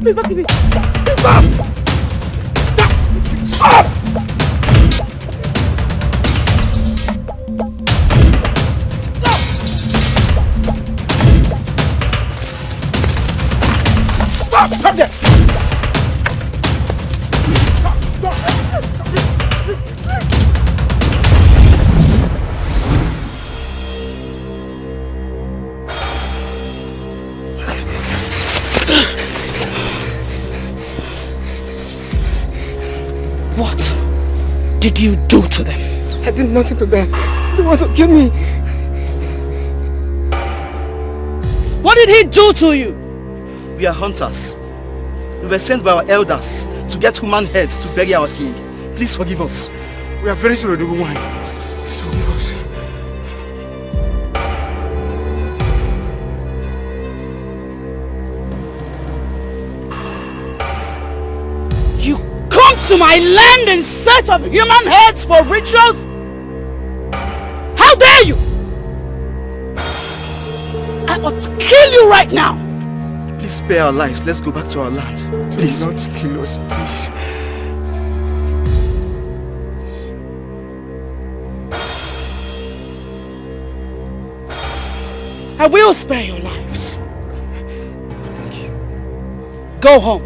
Please don't kill me. Please stop! Stop! Stop! Stop there! What did you do to them? I did nothing to them. They want to kill me. What did he do to you? We are hunters. We were sent by our elders to get human heads to bury our king. Please forgive us. We are very sorry, Dogo-wan. Please forgive us. You come to my land in search of human heads for rituals? How dare you! I ought to kill you right now! Please spare our lives. Let's go back to our land. Please. Do not kill us, please. I will spare your lives. Thank you. Go home.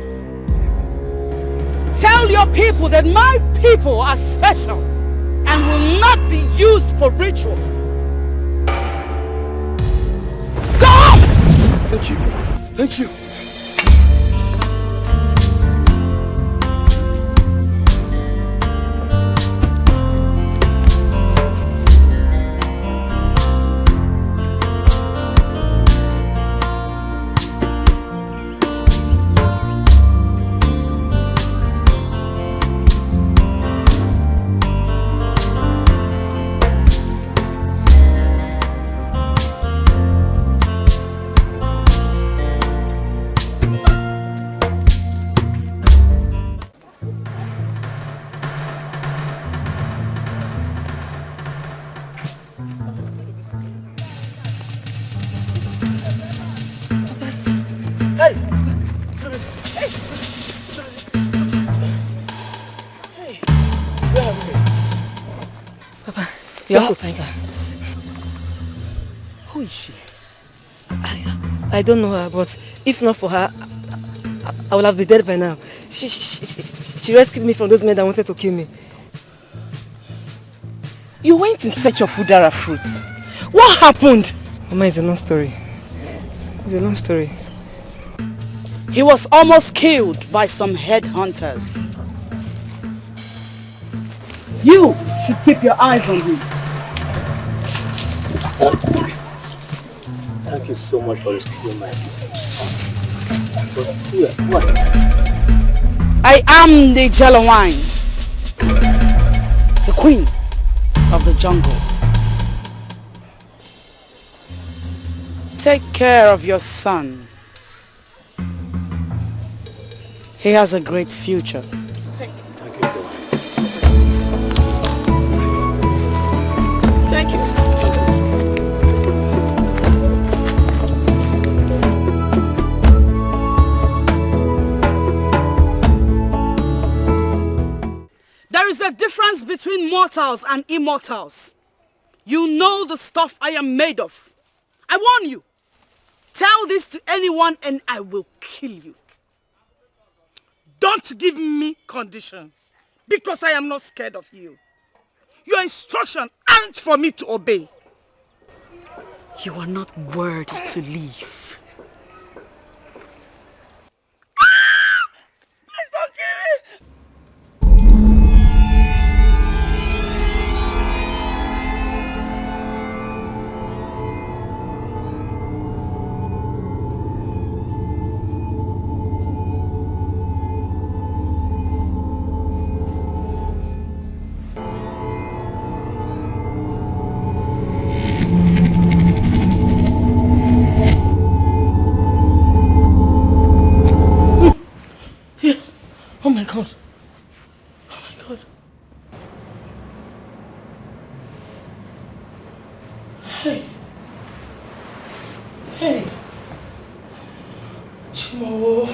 Tell your people that my people are special and will not be used for rituals. Go home! Thank you. Thank you. You have to thank her. Who is she? I don't know her, but if not for her, I would have been dead by now. She rescued me from those men that wanted to kill me. You went in search of Udara fruits. What happened? Mama, it's a long story. It's a long story. He was almost killed by some headhunters. You should keep your eyes on him. Thank you so much for rescuing my son. But what? I am the Jello Wine, the queen of the jungle. Take care of your son. He has a great future. Thank you. Thank you. There is a difference between mortals and immortals. You know the stuff I am made of. I warn you. Tell this to anyone and I will kill you. Don't give me conditions, because I am not scared of you. Your instructions aren't for me to obey. You are not worthy to live. Please don't kill me! Oh my God. Oh my God. Hey. Hey. Chimo.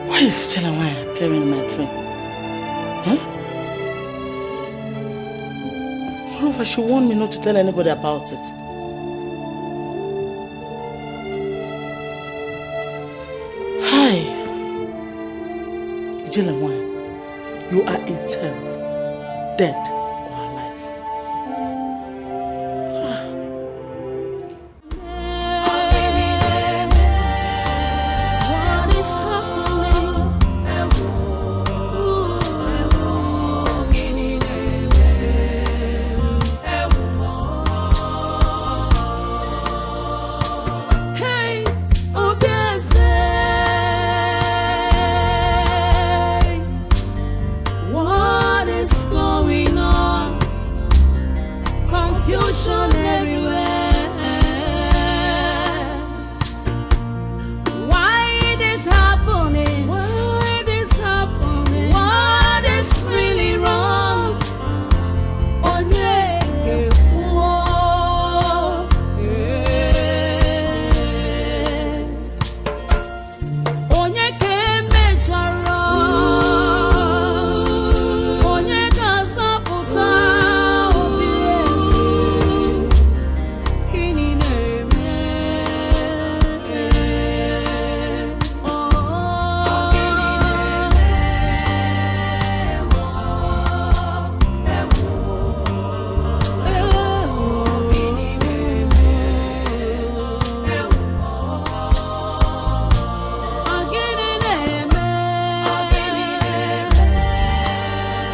Why is Chalawai appearing in my dream? Huh? Moreover, she warned me not to tell anybody about it. Hi. Chalawai, you are a terror. Dead or alive. What is happening? Hey, what is going on? Confusion everywhere. Why this happening? Why this happening? What is really wrong? Oh yeah, whoa, yeah. Onye keme chara, onye ga-azọpụta obi ezi. Gịnị na-eme? Oh, gịnị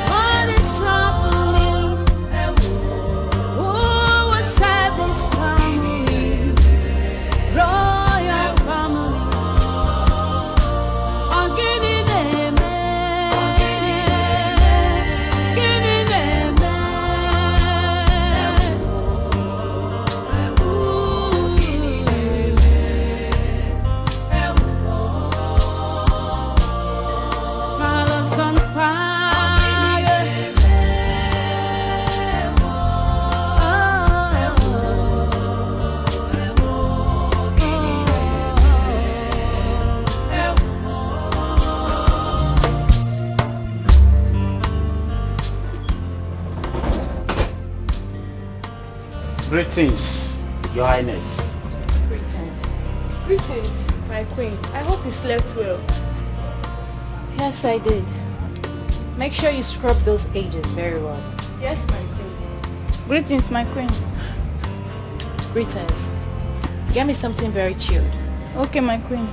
What is happening? Who will save this family? Royal family. Gịnị na-eme? Gịnị na-eme? Palace on fire. Greetings, Your Highness. Greetings. Greetings, my queen. I hope you slept well. Yes, I did. Make sure you scrub those edges very well. Yes, my queen. Greetings, my queen. Greetings. Get me something very chilled. Okay, my queen.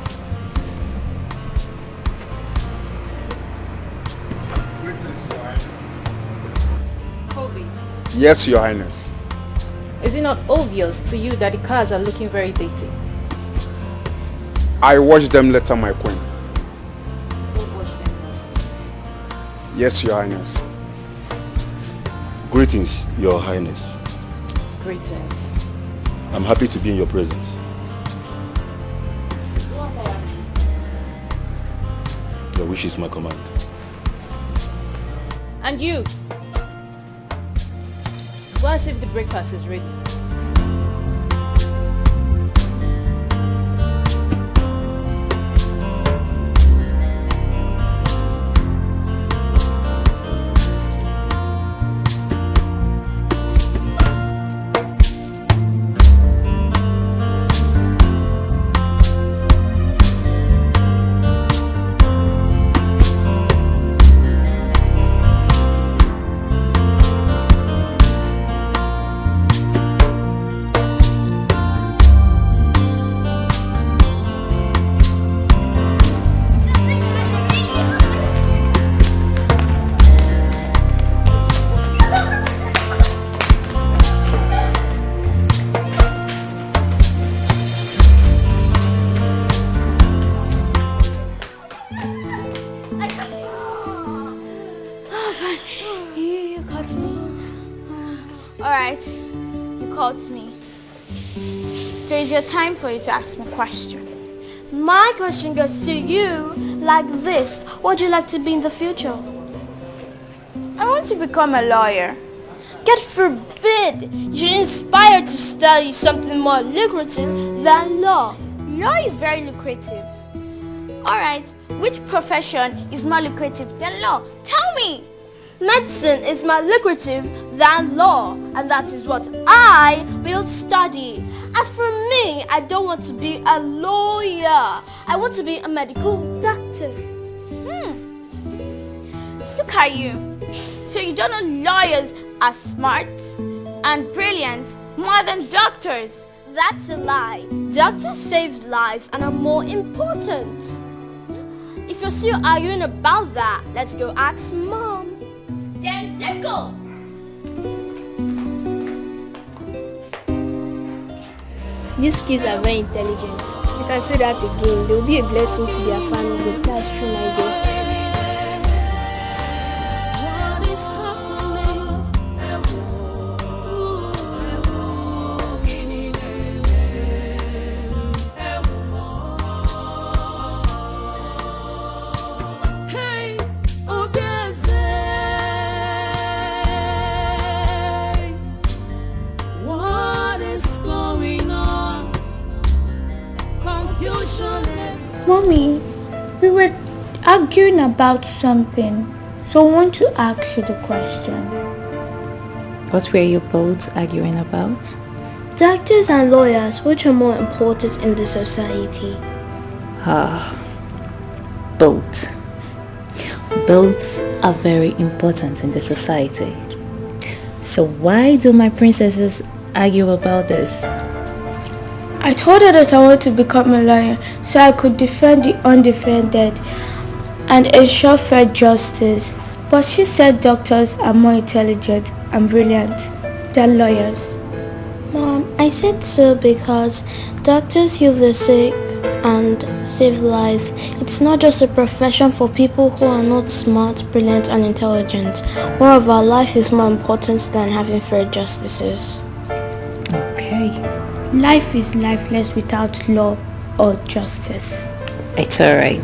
Kobe, Yes, Your Highness. is it not obvious to you that the cars are looking very dated? I watched them later, my queen. Don't wash them. Yes, Your Highness. Greetings, Your Highness. Greetings. I'm happy to be in your presence. Your wish is my command. And you? Go and see if the breakfast is ready. Alright, you called me. So it's your time for you to ask me a question. My question goes to you like this. What would you like to be in the future? I want to become a lawyer. God forbid you're inspired to study something more lucrative than law. Law is very lucrative. Alright, Which profession is more lucrative than law? Tell me! Medicine is more lucrative than law, and that is what I will study. As for me, I don't want to be a lawyer. I want to be a medical doctor. Look at you. So you don't know lawyers are smart and brilliant more than doctors? That's a lie. Doctors save lives and are more important. If you're still arguing about that, let's go ask Mom. Then let's go. These kids are very intelligent. You can say that again. They'll be a blessing to their family. That's true, my dear. Mommy, we were arguing about something, so I want to ask you the question. What were you both arguing about? Doctors and lawyers, which are more important in the society? Both. Both are very important in the society. So why do my princesses argue about this? I told her that I want to become a lawyer so I could defend the undefended and ensure fair justice. But she said doctors are more intelligent and brilliant than lawyers. Mom, I said so because doctors heal the sick and save lives. It's not just a profession for people who are not smart, brilliant and intelligent. Moreover, life is more important than having fair justices. Okay. Life is lifeless without law or justice. It's alright.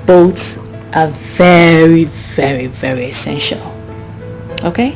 Both are very, very, very essential. Okay?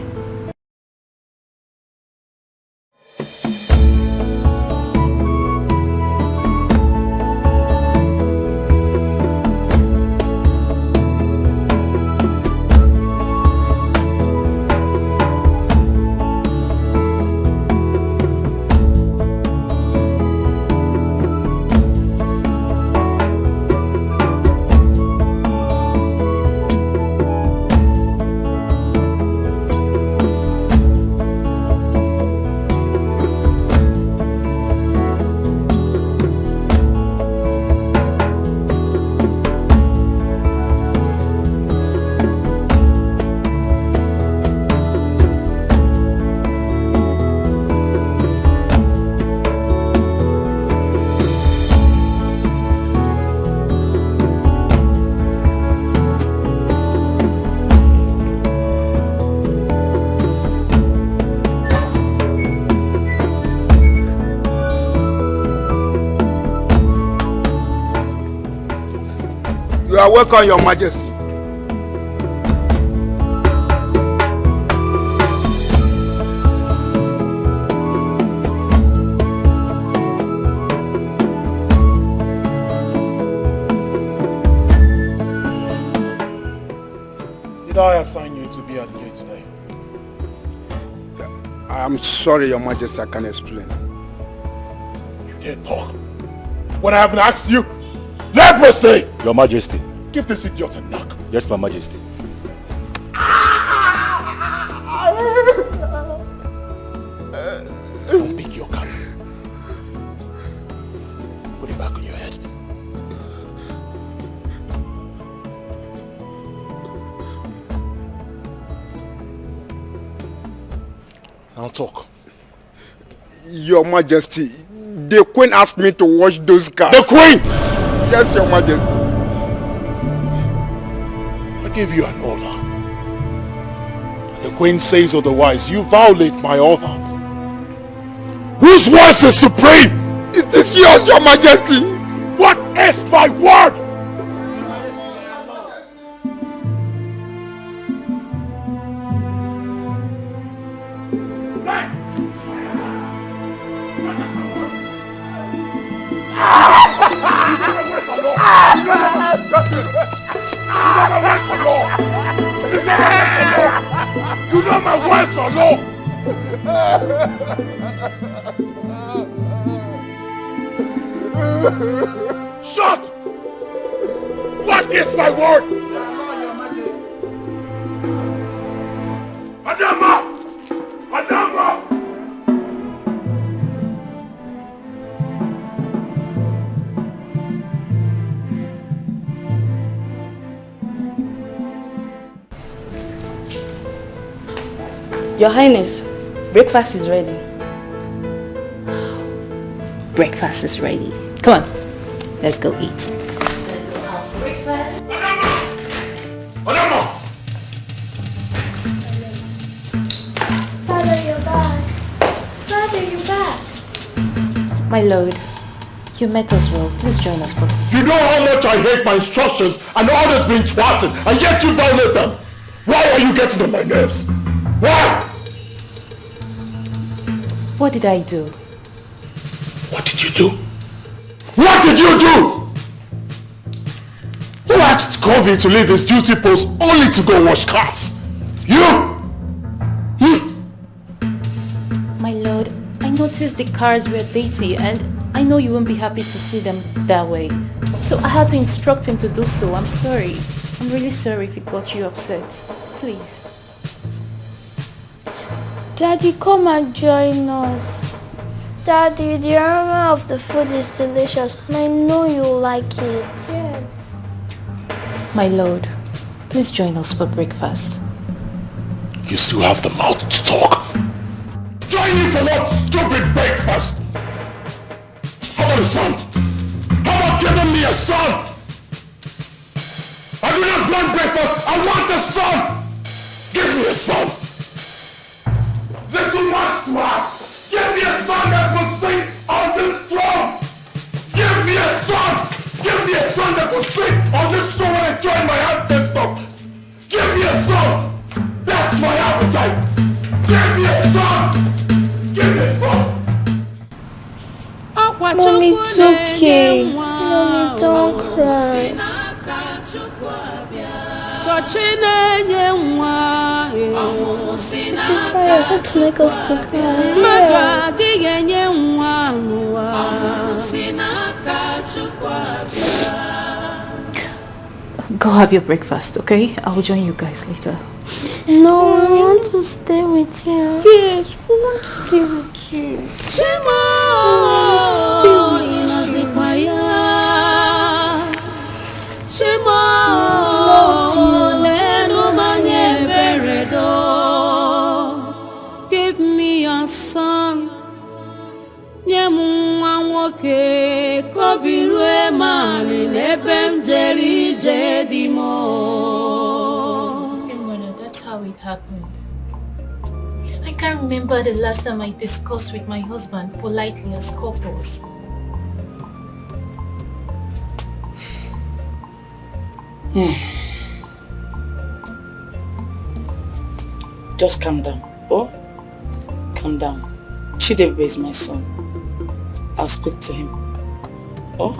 You are welcome, Your Majesty. Did I assign you to be at the gate today? I'm sorry, Your Majesty, I can't explain. You can't talk. When I haven't asked you, leprosy! Your Majesty. Give this idiot a knock. Yes, my Majesty. Don't pick your gun. Put it back on your head. Now talk. Your Majesty, the Queen asked me to wash those cars. The Queen! Yes, Your Majesty. I give you an order. The Queen says otherwise. You violate my order. Whose voice is supreme? It is yours, Your Majesty. What is my word? You know my words are law. Shut! What is my word? Adama! Adama! Your Highness, breakfast is ready. Breakfast is ready. Come on, let's go eat. Let's go have breakfast. Adama! Father, you're back. Father, you're back. My lord, you met us well. Please join us, Papa. You know how much I hate my instructions and others being twatted, and yet you violate them. Why are you getting on my nerves? Why? What did I do? What did you do? What did you do? Who asked Covey to leave his duty post only to go wash cars? You? My lord, I noticed the cars were dirty and I know you won't be happy to see them that way. So I had to instruct him to do so. I'm sorry. I'm really sorry if it got you upset. Please. Daddy, come and join us. Daddy, the aroma of the food is delicious and I know you'll like it. Yes. My lord, please join us for breakfast. You still have the mouth to talk. Join me for what stupid breakfast? How about a son? How about giving me a son? I do not want breakfast, I want a son! Give me a son! Little much to ask! Give me a son that will sing on this throne! Give me a son! Give me a son that will sing on this throne when I join my ancestors! Give me a son! That's my appetite! Give me a son! Give me a son! Mommy, it's okay. Mommy, don't cry. I hope to make us to cry. Go have your breakfast, okay? I'll join you guys later. No, I want to stay with you. Yes, we want to stay with you. Give me a son. That's how it happened. I can't remember the last time I discussed with my husband politely as couples. Just calm down. Oh, calm down. Chidebe is my son. I'll speak to him. Oh?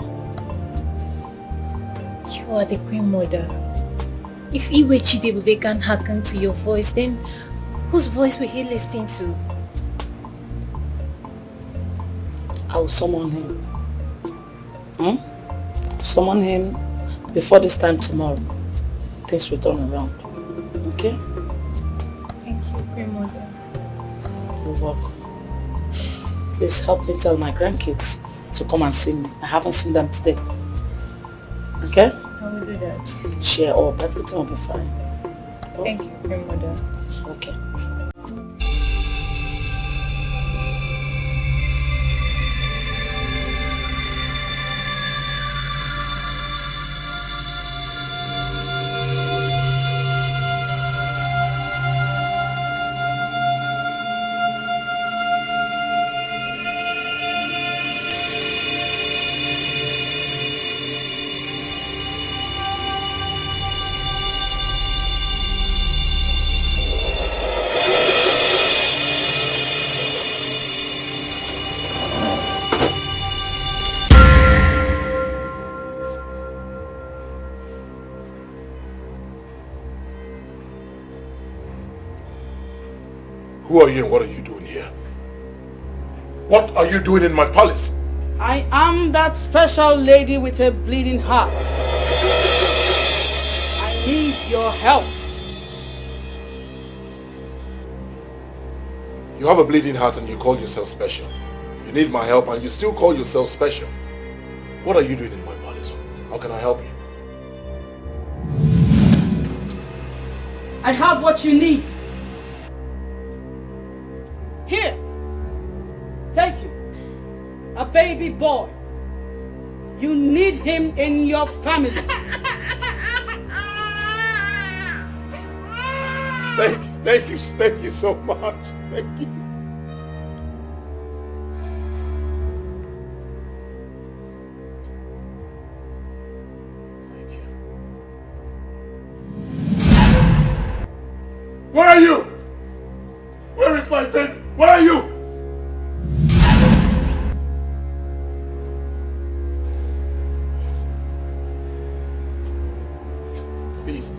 You are the Queen Mother. If Iwe Chidebe can hearken to your voice, then whose voice will he listen to? I will summon him. Summon him before this time tomorrow. Things will turn around. Okay? Thank you, Queen Mother. You're welcome. Please help me tell my grandkids to come and see me. I haven't seen them today. Okay? I will do that. Cheer up. Everything will be fine. Oh? Thank you, Queen Mother. Okay. Who are you and what are you doing here? What are you doing in my palace? I am that special lady with a bleeding heart. I need your help. You have a bleeding heart and you call yourself special. You need my help and you still call yourself special. What are you doing in my palace? How can I help you? I have what you need. Here, take him. A baby boy. You need him in your family. Thank you so much. Thank you. Where are you? Where is my baby? Where are you? Please.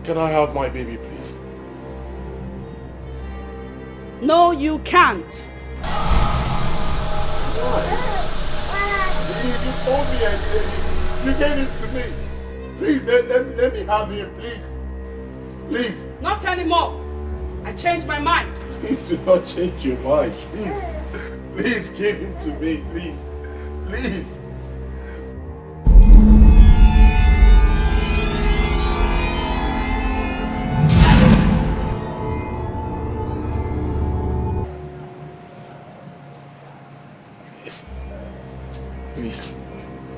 Can I have my baby, please? No, you can't. Why? You told me and you gave it to me. Please, let me have him, please. Please. Not anymore. I changed my mind. Please do not change your mind. Please. Please give him to me, please. Please.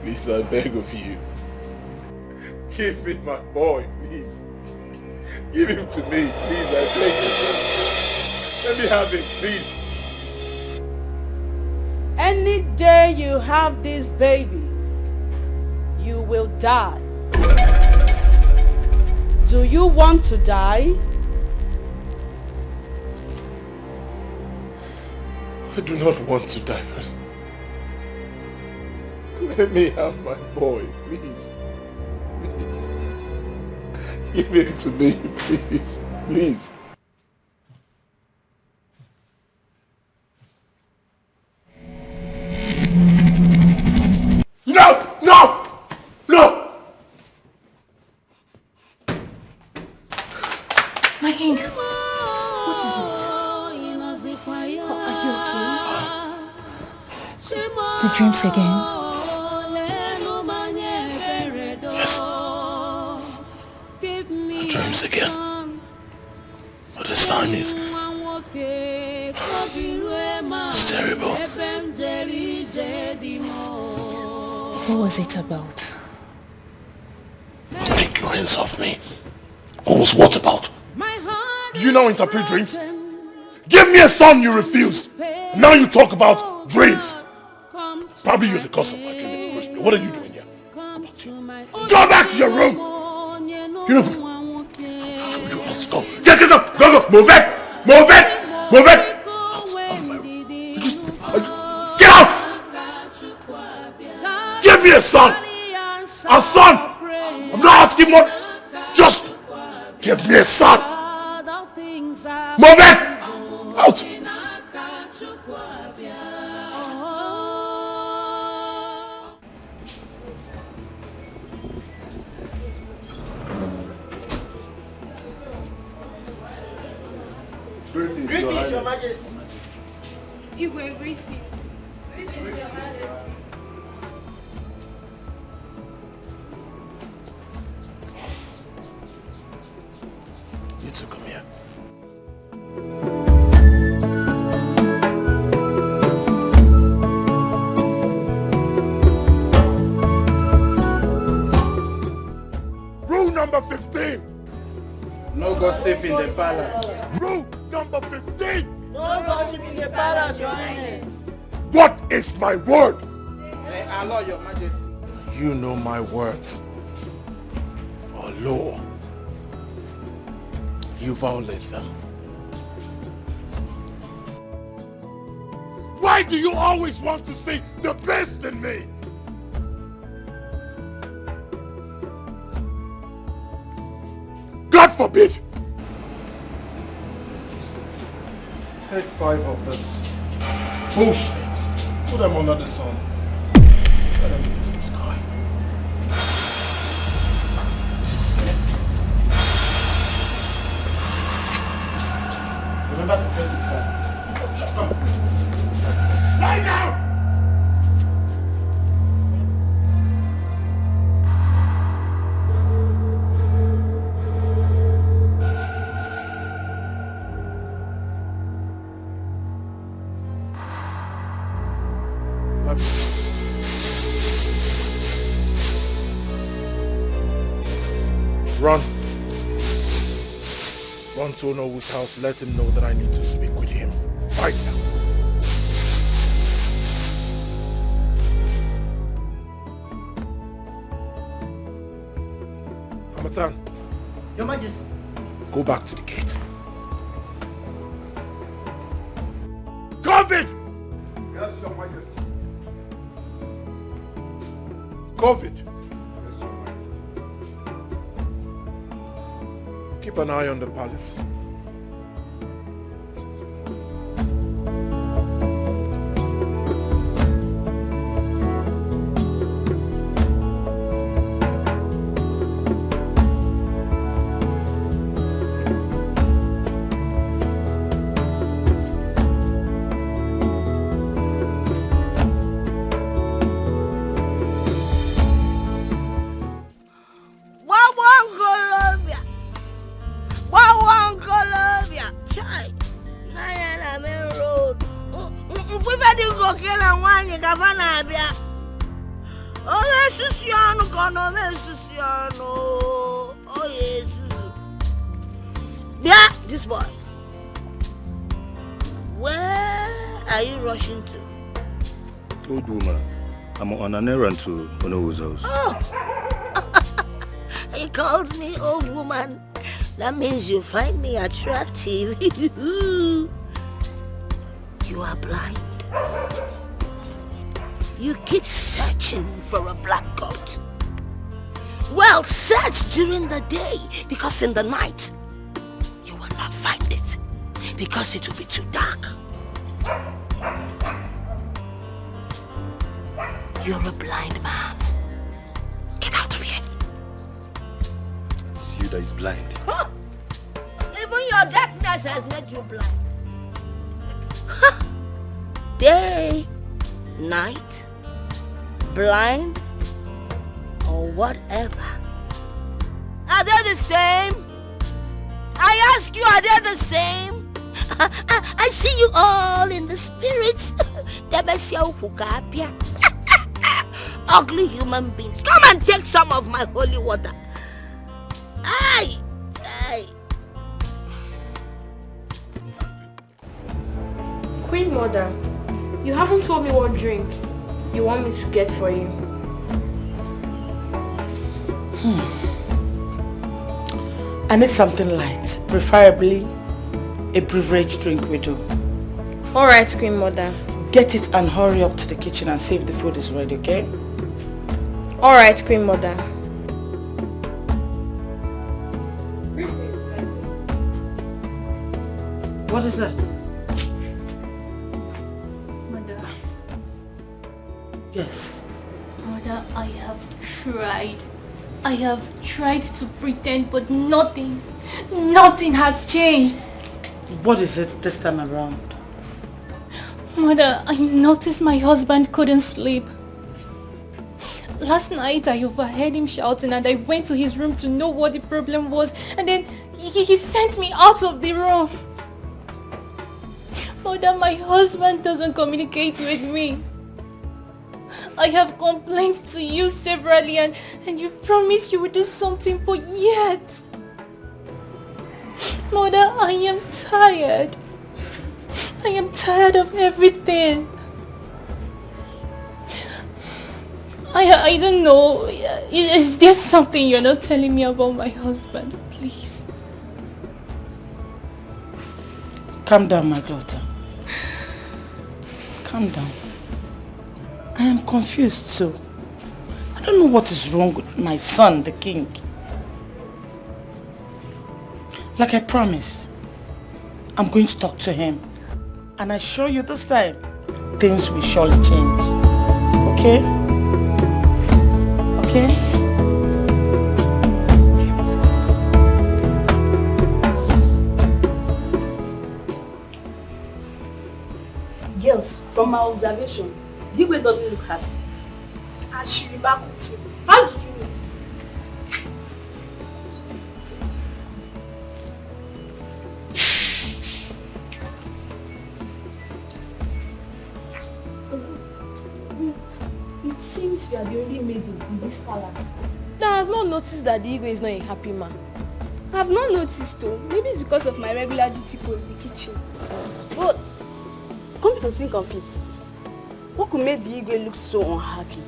Please, I beg of you. Give me my boy, please. Give him to me, please, I beg you. Let me have him, please. Any day you have this baby, you will die. Do you want to die? I do not want to die, but let me have my boy, please. Please. Give him to me, please. Please. No! No! No! My king, what is it? Are you okay? The dreams again? Yes. The dreams again. But this time it's terrible. What was it about? Take your hands off me. What was what about? Do you now interpret dreams? Give me a son, you refused. Now you talk about dreams. Probably you're the cause of my dream in the first place. What are you doing here? Go back to your room. You know, let's go. Get up. Go. Move it. Move it. Move it. Out of my room. Get out. Give me a son. A son. I'm not asking more. Just give me a son. Move it. Out. Greetings, Your Majesty. Igwe, greetings. Greetings, Your Majesty. You two come here. Rule number 15. No gossip in the palace. Rule number 15. No gossip in the palace, Your Highness. What is my word? Our law, Your Majesty. You know my words. Or law. You violate them. Why do you always want to see the best in me? God forbid Take 5 of this bullshit. Put them under the sun. Let them face the sky. Remember to face the sun. Come. Lie down! Run. Run to Nollywood's house. Let him know that I need to speak with him. Right now. Hamatan. Your Majesty. Go back to the gate. COVID! Yes, Your Majesty. COVID. Keep an eye on the palace. This boy. Where are you rushing to? Old woman, I'm on an errand to Onowo's house. Oh! He calls me old woman. That means you find me attractive. You are blind. You keep searching for a black goat. Well, search during the day, because in the night, you will not find it, because it will be too dark. You're a blind man. Get out of here. It's you that is blind. Huh? Even your darkness has made you blind. Huh? Day, night, blind, or whatever. Are they the same? I ask you, are they the same? I see you all in the spirits. Ugly human beings. Come and take some of my holy water. Aye, aye. Queen Mother, you haven't told me what drink you want me to get for you. I need something light, preferably a beverage drink will do. Alright, Queen Mother. Get it and hurry up to the kitchen and see if the food is ready, okay? Alright, Queen Mother. What is that? Mother. Yes. Mother, I have tried. I have tried to pretend, but nothing has changed. What is it this time around? Mother, I noticed my husband couldn't sleep. Last night I overheard him shouting and I went to his room to know what the problem was, and then he sent me out of the room. Mother, my husband doesn't communicate with me. I have complained to you severally and you promised you would do something, but yet... Mother, I am tired. I am tired of everything. I don't know. Is there something you're not telling me about my husband? Please. Calm down, my daughter. Calm down. I am confused too. I don't know what is wrong with my son, the king. Like I promised, I'm going to talk to him And I assure you this time, things will surely change. Okay? Okay? Girls, from my observation, Dikeh doesn't look happy. And she remarked with him. How did you know? It seems you are the only maid in this palace that has not noticed that Dikeh is not a happy man. I have not noticed though. Maybe it's because of my regular duty post in the kitchen. But come to think of it, what could make Dikeh look so unhappy?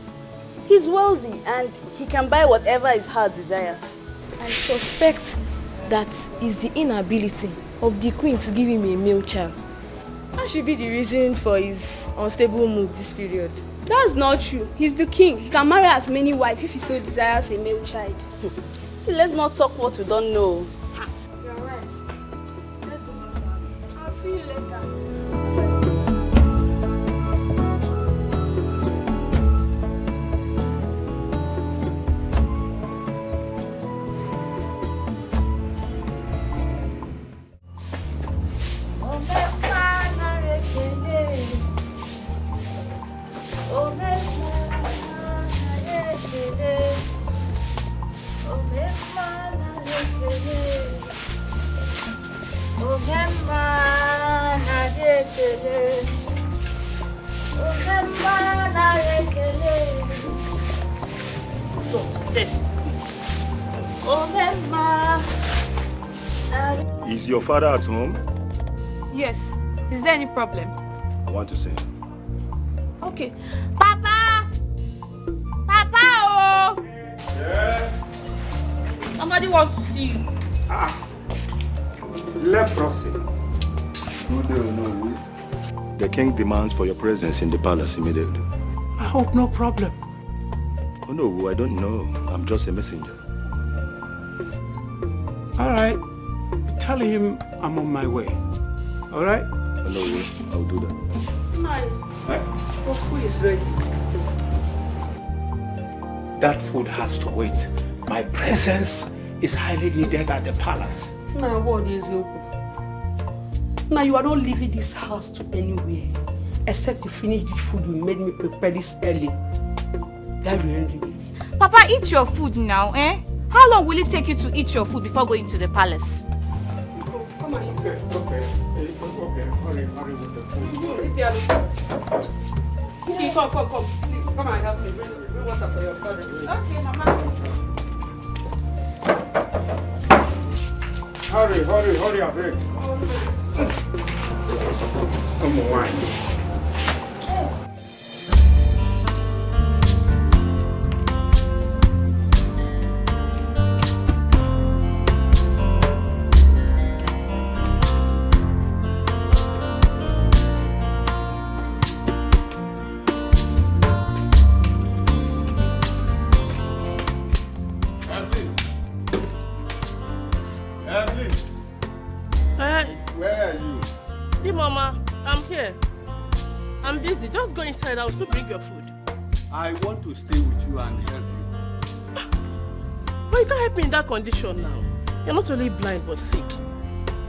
He's wealthy and he can buy whatever his heart desires. I suspect that is the inability of the queen to give him a male child. That should be the reason for his unstable mood this period. That's not true. He's the king. He can marry as many wives if he so desires a male child. See, let's not talk what we don't know. You're right. Let's go back. I'll see you later. Is your father at home? Yes. Is there any problem? I want to see him. Okay. Papa! Papa! Oh! Yes. Somebody wants to see you. Leprosy. No. The king demands for your presence in the palace immediately. I hope no problem. Oh no, I don't know. I'm just a messenger. All right. Tell him I'm on my way. All right? No, I'll do that. Your food is ready. That food has to wait. My presence is highly needed at the palace. Now, what is open? Now, you are not leaving this house to anywhere except to finish the food you made me prepare this early. Papa, eat your food now, eh? How long will it take you to eat your food before going to the palace? Come on, eat. Okay. Hurry with the food. Come. Please, come and help me. Bring water for your father. Okay, Mama. Hurry, abeg. Come on. Where are you? See, Mama, I'm here. I'm busy. Just go inside. I'll still bring your food. I want to stay with you and help you. But you can't help me in that condition now. You're not only blind but sick.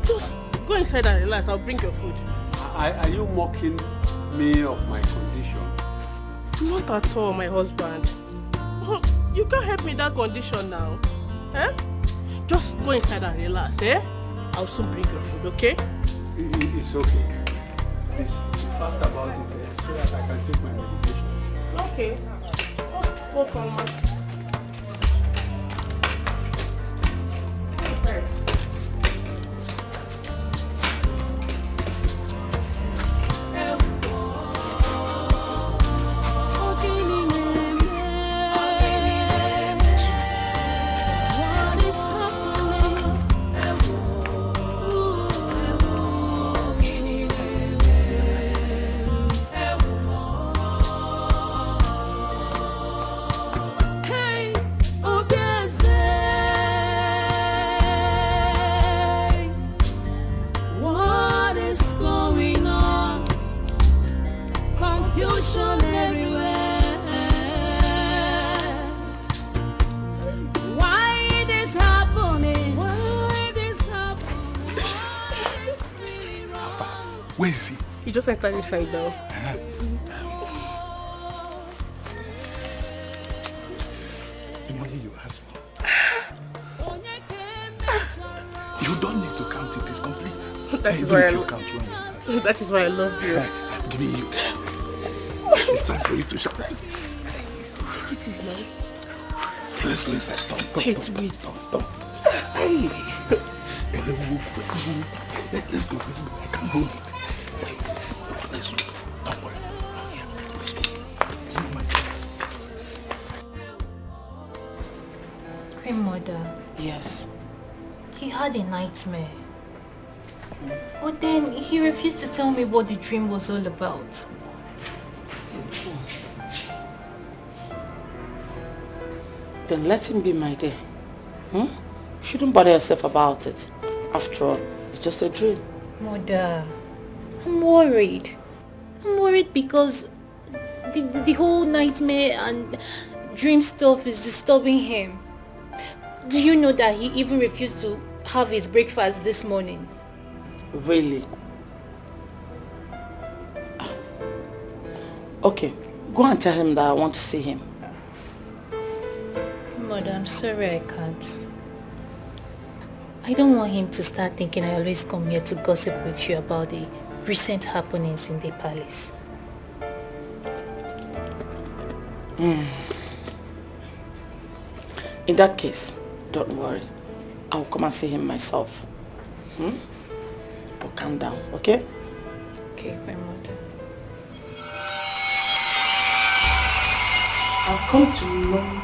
Just go inside and relax. I'll bring your food. Are you mocking me of my condition? Not at all, my husband. Oh, you can't help me in that condition now. Eh? Just go inside and relax, eh? I'll soon bring your food, okay? It's okay. Please, be fast about it so that I can take my medications. Okay. Go for me. Hey! Where is he? He just entered inside now. The money you asked for. You don't need to count it. It's complete. That is why I love you. I'm giving you. It's time for you to shut up. It is now. Let's go inside. Wait. Hey. Let's go. I can't hold it. Let's go. Don't worry. Oh, yeah. Let's go. It's not my Queen Mother. Yes. He had a nightmare. But then he refused to tell me what the dream was all about. Then let him be, my dear. Shouldn't bother yourself about it. After all, it's just a dream. Mother, I'm worried. I'm worried because the whole nightmare and dream stuff is disturbing him. Do you know that he even refused to have his breakfast this morning? Really? Okay, go and tell him that I want to see him. Mother, I'm sorry I can't. I don't want him to start thinking I always come here to gossip with you about the recent happenings in the palace. In that case, don't worry. I'll come and see him myself. But calm down, okay? Okay, my mother. I've come to know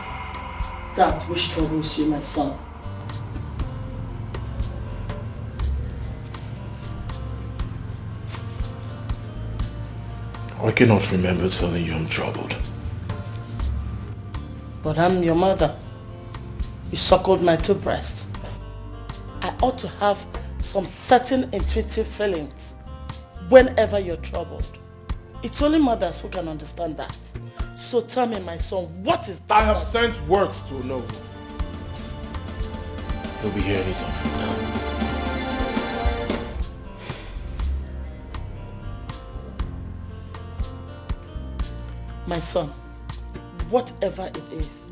that which troubles you, my son. I cannot remember telling you I'm troubled. But I'm your mother. You suckled my two breasts. I ought to have some certain intuitive feelings whenever you're troubled. It's only mothers who can understand that. So tell me, my son, what is that? I have sent words to Novo. He'll be here anytime from now. My son, whatever it is,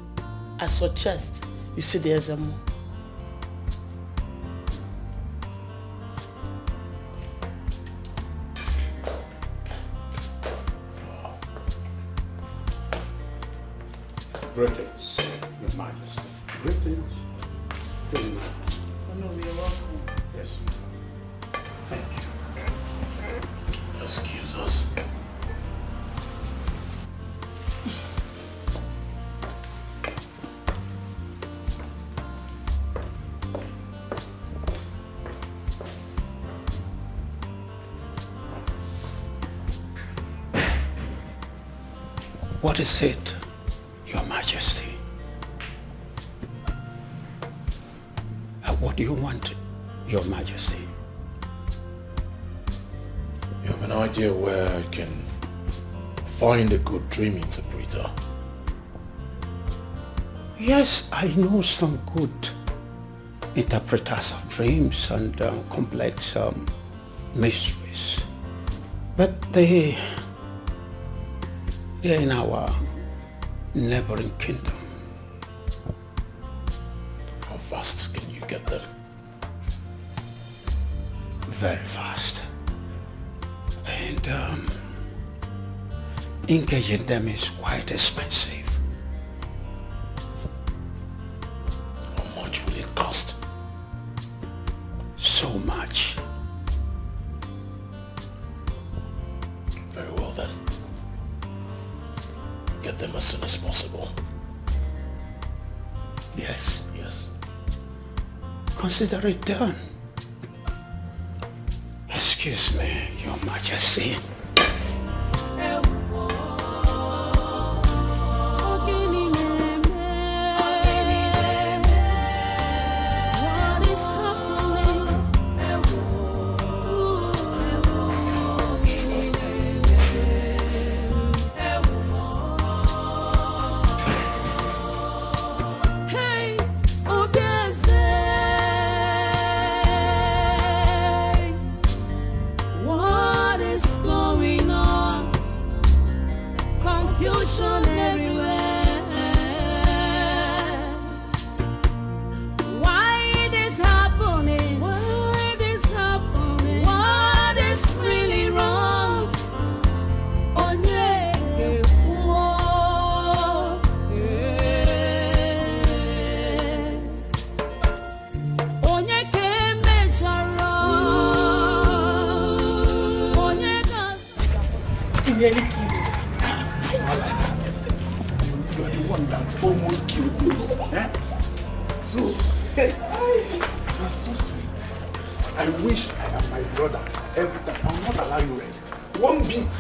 I suggest you see the Ezemo. Greetings, Your Majesty. Greetings. Oh no, you're welcome. Yes. Thank you. Excuse us. What is it, Your Majesty? What do you want, Your Majesty? You have an idea where I can find a good dream interpreter? Yes, I know some good interpreters of dreams and complex mysteries. But they're in our neighboring kingdom. How fast can you get them? Very fast. And engaging them is quite expensive. How much will it cost? So much. Very well then. Get them as soon as possible. Yes. Yes. Consider it done. Excuse me, Your Majesty. What nearly killed you. It's not like that. You are the one that almost killed me. Eh? So, hey, you're so sweet. I wish I am my brother every time. I will not allow you rest. One beat,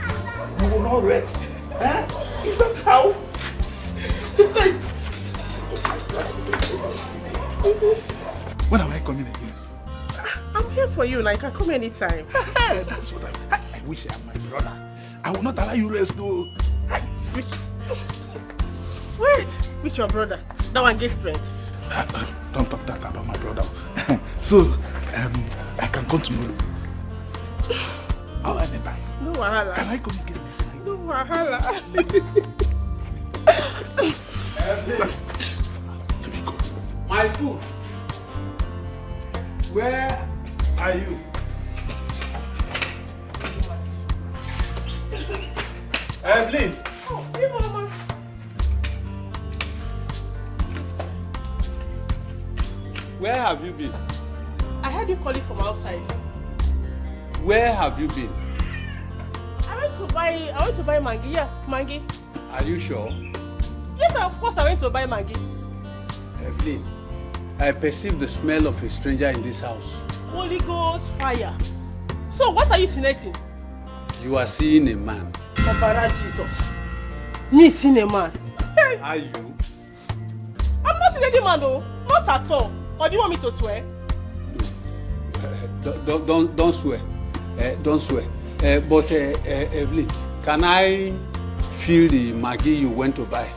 you will not rest. Eh? Is that how? When am I coming again? I'm here for you, and I can come anytime. That's what I wish I am my brother. I will not allow you rest though. Wait, with your brother? That one gets strength. Don't talk that about my brother. So, I can come tomorrow. Or anytime. No wahala. Can I come again this night? No wahala. Let me go. My food. Where are you? Evelyn. Oh, hey, Mama. Where have you been? I heard you calling from outside. Where have you been? I went to buy Maggi. Yeah, Maggi. Are you sure? Yes, of course I went to buy Maggi. Evelyn, I perceive the smell of a stranger in this house. Holy Ghost fire. So what are you insinuating? You are seeing a man. Compara Jesus. Me seeing a man. Hey. Are you? I'm not seeing any man though. Not at all. Or do you want me to swear? Don't swear. Don't swear. But Evelyn, can I feel the Maggi you went to buy?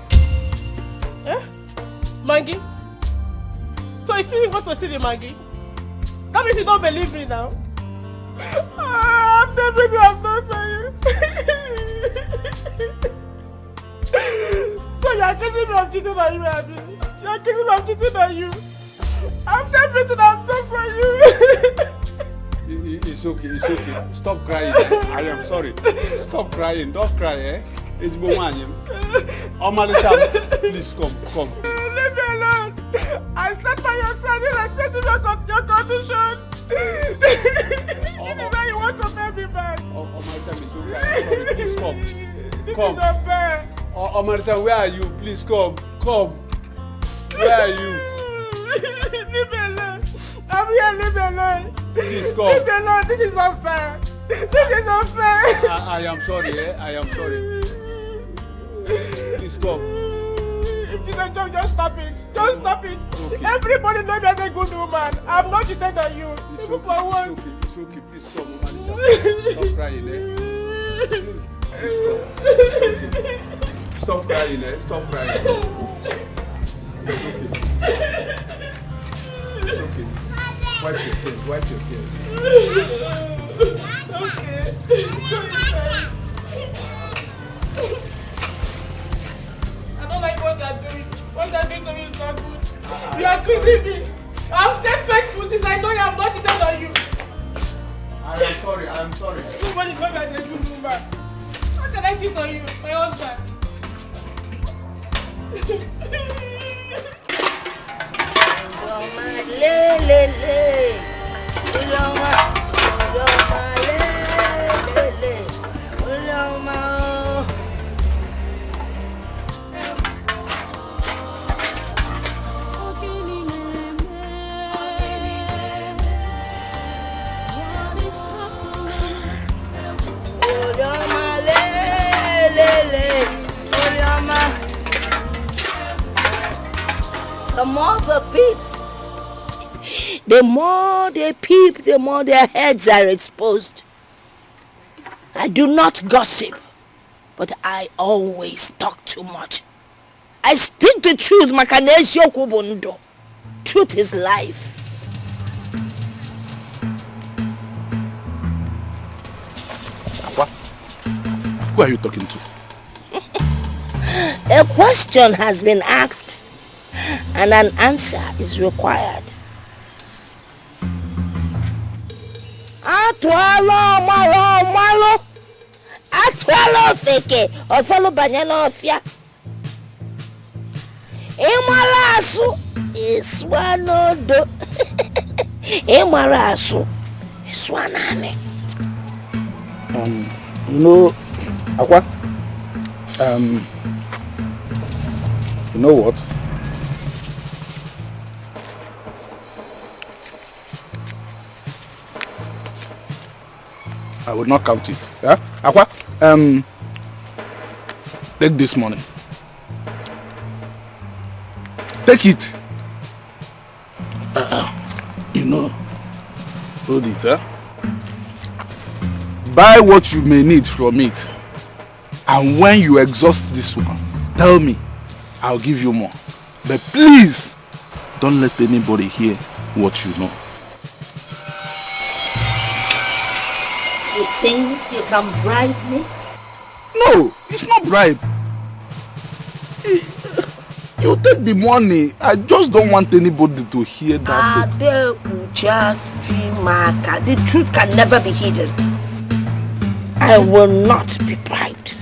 Maggi? So you still want to see the Maggi? That means you don't believe me now. After everything I've done for you. So you are accusing me of cheating on you, Abby. You are accusing me of cheating on you. After everything I've done for you. It's okay, it's okay. Stop crying. I am sorry. Stop crying. Don't cry, eh? It's Bumanyim. Omalicham, please come. Leave me alone. I stand by your side and I stand in your condition. This is how you want to pay me back. Omalicham is okay. I'm sorry. Please come. This is not fair. Omalicham, where are you? Please come. Where are you? Leave me alone. I'm here, leave me alone. Please come. Leave me alone. This is not fair. This is not fair. I am sorry, eh? I am sorry. Please come. If you don't just stop it. Just stop it. Okay. Everybody knows you're a good woman. I'm not cheating on you. It's Even okay. for once. It's okay. Please come, Omalicham. Stop crying, eh? Please come. It's okay. Stop crying, eh? Stop crying. It's okay. Wipe your tears. Okay. I don't like what they're doing. What they're doing to me is not good. You are accusing me. I've stayed faithful since I know you have not cheated on you. I am sorry. Nobody knows that you're a good woman. How can I cheat on you, my husband? The more they peep, the more their heads are exposed. I do not gossip, but I always talk too much. I speak the truth, Makanesio Kubundo. Truth is life. What? Who are you talking to? A question has been asked and an answer is required. Malo. Atwalo feke. Ofalo banyana ofia. Emalasu iswanodo. Emalasu iswanane. You know, Aqua, you know what? I will not count it. Yeah? Aqua, take this money. Take it. You know, hold it, huh? Buy what you may need from it. And when you exhaust this one, tell me, I'll give you more. But please, don't let anybody hear what you know. You think you can bribe me? No, it's not bribe. You take the money. I just don't want anybody to hear that. The truth can never be hidden. I will not be bribed.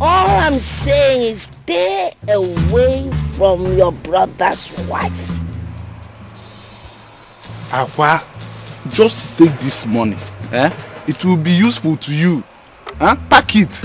All I'm saying is stay away from your brother's wife. Aqua, just take this money. It will be useful to you. Pack it.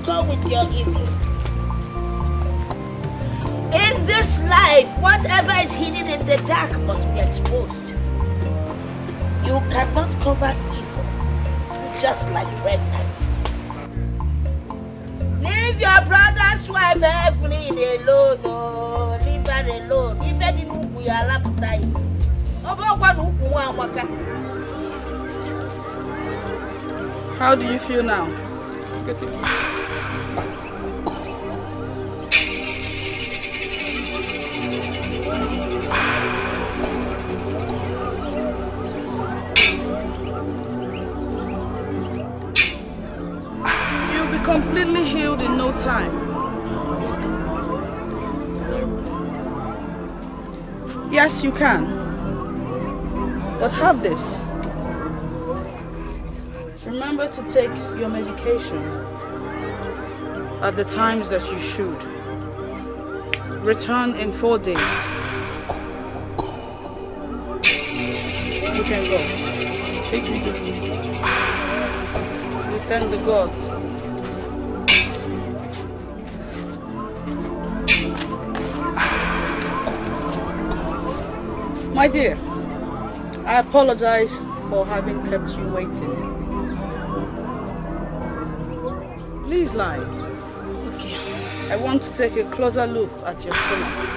Go with your evil. In this life, whatever is hidden in the dark must be exposed. You cannot cover evil, just like red ants. Leave your brother's wife Evelyn alone, oh, leave her alone. If any move we are left dying. How do you feel now? You'll be completely healed in no time. Yes, you can. But have this. Remember to take your medication at the times that you should. Return in 4 days. You can go. Thank you, God. We thank the gods. My dear, I apologize for having kept you waiting. Please lie. Okay. I want to take a closer look at your stomach.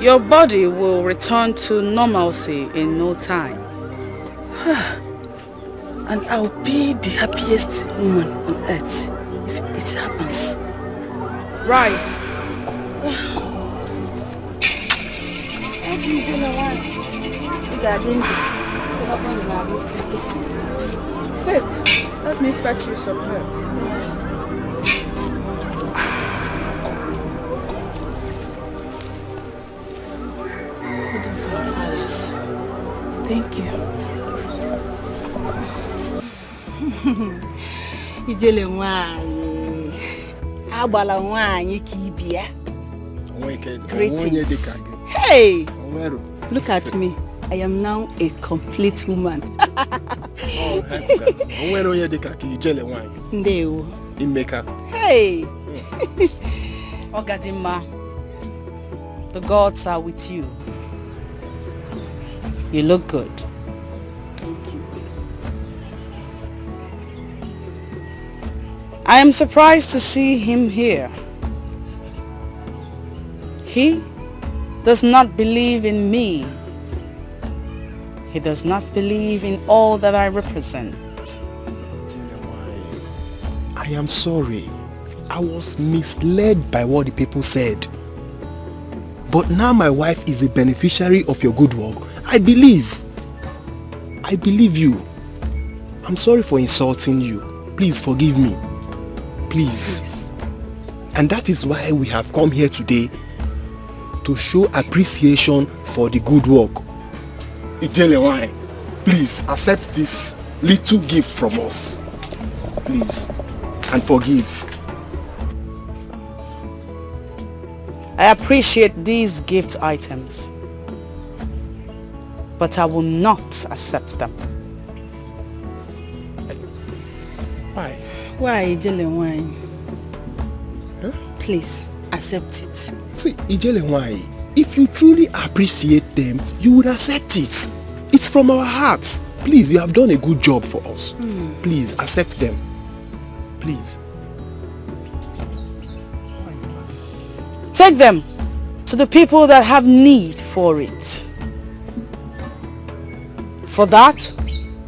Your body will return to normalcy in no time. And I'll be the happiest woman on earth if it happens. Rise. Sit. Let me fetch you some herbs. Thank you. Ijele nwaanyị. Agbala nwaanyị ka ibia. Greetings. Hey! Look at me. I am now a complete woman. Ndeo. Hey! Ogadima, the gods are with you. You look good. Thank you. I am surprised to see him here. He does not believe in me. He does not believe in all that I represent. I am sorry. I was misled by what the people said. But now my wife is a beneficiary of your good work. I believe. I believe you. I'm sorry for insulting you. Please forgive me. Please. And that is why we have come here today to show appreciation for the good work. Ijelewai, please accept this little gift from us. Please. And forgive. I appreciate these gift items, but I will not accept them. Why? Why, Ijelewai? Huh? Please, accept it. See, Ijelewai, if you truly appreciate them, you would accept it. It's from our hearts. Please, you have done a good job for us. Please, accept them. Please. Take them to the people that have need for it. For that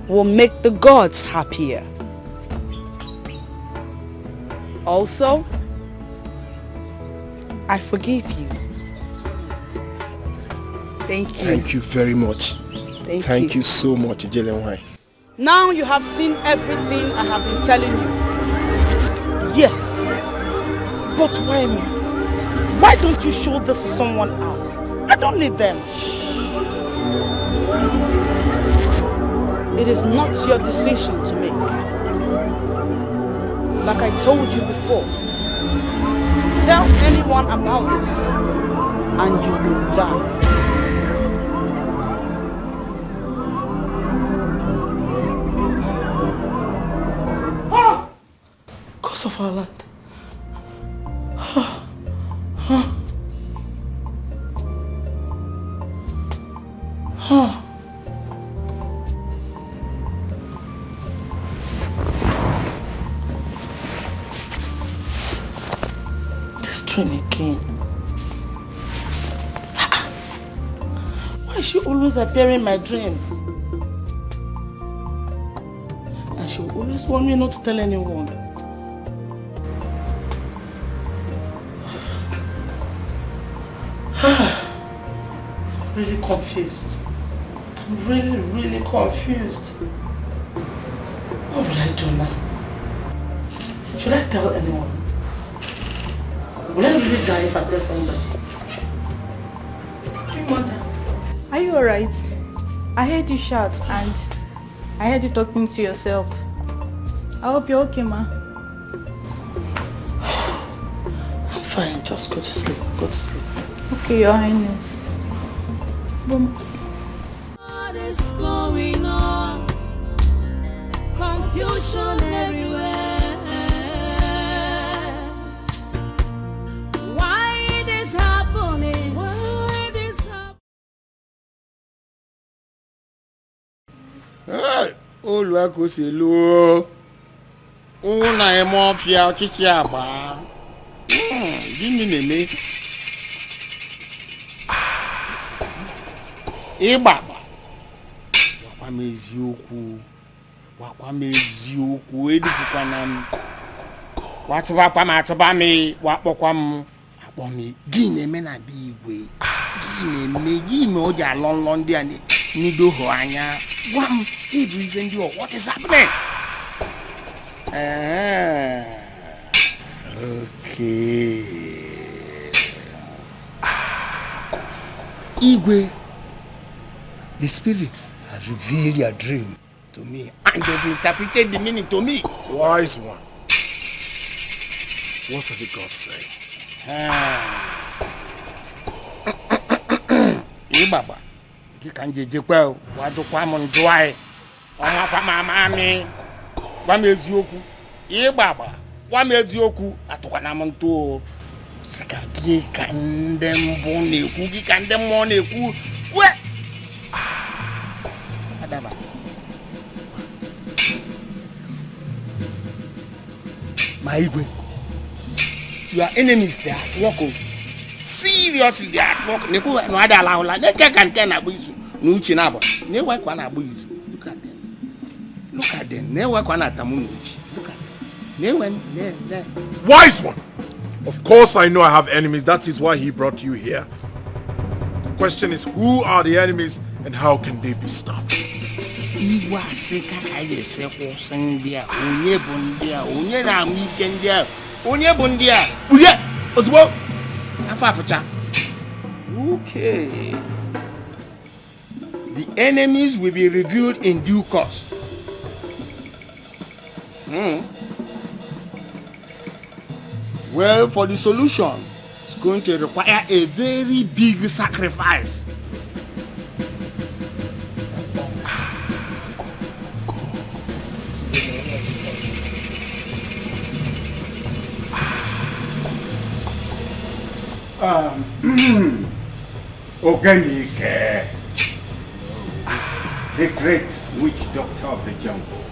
will make the gods happier. Also, I forgive you. Thank you. Thank you very much. Thank you so much, Ijelewai. Now you have seen everything I have been telling you. Yes. But why me? Why don't you show this to someone else? I don't need them. It is not your decision to make. Like I told you before, tell anyone about this and you will die. Cause of our land. This train again. Why is she always appearing in my dreams? And she will always want me not to tell anyone. Really confused. I'm really confused. What will I do now? Should I tell anyone? Will I really die if I tell somebody? Mother. Are you alright? I heard you shout and I heard you talking to yourself. I hope you're okay, ma. I'm fine. Just go to sleep. Go to sleep. Okay, Your Highness. Boom. What is going on? Confusion everywhere. Why this happening? Why this happening? Hey, Oluwakoselu. Una emo fia ochichi agba. Gini neme? Ibaba. Wakwa meziokwu edikwana m. Wachuba kwa ma chuba mi wakpokwa m akpo mi. Gini eme na bi igwe. Gini eme oji alon ndi ani nido ho anya. Gwam ibu ife ndi o what is happening? Okay. Igwe, the spirits have revealed your dream to me and they've interpreted the meaning to me. Wise one. What have the gods say? Baba. You can just well. What do come on dry? My mammy. What made you? Baba. What made you? At Wanamonto. Sikaki can them bone, cookie can them money. What? My way. Your enemies there, walk seriously, they are walking. They go no other allow like they can abuse you. No chinabo. They work one abuse you. Look at them. Look at them. They work one at Tamunuchi. Look at them. They went there. Wise one! Of course I know I have enemies. That is why he brought you here. The question is, who are the enemies and how can they be stopped? Iwa seka kaye se ko sandia. Onye bundia. Onye na mikendia. Onye bundia. Uye. Ozubo. Afafucha. Okay. The enemies will be reviewed in due course. Well, for the solution, it's going to require a very big sacrifice. Dikeh, the great witch doctor of the jungle.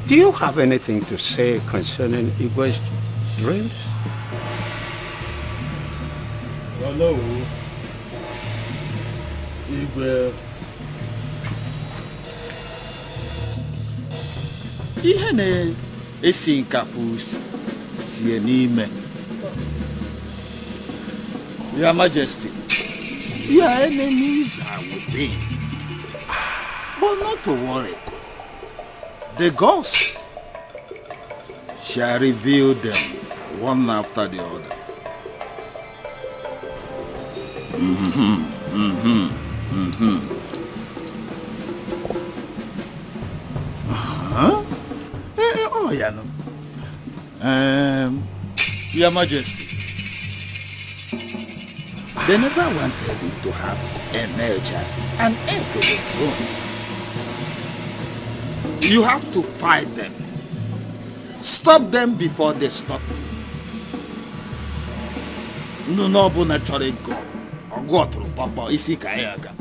Do you have anything to say concerning Igwe's dreams? Hello. Igwe. Ihe na-esi nkapụ sie n'ime. Your Majesty, your enemies are within. But not to worry. The ghosts shall reveal them one after the other. Oh, yeah, no. Your Majesty, they never wanted you to have a male child, an heir to the throne. You have to fight them. Stop them before they stop you. No, but naturally go. Or go through Papa isi kayaga.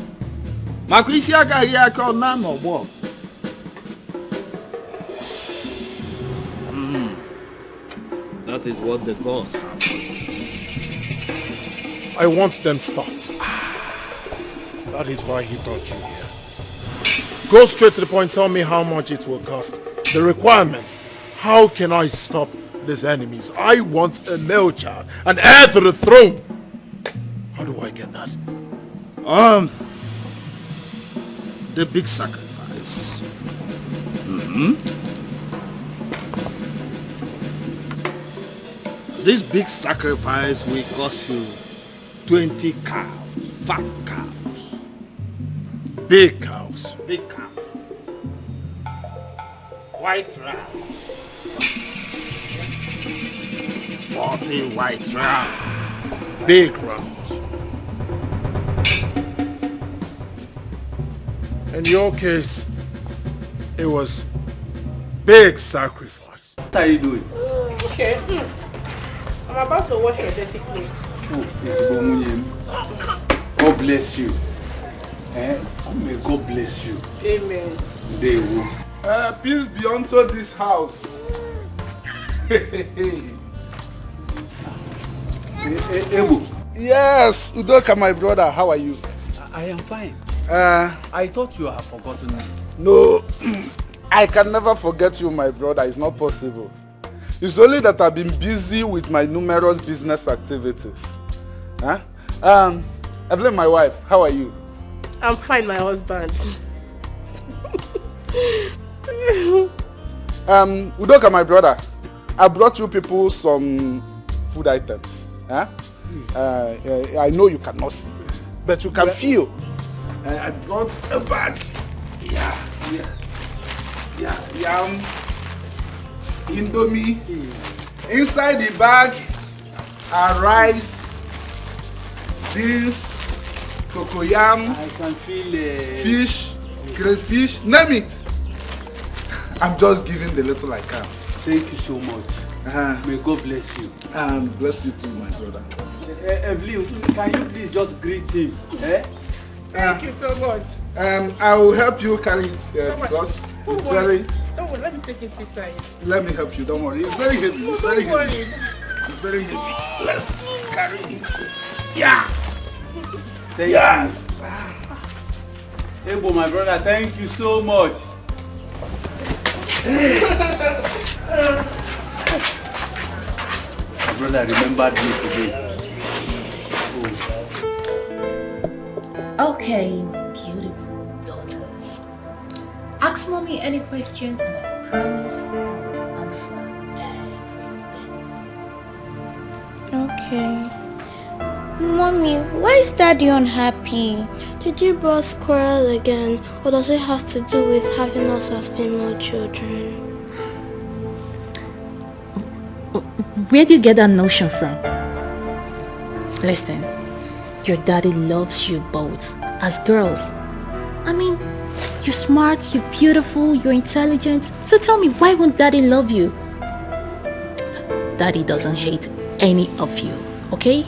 Mako isi aga yaka na no bo. That is what the gods have for you. I want them stopped. That is why he brought you here. Go straight to the point, tell me how much it will cost. The requirement. How can I stop these enemies? I want a male child, an heir to the throne. How do I get that? The big sacrifice. This big sacrifice will cost you 20 cows, fat cows. Big cows. Big cows. White ram. 40 white ram. Big rams. In your case, it was big sacrifice. What are you doing? Okay. I'm about to wash your dirty clothes. Oh, it's Bomunyem. God bless you. May God bless you. Amen. They will. Peace be unto this house. Ebu. Yes, Udoka, my brother. How are you? I am fine. I thought you had forgotten me. No, I can never forget you, my brother. It's not possible. It's only that I've been busy with my numerous business activities. Evelyn, my wife, how are you? I'm fine, my husband. Udoka, my brother, I brought you people some food items. I know you cannot see, but you can feel. I brought a bag. Yam, Indomie. Inside the bag are rice, beans, cocoyam, I can feel fish, crayfish, name it. I'm just giving the little I can. Thank you so much. May God bless you. And bless you too, my brother. Evelyn, can you please just greet him? Thank you so much. I will help you carry it because it's very... Don't worry, let me take it beside. Let me help you, don't worry. It's very heavy. It's very Don't heavy. worry. It's very heavy. Let's carry it. Yeah. Yes. Ebo, my brother, thank you so much. My brother remembered me today. Okay, beautiful daughters. Ask mommy any question and I promise I'll answer everything. Okay. Mommy, why is Daddy unhappy? Did you both quarrel again, or does it have to do with having us as female children? Where do you get that notion from? Listen, your daddy loves you both as girls. I mean, you're smart, you're beautiful, you're intelligent. So tell me, why won't daddy love you? Daddy doesn't hate any of you, okay?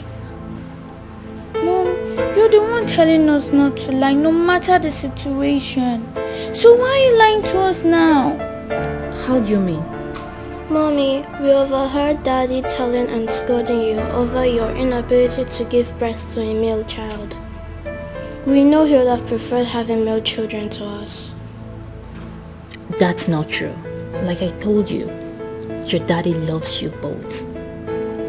Mom, you're the one telling us not to lie, no matter the situation. So why are you lying to us now? How do you mean? Mommy, we overheard Daddy telling and scolding you over your inability to give birth to a male child. We know he would have preferred having male children to us. That's not true. Like I told you, your daddy loves you both.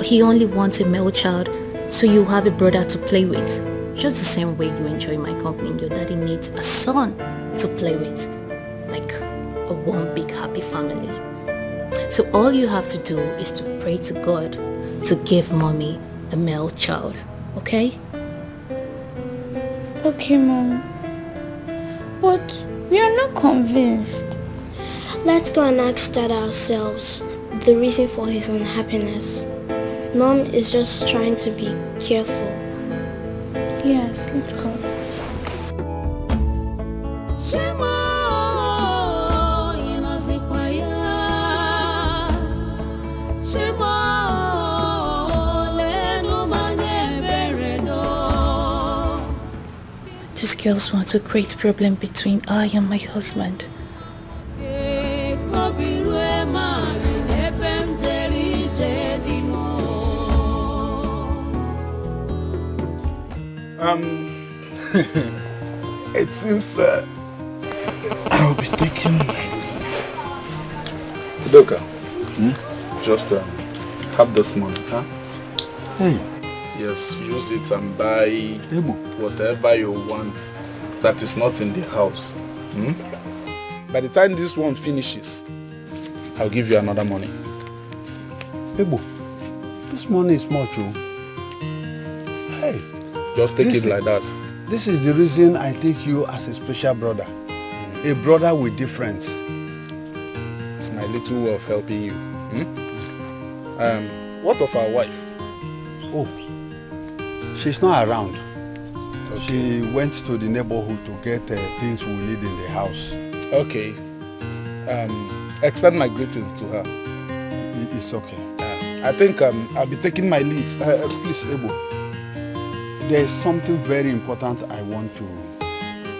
He only wants a male child so you have a brother to play with. Just the same way you enjoy my company, your daddy needs a son to play with. Like a one big happy family. So all you have to do is to pray to God to give mommy a male child, okay? Okay, Mom. But we are not convinced. Let's go and ask Dad ourselves the reason for his unhappiness. Mom is just trying to be careful. Yes, let's go. These girls want to create a problem between I and my husband. It seems I'll be taking Dikeh, just have this money, huh? Hey. Yes, use it and buy whatever you want that is not in the house. By the time this one finishes, I'll give you another money. Ebo, this money is much, oh. Hey. Just take it like that. This is the reason I take you as a special brother. A brother with difference. It's my little way of helping you. What of our wife? Oh, she's not around. Okay. She went to the neighborhood to get things we need in the house. Okay. Extend my greetings to her. It's okay. I think I'll be taking my leave. Please, Ebo. There is something very important I want to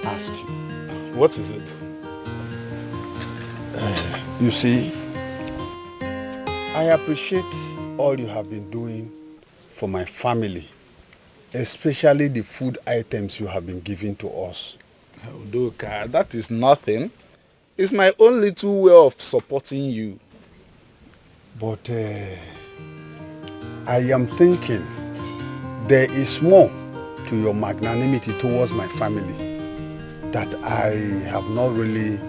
ask you. What is it? You see, I appreciate all you have been doing for my family, especially the food items you have been giving to us. Oh, Dikeh, that is nothing. It's my own little way of supporting you. But I am thinking there is more to your magnanimity towards my family that I have not really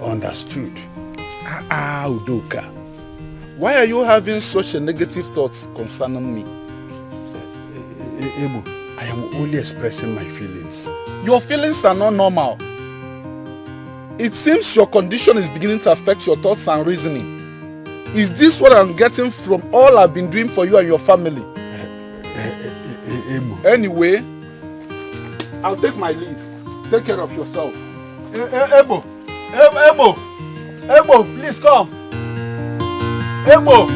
understood. Dikeh, why are you having such a negative thoughts concerning me? Ebo, I am only expressing my feelings. Your feelings are not normal. It seems your condition is beginning to affect your thoughts and reasoning. Is this what I'm getting from all I've been doing for you and your family? Anyway, I'll take my leave. Take care of yourself. Ebo! Ebo! Ebo, please come. Ebo!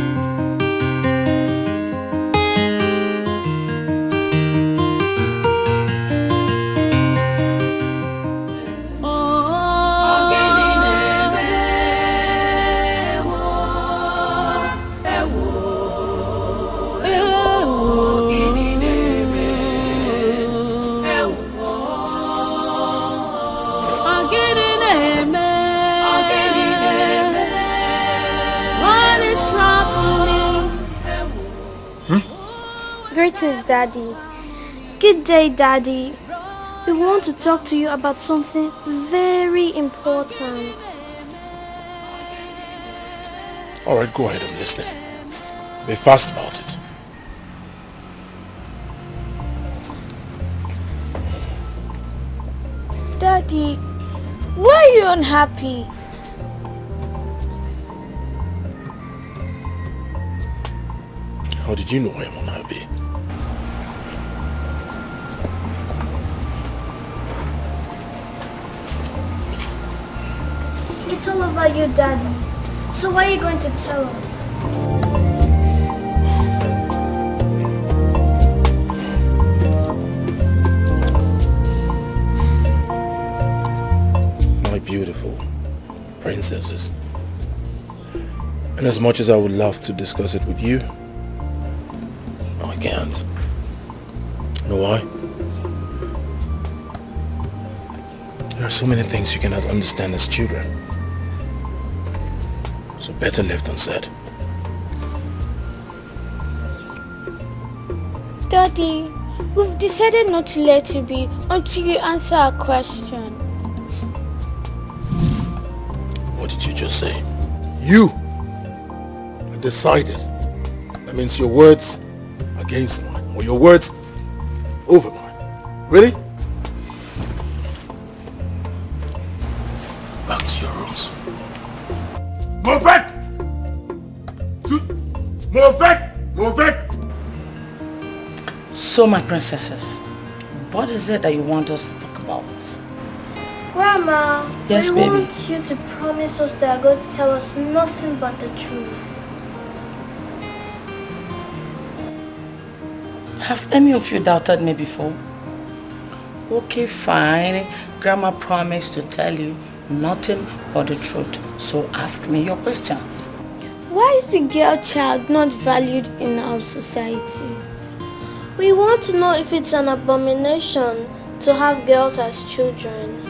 Greetings, Daddy. Good day, Daddy. We want to talk to you about something very important. All right, go ahead, I'm listening. Be fast about it. Daddy, why are you unhappy? How did you know I am unhappy? It's all about you, Daddy. So why are you going to tell us? My beautiful princesses. And as much as I would love to discuss it with you, I can't. You know why? There are so many things you cannot understand as children. So better left unsaid. Daddy, we've decided not to let you be until you answer our question. What did you just say? You decided. That means your words against mine, or your words over mine. Really? Back to your rooms. Move it! Move it! Move it! So, my princesses, what is it that you want us to talk about? Grandma, Yes, we baby. want you to promise us that you're going to tell us nothing but the truth. Have any of you doubted me before? Okay, fine. Grandma promised to tell you nothing but the truth. So ask me your questions. Why is the girl child not valued in our society? We want to know if it's an abomination to have girls as children.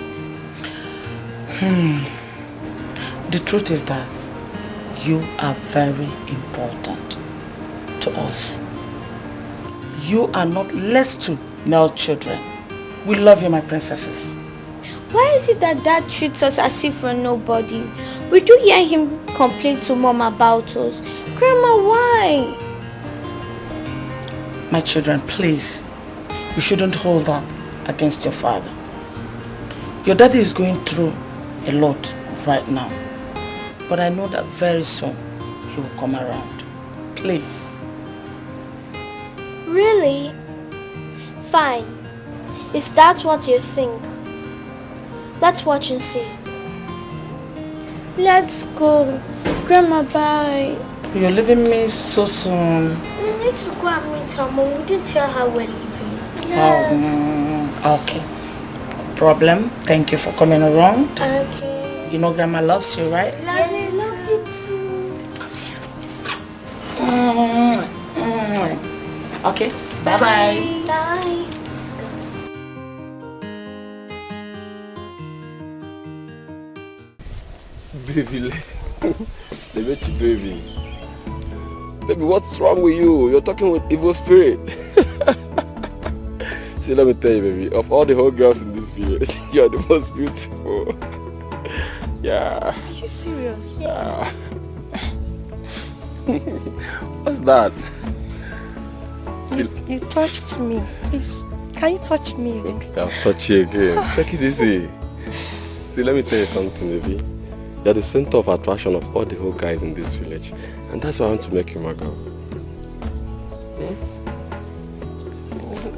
The truth is that you are very important to us. You are not less to male children. We love you, my princesses. Why is it that Dad treats us as if we're nobody? We do hear him complain to Mom about us. Grandma, why? My children, please, you shouldn't hold that against your father. Your daddy is going through a lot right now. But I know that very soon he will come around. Please. Really? Fine. If that's what you think, let's watch and see. Let's go. Grandma, bye. You're leaving me so soon. We need to go and meet her mom. We didn't tell her we're leaving. Yes. Okay. No problem. Thank you for coming around. Okay. You know Grandma loves you, right? Love you too. Okay. Bye-bye. Bye. Baby, they met you, baby. Baby, what's wrong with you? You're talking with evil spirit. See, let me tell you, baby, of all the whole girls in this village, you're the most beautiful. Yeah. Are you serious? Yeah. What's that? You touched me. Please, can you touch me again? Okay, I'll touch you again. Take it easy. See, let me tell you something, baby. You're the center of attraction of all the whole guys in this village. And that's why I want to make you my girl.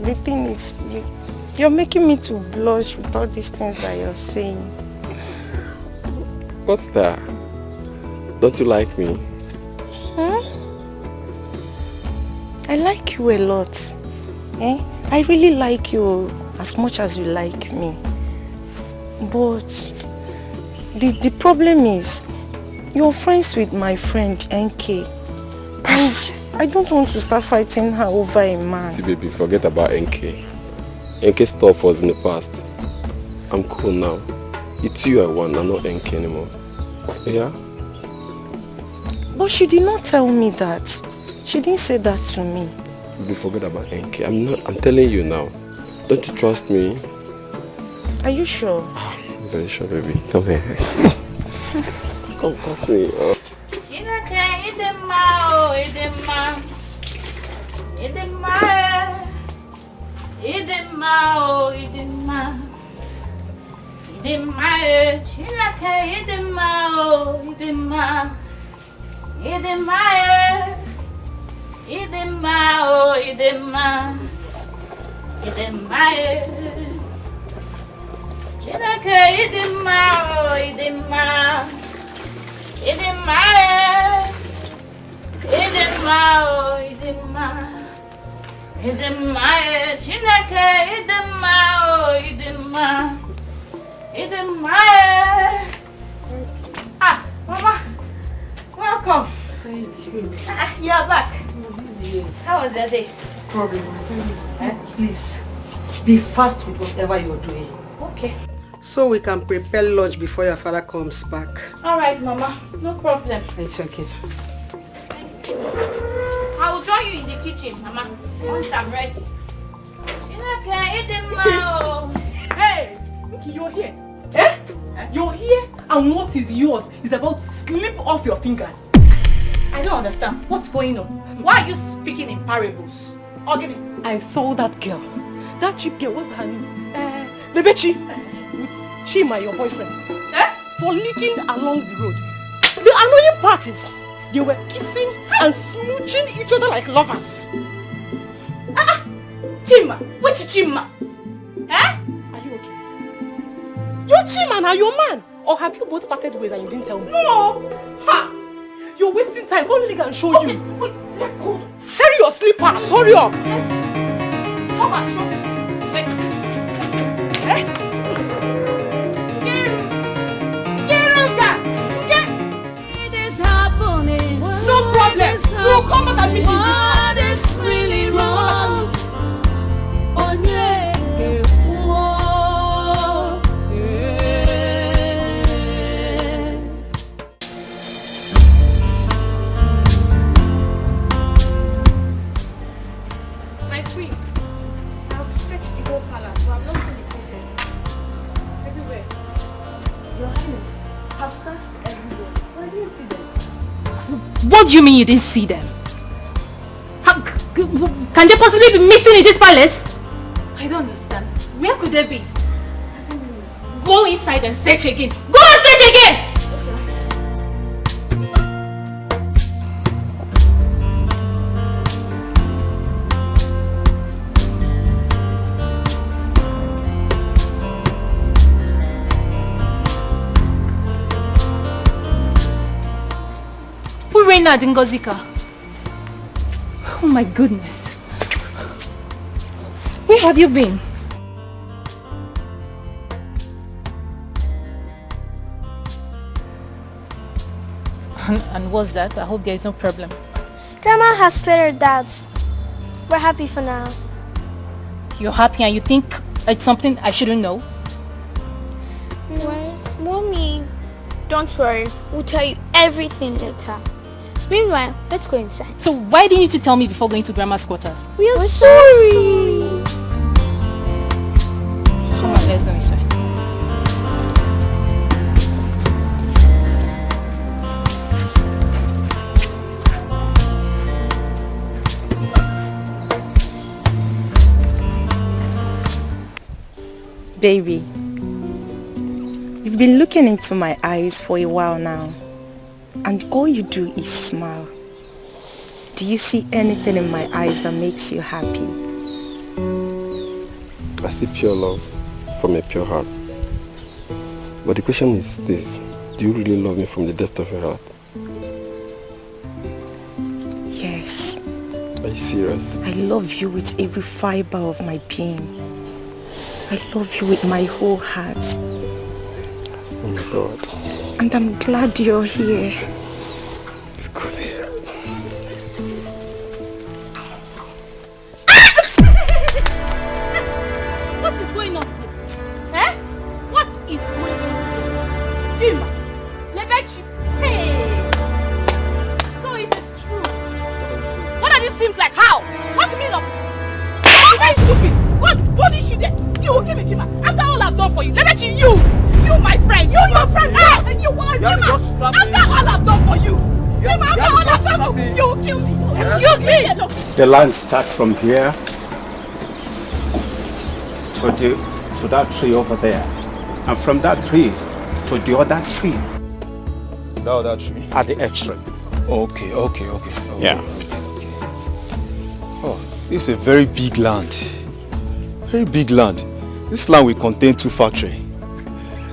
The thing is, You're making me to blush with all these things that you're saying. What's that? Don't you like me? I like you a lot. I really like you as much as you like me. But the problem is, you're friends with my friend NK. And I don't want to start fighting her over a man. See, baby, forget about NK. NK stuff was in the past. I'm cool now. It's you I want, I'm not NK anymore. Yeah? But she did not tell me that. She didn't say that to me. Baby, forget about NK. I'm telling you now. Don't you trust me? Are you sure? I'm very sure, baby. Come here. Come touch me. Ah, Mama, welcome. Thank you. You're back. How was your day? Problem, please, be fast with whatever you're doing. Okay. So we can prepare lunch before your father comes back. All right, Mama. No problem. It's okay. I will join you in the kitchen, Mama, once I'm ready. Hey, you're here. Eh? You're here, and what is yours is about to slip off your fingers. I don't understand. What's going on? Why are you speaking in parables? Ogini. I saw that girl. That cheap girl, what's her name? Bebechi. With Chima, your boyfriend. For leaking along the road. The annoying part is, they were kissing and smooching each other like lovers. Chima? Which Chima? Are you okay? Your Chima and your man? Or have you both parted ways and you didn't tell me? No! Ha! You're wasting time. Come Liga and show you. Carry your slippers. Hurry up. Come on, show me. Wait. No problem. We'll come back and meet you. What is really wrong? Oh yeah. My queen, I've searched the whole palace, so I've not seen the princesses. Everywhere. Your Highness, I've searched everywhere, but I didn't see them. What do you mean you didn't see them? Can they possibly be missing in this palace? I don't understand. Where could they be? Go inside and search again. Go and search again! Reina Dingozika. Oh my goodness. Where have you been? And what's that? I hope there is no problem. Grandma has cleared her doubts. We're happy for now. You're happy and you think it's something I shouldn't know? What? Mommy, don't worry. We'll tell you everything later. Meanwhile, let's go inside. So why didn't you tell me before going to Grandma's quarters? We're sorry. Come on, let's go inside. Baby, you've been looking into my eyes for a while now. And all you do is smile. Do you see anything in my eyes that makes you happy? I see pure love from a pure heart. But the question is this, do you really love me from the depth of your heart? Yes. Are you serious? I love you with every fiber of my being. I love you with my whole heart. Oh my God. And I'm glad you're here. Come here. What is going on here? Eh? What is going on here? Jima, Lebechi, hey! So it is true. What does this seem like? How? What's the meaning of this? You're very stupid. God, what is she there? You will give it, Jima. After all I've done for you. Lebechi, you, my friend. You, your friend. Hey, you want Jima. After all I've done for you. Jima, after all I've done for you. You will kill me. Excuse me. The line starts from here to that tree over there, and from that tree to the other tree. The other tree? At the extreme. Okay. Yeah. Oh, this is a very big land. Very big land. This land will contain 2 factories.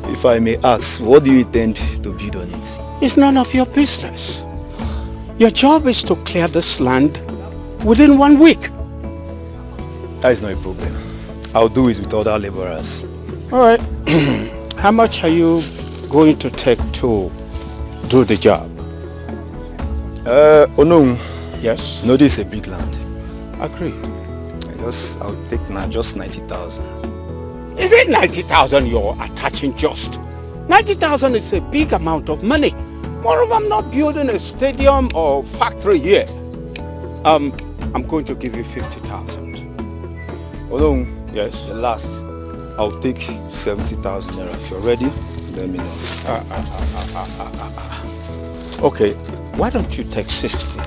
If I may ask, what do you intend to build on it? It's none of your business. Your job is to clear this land within 1 week. That is not a problem. I'll do it with other laborers. All right. How much are you going to take to do the job? No. Yes? No, this is a big land. Agree. I'll take now just 90,000. Is it 90,000 you're attaching just? 90,000 is a big amount of money. Moreover, I'm not building a stadium or factory here. I'm going to give you 50,000. No. Yes? The last, I'll take 70,000 naira. If you're ready, let me know. Okay, why don't you take 60?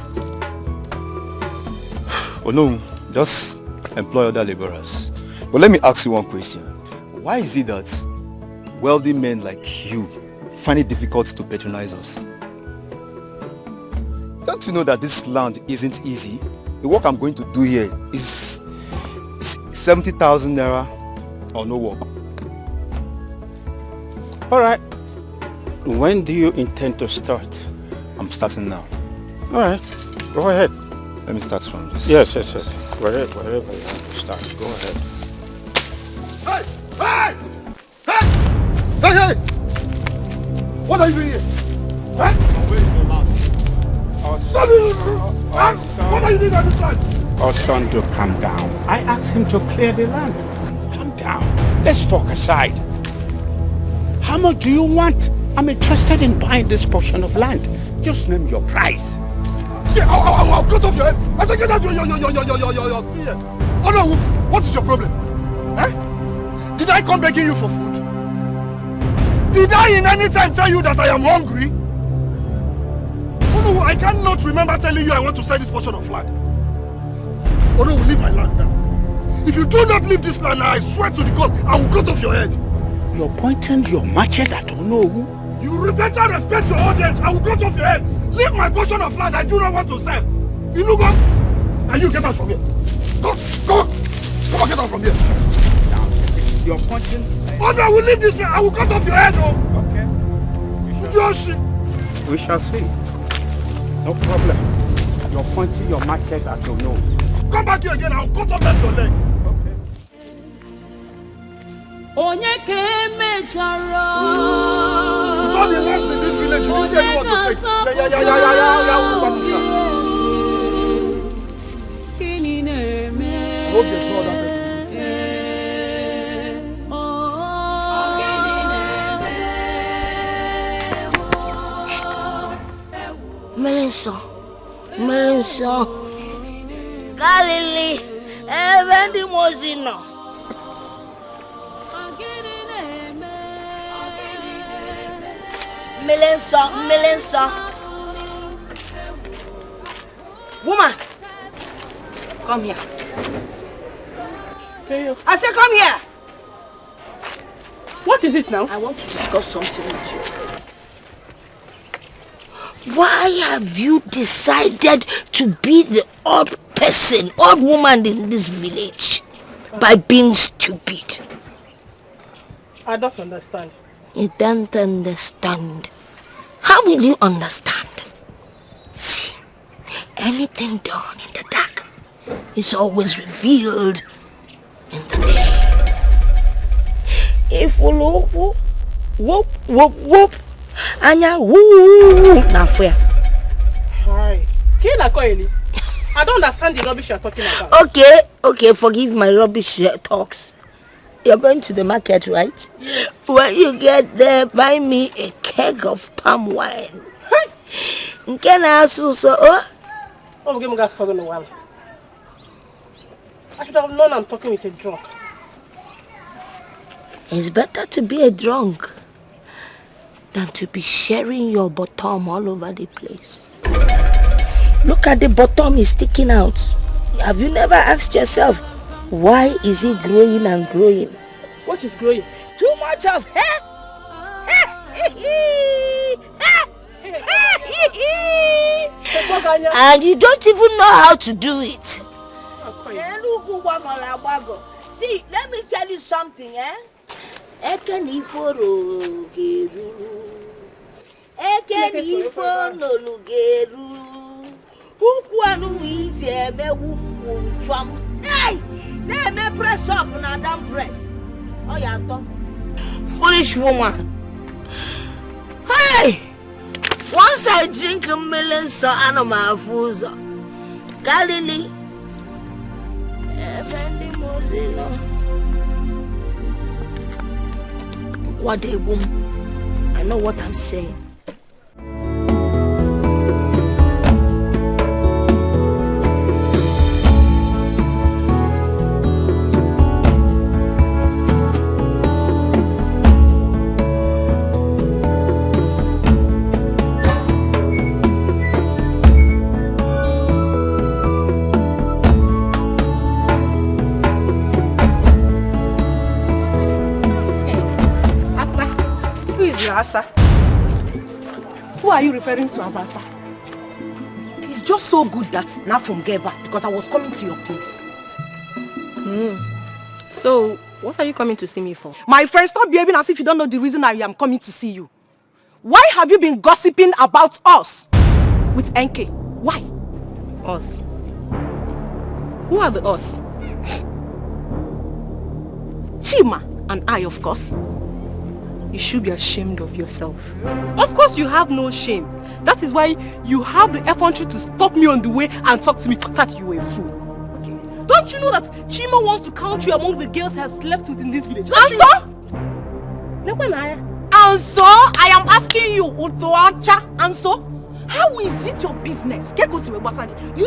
Oh no, just employ other laborers. But let me ask you one question. Why is it that wealthy men like you find it difficult to patronize us? Don't you know that this land isn't easy? The work I'm going to do here is 70,000 naira or no work. All right. When do you intend to start? I'm starting now. All right. Go ahead. Let me start from this. Yes. Wherever you want to start, go ahead. Hey! What are you doing here? Huh? What are you doing at this time? Our son to calm down. I asked him to clear the land. Calm down. Let's talk aside. How much do you want? I'm interested in buying this portion of land. Just name your price. See, I'll cut off your head. I said, get out your spear. Oh no, what is your problem? Eh? Did I come begging you for food? Did I in any time tell you that I am hungry? Oh no, I cannot remember telling you I want to sell this portion of land. Oh no, leave my land now. If you do not leave this land now, I swear to the God, I will cut off your head. You're pointing your machete at Onowu. You better respect your old age. I will cut off your head. Leave my portion of land I do not want to sell. Inugo, and you get out from here. Go on, get out from here. You're pointing. Oh no, I will leave this way. I will cut off your head, oh. Okay. We shall see. No problem. You're pointing your machete at Onowu. Come back here again, I'll cut off that your leg. Onye kemejara. You don't the last in this village, you didn't see anyone to take. Yeah. Kini neme. Hope there's no other person. Melenso. Galili. Evendi Mozino. Melenso. Woman, come here. I said come here. What is it now? I want to discuss something with you. Why have you decided to be the odd woman in this village? by being stupid. I don't understand. You don't understand. How will you understand? See, anything done in the dark is always revealed in the day. If we whoop, whoop, whoop, whoop, anya woo, na fair. Hi. I don't understand the rubbish you're talking about. Okay, forgive my rubbish talks. You're going to the market, right? Yes. When you get there, buy me a keg of palm wine. Can I also I should have known I'm talking with a drunk. It's better to be a drunk than to be sharing your bottom all over the place. Look at the bottom is sticking out. Have you never asked yourself, why is it growing and growing? What is growing? Too much of hair. And you don't even know how to do it. See, let me tell you something, Hey! Let me press up and I don't press. Oh, yeah, foolish woman. Hey! Once I drink a million so animal foods. Galilee. What a woman. I know what I'm saying. Asa. Who are you referring to as Asa? He's just so good that now from Geba because I was coming to your place. So, what are you coming to see me for? My friend, stop behaving as if you don't know the reason I am coming to see you. Why have you been gossiping about us with NK? Why? Us? Who are the us? Chima and I, of course. You should be ashamed of yourself. Of course you have no shame. That is why you have the effrontery to stop me on the way and talk to me. In fact, you are a fool. Okay. Don't you know that Chima wants to count you among the girls he has slept with in this village? And so I am asking you, and so how is it your business? You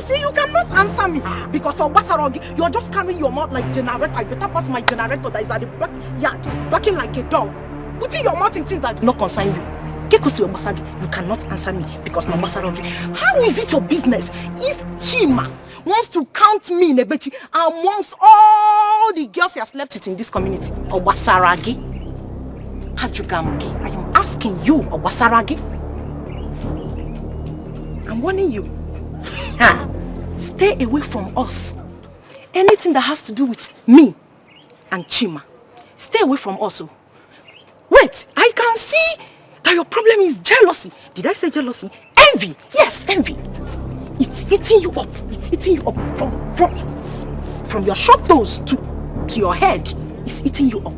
see, you cannot answer me because of Basarogi, you are just carrying your mouth like generator. I better pass my generator that is at the backyard, barking like a dog. Putting your mouth in things that do not concern you. You cannot answer me because no Basarogi. How is it your business if Chima wants to count me Nebeti amongst all the girls he has slept with in this community? Or Basaragi? I am asking you, or Basaragi? I'm warning you. Stay away from us. Anything that has to do with me and Chima, stay away from us. Wait, I can see that your problem is jealousy. Did I say jealousy? Envy. Yes, envy. It's eating you up. It's eating you up from your short toes to your head. It's eating you up.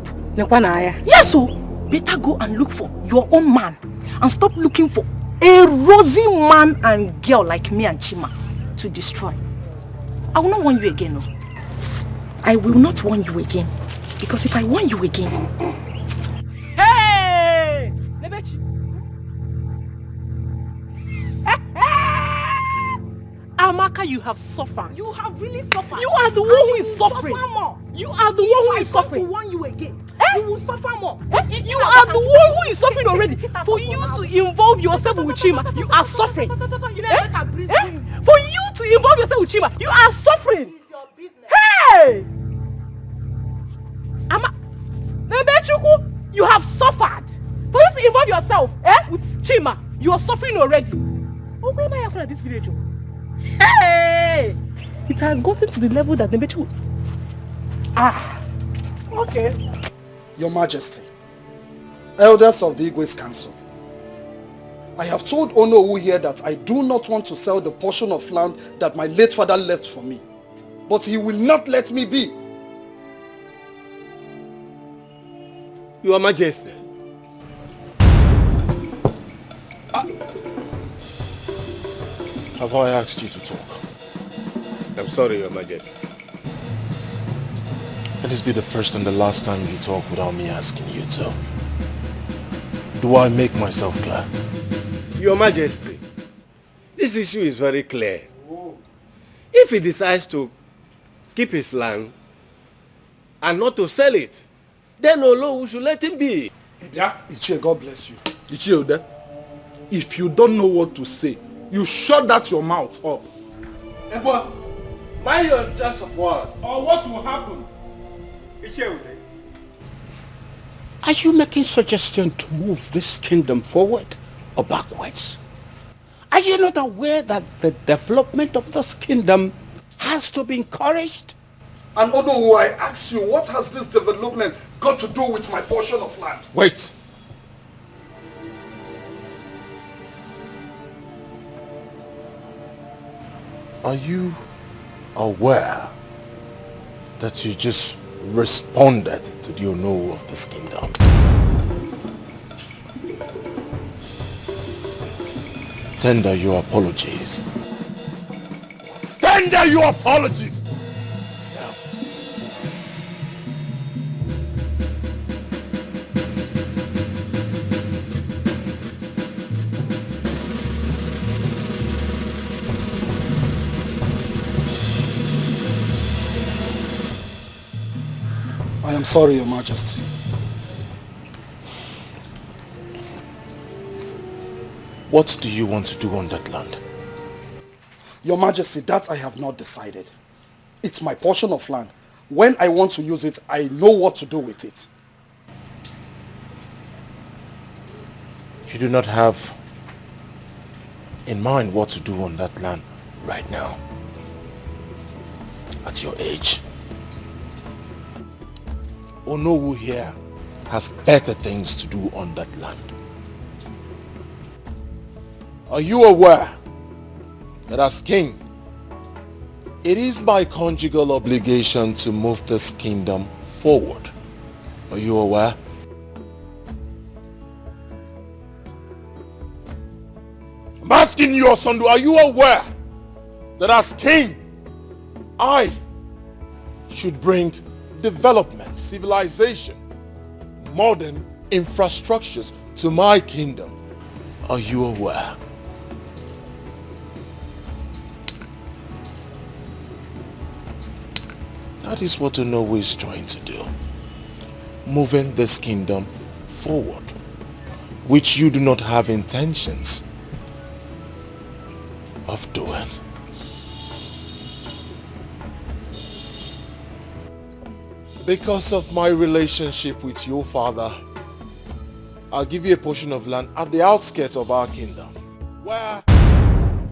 Yes, so better go and look for your own man and stop looking for a rosy man and girl like me and Chima to destroy. I will not warn you again. No. I will not warn you again. Because if I warn you again... Hey! Nebechi! Amaka, you have suffered. You have really suffered. You are the one who is suffering. You are the one who is suffering. I will warn you again. You will suffer more. You are the one who is suffering already. For you to involve yourself with Chima, you are suffering. For you to involve yourself with Chima, you are suffering. Hey! Nebechuku, you have suffered. For you to involve yourself with Chima, you are suffering already. Oh, where am I after this village? Hey! It has gotten to the level that Nebechuku... Okay. Your Majesty, elders of the Igwe's Council, I have told Onowu here that I do not want to sell the portion of land that my late father left for me. But he will not let me be. Your Majesty. Have I asked you to talk? I'm sorry, Your Majesty. Let this be the first and the last time you talk without me asking you to. Do I make myself clear? Your Majesty, this issue is very clear. If he decides to keep his land and not to sell it, then Olowu should let him be. Yeah? Ichie, God bless you. Ichie, if you don't know what to say, you shut that your mouth up. Ebo, mind your choice of words. Or what will happen? Ichie, are you making suggestion to move this kingdom forward or backwards? Are you not aware that the development of this kingdom has to be encouraged? And Onowu, I ask you, what has this development got to do with my portion of land? Wait. Are you aware that you just responded to the Onowu of this kingdom? Tender your apologies. Tender your apologies! I am sorry, Your Majesty. What do you want to do on that land? Your Majesty, that I have not decided. It's my portion of land. When I want to use it, I know what to do with it. You do not have in mind what to do on that land right now, at your age. Onowu here has better things to do on that land. Are you aware that as king, it is my conjugal obligation to move this kingdom forward? Are you aware? I'm asking you, Osondu, are you aware that as king, I should bring development, civilization, modern infrastructures to my kingdom? Are you aware? That is what Onowu is trying to do. Moving this kingdom forward, which you do not have intentions of doing. Because of my relationship with your father, I'll give you a portion of land at the outskirts of our kingdom, where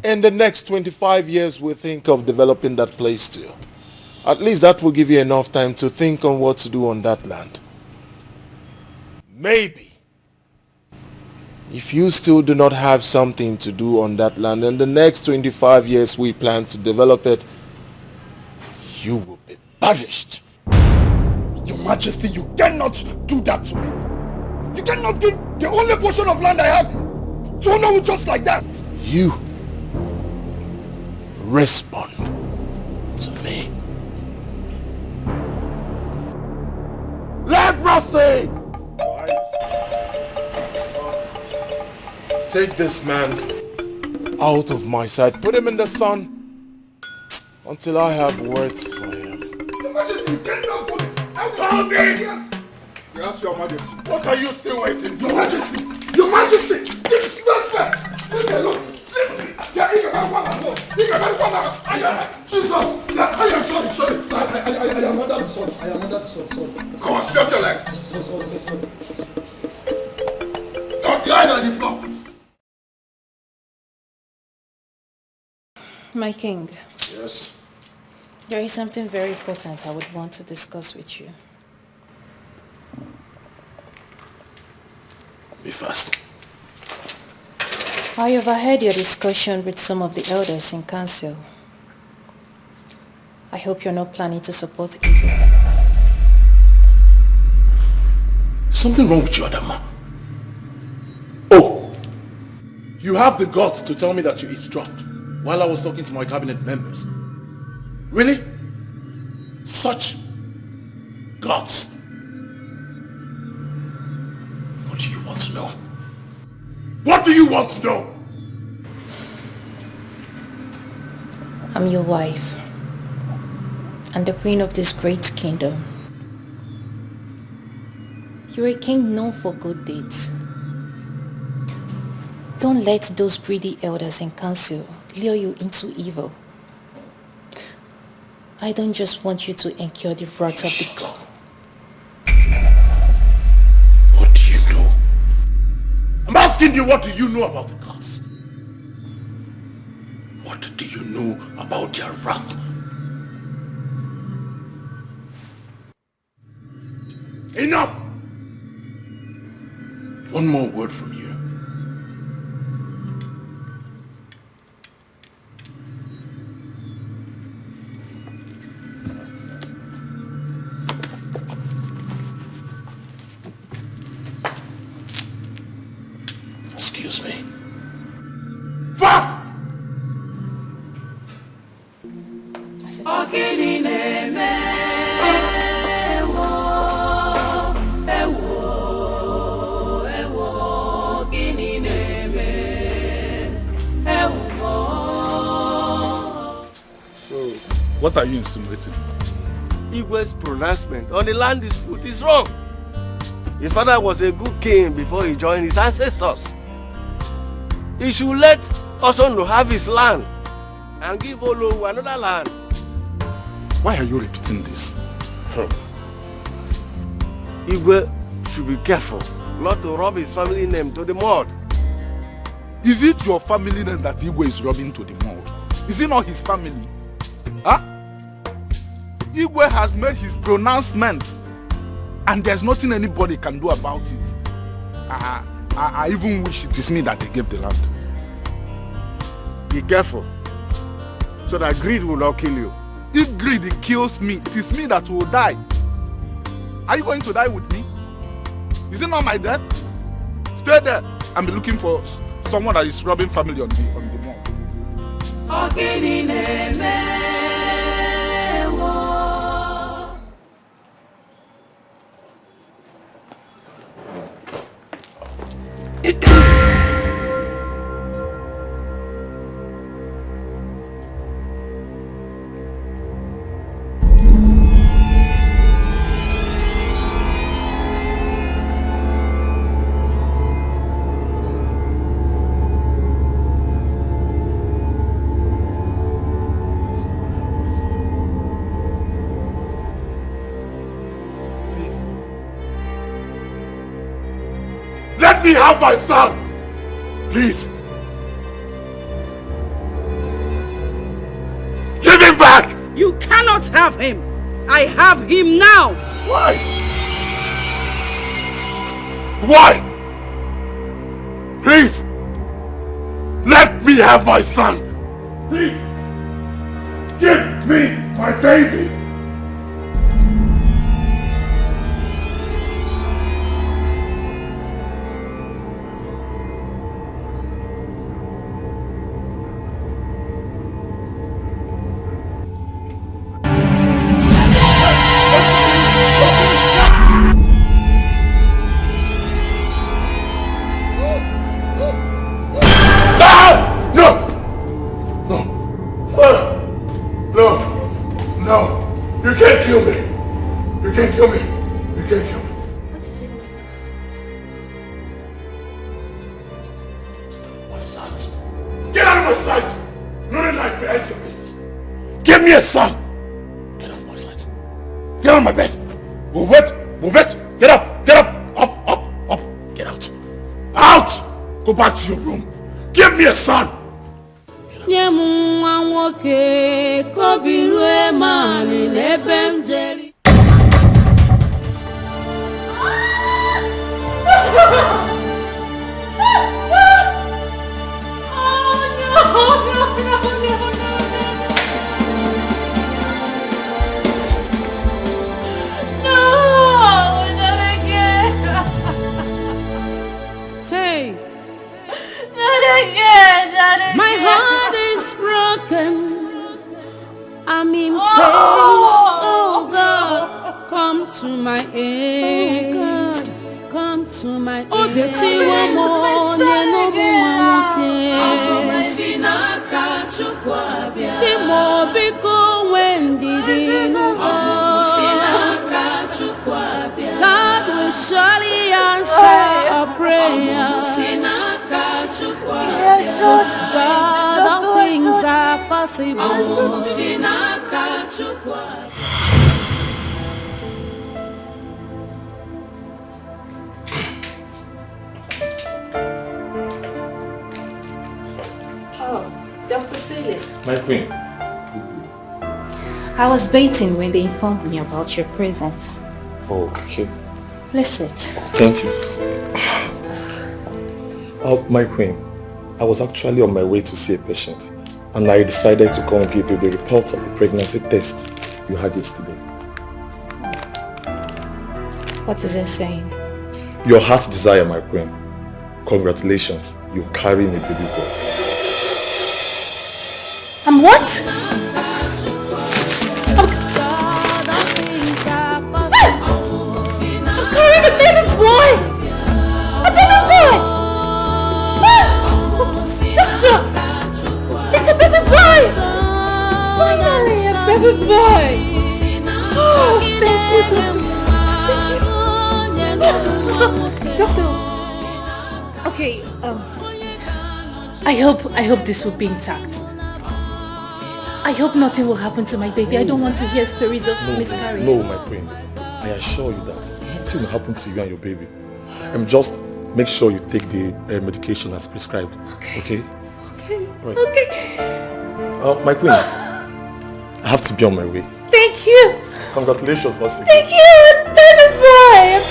in the next 25 years we think of developing that place too. At least that will give you enough time to think on what to do on that land. Maybe, if you still do not have something to do on that land, in the next 25 years we plan to develop it, you will be punished. Your Majesty, you cannot do that to me. You cannot give the only portion of land I have to Onowu just like that. You respond to me. Leprosy! Take this man out of my sight. Put him in the sun until I have words for him. Your Majesty, you cannot put it. Come here! Yes, Your Majesty. What are you still waiting for? Your Majesty! Your Majesty! This is not fair! Leave me alone! Leave me! Jesus! I am sorry! I am under the sun. Sorry. Come on, shut your leg! Sorry. Don't lie on the floor! My king. Yes? There is something very important I would want to discuss with you. Be fast. I overheard your discussion with some of the elders in council. I hope you're not planning to support evil. Something wrong with you, Adama. Oh! You have the guts to tell me that you eavesdropped while I was talking to my cabinet members. Really? Such guts. What do you want to know? What do you want to know? I'm your wife and the queen of this great kingdom. You're a king known for good deeds. Don't let those greedy elders in council lure you into evil. I don't just want you to incur the wrath of the god. What do you know? I'm asking you, what do you know about the gods? What do you know about their wrath? Enough! One more word from you. Excuse me. Fast! What are you insinuating? Igwe's pronouncement on the land dispute is wrong. His father was a good king before he joined his ancestors. He should let Osondo have his land and give Olowu another land. Why are you repeating this? Igwe should be careful not to rub his family name to the mud. Is it your family name that Igwe is rubbing to the mud? Is it not his family? Huh? Igwe has made his pronouncement and there's nothing anybody can do about it. I even wish it is me that they gave the land. Be careful so that greed will not kill you. If greed kills me, it is me that will die. Are you going to die with me? Is it not my death? Stay there and be looking for someone that is robbing family on the mall. Let me have my son! Please! Give him back! You cannot have him! I have him now! Why? Why? Please! Let me have my son! Please! Give me my baby! Son! Get out of my sight. Get on my bed. Move it. Move it. Get up. Get up. Up, up, up. Get out. Out! Go back to your room. Give me a son. Get nye m nwa nwoke ka obi rue mali n'ebe m jeri. My heart is broken. I'm in pain. Oh God, come to my aid. Oh God, come to my aid. Oh, the one more, the more biko when did it God will surely answer a prayer. With God, all things are possible. Oh, Dr. Philip. My queen. I was baiting when they informed me about your presence. Oh, okay. Let's sit. Thank you. My queen, I was actually on my way to see a patient, and I decided to come and give you the results of the pregnancy test you had yesterday. What is it saying? Your heart's desire, my queen. Congratulations, you're carrying a baby boy. I'm what? I'm carrying a baby boy! A baby boy! Doctor! It's a baby boy! Finally, a baby boy! Oh, thank you, Doctor. Doctor. Okay, I hope this will be intact. I hope nothing will happen to my baby. I don't want to hear stories of miscarriage. No, my queen. I assure you that nothing will happen to you and your baby. Just make sure you take the medication as prescribed. Okay? Okay. Right. Okay. My queen, I have to be on my way. Thank you. Congratulations once again. Thank you, baby boy.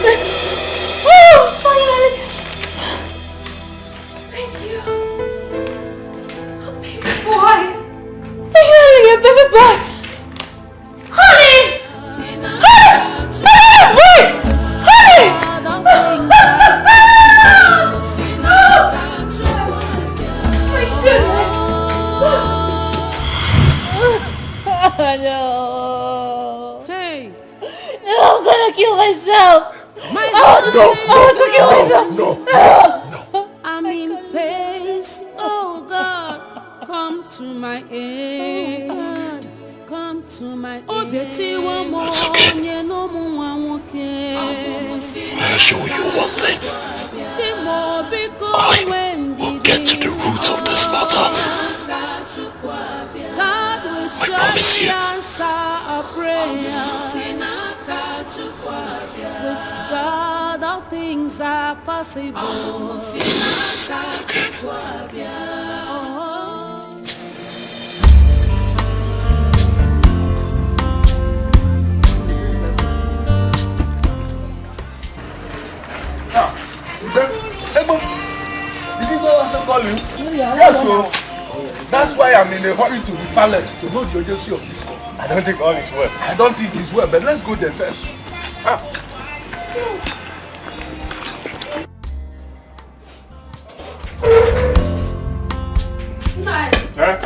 Oh, finally. Thank you. Oh, baby boy. Finally, a baby boy. Honey. Honey. Baby boy. Honey. Oh, no. Hey. No, I'm gonna kill myself. I want to kill myself. No. I'm in pain. Oh God, come to my aid. Come to my aid. It's okay. I assure you one thing. I will get to the roots of this matter. I promise you. With God, all things are possible. It's okay. Did you also call you? Yes, sir. That's why I'm in a hurry to the palace to know the urgency of this call. I don't think all is well. I don't think it's well, but let's go there first. Nine. Huh?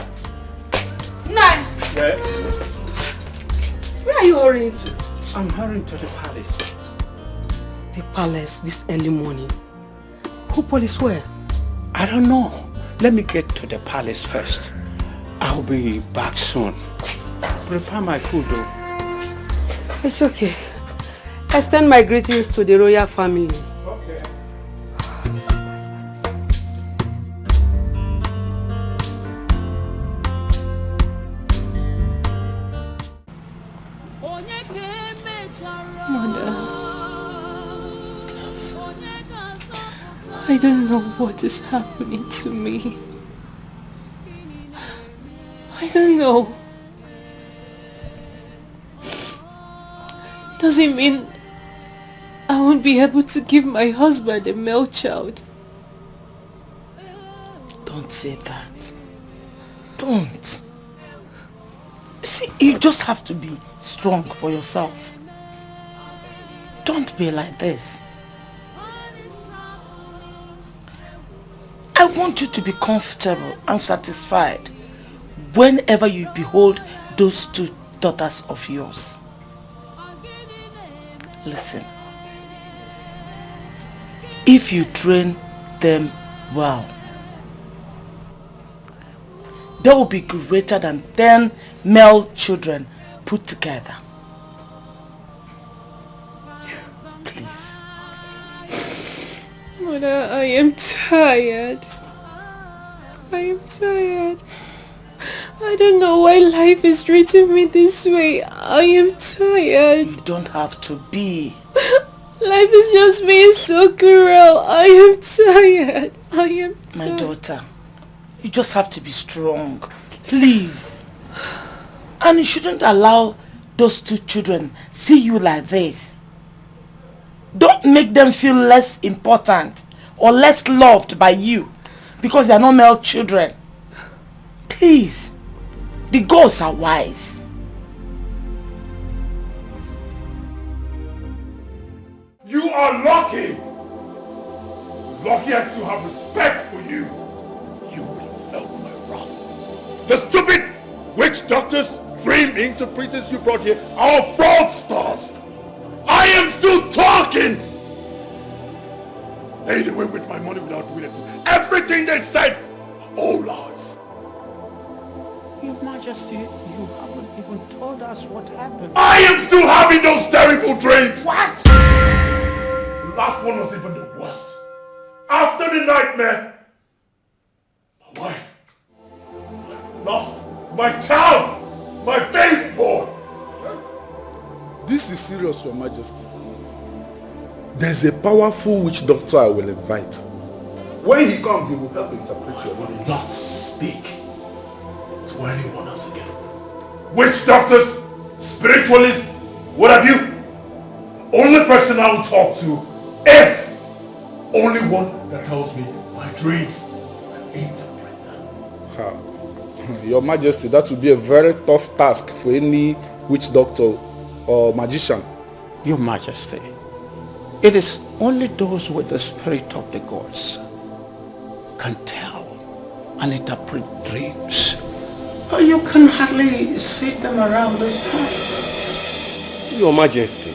Nine. Yeah? Where are you hurrying to? I'm hurrying to the palace. The palace this early morning? Who police where? I don't know. Let me get to the palace first. I'll be back soon. Prepare my food though. It's okay. Extend my greetings to the royal family. Okay. Mother, I don't know what is happening to me. I don't know. Does it mean I won't be able to give my husband a male child? Don't say that. Don't. See, you just have to be strong for yourself. Don't be like this. I want you to be comfortable and satisfied whenever you behold those two daughters of yours. Listen, if you train them well, they will be greater than 10 male children put together. Please. Mother, I am tired. I am tired. I don't know why life is treating me this way. I am tired. You don't have to be. Life is just being so cruel. I am tired. I am tired. My daughter, you just have to be strong. Please. And you shouldn't allow those two children see you like this. Don't make them feel less important or less loved by you because they are not male children. Please. The gods are wise. You are lucky. Lucky I still have respect for you. You will felt my wrath. The stupid witch doctors, dream interpreters you brought here are fraudsters. I am still talking. They away with my money without doing it. Everything they said, all lies. Your Majesty, you haven't even told us what happened. I am still having those terrible dreams. What? The last one was even the worst. After the nightmare, my wife, I lost my child, my baby boy. This is serious, Your Majesty. There's a powerful witch doctor I will invite. When he comes, he will help interpret your dreams. Not speak to anyone else again. Witch doctors, spiritualists, what have you? Only person I will talk to is only one that tells me my dreams and interpret them. Your Majesty, that would be a very tough task for any witch doctor or magician. Your Majesty, it is only those with the spirit of the gods can tell and interpret dreams. You can hardly see them around this time. Your Majesty,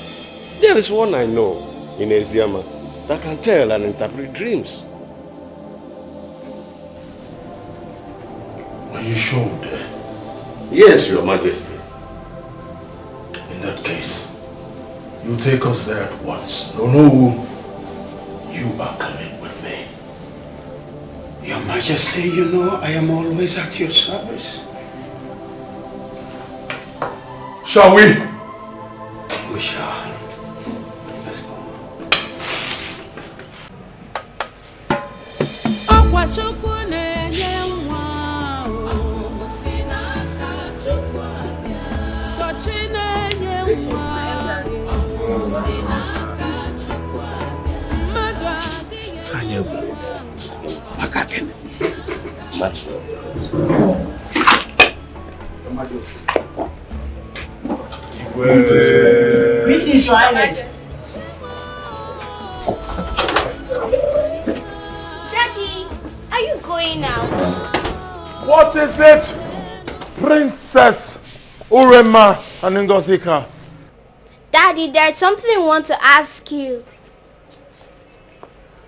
there is one I know in Eziama that can tell and interpret dreams. Are you sure? Yes, Your Majesty. In that case, you take us there at once. No, you are coming with me. Your Majesty, you know I am always at your service. Shall we? We shall. Let's go. Greetings, Your Highness. Daddy, are you going now? What is it, Princess Urema and Ngozika? Daddy, there's something I want to ask you.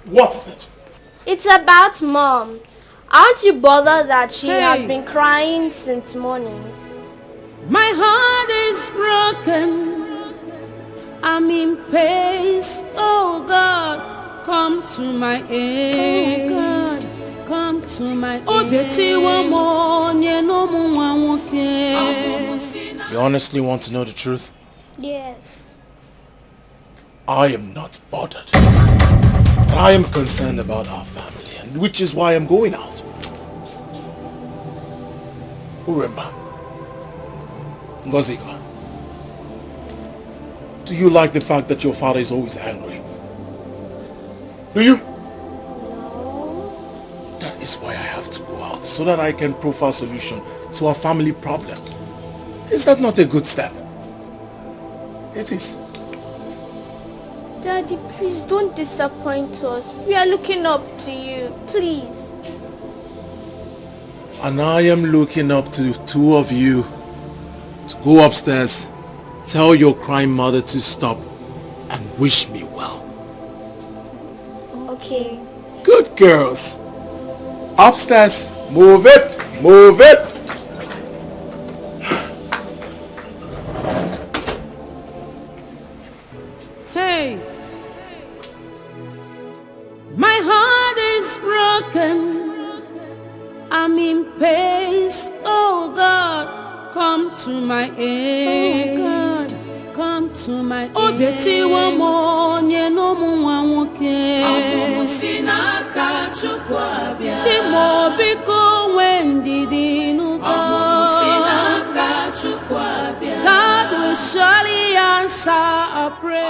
What is it? It's about Mom. Aren't you bothered that she has been crying since morning? My heart is broken. I'm in pain. Oh God, come to my aid. Oh God, come to my aid. You honestly want to know the truth? Yes. I am not bothered. I am concerned about our family, and which is why I'm going out. Uremba, Ngozika, do you like the fact that your father is always angry? Do you? That is why I have to go out, so that I can profile a solution to our family problem. Is that not a good step? It is. Daddy, please don't disappoint us. We are looking up to you. Please. And I am looking up to the two of you to go upstairs, tell your crying mother to stop, and wish me well. Okay. Good girls. Upstairs. Move it. Move it. Hey, my heart is broken. I'm in pain. Oh God, come to my aid. Oh God, come to my aid. Oh, Betty, one more, no more, okay. I'm sinaka chukwabia. The more biko when did you know? Sinaka chukwabia. God will surely answer our prayer.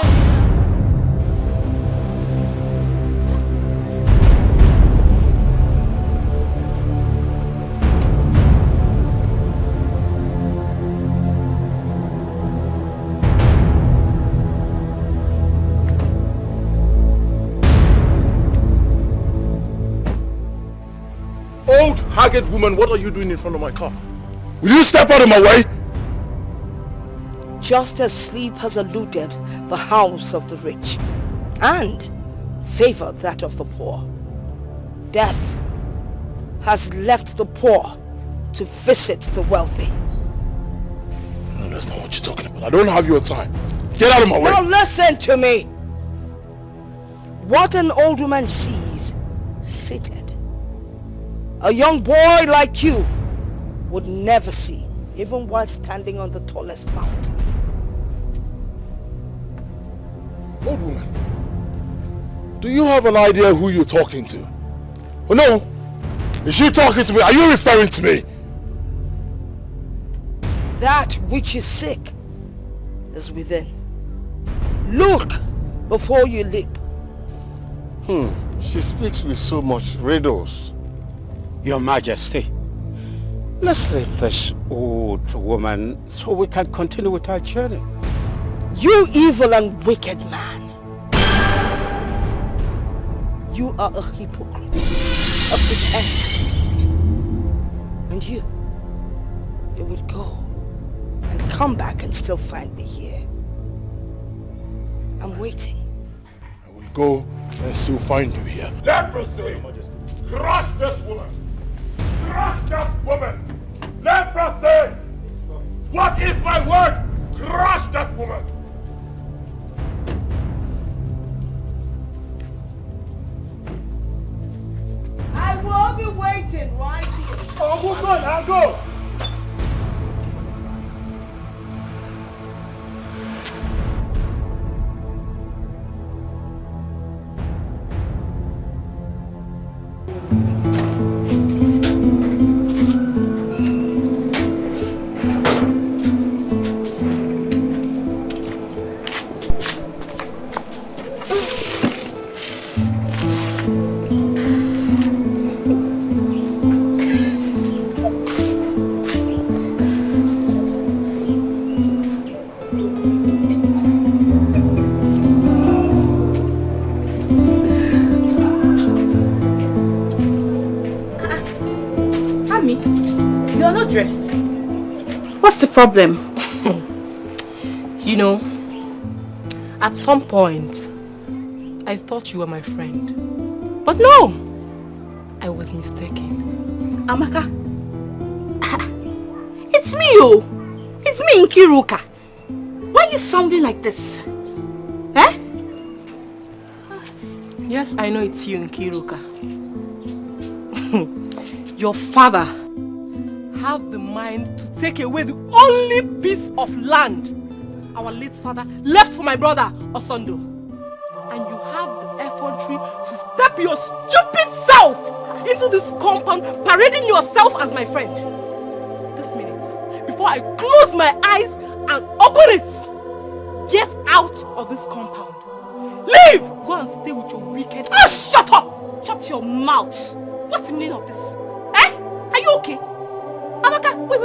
Old, haggard woman, what are you doing in front of my car? Will you step out of my way? Just as sleep has eluded the house of the rich and favored that of the poor, death has left the poor to visit the wealthy. No, that's not what you're talking about. I don't have your time. Get out of my way. Now listen to me. What an old woman sees seated, a young boy like you would never see, even while standing on the tallest mountain. Old woman, do you have an idea who you're talking to? Oh no, is she talking to me? Are you referring to me? That which is sick is within. Look before you leap. She speaks with so much riddles. Your Majesty, let's leave this old woman so we can continue with our journey. You evil and wicked man. You are a hypocrite, a pretender. And you would go and come back and still find me here. I'm waiting. I will go and still find you here. Leprosy! Crush this woman! Crush that woman! Leprosy! What is my word? Crush that woman! I will be waiting right here. Oh, move on, I'll go! Dressed. What's the problem? You know, at some point, I thought you were my friend. But no! I was mistaken. Amaka, it's me, oh! It's me, Nkiruka. Why are you sounding like this? Eh? Yes, I know it's you, Nkiruka. Your father have the mind to take away the only piece of land our late father left for my brother, Osondo. And you have the effrontery to step your stupid self into this compound, parading yourself as my friend. This before I close my eyes and open it. Get out of this compound. Leave! Go and stay with your wicked... Ah, shut up! Shut your mouth. What's the meaning of this? Eh? Are you okay? Amaka, wait.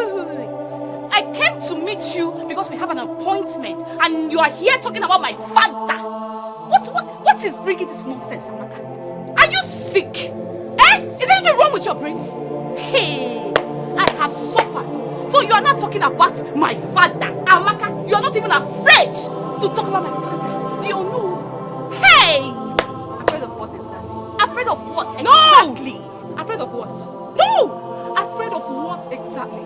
I came to meet you because we have an appointment and you are here talking about my father. What is bringing this nonsense, Amaka? Are you sick? Eh? Is anything wrong with your brains? Hey, I have suffered. So you are not talking about my father. Amaka, you are not even afraid to talk about my father. Do you know? Hey! Afraid of what exactly? Afraid of what exactly? No! Afraid of what? No! Afraid of what exactly?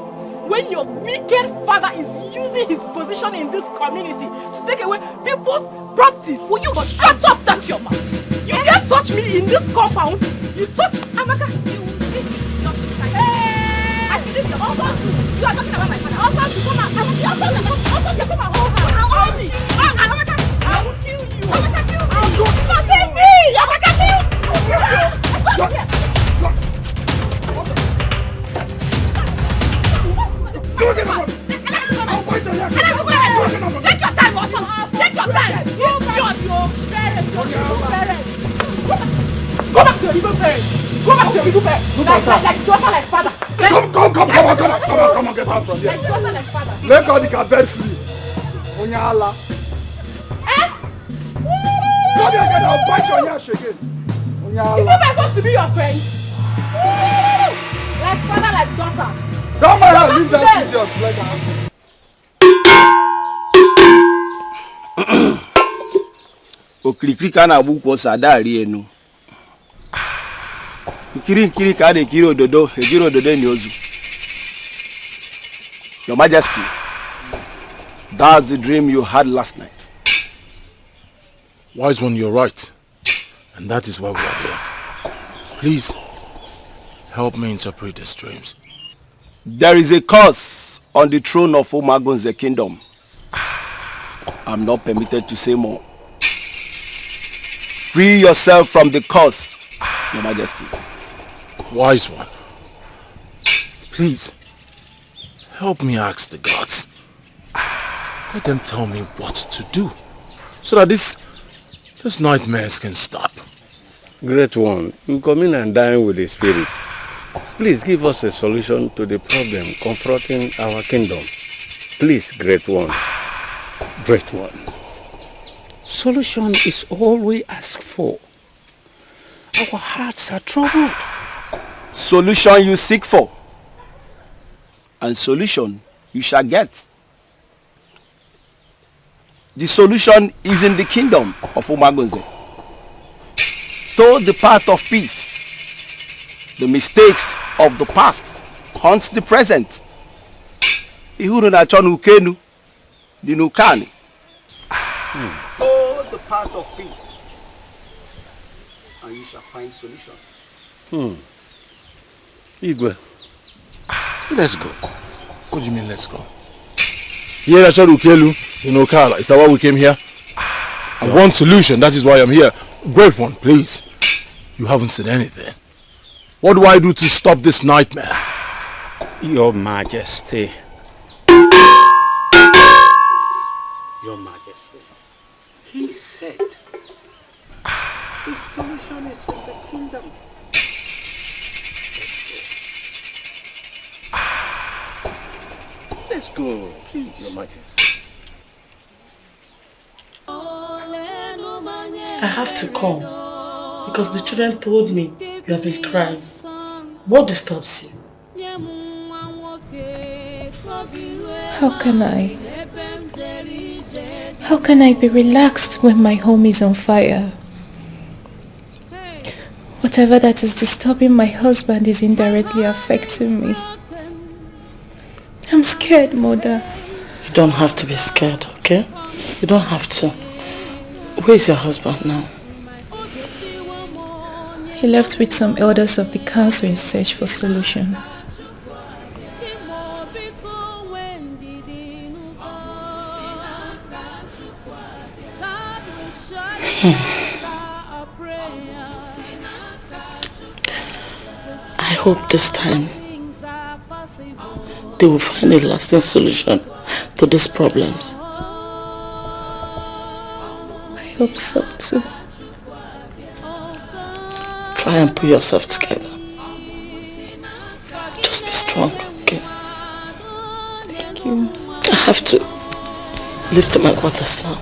When your wicked father is using his position in this community to take away people's properties. Will you shut up, that's your mouth? You dare touch me in this compound? You touch Amaka? You will see your sister. Hey! I see this your husband. You are talking about my father. Husband to come out. I will kill you. Husband to come out. Hold me. Amaka, I will kill you. Amaka, kill me. Stop me. Amaka, kill me. Stop here. Take your time, also. Take your time. Your parents. Go back to your evil parents. Go back to your evil parents. Like daughter, like father. Come on, get out from here. Like daughter, like father. Let God get very free. Onyala. Eh? Come here again, I'll bite your ass again. Onyala. Is that supposed to be your friend? Like father, like daughter. Don't mind her, leave that idiot. Let her. Okirikiri ka na abu ko sadari enu. Nkiri ka de kiri ododo ni ozu. Your Majesty, that's the dream you had last night. Wise one, you're right. And that is why we are here. Please, help me interpret these dreams. There is a curse on the throne of Umagunze's kingdom. I'm not permitted to say more. Free yourself from the curse, Your Majesty. Wise one, please, help me ask the gods. Let them tell me what to do, so that these nightmares can stop. Great one, you come in and dine with the spirits. Please give us a solution to the problem confronting our kingdom. Please, Great One. Great One. Solution is all we ask for. Our hearts are troubled. Solution you seek for, and solution you shall get. The solution is in the kingdom of Umagunze. Though the path of peace, the mistakes of the past haunts the present. Ihuru na chonu ukenu, dinukani. Oh, the path of peace, and you shall find solution. Igwe, let's go. What do you mean, let's go? Here na chonu ukelu, dinukala. Is that why we came here? I want solution. That is why I'm here. Great One, please. You haven't said anything. What do I do to stop this nightmare? Your Majesty. Your Majesty. He said the solution is in the kingdom. Let's go, please, Your Majesty. I have to come because the children told me you have been crying. What disturbs you? How can I be relaxed when my home is on fire? Whatever that is disturbing my husband is indirectly affecting me. I'm scared, Mother. You don't have to be scared, okay? You don't have to. Where is your husband now? He left with some elders of the council in search for solution. I hope this time they will find a lasting solution to these problems. I hope so too. Try and put yourself together. Just be strong, okay? Thank you. I have to leave to my quarters now.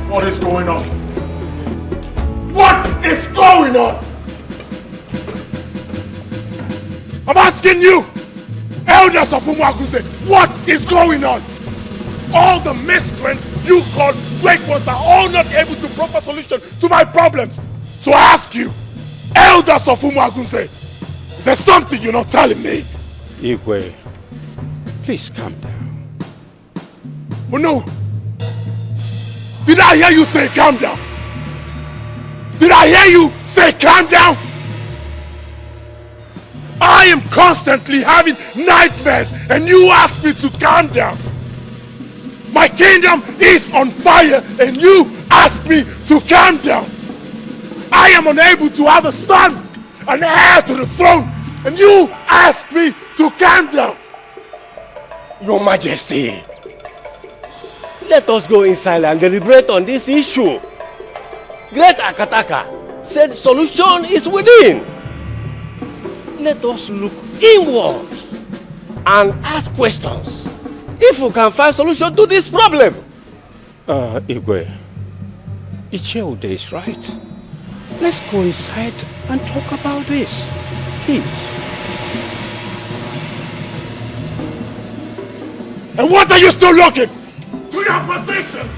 What is going on? What is going on? I'm asking you, elders of Umuaguse, what is going on? All the miscreants you call great ones are all not able to proper solution to my problems. So I ask you, elders of Umuaguse, is there something you're not telling me? Igwe, please calm down. Oh no! Did I hear you say calm down? Did I hear you say calm down? I am constantly having nightmares and you ask me to calm down. My kingdom is on fire and you ask me to calm down. I am unable to have a son, an heir to the throne, and you ask me to calm down. Your Majesty, let us go inside and deliberate on this issue. Great Akataka said solution is within. Let us look inward and ask questions if we can find solution to this problem. Igwe, Icheude is right. Let's go inside and talk about this, please. And what are you still looking? To your position!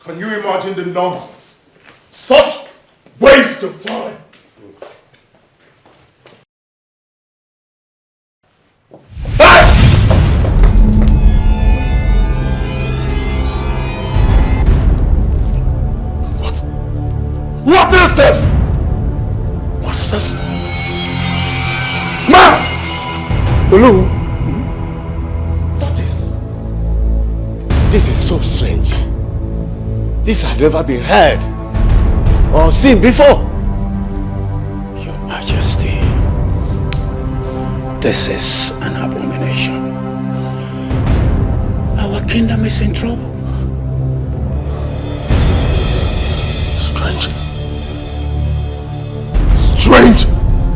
Can you imagine the nonsense? Such waste of time! What is this? What is this? Ma! Olu! This is so strange. This has never been heard or seen before. Your Majesty, this is an abomination. Our kingdom is in trouble. Strange. Strange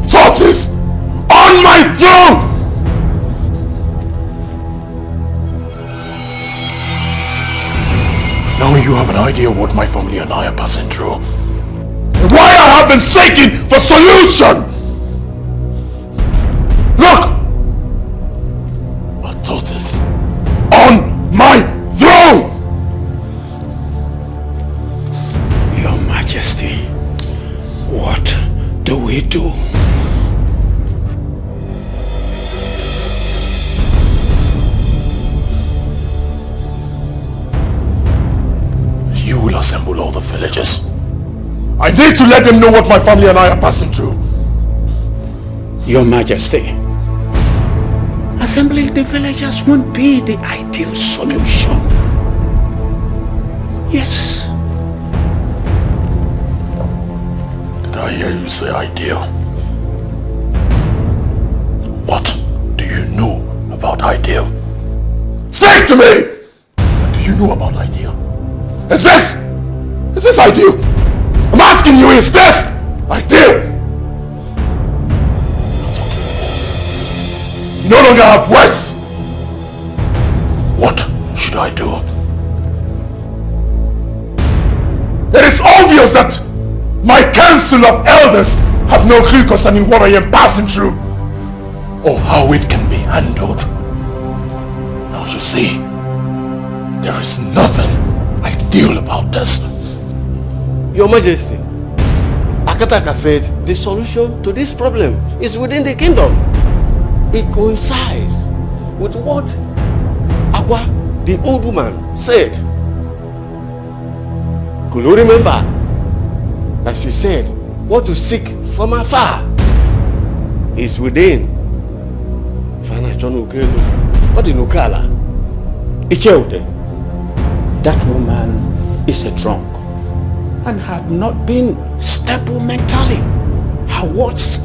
tortoise on my throne! Now you have an idea what my family and I are passing through. And why I have been seeking for solution! Look! A tortoise on my throne! Your Majesty, what do we do? You will assemble all the villagers. I need to let them know what my family and I are passing through. Your Majesty, assembling the villagers won't be the ideal solution. Yes. Did I hear you say ideal? What do you know about ideal? Say it to me! What do you know about ideal? Is this ideal? I'm asking you, is this ideal? You no longer have words. What should I do? It is obvious that my council of elders have no clue concerning what I am passing through or how it can be handled. Now you see, there is nothing ideal about this. Your Majesty, Akataka said the solution to this problem is within the kingdom. It coincides with what Agwa, the old woman, said. Could you remember that she said what to seek from afar is within? What in Ukala? That woman is a drunk and have not been stable mentally. Her words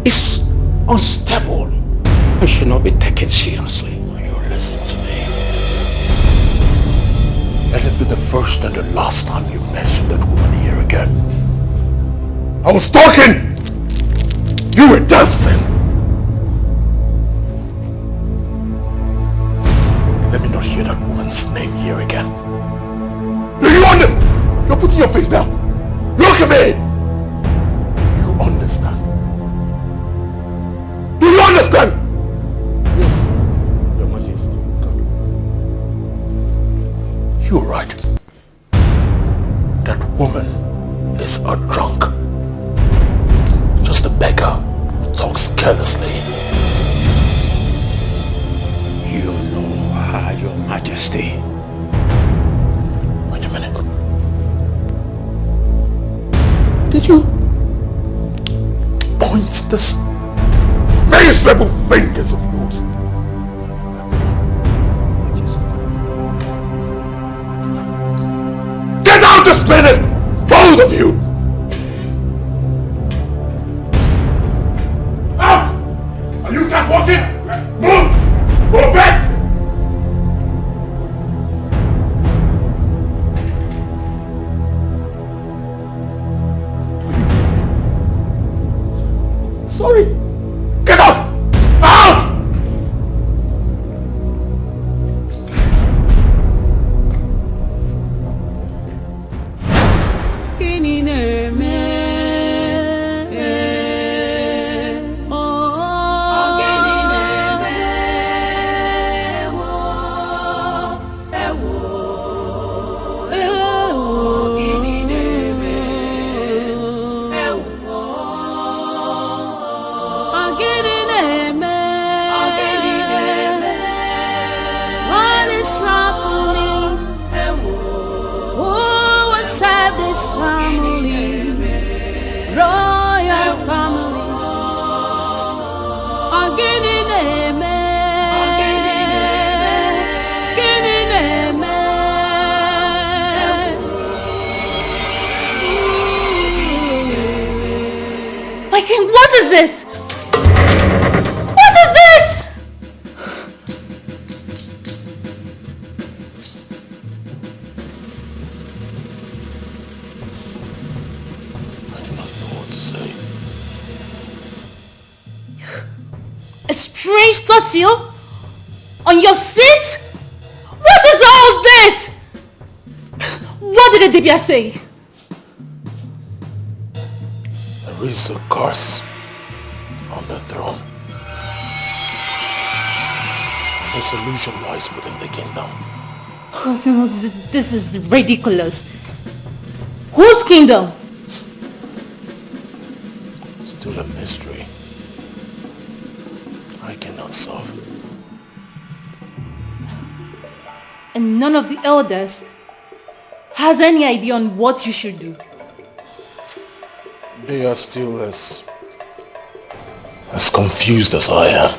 is unstable and should not be taken seriously. You listen to me. Let it be the first and the last time you mention that woman here again. I was talking! You were dancing! Let me not hear that woman's name here again. Do you understand? You're putting your face down. Look at me! Do you understand? Do you understand? Yes, Your Majesty. Good. You're right. That woman is a drunk. Just a beggar who talks carelessly. You know her, Your Majesty. Wait a minute. Did you point this miserable fingers of yours? Get out this minute! Both of you! Out! Are you catwalking? Move! Move it! Sorry! Get out! Out! My king, what is this? What is this? I do not know what to say. A strange tortil? On your seat? What is all this? What did the Dibia say? There is a curse on the throne. The solution lies within the kingdom. Oh no, this is ridiculous. Whose kingdom? Still a mystery. I cannot solve. And none of the elders has any idea on what you should do. They are still as As confused as I am.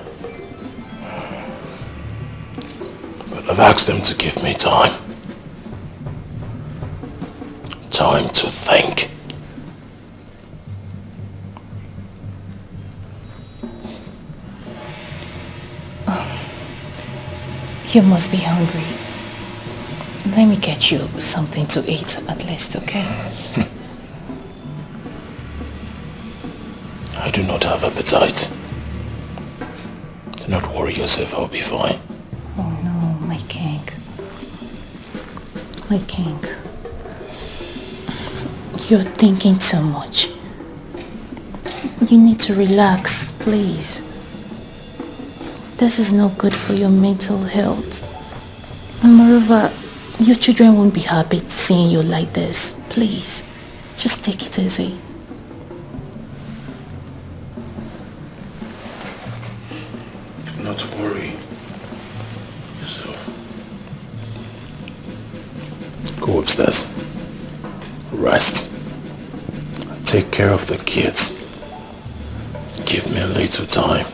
But I've asked them to give me time. Time to think. You must be hungry. Let me get you something to eat at least, okay? I do not have appetite. Do not worry yourself, I'll be fine. Oh no, my king. My king. You're thinking too much. You need to relax, please. This is not good for your mental health. And moreover, your children won't be happy seeing you like this. Please, just take it easy. Not to worry yourself. Go upstairs. Rest. Take care of the kids. Give me a little time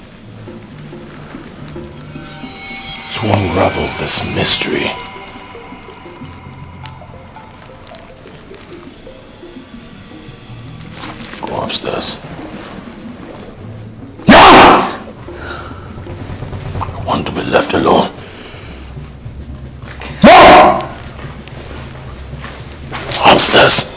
to unravel this mystery. Go upstairs. No! I want to be left alone. No! Upstairs.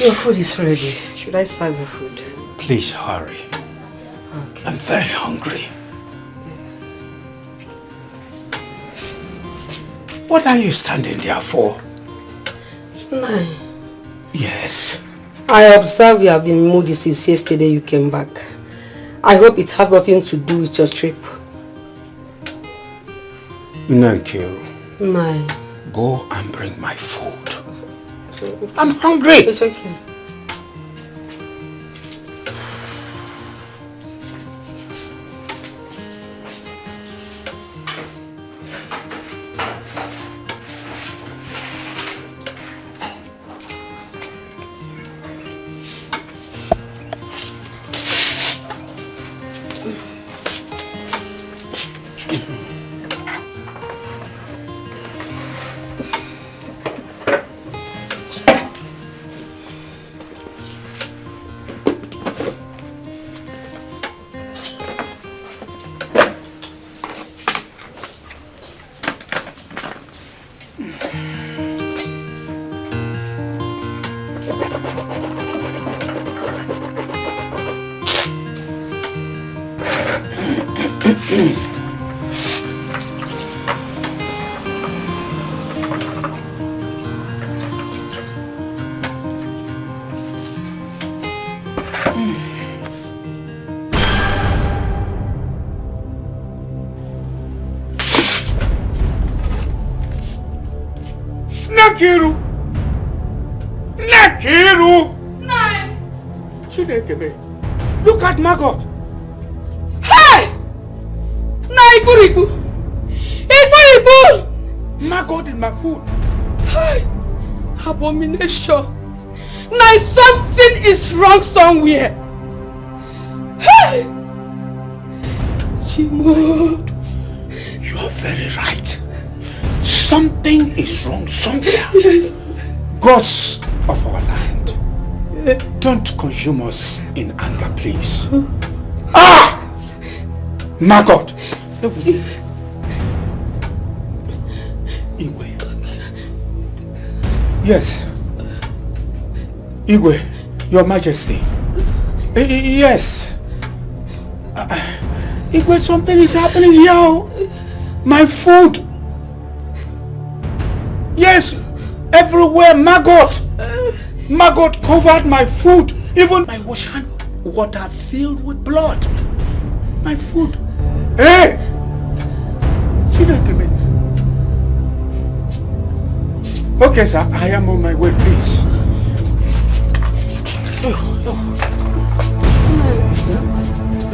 Your food is ready. Should I serve your food? Please hurry. Okay. I'm very hungry. What are you standing there for? Nai, Yes. I observe you have been moody since yesterday you came back. I hope it has nothing to do with your trip. Nankiru, Nai. go and bring my food. I'm hungry. It's okay. Nakiru! Nakiru! Nai! Chinekeme, look at Margot. Hey! Nai Ikuriku! Ikuriku! Margot in my food. Hey! Abomination! Nai, something is wrong somewhere. Hey! Chimod! You are very right. Something is wrong somewhere. Yes. Gods of our land, don't consume us in anger, please. Ah! Margot! Igwe. Yes. Igwe, Your Majesty. Yes. Igwe, something is happening here. My food. Yes, everywhere, Margot. Margot covered my food. Even my wash hand water filled with blood. My food. Hey! Okay, sir. I am on my way, please.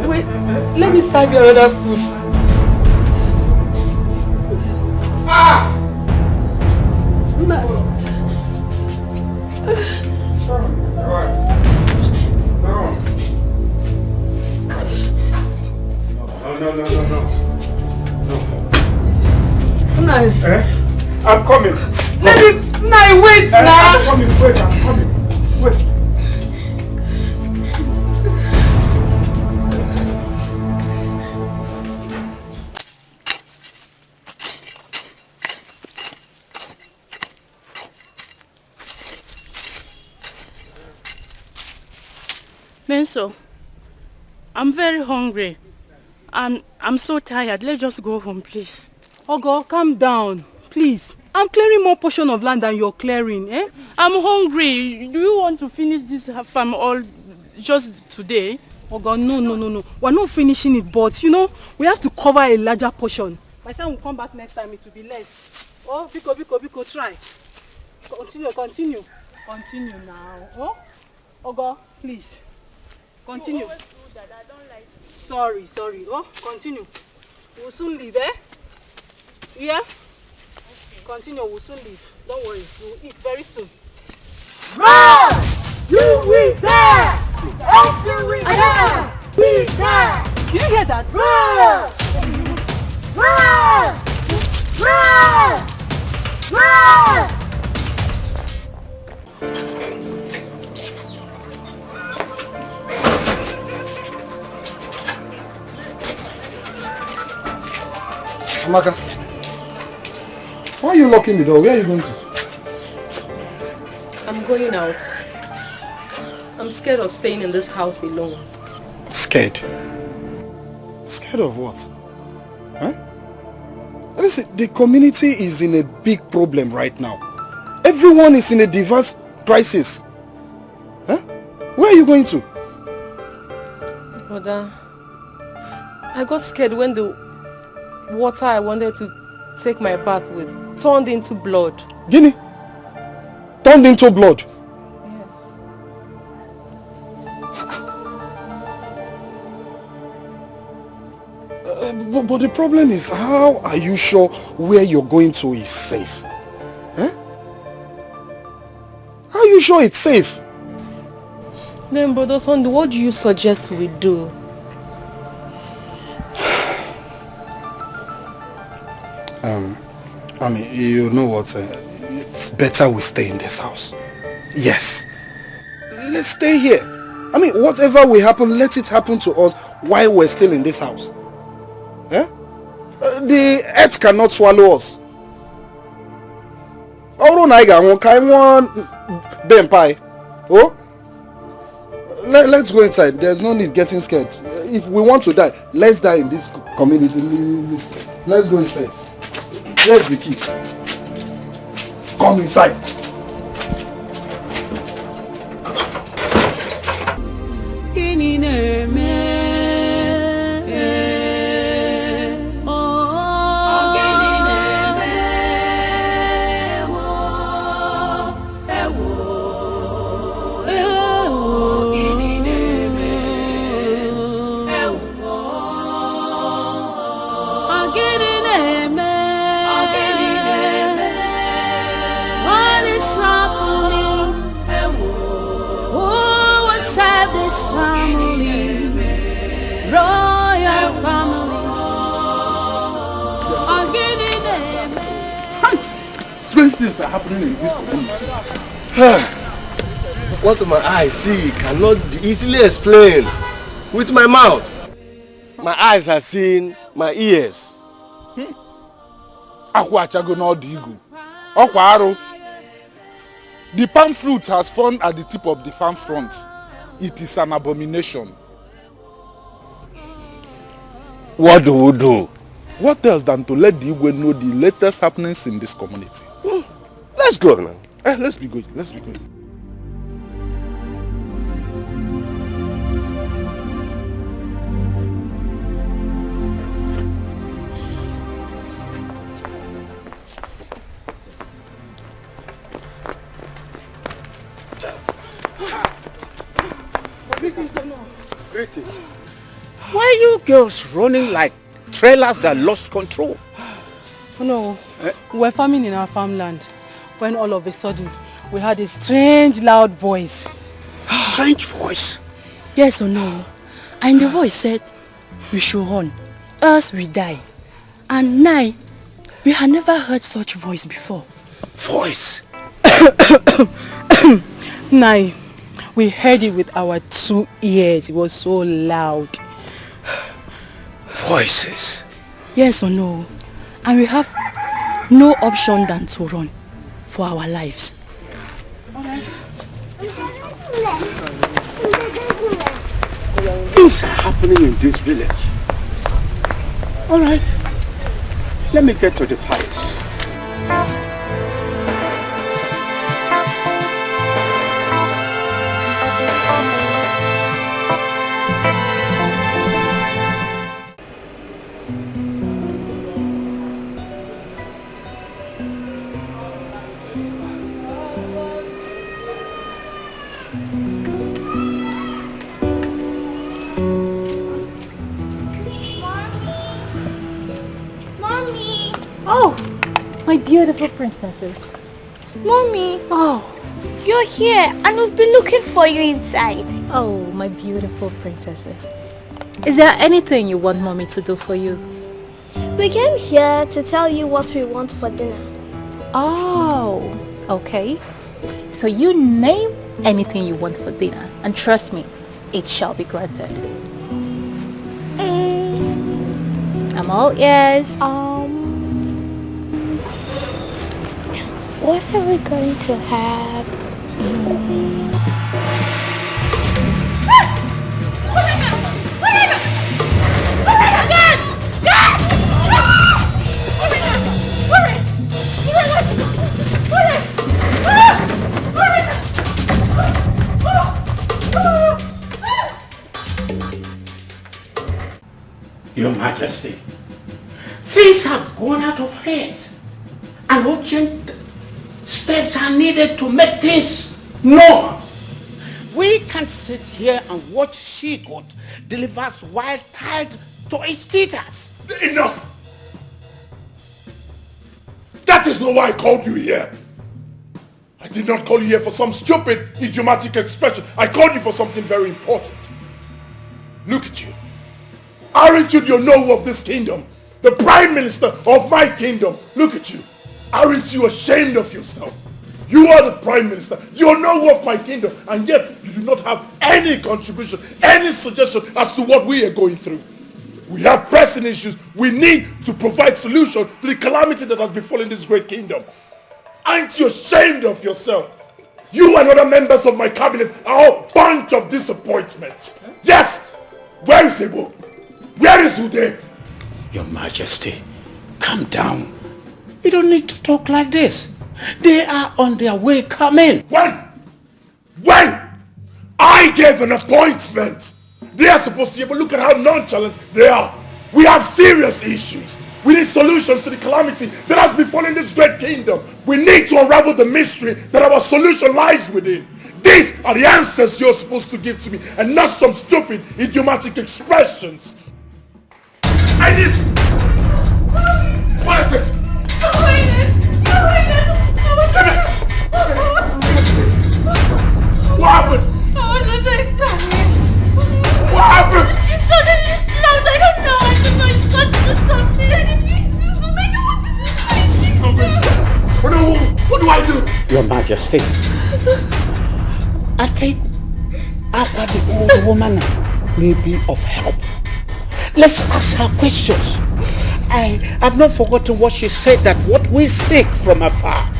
Wait, let me serve your other food. Ah! No. Eh? I'm coming. Wait now. I'm coming. Wait, I'm coming. Wait. Menso, I'm very hungry. I'm so tired. Let's just go home, please. Ogo, calm down, please. I'm clearing more portion of land than you're clearing, eh? I'm hungry. Do you want to finish this farm all just today? Ogo, no. We're not finishing it, but you know, we have to cover a larger portion. By the time we come back next time, it will be less. Oh, Biko, try. Continue. Continue now. Oh, Ogo, please. Continue. Sorry. Oh, continue. We'll soon leave, eh? Yeah? Okay. Continue, we'll soon leave. Don't worry, we'll eat very soon. Run! You we there! After we there! We there! Did you hear that? Run! Run! Amaka, why are you locking the door? Where are you going to? I'm going out. I'm scared of staying in this house alone. Scared? Scared of what? Huh? Listen, the community is in a big problem right now. Everyone is in a diverse crisis. Huh? Where are you going to? Mother, I got scared when the water I wanted to take my bath with turned into blood. Guinea? Turned into blood? Yes. But the problem is, how are you sure where you're going to is safe? Huh? How are you sure it's safe? Then, Brother Sunday, what do you suggest we do? I mean, you know what? It's better we stay in this house. Yes. Let's stay here. I mean, whatever will happen, let it happen to us while we're still in this house. Eh? The earth cannot swallow us. Oh, let's go inside. There's no need getting scared. If we want to die, let's die in this community. Let's go inside. Where's the key? Come inside. Strange things are happening in this community. What my eyes see cannot be easily explained with my mouth. My eyes have seen my ears. The palm fruit has fallen at the tip of the farm front. It is an abomination. What do we do? What else than to let the Igwe know the latest happenings in this community? Let's go now. Let's be going. Let's be going. Greetings. Why are you girls running like trailers that lost control? Oh no, we were farming in our farmland when all of a sudden we heard a strange loud voice. Strange voice? Yes or no? And the voice said, we should run, else we die. And now, we had never heard such voice before. Voice? Now, we heard it with our 2 ears. It was so loud. Voices? Yes or no? And we have no option than to run for our lives. Things are happening in this village. Alright, let me get to the palace. Oh, my beautiful princesses. Mommy. Oh. You're here and we've been looking for you inside. Oh, my beautiful princesses. Is there anything you want mommy to do for you? We came here to tell you what we want for dinner. Oh, okay. So you name anything you want for dinner and trust me, it shall be granted. I'm all ears. What are we going to have? Your Majesty, things have gone out of hands and urgent steps are needed to make things normal. We can't sit here and watch she-goat delivers wild tide to its teethers. Enough! That is not why I called you here. I did not call you here for some stupid, idiomatic expression. I called you for something very important. Look at you. Aren't you the Onowu of this kingdom? The Prime Minister of my kingdom. Look at you. Aren't you ashamed of yourself? You are the Prime Minister, the Onowu of my kingdom, and yet you do not have any contribution, any suggestion as to what we are going through. We have pressing issues. We need to provide solution to the calamity that has befallen this great kingdom. Aren't you ashamed of yourself? You and other members of my cabinet are a bunch of disappointments. Yes! Where is Ebo? Where is Ude? Your Majesty, calm down. You don't need to talk like this. They are on their way coming. When? I gave an appointment. They are supposed to be able to look at how nonchalant they are. We have serious issues. We need solutions to the calamity that has befallen this great kingdom. We need to unravel the mystery that our solution lies within. These are the answers you're supposed to give to me and not some stupid, idiomatic expressions. I need... What is it? What happened? What happened? She suddenly snapped. I don't know. It's got to do something. What do I do? Your Majesty, I think after the old woman may be of help. Let's ask her questions. I have not forgotten what she said, that what we seek from afar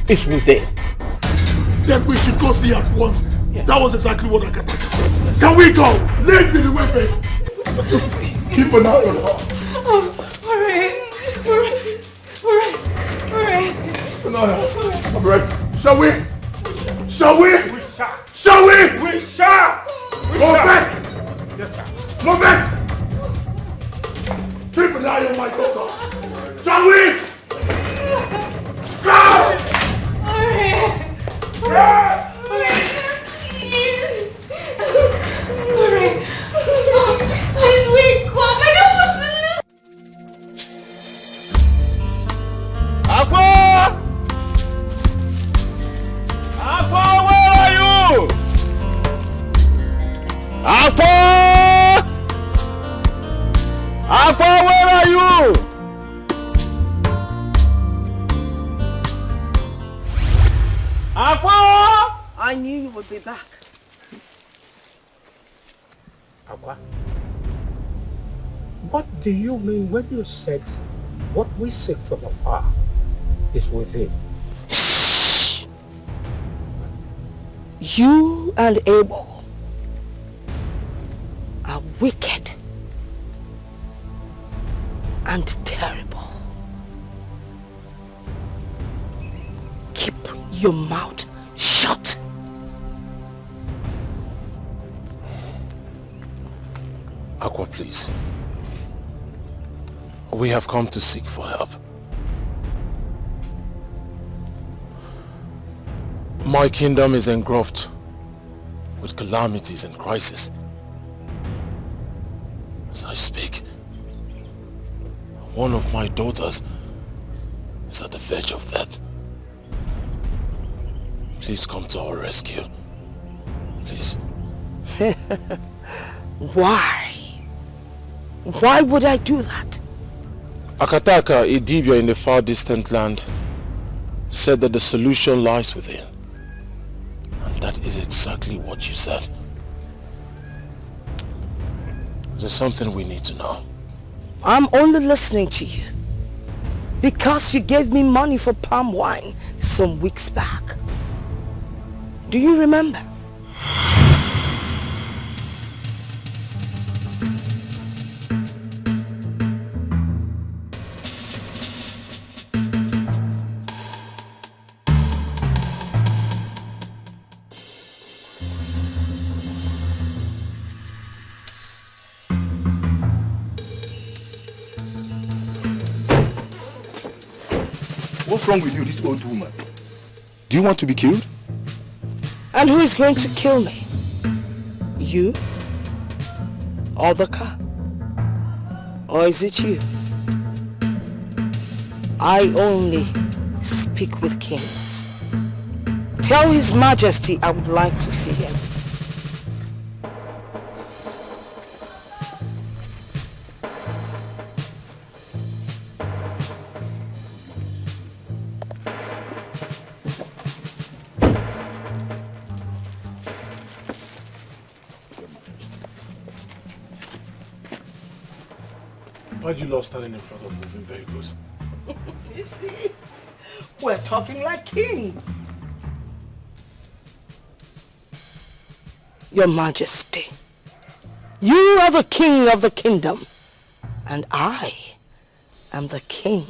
is within. Then we should go see at once. Yeah. That was exactly what Akataka said. Can we go? Lead me the way, babe. Just keep an eye on her. Alright. I'm ready. Shall we? Shall we? We shall. Shall we? We shall. Go back. Yes, sir. Go back. Keep an eye on my daughter. Shall we? Go! Aqua! Aqua, where are you? Aqua! I knew you would be back. Aqua, what do you mean when you said what we seek from afar is within? Shh! You and Abel are wicked and terrible. Keep your mouth shut. Aqua, please. We have come to seek for help. My kingdom is engulfed with calamities and crisis. As I speak, one of my daughters is at the verge of death. Please come to our rescue. Please. Why? Why would I do that? Akataka, a Dibia in the far distant land, said that the solution lies within. And that is exactly what you said. There's something we need to know. I'm only listening to you because you gave me money for palm wine some weeks back. Do you remember? What's wrong with you, this old woman? Do you want to be killed? And who is going to kill me? You? Or the car? Or is it you? I only speak with kings. Tell His Majesty I would like to see him. Why do you love standing in front of moving vehicles? You see, we're talking like kings. Your Majesty, you are the king of the kingdom, and I am the king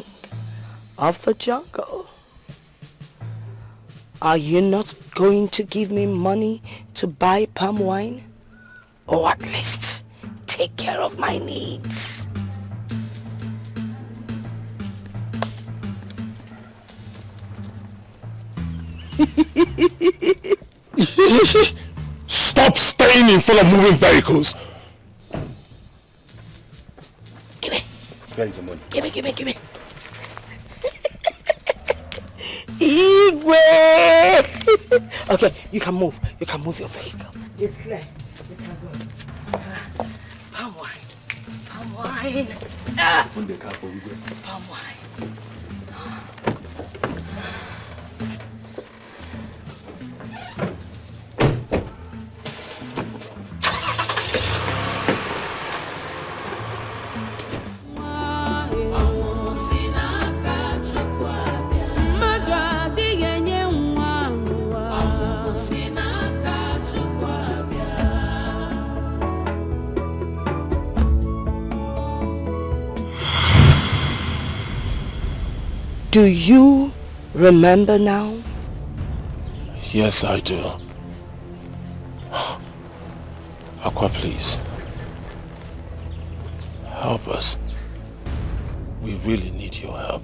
of the jungle. Are you not going to give me money to buy palm wine? Or at least take care of my needs? Stop staying in front of moving vehicles! Give me. Where is the money? Give me. Igwe! Okay, you can move. You can move your vehicle. It's clear. You can go. Palm wine. Open the car for Igwe. Palm wine. Do you remember now? Yes, I do. Aqua, please. Help us. We really need your help.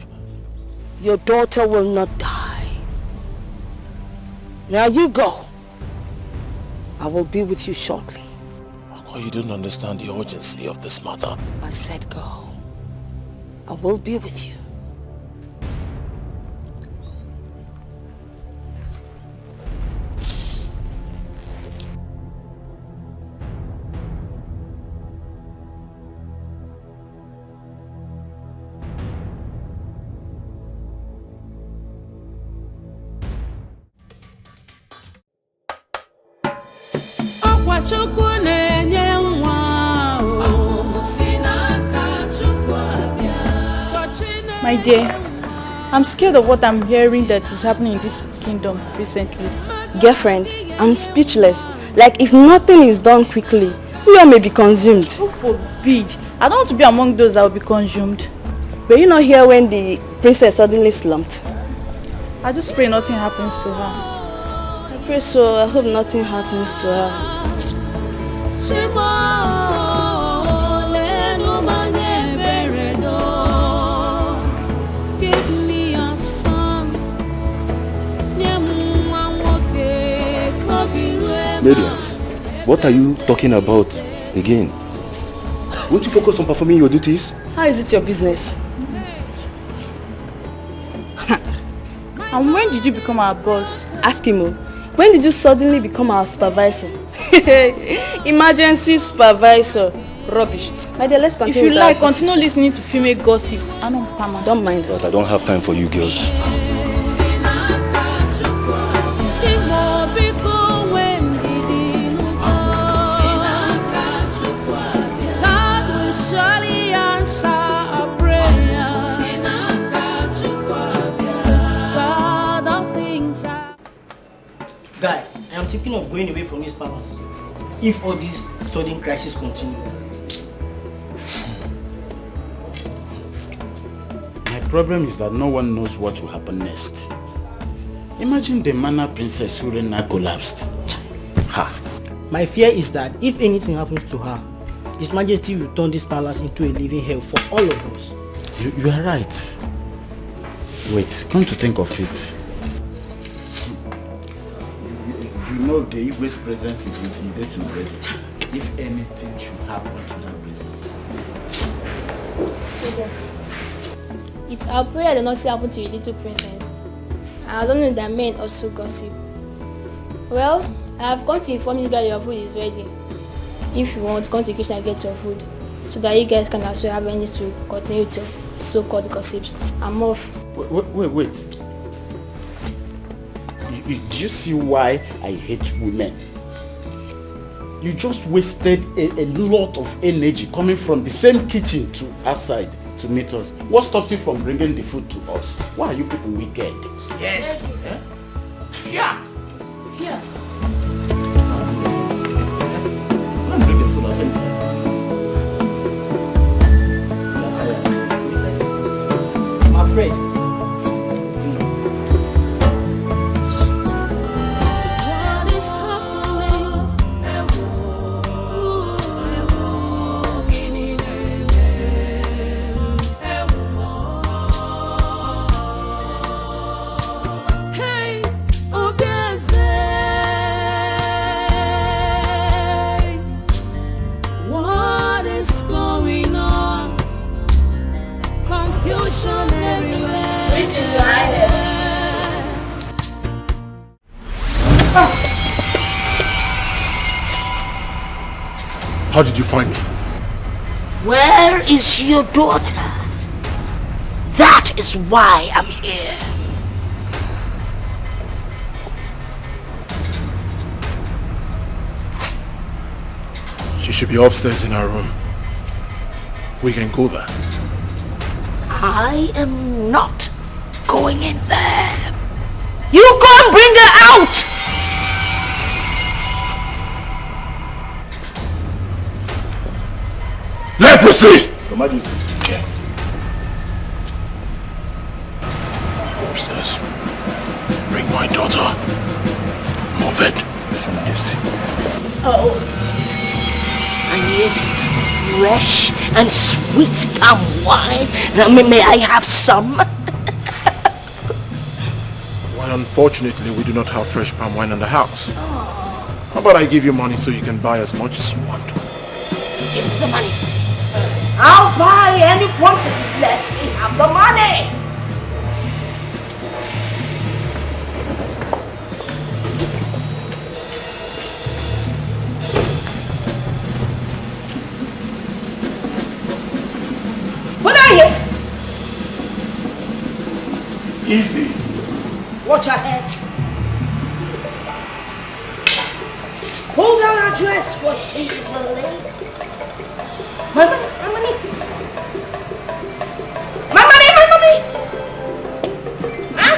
Your daughter will not die. Now you go. I will be with you shortly. Aqua, you don't understand the urgency of this matter. I said go. I will be with you. My dear, I'm scared of what I'm hearing that is happening in this kingdom recently. Girlfriend, I'm speechless. Like if nothing is done quickly, we all may be consumed. Who forbid? I don't want to be among those that will be consumed. Were you not here when the princess suddenly slumped? I just pray nothing happens to her. I pray so. I hope nothing happens to her. Give me a son. Mariam, what are you talking about again? Won't you focus on performing your duties? How is it your business? And when did you become our boss? Ask him. When did you suddenly become our supervisor? Emergency supervisor. Rubbish. My dear, let's continue. If you like, continue listening to female gossip. I don't mind. But I don't have time for you girls. Guy, I am thinking of going away from this palace if all these sudden crises continue. My problem is that no one knows what will happen next. Imagine the manner Princess Surena collapsed. Ha! My fear is that if anything happens to her, His Majesty will turn this palace into a living hell for all of us. You are right. Wait, come to think of it. You know the Igwe's presence is intimidating already. If anything should happen to that presence. It's our prayer that nothing happen to your little princess. I don't know that men also gossip. Well, I have come to inform you that your food is ready. If you want, come to the kitchen and get your food, so that you guys can also have any to continue to so-called gossips. I'm off. Wait. Do you see why I hate women? You just wasted a lot of energy coming from the same kitchen to outside to meet us. What stops you from bringing the food to us? Why are you people wicked? Yes. Yeah. Yeah. Come bring the food outside. I'm afraid. How did you find me? Where is your daughter? That is why I'm here. She should be upstairs in her room. We can go there. I am not going in there. You go and bring her out! Leprosy! Your Majesty. Upstairs. Bring my daughter. Move it. Your Majesty. Oh. I need fresh and sweet palm wine. Now, may I have some? Well, unfortunately, we do not have fresh palm wine in the house. How about I give you money so you can buy as much as you want? Give me the money. I'll buy any quantity. Let me have the money. What are you? Easy. Watch your head. Pull down dress for she is a lady. My money, my money. My money, my money. Huh?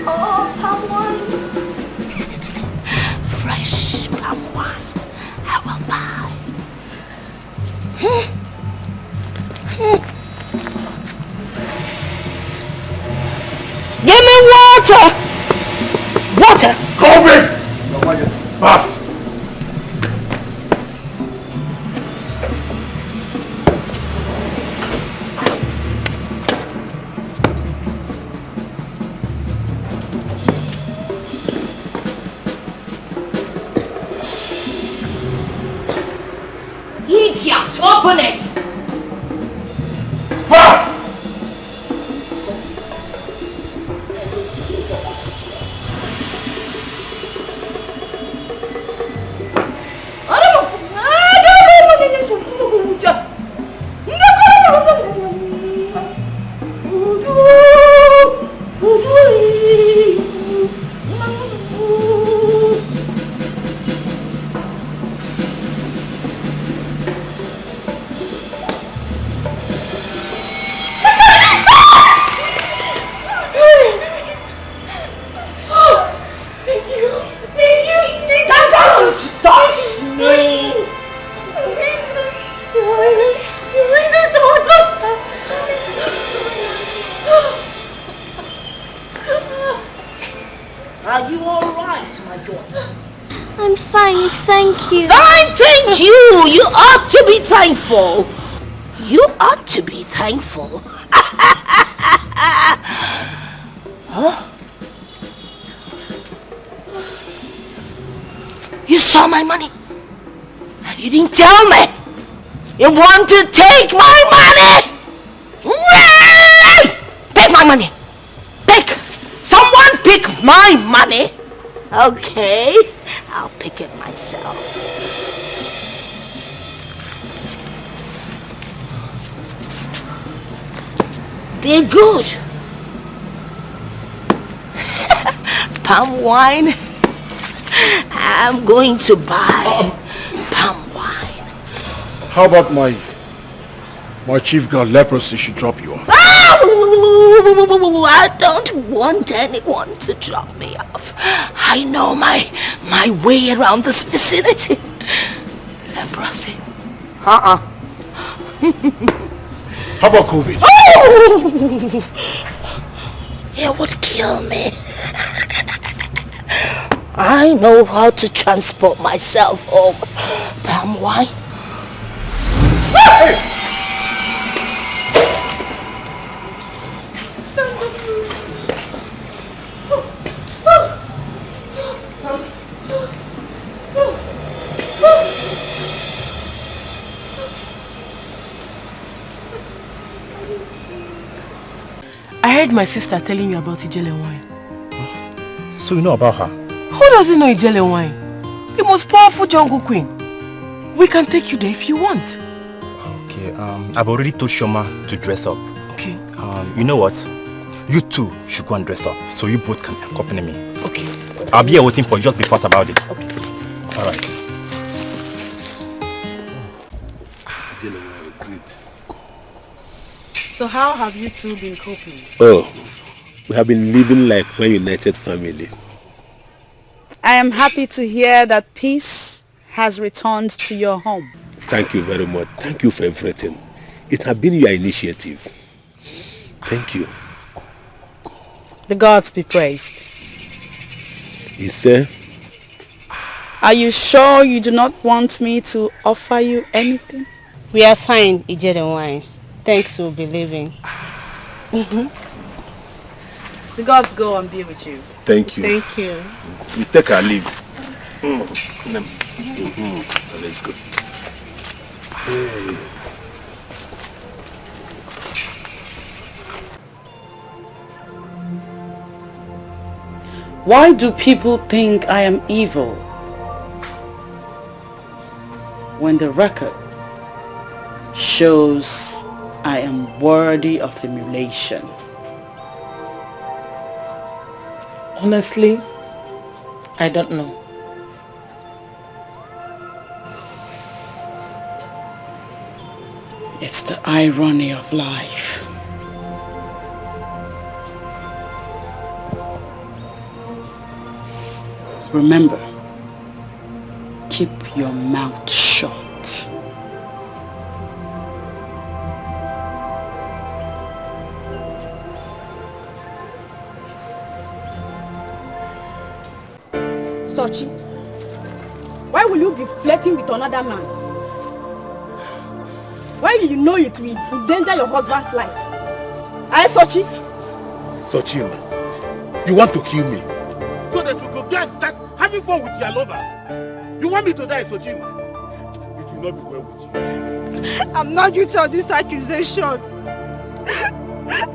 Oh, palm wine. Fresh palm wine. I will buy. Give me water! Water! COVID! Fast! Idiot! Open it! Fast! Are you all right, my daughter? I'm fine, thank you. Fine, thank you. You ought to be thankful. You ought to be thankful. Huh? You saw my money and you didn't tell me. You want to take my money? Take my money. Take. Someone pick my money. Okay, I'll pick it myself. Be good. Palm wine. I'm going to buy palm wine. How about my chief girl leprosy should drop you off? I don't want anyone to drop me off. I know my way around this vicinity. Leprosy. How about COVID? Oh! It would kill me. I know how to transport myself home. Palm wine. Hey! I heard my sister telling you about Ijele wine. So you know about her? Who doesn't know Ijele wine? The most powerful jungle queen. We can take you there if you want. Okay, I've already told Shoma to dress up. Okay. You know what? You two should go and dress up, so you both can accompany me. Okay. I'll be here waiting for you, just be fast about it. Okay. Alright. So how have you two been coping? Oh, we have been living like one united family. I am happy to hear that peace has returned to your home. Thank you very much. Thank you for everything. It has been your initiative. Thank you. The gods be praised. You say? Are you sure you do not want me to offer you anything? We are fine, Ijele wine. Thanks, we'll be leaving. The gods go and be with you. Thank you. Thank you. We take our leave. Let's go. Hey. Why do people think I am evil when the record shows I am worthy of emulation? Honestly, I don't know. It's the irony of life. Remember, keep your mouth shut. Sochi, why will you be flirting with another man? Why do you know it will endanger your husband's life? Eh, Sochi? Sochi, you want to kill me? So that you could get start having fun with your lovers? You want me to die, Sochi? It will not be well with you. I'm not guilty of this accusation.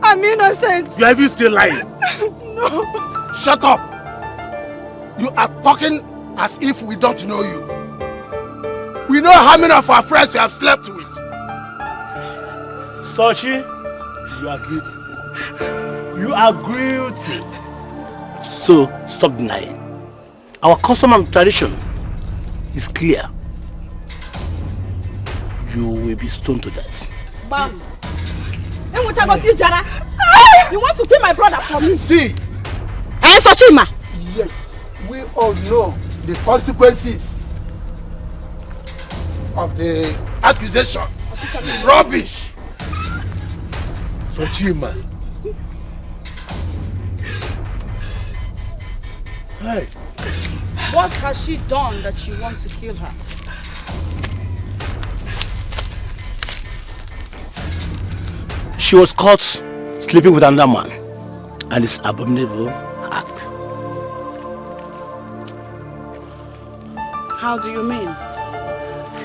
I'm innocent. You are even still lying. No. Shut up. You are talking as if we don't know you. We know how many of our friends you have slept with. Sochi, you are guilty. You are guilty. So, stop denying. Our custom and tradition is clear. You will be stoned to death. Bam! You want to kill my brother for me? See! Eh, Sochima? Yes, we all know the consequences of the accusation. Rubbish! Sochima. Hey. What has she done that you want to kill her? She was caught sleeping with another man, and this abominable act. How do you mean?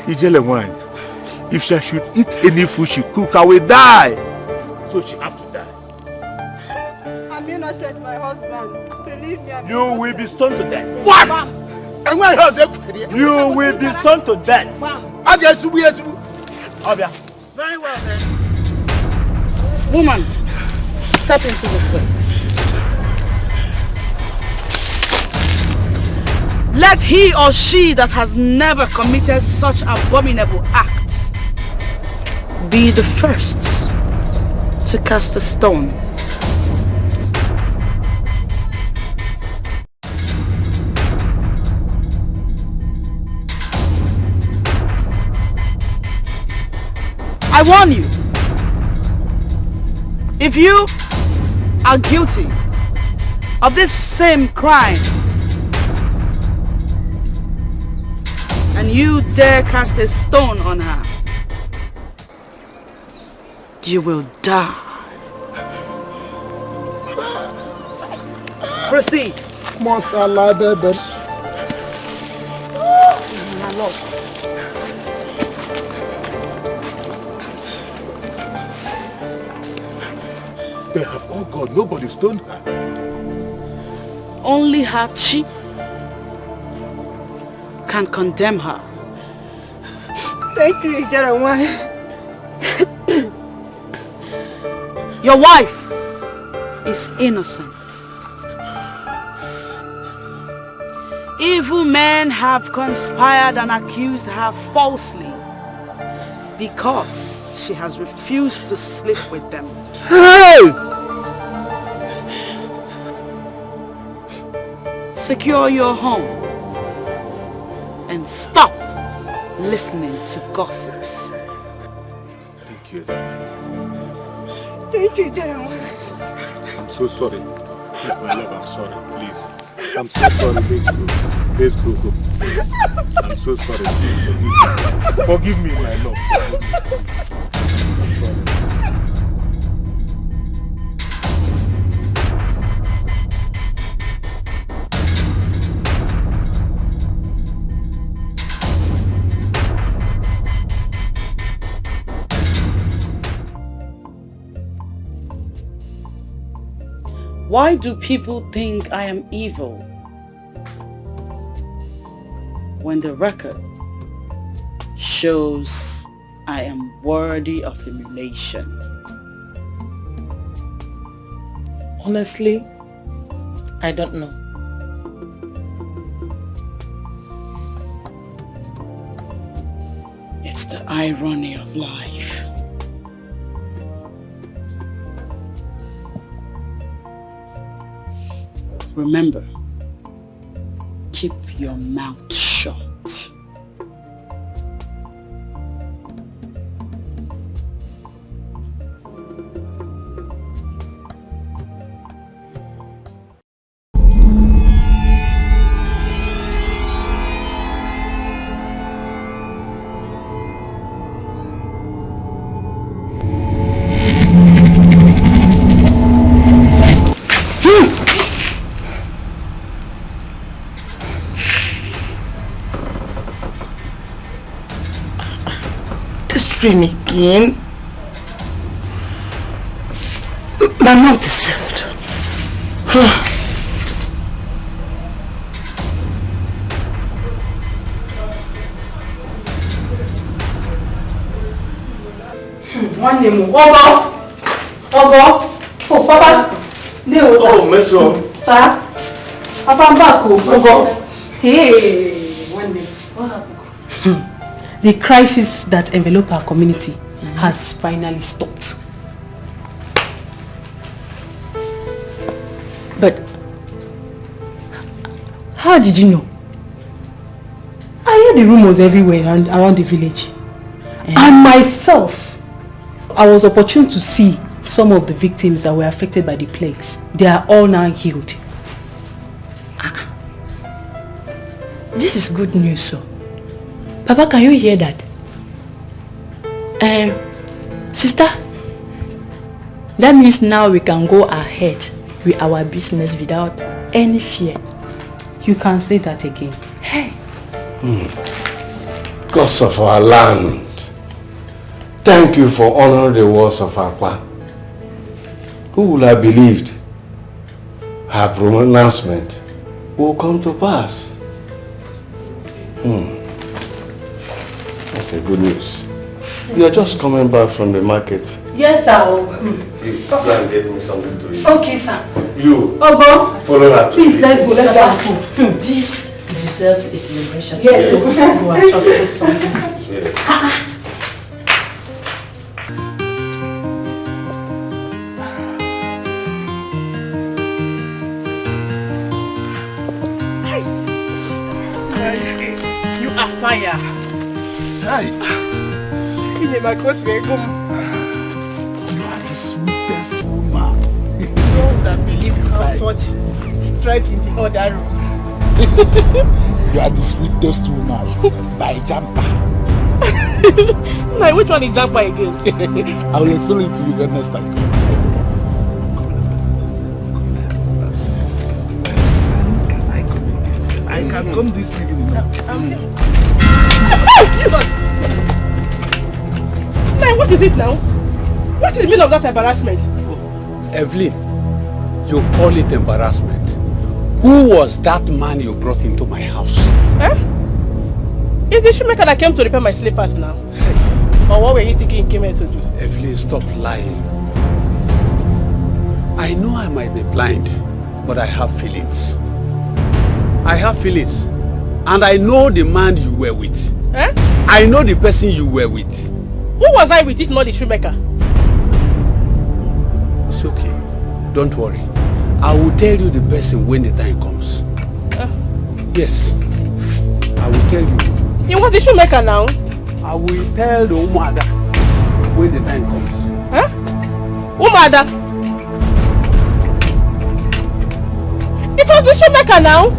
Ijelewan, if she should eat any food she cook, I will die. So she have to die. I'm innocent, my husband. Believe me, I'm You will be stoned to death. What? You will be stoned to death. Obia. Very well then. Woman, step into this place. Let he or she that has never committed such abominable act be the first to cast a stone. I warn you, if you are guilty of this same crime and you dare cast a stone on her, you will die. Proceed. Masala bebers. My lord. They have all gone. Nobody stoned her. Only her chi can condemn her. Thank you, Ijarawan. Your wife is innocent. Evil men have conspired and accused her falsely because she has refused to sleep with them. Hey! Secure your home and stop listening to gossips. Thank you. Thank you, General. I'm so sorry. Please, my love, I'm sorry. Please. I'm so sorry. Let's go. Let's go. I'm so sorry. Please forgive me, my love. I'm sorry. Why do people think I am evil when the record shows I am worthy of emulation? Honestly, I don't know. It's the irony of life. Remember, keep your mouth shut. Dream again. My mouth is sealed. One name. Ogo. Oh, Papa. Oh, Miss Ro. Sir. Papa, I'm back. Ogo. Hey, one name. What happened? The crisis that enveloped our community has finally stopped. But how did you know? I heard the rumors everywhere around the village. And myself, I was opportune to see some of the victims that were affected by the plagues. They are all now healed. This is good news, sir. Papa, can you hear that? Sister, that means now we can go ahead with our business without any fear. You can say that again. Hey. Gods of our land, thank you for honoring the words of Akwa. Who would have believed her pronouncement will come to pass? That's a good news. You are just coming back from the market. Yes, sir. Please, go and get me something to eat. Okay, sir. You, Ogo, follow that. please, let's go. Let's go. This deserves a celebration. Yes, so go and just put something. Yeah. You are fire. Hi. You are the sweetest woman. You would have believed how such straight in the other room. You are the sweetest woman by jumper. Like, which one is jumper again? I will explain it to you when next time. I can come this evening. Now, what is it now? What is the meaning of that embarrassment? Evelyn, you call it embarrassment. Who was that man you brought into my house? It's the shoemaker that came to repair my slippers now. Or what were you thinking he came here to do? Evelyn, stop lying. I know I might be blind, but I have feelings. I have feelings. And I know the man you were with. I know the person you were with. Who was I with if not the shoemaker? It's okay. Don't worry. I will tell you the person when the time comes. Yes. I will tell you. You want the shoemaker now? I will tell the Umada when the time comes. Umada? It was the shoemaker now?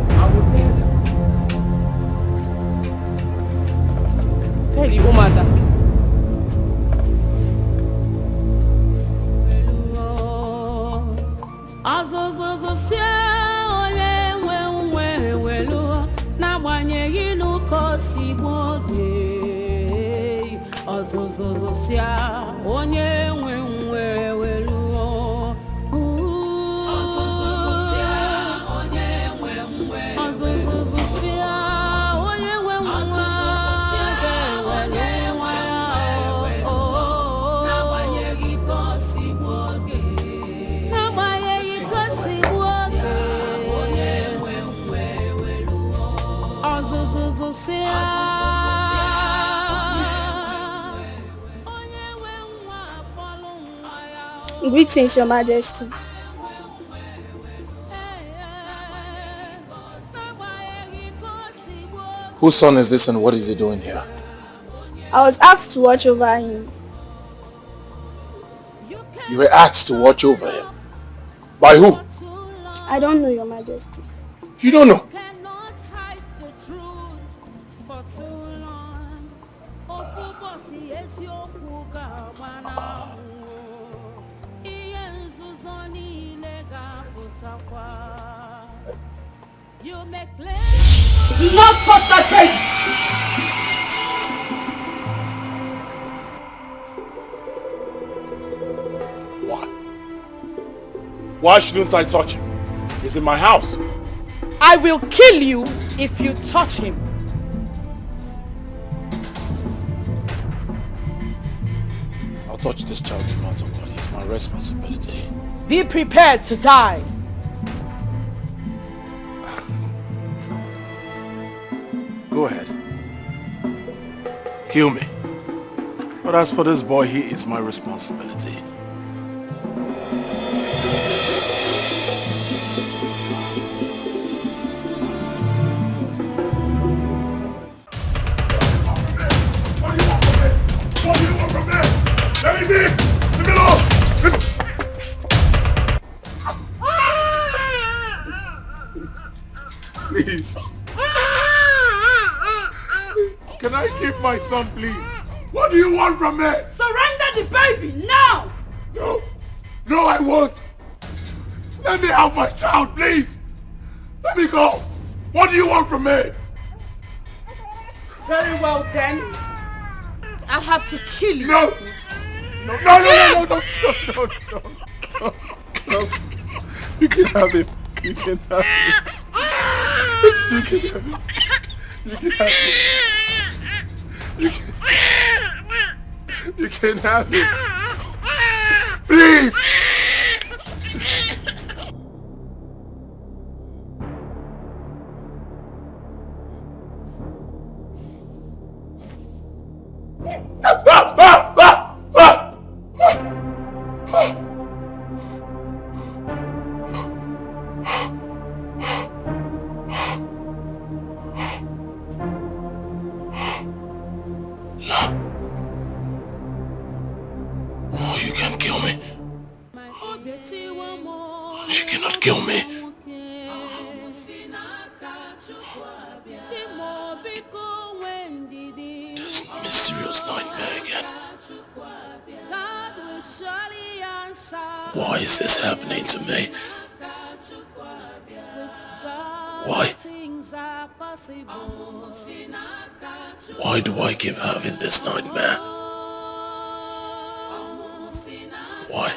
Tell the Umada. Greetings, Your Majesty. Whose son is this and what is he doing here? I was asked to watch over him. You were asked to watch over him? By who? I don't know, Your Majesty. You don't know? Do not touch that baby! Why shouldn't I touch him? He's in my house. I will kill you if you touch him. I'll touch this child no matter what. It's my responsibility. Be prepared to die. Go ahead. Kill me. But as for this boy, he is my responsibility. Please. Can I keep my son, please? What do you want from me? Surrender the baby now! No. No, I won't. Let me have my child, please. Let me go. What do you want from me? Very well then. I'll have to kill you. No. No, no, no, no, no, no, no, no, no. You can have it. You can have it. You can have it. You can have it. You can have it. Please. Why is this happening to me? Why? Why do I keep having this nightmare? Why?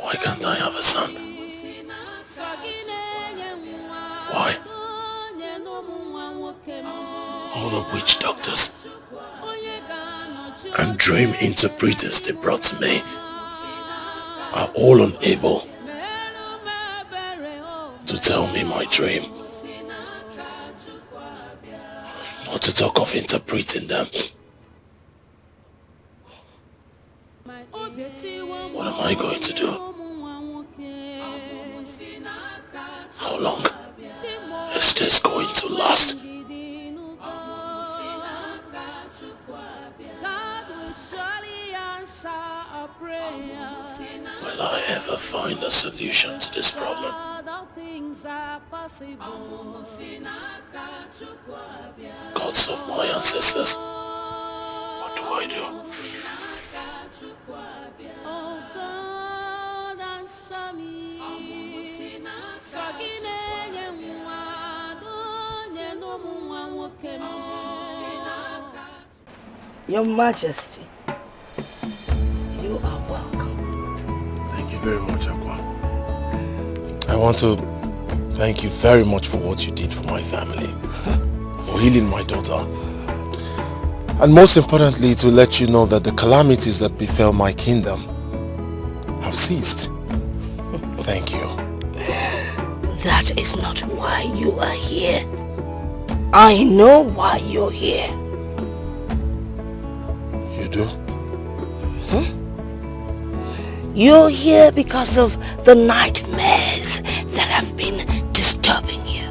Why can't I have a son? Why? All the witch doctors and dream interpreters they brought to me are all unable to tell me my dream. Not to talk of interpreting them. What am I going to do? How long is this going to last? Will I ever find a solution to this problem? Gods of my ancestors, what do I do? Your Majesty, you are welcome. Thank you very much, Aqua. I want to thank you very much for what you did for my family, for healing my daughter, and most importantly to let you know that the calamities that befell my kingdom have ceased. Thank you. That is not why you are here. I know why you're here. You do? You're here because of the nightmares that have been disturbing you.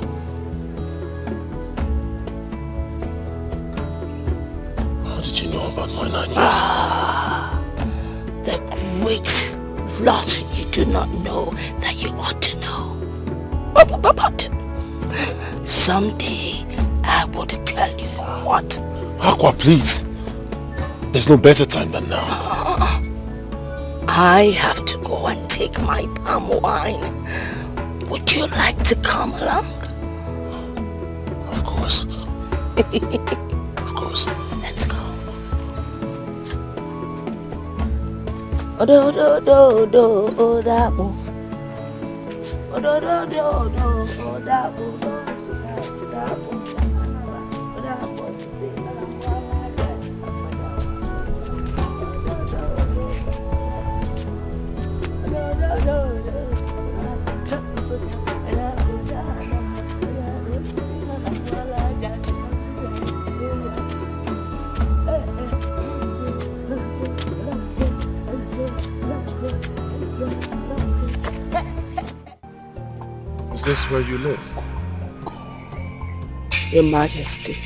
know about my nightmares? The great lot you do not know that you ought to know. But someday I will tell you what. Aqua, please. There's no better time than now. I have to go and take my palm wine. Would you like to come along? Of course. Of course. Let's go. Odo. Is this where you live? Your Majesty,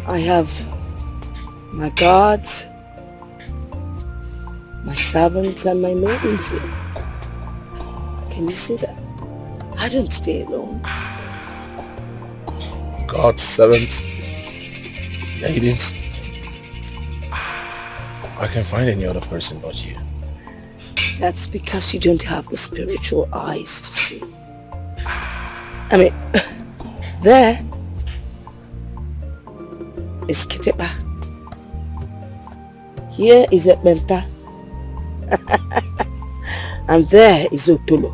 I have my guards, my servants, and my maidens here. Can you see that? I don't stay alone. God's servants, maidens. I can't find any other person but you. That's because you don't have the spiritual eyes to see. I mean, there is Kitepa. Here is Ekmenta. And there is Otolo.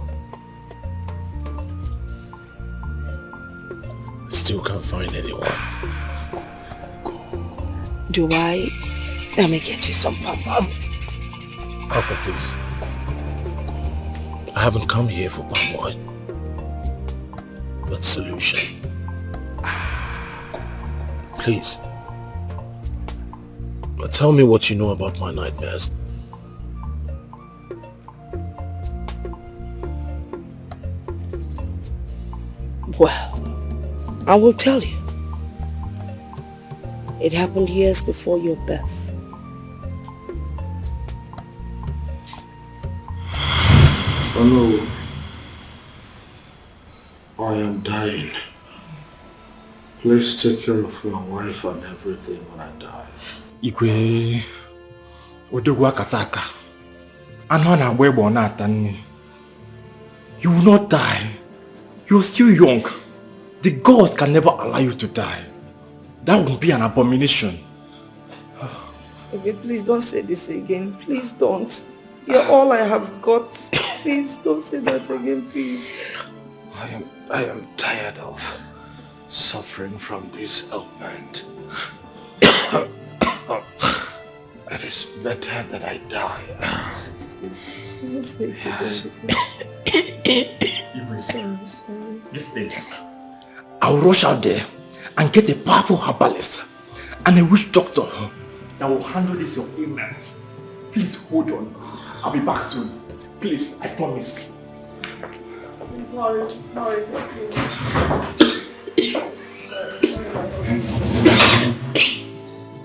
Still can't find anyone. Do I? Let me get you some pom-pom. Aqua, please. I haven't come here for palm wine, but solution. Please. Tell me what you know about my nightmares. Well, I will tell you. It happened years before your birth. Oh no. I am dying. Please take care of my wife and everything when I die. Igwe Odogwa Kataka. Anwana Webo Natani. You will not die. You're still young. The gods can never allow you to die. That won't be an abomination. Okay, please don't say this again. Please don't. You're all I have got. Please don't say that again, please. I am tired of suffering from this ailment. It is better that I die. Sorry. Listen. I'll rush out there and get a powerful herbalist and a witch doctor that will handle this your ailment. Please hold on. I'll be back soon. Please, I promise. Please hurry. Sorry.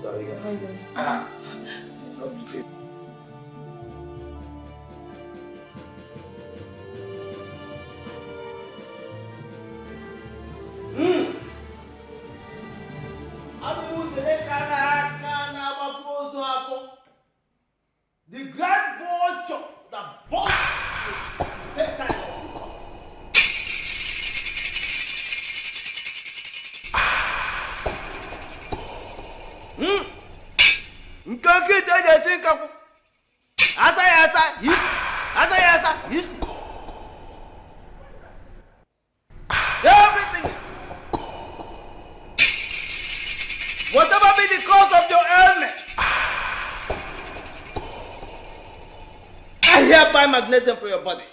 Sorry, Your Highness. The grand vulture that bought the time of everything is whatever be the cause of your ailment, I hereby magnate them for your body.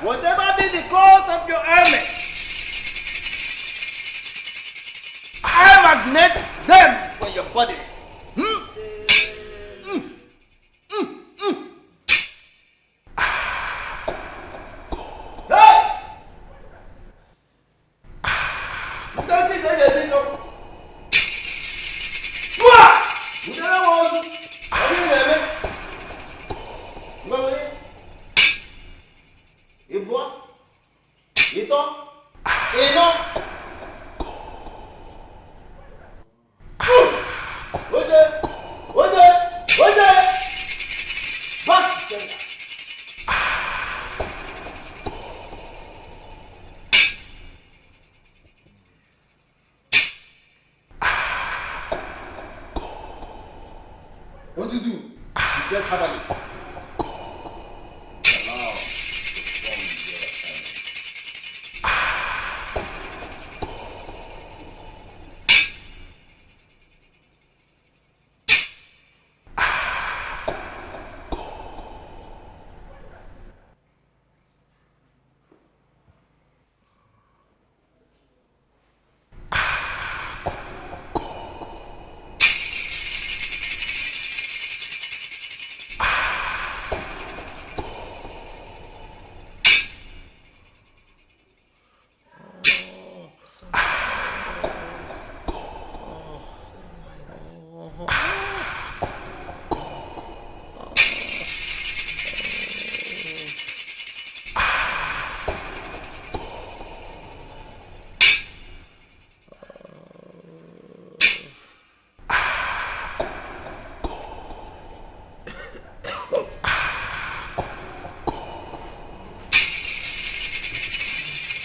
Whatever be the cause of your ailment, I magnate them for your body. What do you do? You get herbalist.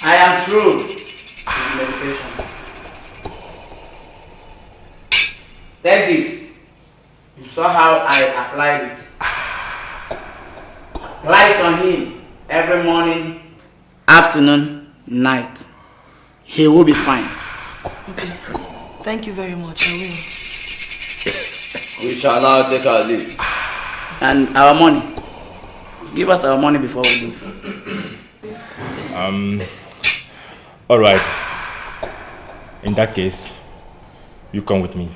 I am through with the medication. Take this. You saw how I applied it. Apply it on him every morning, afternoon, night. He will be fine. Okay. Thank you very much. I will. We shall now take our leave. And our money. Give us our money before we leave. All right. In that case, you come with me.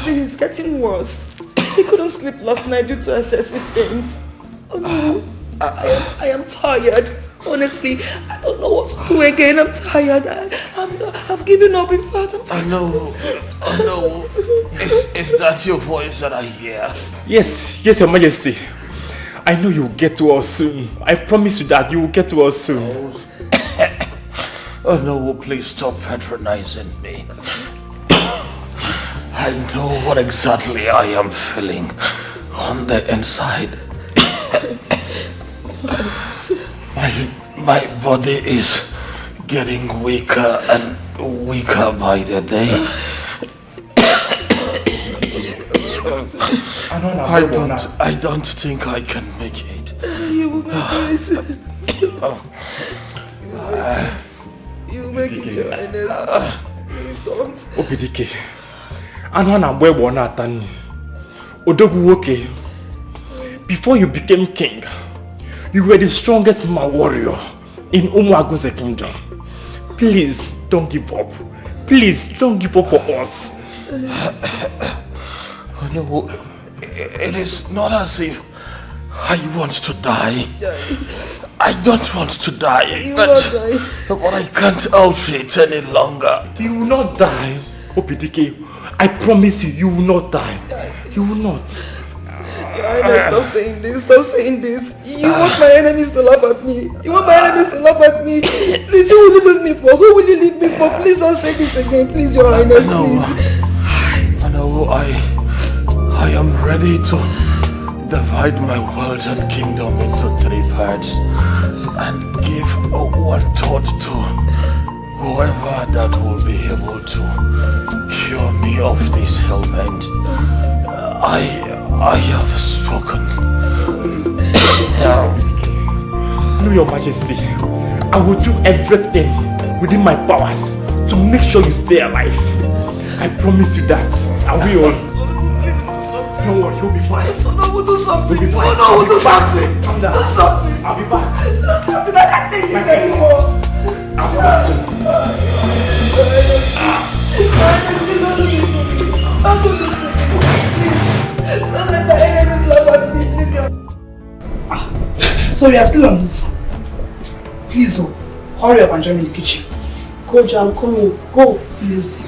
It's getting worse. He couldn't sleep last night due to excessive pains. Oh no, I am tired. Honestly, I don't know what to do again. I'm tired. I've given up. In fact, I'm tired. I know. Is that your voice that I hear? Yes, Your Majesty. I know you'll get to us soon. I promise you that you will get to us soon. Oh no, please stop patronizing me. I know what exactly I am feeling on the inside. My body is getting weaker and weaker by the day. I don't think I can make it. You will make it. You will make it, Your Highness. Please don't. Dikeh. Odogwu, before you became king, you were the strongest warrior in Umuagunze kingdom. Please don't give up. Please don't give up for us. Oh no, it is not as if I want to die. I don't want to die, but I can't help it any longer. You will not die, Dikeh. I promise you, you will not die. You will not. Your Highness, stop saying this. Stop saying this. You want my enemies to laugh at me. You want my enemies to laugh at me. Please, who will you leave me for? Who will you leave me for? Please don't say this again. Please, Your Highness, please. I know I am ready to divide my wealth and kingdom into 3 parts and give 1/3 to whoever that will be able to cure me of this ailment. I have spoken. No, Your Majesty. I will do everything within my powers to make sure you stay alive. I promise you that. I will. Don't worry, you'll be fine. No, we'll do something. You'll be fine. No, we'll do something. Calm down. Do something. I'll be back. Don't do that. I can't take this anymore. I'll be back soon. So you are still on this? Please, oh, hurry up and join me in the kitchen. Go, Jo, I'm coming. Go. Please.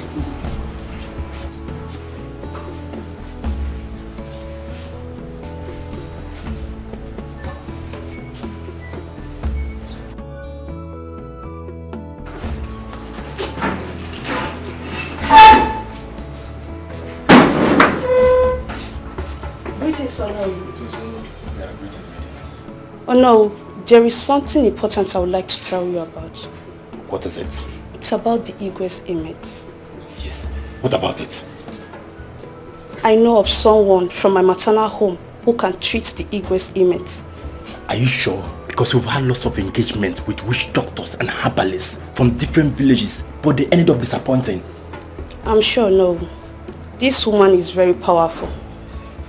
Oh no, there is something important I would like to tell you about. What is it? It's about the Igwe's image. Yes. What about it? I know of someone from my maternal home who can treat the Igwe's image. Are you sure? Because we've had lots of engagement with witch doctors and herbalists from different villages, but they ended up disappointing. I'm sure no. This woman is very powerful.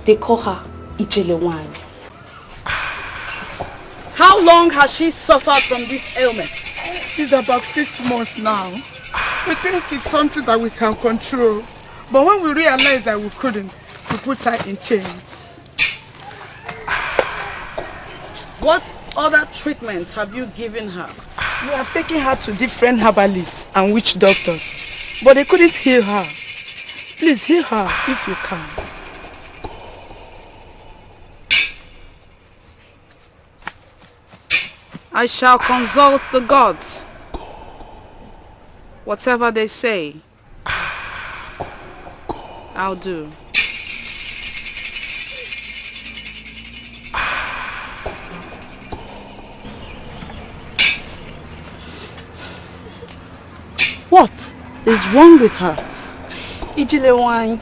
They call her Ijelewine. How long has she suffered from this ailment? It's about 6 months now. We think it's something that we can control. But when we realized that we couldn't, we put her in chains. What other treatments have you given her? We have taken her to different herbalists and witch doctors. But they couldn't heal her. Please heal her if you can. I shall consult the gods. Whatever they say, I'll do. What is wrong with her? Ijelewine,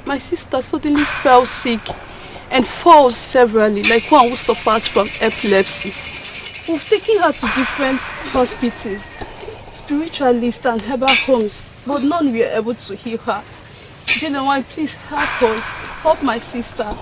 my sister suddenly fell sick and falls severally like one who suffers from epilepsy. We've taken her to different hospitals, spiritualists and herbal homes, but none were able to heal her. Ijelewine, please help us. Help my sister.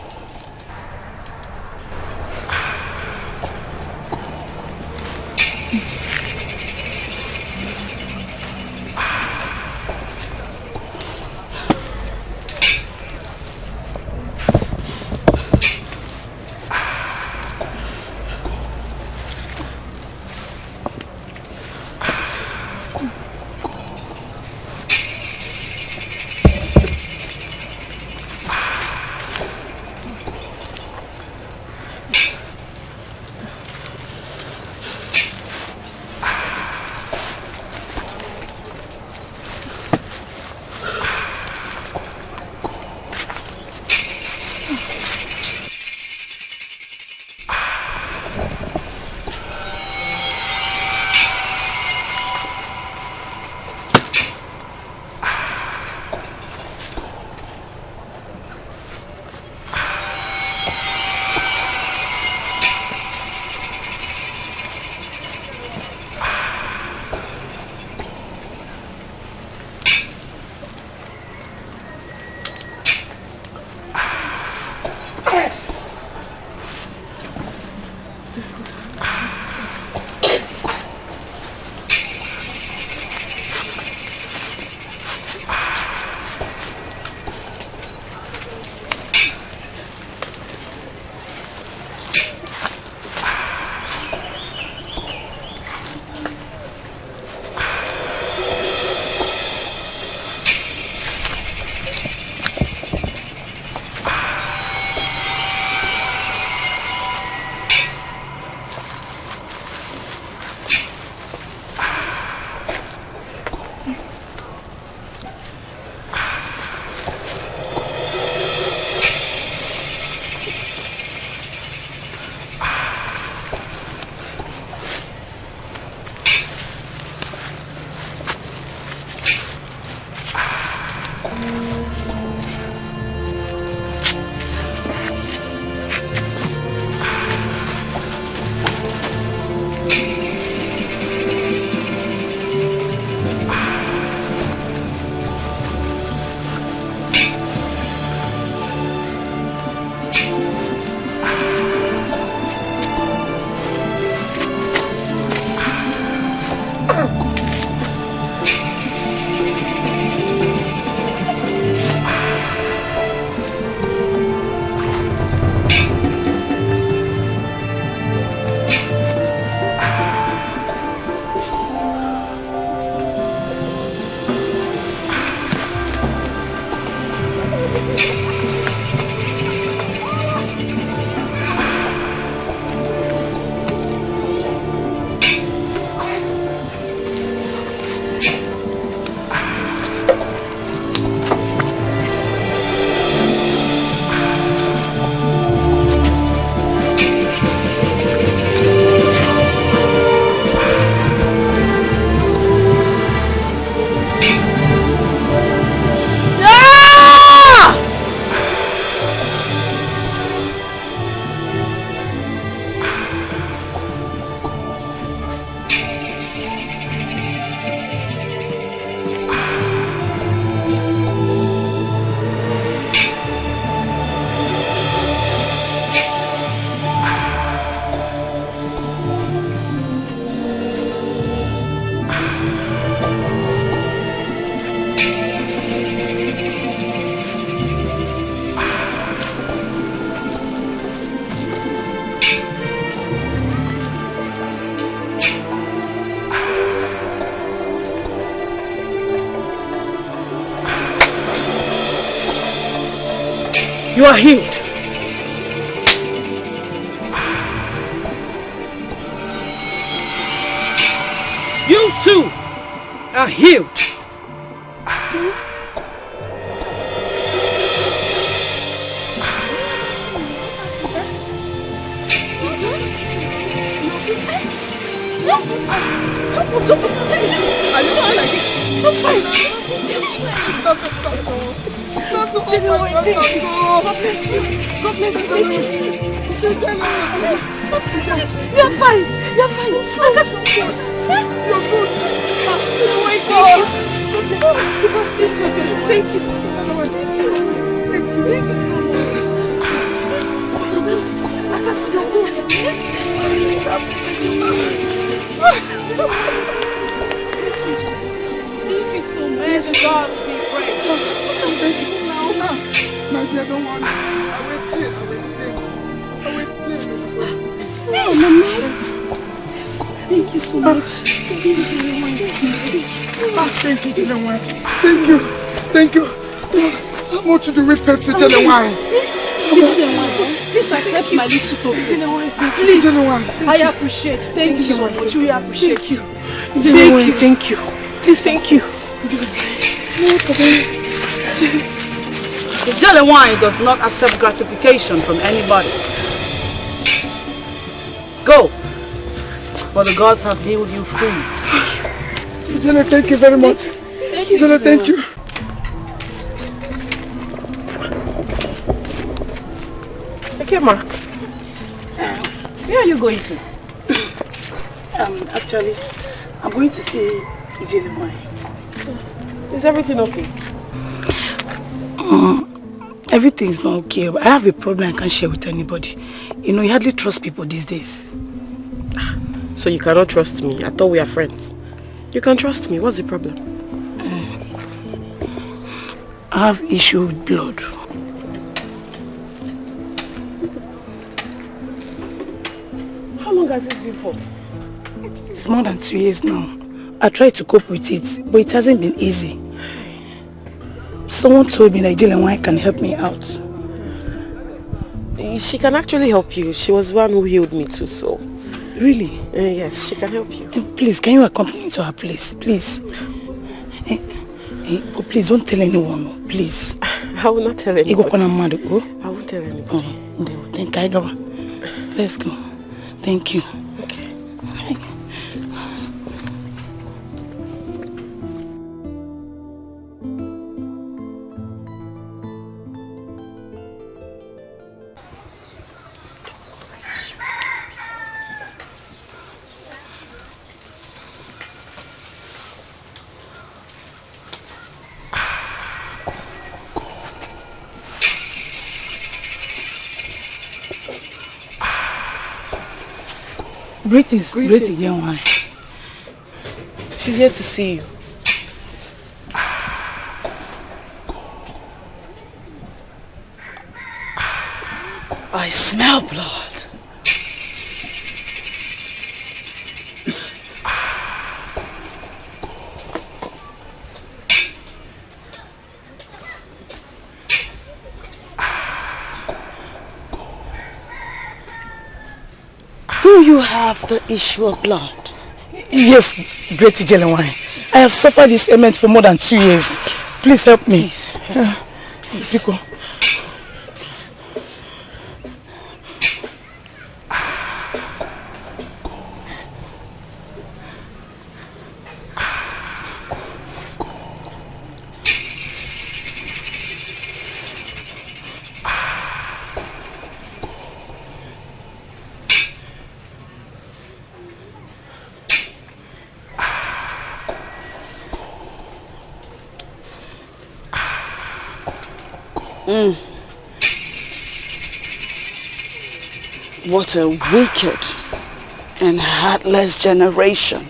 You are healed. You too are healed. Jump up, let me see. Are you fine like this? I'm fine. Stop. God bless you. God bless you. Thank you. You're fine. You're fine. I got some news. You're good. Oh my God. Thank you. Thank you so much. I can see that. Thank you so much. May God be praised. My dear, don't worry. I will stay. Oh, Mama. Thank you so much. Thank you, Jelewine. Thank you. How much do we pay to Jelewine? Please accept my little token. Please. I appreciate. Thank you so much. We appreciate you. Thank you. Please, thank you. The jelly wine does not accept gratification from anybody. Go, for the gods have healed you free. Jelly, thank you very much. Jelly, thank you. Okay, Ma. Where are you going to? Actually, I'm going to see Ijele wine. Is everything okay? Everything's not okay, but I have a problem I can't share with anybody. You know, you hardly trust people these days. So you cannot trust me? I thought we are friends. You can trust me. What's the problem? I have issue with blood. How long has this been for? It's more than 2 years now. I tried to cope with it, but it hasn't been easy. Someone told me that Ijele wine can help me out. She can actually help you. She was the one who healed me too, so... Really? Yes, she can help you. Please, can you accompany me to her place? Please. But please, don't tell anyone, please. I will not tell anybody. I won't tell anybody. Let's go. Thank you. Okay. Greetings, young one. She's here to see you. I smell blood. Do you have the issue of blood? Yes, great Ijele wine. I have suffered this ailment for more than 2 years. Please help me. Please. Pico. What a wicked and heartless generation.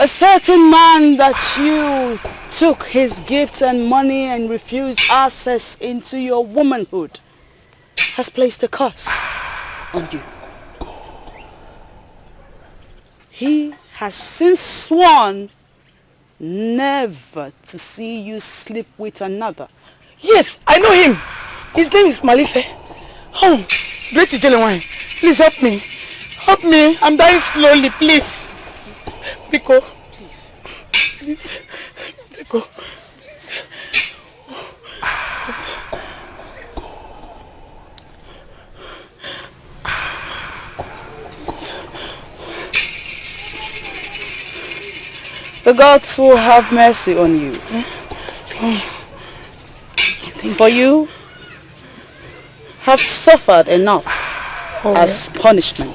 A certain man that you took his gifts and money and refused access into your womanhood has placed a curse on you. He has since sworn never to see you sleep with another. Yes, I know him. His name is Malife. Oh, great Ijelewine, please help me. Help me. I'm dying slowly, please. Biko. Please. Please. Biko. Please. The gods will have mercy on you. For you have suffered enough as punishment.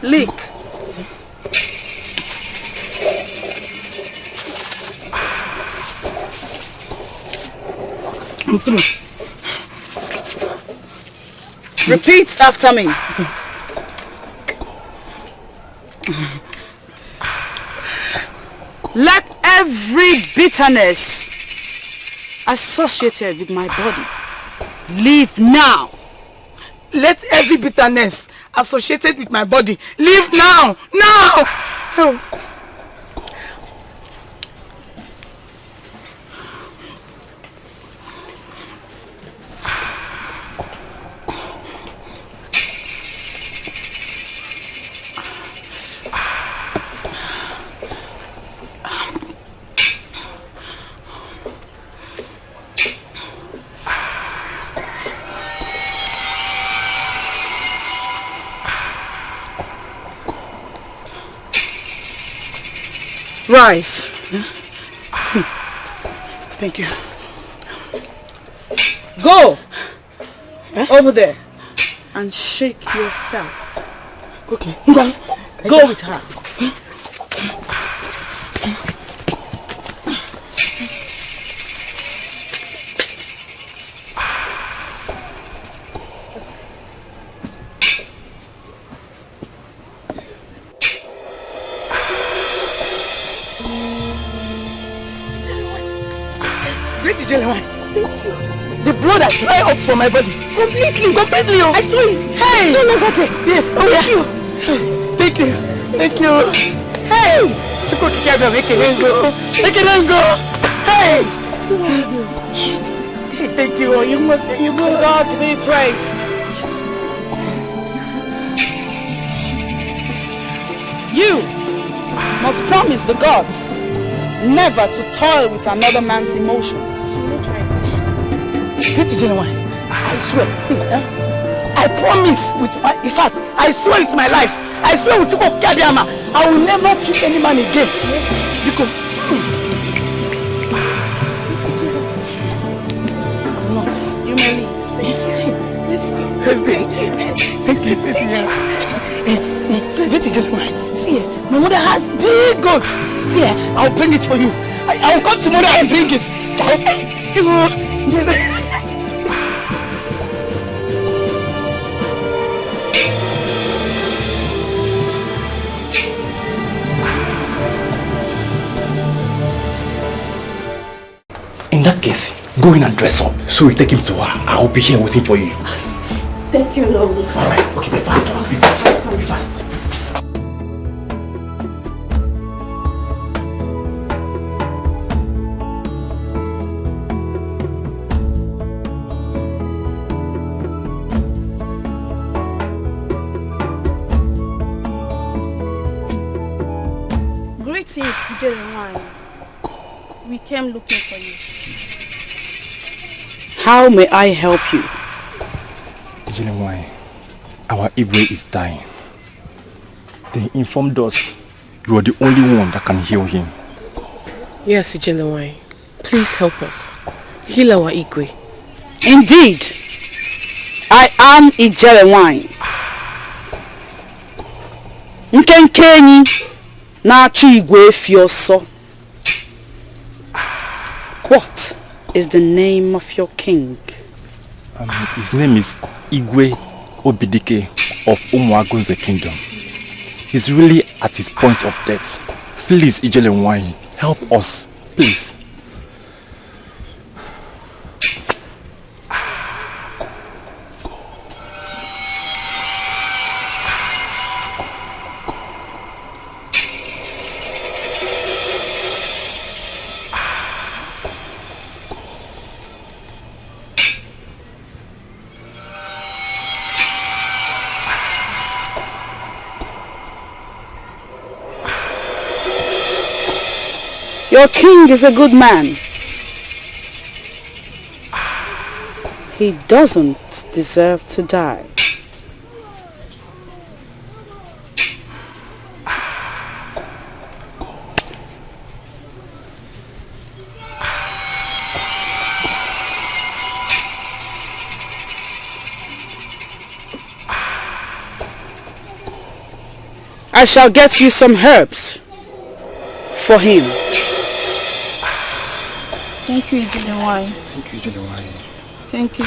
Leak. Repeat after me. Let every bitterness associated with my body leave now. Let every bitterness associated with my body leave now. Now! Oh. Rise. Thank you. Go over there and shake yourself. Okay. Go with her. The blood has dried up from my body. Completely. Oh. I saw it. Hey. No longer there. Yes. Oh, thank you. Thank you. Hey. Make it go. Hey. Thank you. God to be praised. Yes. You must promise the gods never to toil with another man's emotions. I swear. I promise with my, in fact, I swear with my life. I swear with Chuko Kadiama, I will never treat any man again. Because I'm not. You may leave. Thank you. See, my mother has big goats. See, I'll bring it for you. I'll come tomorrow and bring it. In that case, go in and dress up so we take him to her. I'll be here waiting for you. Thank you, Lord. Alright, okay, be fast. Be fast. Greetings, Nigerian. We came looking for you. How may I help you? Nigerian, our Igwe is dying. They informed us You are the only one that can heal him. Yes, Ijelewanyi. Please help us. Heal our Igwe. Indeed, I am Ijelewanyi. Nkenkenyi na-achụ Igwe efi ọsọ. What is the name of your king? His name is Igwe Obidike of Umuagunze Kingdom. He's really at his point of death. Please, Ijelewanyi, help us, please. Your king is a good man. He doesn't deserve to die. I shall get you some herbs for him. Thank you, Ijelewanyi. Thank you, Ijelewanyi. Thank you.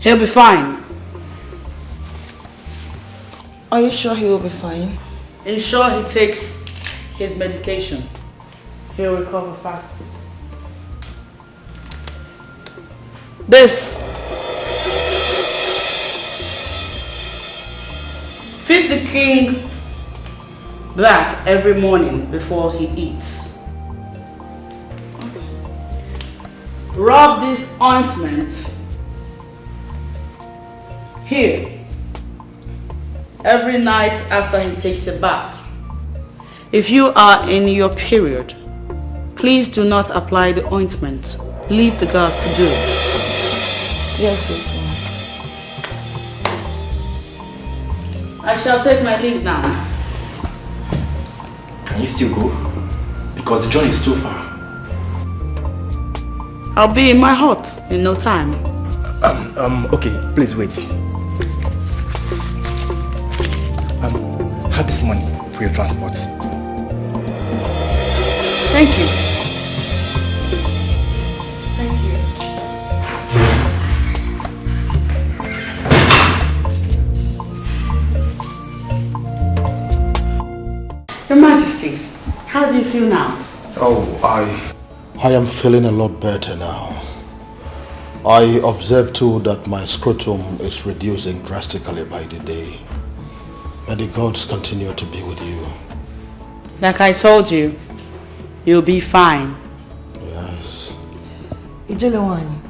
He'll be fine. Are you sure he will be fine? Ensure he takes his medication. He'll recover fast. This. Feed the king that every morning before he eats. Rub this ointment here every night after he takes a bath. If you are in your period, please do not apply the ointment. Leave the girls to do it. Yes, good. I shall take my leave now. Can you still go? Because the journey is too far. I'll be in my hut in no time. Okay, please wait. Have this money for your transport. Thank you. Thank you. Your Majesty, how do you feel now? Oh, I am feeling a lot better now. I observe too that my scrotum is reducing drastically by the day. May the gods continue to be with you. Like I told you, you'll be fine. Yes. Ijelewanyi,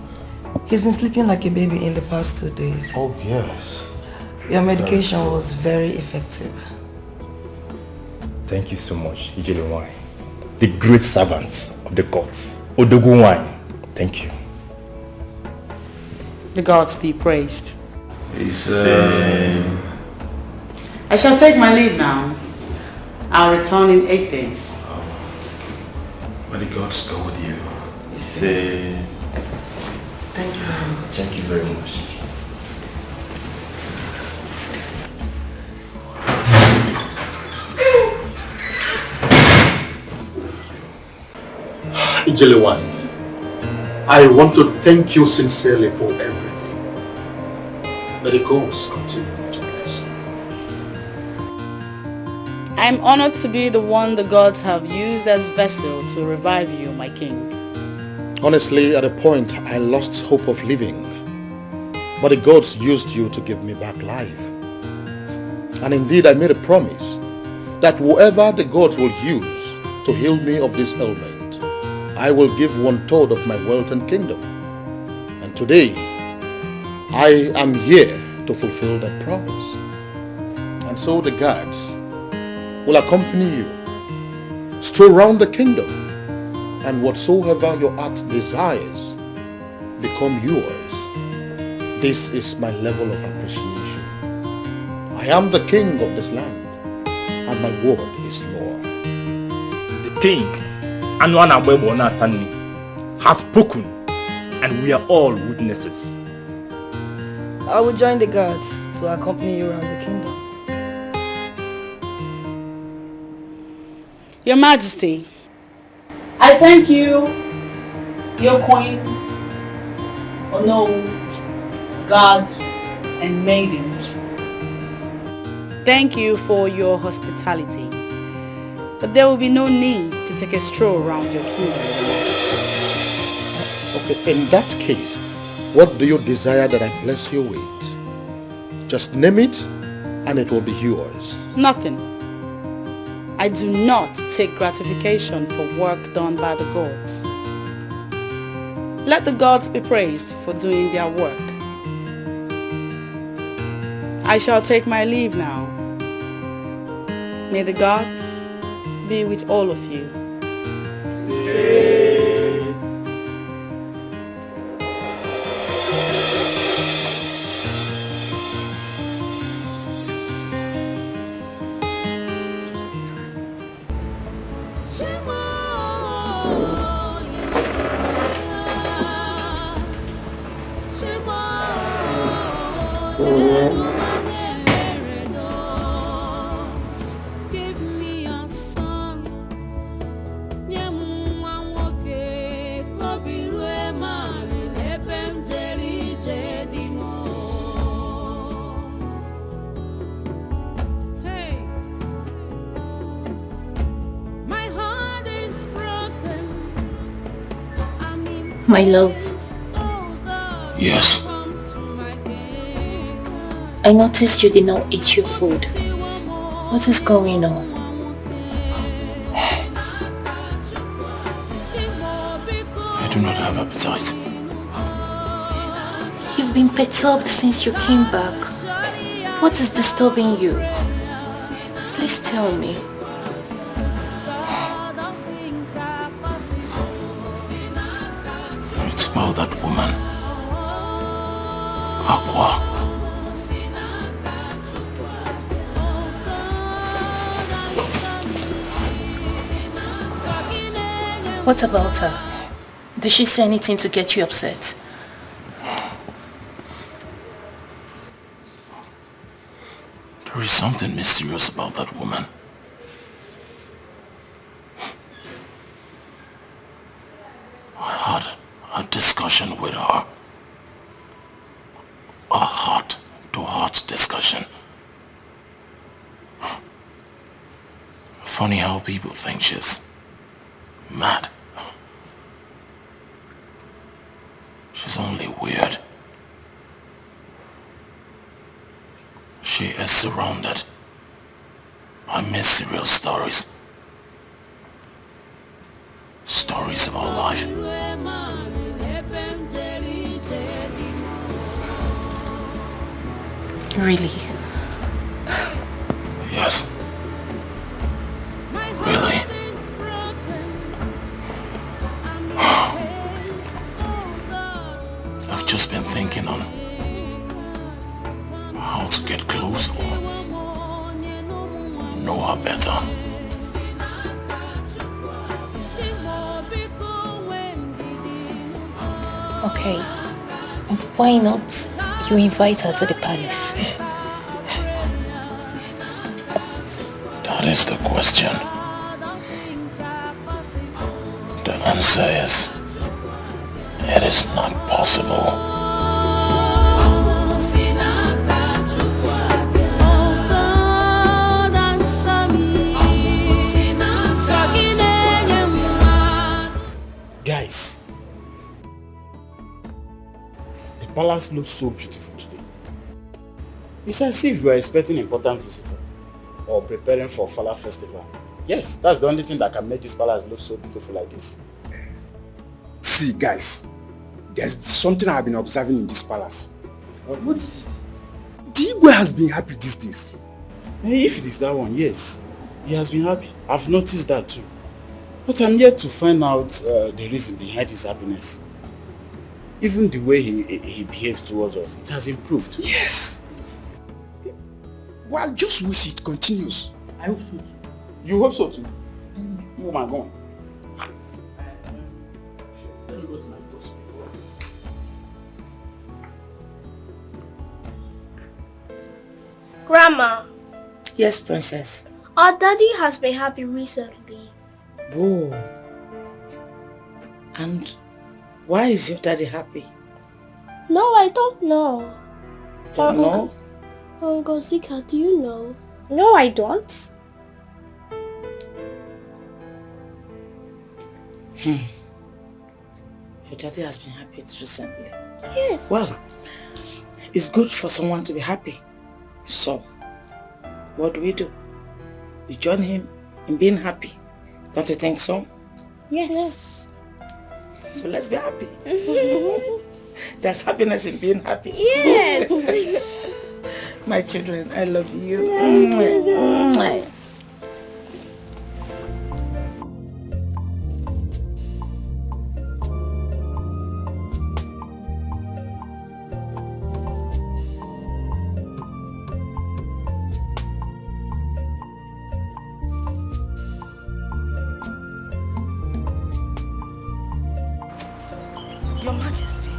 he's been sleeping like a baby in the past 2 days. Oh, yes. Your medication was very effective. Thank you so much, Ijelewanyi. The great servants of the gods. Odogunwanyi. Thank you. The gods be praised. Amen. I shall take my leave now. I'll return in 8 days. May the gods go with you. Thank you very much. Thank you very much. Ijelewanyi, I want to thank you sincerely for everything. May the gods continue to bless you. I'm honored to be the one the gods have used as vessel to revive you, my king. Honestly, at a point, I lost hope of living. But the gods used you to give me back life. And indeed, I made a promise that whoever the gods will use to heal me of this ailment, I will give 1/3 of my wealth and kingdom. And today, I am here to fulfill that promise. And so the gods will accompany you, stroll round the kingdom, and whatsoever your heart desires become yours. This is my level of appreciation. I am the king of this land, and my word is law. The king, Anwana Natani, has spoken, and we are all witnesses. I will join the guards to accompany you around the kingdom. Your Majesty, I thank you, your queen, guards and maidens. Thank you for your hospitality. But there will be no need to take a stroll around your kingdom. Okay, in that case, what do you desire that I bless you with? Just name it and it will be yours. Nothing. I do not take gratification for work done by the gods. Let the gods be praised for doing their work. I shall take my leave now. May the gods be with all of you. My love. Yes. I noticed you did not eat your food. What is going on? I do not have appetite. You've been perturbed since you came back. What is disturbing you? Please tell me. It's about that woman. Aqua. What about her? Did she say anything to get you upset? There is something mysterious about that woman. I had a discussion with her. A heart-to-heart discussion. Funny how people think she's mad. She's only weird. She is surrounded by mysterious stories. Stories of our life. Really? Yes. Really? I've just been thinking on how to get close or know her better. Okay. Why not you invite her to the palace? That is the question. The answer is It is not possible. Guys, the palace looks so beautiful today. It's as if we are expecting an important visitor or preparing for Fala festival. Yes, that's the only thing that can make this palace look so beautiful like this. See, guys, there's something I've been observing in this palace. What is it? Dikeh has been happy these days. If it is that one, yes. He has been happy. I've noticed that too. But I'm yet to find out the reason behind his happiness. Even the way he behaves towards us, it has improved. Yes. Well, just wish it continues. I hope so too. You hope so too? Oh my God. Let me go to my boss before. Grandma, Yes, princess. our daddy has been happy recently. Oh. And why is your daddy happy? No, I don't know. Don't know? Uncle Zika, do you know? No, I don't. Your daddy has been happy recently. Yes. Well, it's good for someone to be happy. So, what do? We join him in being happy. Don't you think so? Yes. So let's be happy. There's happiness in being happy. Yes. My children, I love you. Your Majesty,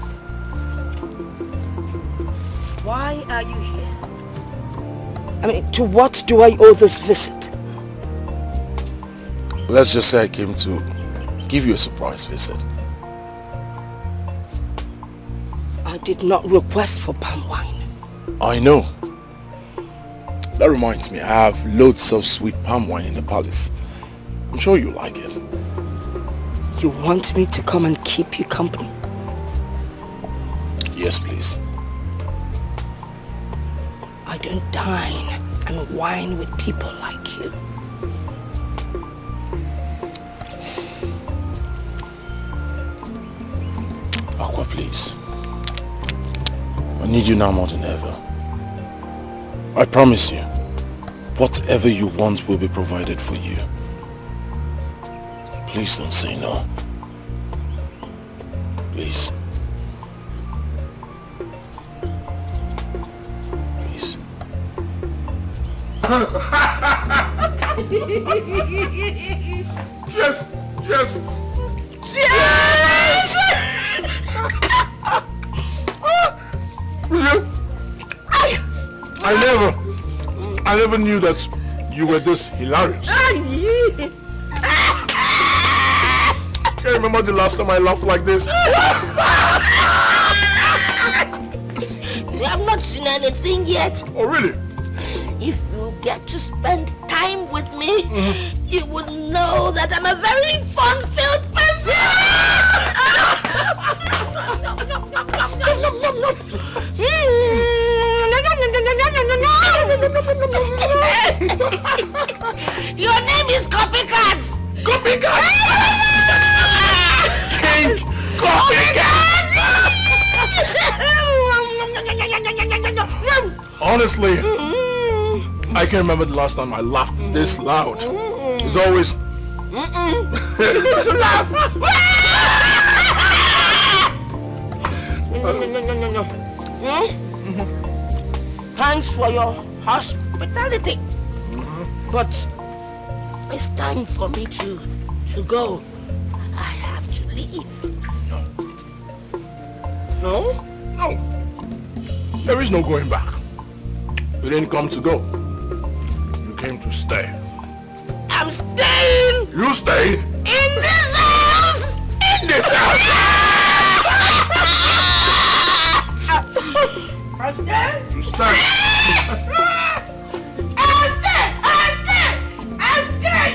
why are you here? I mean, to what do I owe this visit? Let's just say I came to give you a surprise visit. I did not request for palm wine. I know. That reminds me, I have loads of sweet palm wine in the palace. I'm sure you like it. You want me to come and keep you company? Yes, please. I don't dine and wine with people like you. Aqua, please. I need you now more than ever. I promise you, whatever you want will be provided for you. Please don't say no. Please. Please. Yes! Yes! Yes! I never knew that you were this hilarious. I can't remember the last time I laughed like this. You have not seen anything yet. Oh, really? If you get to spend time with me, you would know that I'm a very fun-filled Your name is Copycat! Copycat! King Copycat! Honestly, I can't remember the last time I laughed this loud. It's always... You need to laugh! No. Thanks for your hospitality. But it's time for me to go. I have to leave. No? No. There is no going back. You didn't come to go. You came to stay. I'm staying! You stay? In this house! In this house! You start.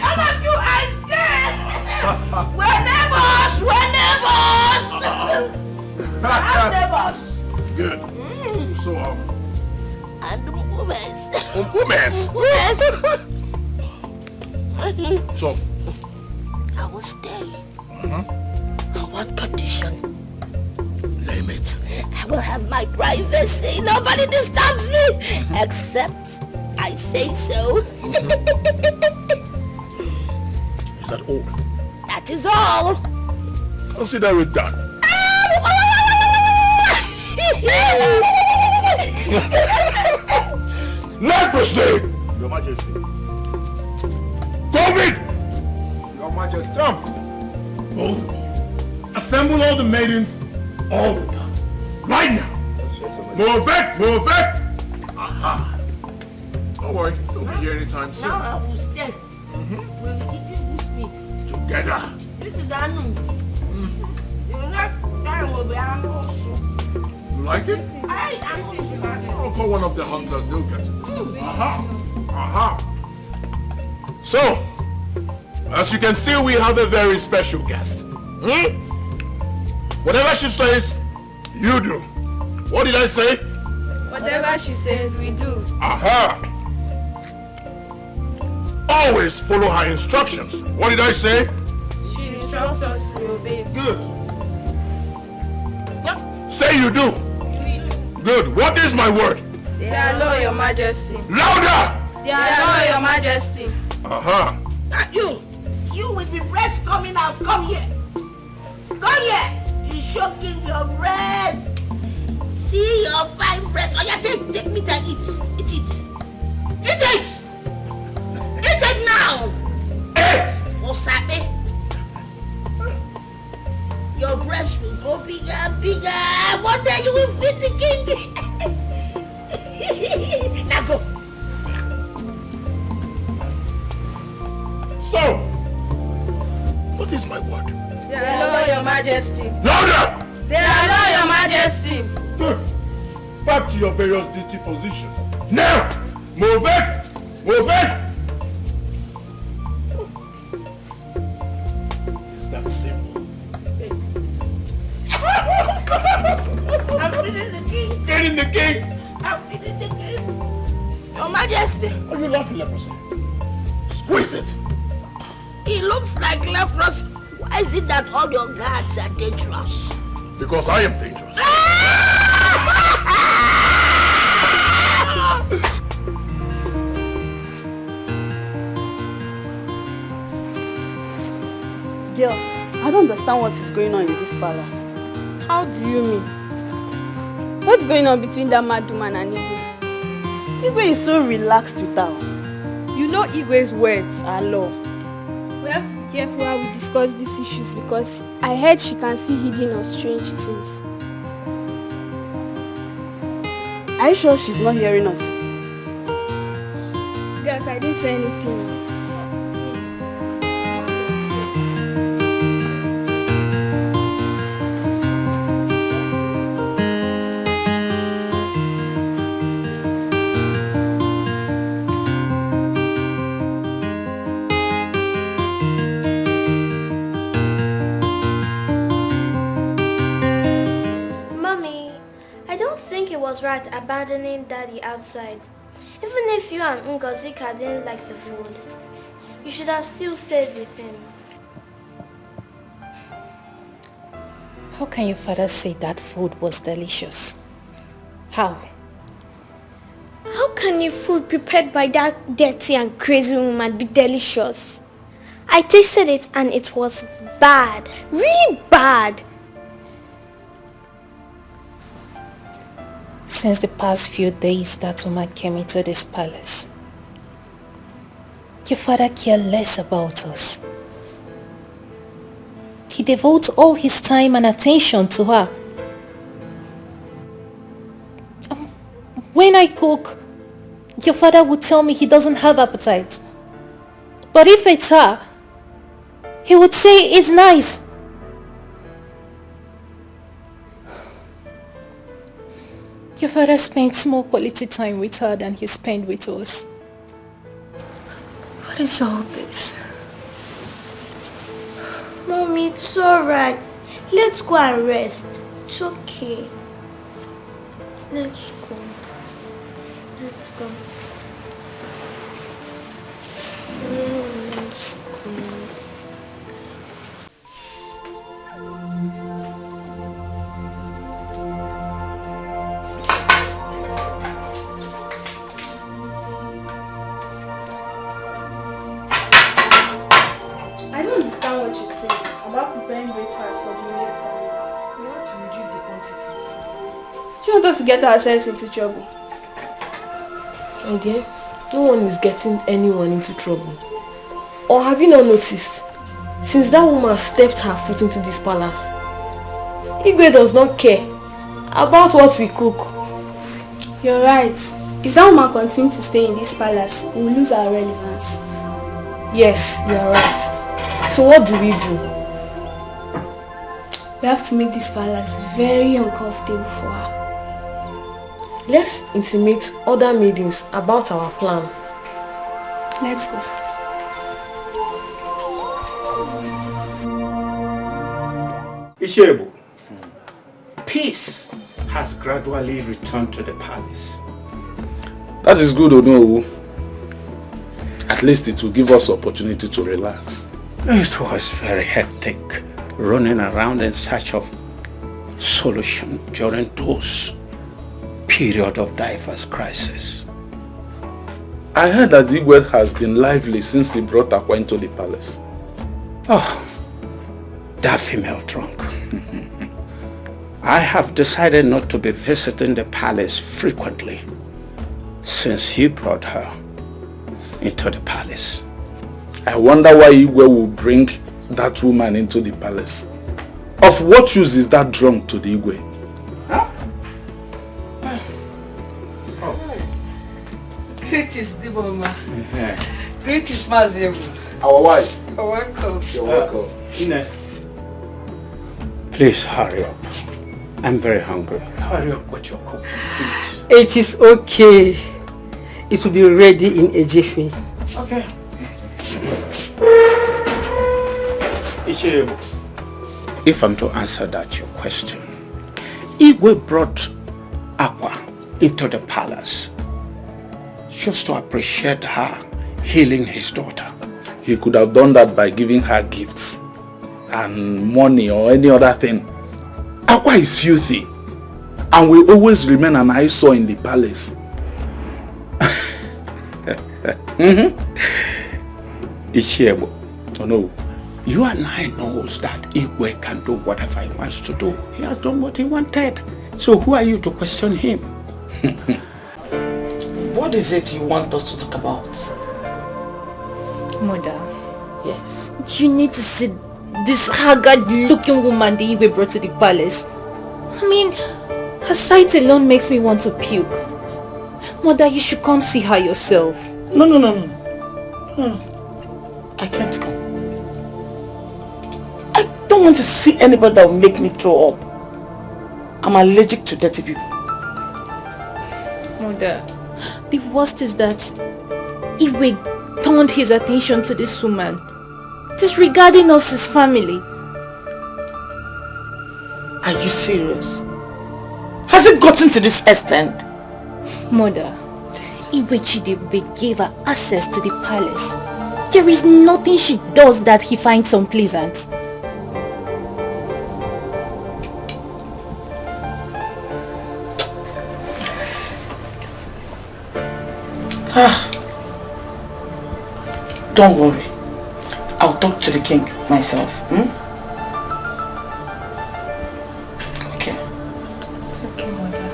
All of you, we're neighbors. We're neighbors. Good. So, And the women's. So, I will stay. On one condition. Name it. I will have my privacy. Nobody disturbs me. Except I say so. Is that all? That is all. Consider it done. Let proceed. Your Majesty. COVID! Your Majesty. Jump. Both of you. Assemble all the maidens, all the gods. Right now. Move it. Aha. Don't worry. They'll be here anytime soon. Now I will stay. We'll be eating this meat. Together. This is Anu. You will not die will be Anu. You like it? I am I'll call one of the hunters. They'll get it. Aha. So, as you can see, we have a very special guest. Whatever she says, you do. What did I say? Whatever she says, we do. Aha! Always follow her instructions. What did I say? She instructs us to obey. Good. Say you do. Good. What is my word? They are law, Your Majesty. Louder! They are law, Your Majesty. Aha! You with the breast coming out, come here. Come here. You're shocking your breast. See your fine breast. Oh yeah, take meat and eat. Eat it. Eat it. Eat it now. Eat. Osabe. Your breast will grow bigger and bigger. One day you will feed the king. Now go. So, what is my word? They are law, Your Majesty. Louder! They are law, Your Majesty. Good. Back to your various duty positions. Now! Move it! Move it! It is that simple. I'm feeding the king. Feeding the king? I'm feeding the king. Your Majesty. Are you laughing, leprosy? Squeeze it. He looks like leprosy. Why is it that all your guards are dangerous? Because I am dangerous. Girls, I don't understand what is going on in this palace. How do you mean? What's going on between that mad woman and Igwe? Igwe is so relaxed with her. You know Igwe's words are law. We have to be careful how we discuss these issues because I heard she can see hidden or strange things. Are you sure she's not hearing us? Yes, I didn't say anything. Was right abandoning Daddy outside. Even if you and Ngozika didn't like the food, you should have still stayed with him. How can your father say that food was delicious? How? How can your food prepared by that dirty and crazy woman be delicious? I tasted it and it was bad. Really bad. Since the past few days that woman came into this palace, your father cared less about us. He devotes all his time and attention to her. When I cook, your father would tell me he doesn't have appetite. But if it's her, he would say it's nice. Your father spent more quality time with her than he spent with us. What is all this? Mommy, it's alright. Let's go and rest. It's okay. Let's go. Let's go. Let's go. I don't understand what you're saying about preparing breakfast for the immediate family. We have to reduce the quantity. Do you want us to get ourselves into trouble? My dear, no one is getting anyone into trouble. Or have you not noticed? Since that woman stepped her foot into this palace, Igwe does not care about what we cook. You're right. If that woman continues to stay in this palace, we will lose our relevance. Yes, you are right. So what do? We have to make this palace very uncomfortable for her. Let's intimate other maidens about our plan. Let's go. Ishebu, peace has gradually returned to the palace. That is good, Onowu. At least it will give us opportunity to relax. It was very hectic, running around in search of solution during those period of diverse crisis. I heard that Igwe has been lively since he brought Akwa into the palace. Oh, that female drunk. I have decided not to be visiting the palace frequently since he brought her into the palace. I wonder why Igwe will bring that woman into the palace. Of what use is that drunk to the Igwe? Huh? Great is Diboma. Great is Mazebu. Our wife. You're welcome. You're welcome. Ine, please hurry up. I'm very hungry. Hurry up with your cooking, please. It is okay. It will be ready in a jiffy. Okay. Ishebu, if I'm to answer that your question, Igwe brought Akwa into the palace just to appreciate her healing his daughter. He could have done that by giving her gifts and money or any other thing. Akwa is filthy and will always remain an eyesore in the palace. Ishebu, oh no. You and I knows that Igwe can do whatever he wants to do. He has done what he wanted. So who are you to question him? What is it you want us to talk about? Mother. Yes. You need to see this haggard-looking woman the Igwe brought to the palace. I mean, her sight alone makes me want to puke. Mother, you should come see her yourself. No. I can't come. I don't want to see anybody that will make me throw up. I'm allergic to dirty people. Mother, the worst is that Igwe turned his attention to this woman, disregarding us as family. Are you serious? Has it gotten to this extent? Mother, Igwe Chidebube gave her access to the palace. There is nothing she does that he finds unpleasant. Don't worry. I'll talk to the king myself. Okay. It's okay, Mother.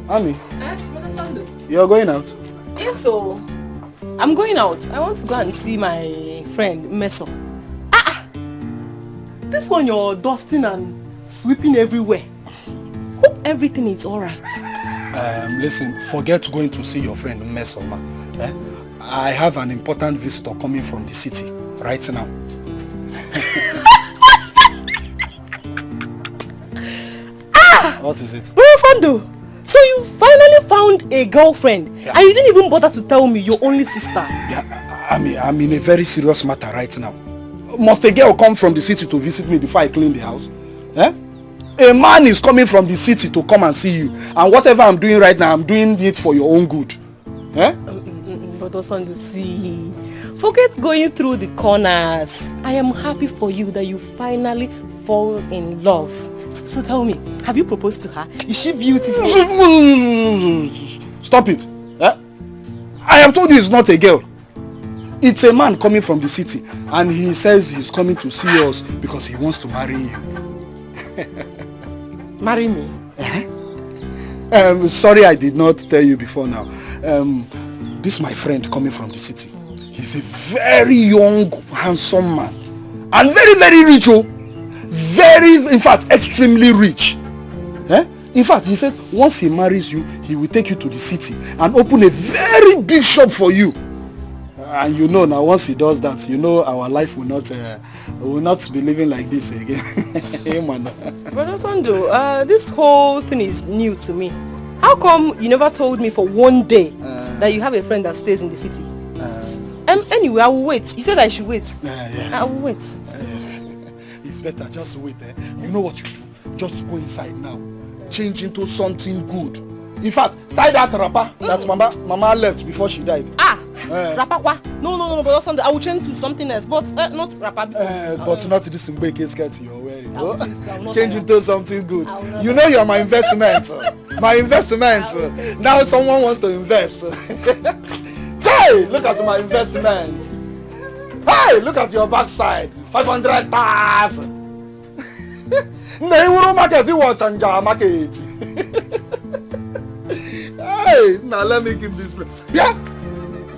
Ami, you're going out? Yes, so I'm going out. I want to go and see my friend Meso. This one you're dusting and sweeping everywhere. Hope everything is alright. Listen, forget going to see your friend Mesoma. I have an important visitor coming from the city right now. What is it? Fando, so you finally found a girlfriend and you didn't even bother to tell me your only sister. Yeah, I'm in a very serious matter right now. Must a girl come from the city to visit me before I clean the house? A man is coming from the city to come and see you, and whatever I'm doing right now, I'm doing it for your own good. But also to see, forget going through the corners. I am happy for you that you finally fall in love. So tell me, have you proposed to her? Is she beautiful? Stop it. I have told you it's not a girl. It's a man coming from the city, and he says he's coming to see us because he wants to marry you. Marry me? Sorry I did not tell you before now. This is my friend coming from the city. He's a very young, handsome man. And very, very rich, oh. Very, in fact, extremely rich. In fact, he said once he marries you, he will take you to the city and open a very big shop for you. And you know now, once he does that, you know our life will not be living like this again. Hey, man. Brother Sondo, this whole thing is new to me. How come you never told me for one day that you have a friend that stays in the city? Anyway, I will wait. You said I should wait. Yes. I will wait. It's better, just wait. You know what you do? Just go inside now. Change into something good. In fact, tie that wrapper that Mama left before she died. Wrapper what? No, Brother Sondo, I will change to something else, but not wrapper. But not this Mbeke skirt you're wearing. Change into something good. You know you're my investment. My investment. Now someone wants to invest. Hey, look at my investment. Hey, look at your backside. 500,000. Nollywood market, you want Chanja market. Hey, now let me keep this place. Yeah?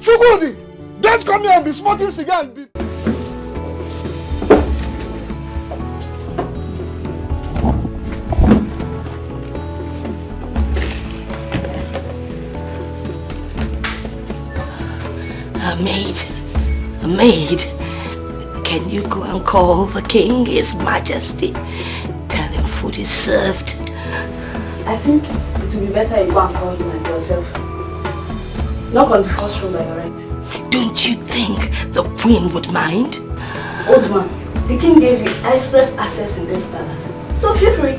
Chugudi, don't come here and be smoking cigar and be... A maid, can you go and call the king, his majesty? Tell him food is served. I think it will be better if you go and call him and yourself. Knock on the first room by your right. Don't you think the queen would mind? Old man, the king gave you express access in this palace. So feel free.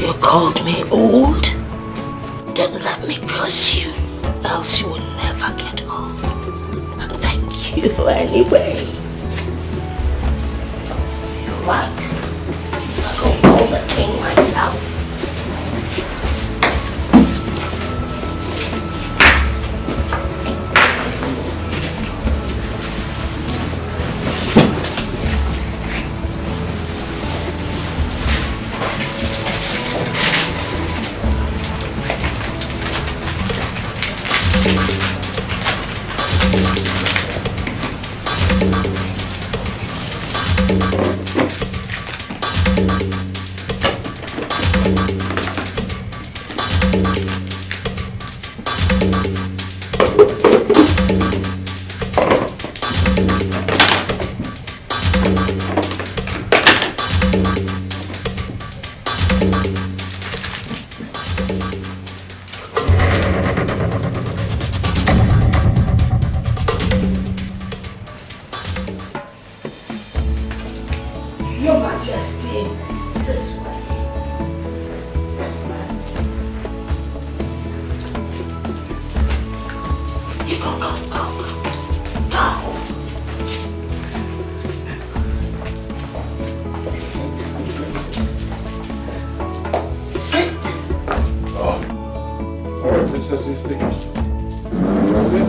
You called me old? Don't let me curse you, else you will never get old. Thank you anyway. You're right. I'll go call the king myself. Your Majesty, this way. You go. Sit, Sit. Oh. All right, Princess, you stick. Sit.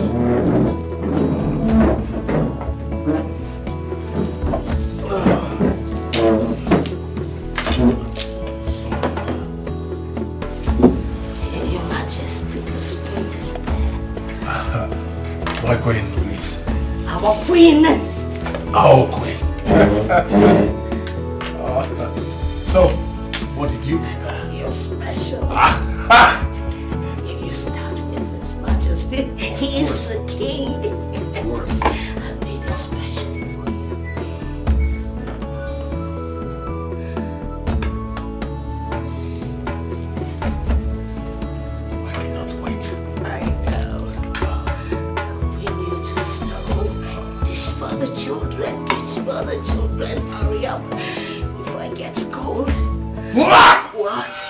Your Majesty, the spoon is there. My queen, please. Our queen. Our queen. So, what did you prepare? You're special. Majesty. He is the king. Of course. I made it specially for you. I cannot wait. I know. We need to slow. Dish for the children. Dish for the children. Hurry up before it gets cold. What? What?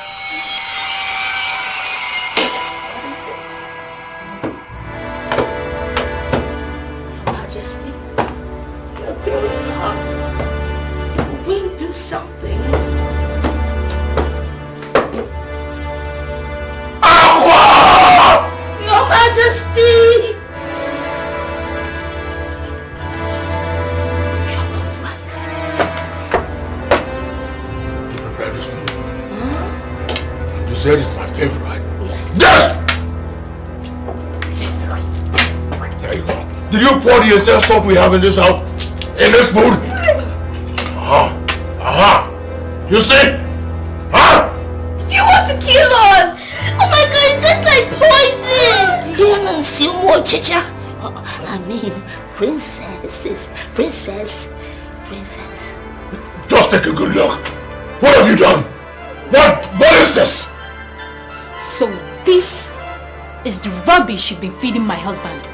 Something. Your Majesty! Jollof rice. You prepared this meal? And you said it's my favorite. Yes. Yes! There you go. Did you pour the entire stuff we have in this house? In this food? You see? Huh? Do you want to kill us? Oh my god, it tastes like poison! Demons, you more, Chicha. I mean, princess. Just take a good look. What have you done? What is this? So this is the rubbish you've been feeding my husband.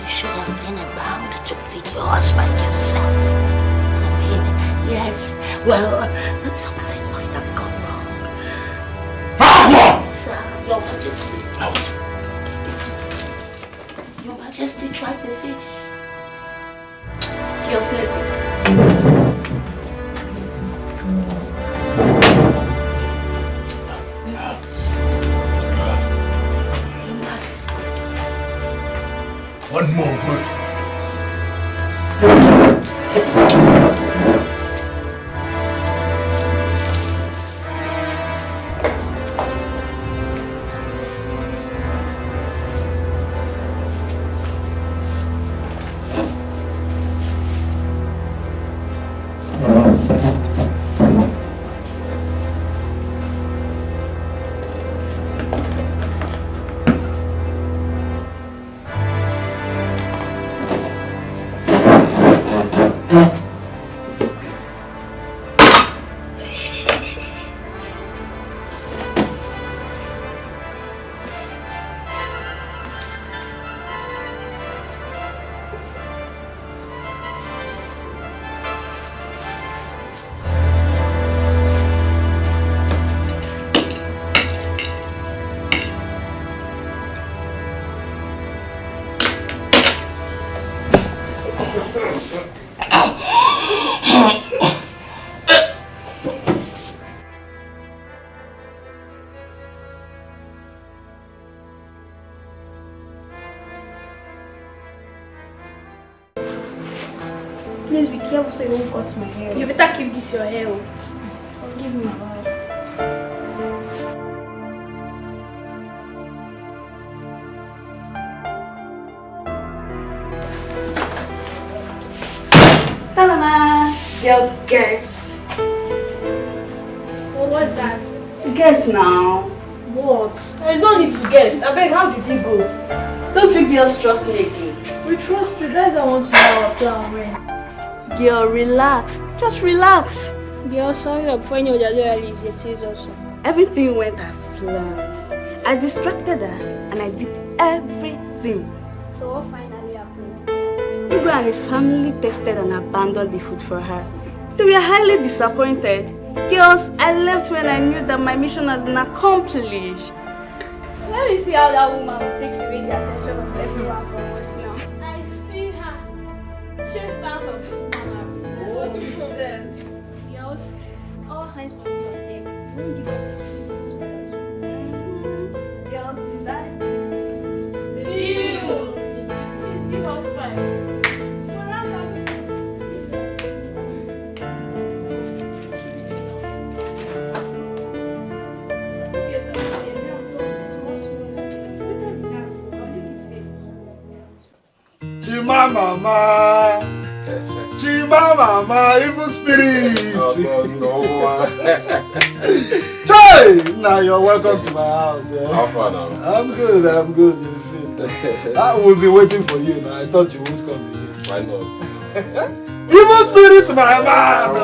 You should have been around to feed your husband yourself. Yes, well, something must have gone wrong. Sir, Your Majesty. Out. Your Majesty tried the fish. Girls, let's go. Your Majesty. One more word from Please be careful so you won't cut my hair. You better keep this your hair. I'll give you my wife. Ta-da! Girls, guess. What's that? Guess now. What? There's no need to guess. I beg, how did he go? Don't you girls trust me again? We trust you. Guys, I want to know our plan when. Girl, relax. Just relax. Girl, sorry, before you know the lawyer is your sis also. Everything went as planned. I distracted her and I did everything. So what finally happened? Igwe and his family tested and abandoned the food for her. They were highly disappointed. Girls, I left when I knew that my mission has been accomplished. Let me see how that woman will take away the attention of everyone from us now. I see her. She's down from this manners. What she deserves. Girls, all hands must be on deck. Don't give up opportunities for us. Girls, is that See you. Please give us five. Chimamama, Chimamama, evil spirit. Oh, no. Chai! Hey! Now you're welcome to my house. Yeah? How far now? I'm good, you see. I will be waiting for you now. I thought you won't come again. Why not? Evil spirit, my man!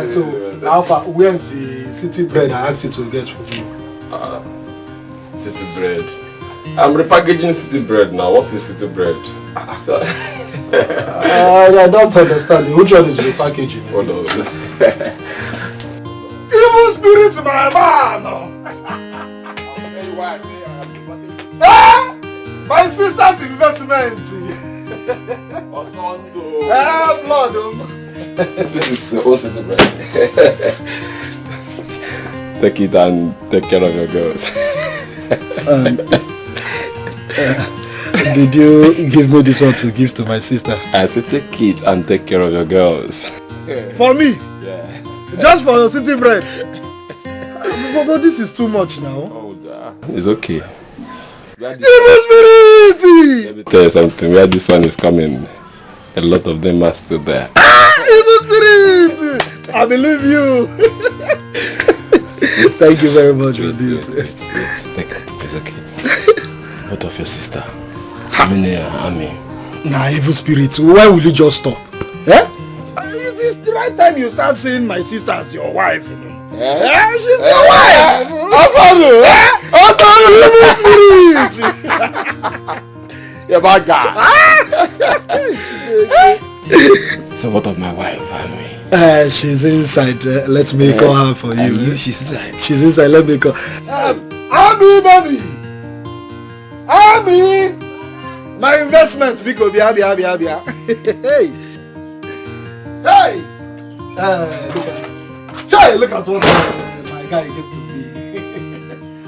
So, Alpha, where's the city bread I asked you to get for me? City bread. I'm repackaging city bread now. What is city bread? So, I don't understand. Which one is repackaging? Hold on. Evil spirit, my man! My sister's investment! Blood! This is all city bread. Take it and take care of your girls. Did you give me this one to give to my sister? I said take it and take care of your girls. For me? Yeah. Just for the city bread? But this is too much now. It's okay. Evil spirit! Let me tell you something. Where this one is coming, a lot of them are still there. Evil spirit! I believe you. Thank you very much for this. It's okay. What of your sister? Nah, evil spirit, why will you just stop? Eh? It is the right time you start seeing my sister as your wife. She's your wife! Evil spirit! You're bad guy. So what of my wife, she's inside. Let me call her for you. She's inside. She's inside. Let me call. Abby, baby. Abby. My investment. Because Abby. Hey. Hey. Look at what my guy gave to me.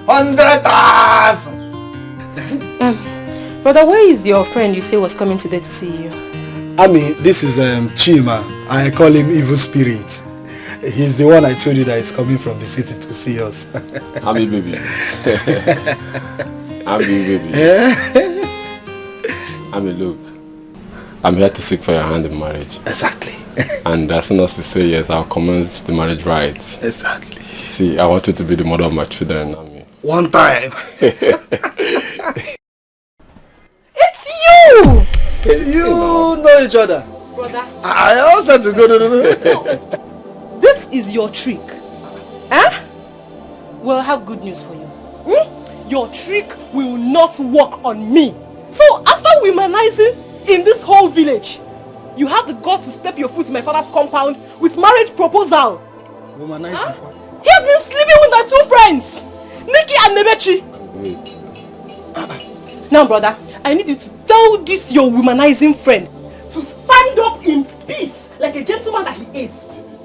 100,000. Brother, where is your friend you say was coming today to see you? This is Chima. I call him Evil Spirit. He's the one I told you that is coming from the city to see us. Ami baby. Ami, look. I'm here to seek for your hand in marriage. Exactly. And as soon as you say yes, I'll commence the marriage rites. Exactly. See, I want you to be the mother of my children, Ami. One time. It's you! You know each other. Brother. I also to go. No. This is your trick. Huh? Well, I have good news for you. Your trick will not work on me. So after womanizing in this whole village, you have the guts to step your foot in my father's compound with marriage proposal. Womanizing? Huh? He has been sleeping with my two friends, Nikki and Nebechi. Now, brother, I need you to tell this your womanizing friend to stand up in peace like a gentleman that he is.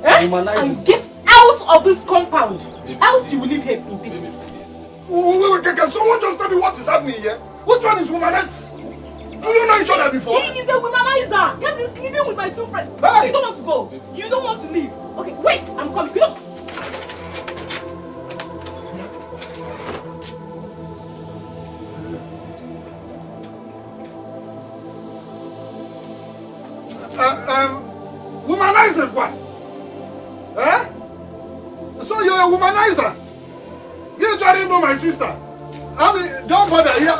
And get out of this compound. Else you will leave here in peace. Wait, can someone just tell me what is happening here? Which one is womanizer? Do you know each other before? He is a womanizer. He has been sleeping with my two friends. Hey. You don't want to go. You don't want to leave. Okay, wait, I'm coming. You don't. Womanizer what? Eh? So you're a womanizer? You trying to know my sister? Don't bother. He has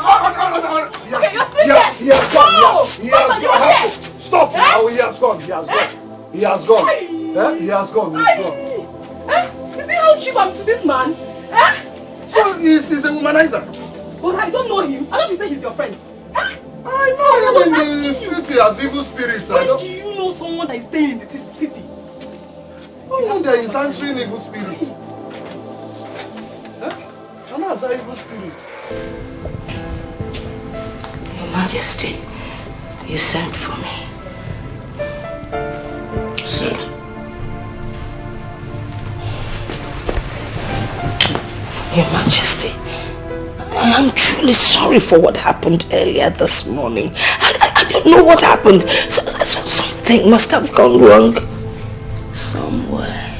gone. Stop now. He has gone. He has gone. You see how cheap I'm to this man? So he's a womanizer? But I don't know him. I thought you said he's your friend. I know him in the city as evil spirits. When do you know someone that is staying in the city? No wonder he's answering evil spirits. And that's an evil spirit. Your Majesty, you sent for me. Said. Your Majesty, I am truly sorry for what happened earlier this morning. I don't know what happened. Something must have gone wrong somewhere.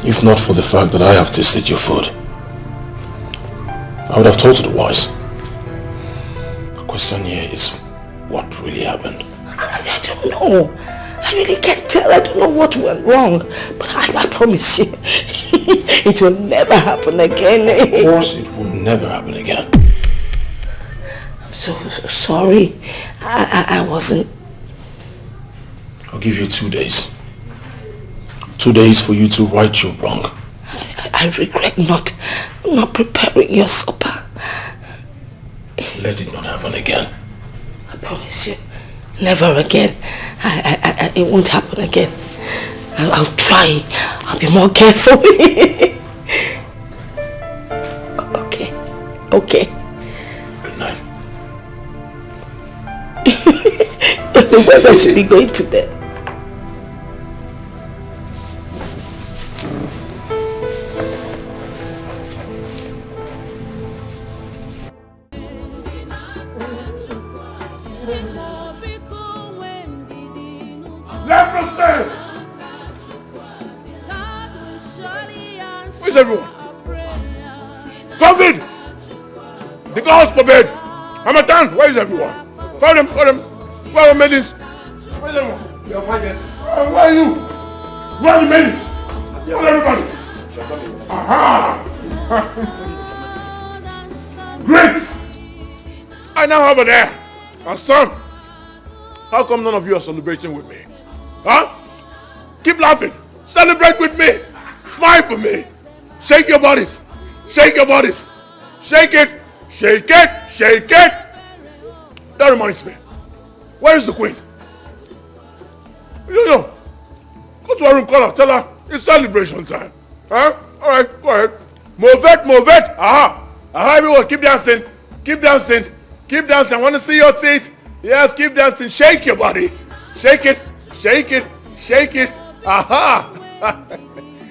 If not for the fact that I have tasted your food, I would have told you otherwise. The question here is, what really happened? I don't know. I really can't tell. I don't know what went wrong. But I promise you, it will never happen again. Of course it will never happen again. I'm so sorry. I wasn't... I'll give you 2 days. 2 days for you to right your wrong. I regret not preparing your supper. Let it not happen again. I promise you, never again. It won't happen again. I'll try. I'll be more careful. Okay. Good night. I think I should be going to bed. Where's everyone? COVID! The gods forbid! Hamatan, where is everyone? Call them! Where are the maidens? Where's everyone? Your Majesty. Where are you? Where are the maidens? Call everybody! Aha! Great! I now have an heir. A son. How come none of you are celebrating with me? Huh? Keep laughing. Celebrate with me. Smile for me. Shake your bodies. Shake your bodies. Shake it. Shake it. Shake it. That reminds me. Where is the queen? Go to her room, call her. Tell her it's celebration time. Huh? Alright, go ahead. Move it. Aha. Everyone, keep dancing. Keep dancing. Keep dancing. I want to see your teeth. Yes, keep dancing. Shake your body. Shake it. Shake it. Shake it. Aha.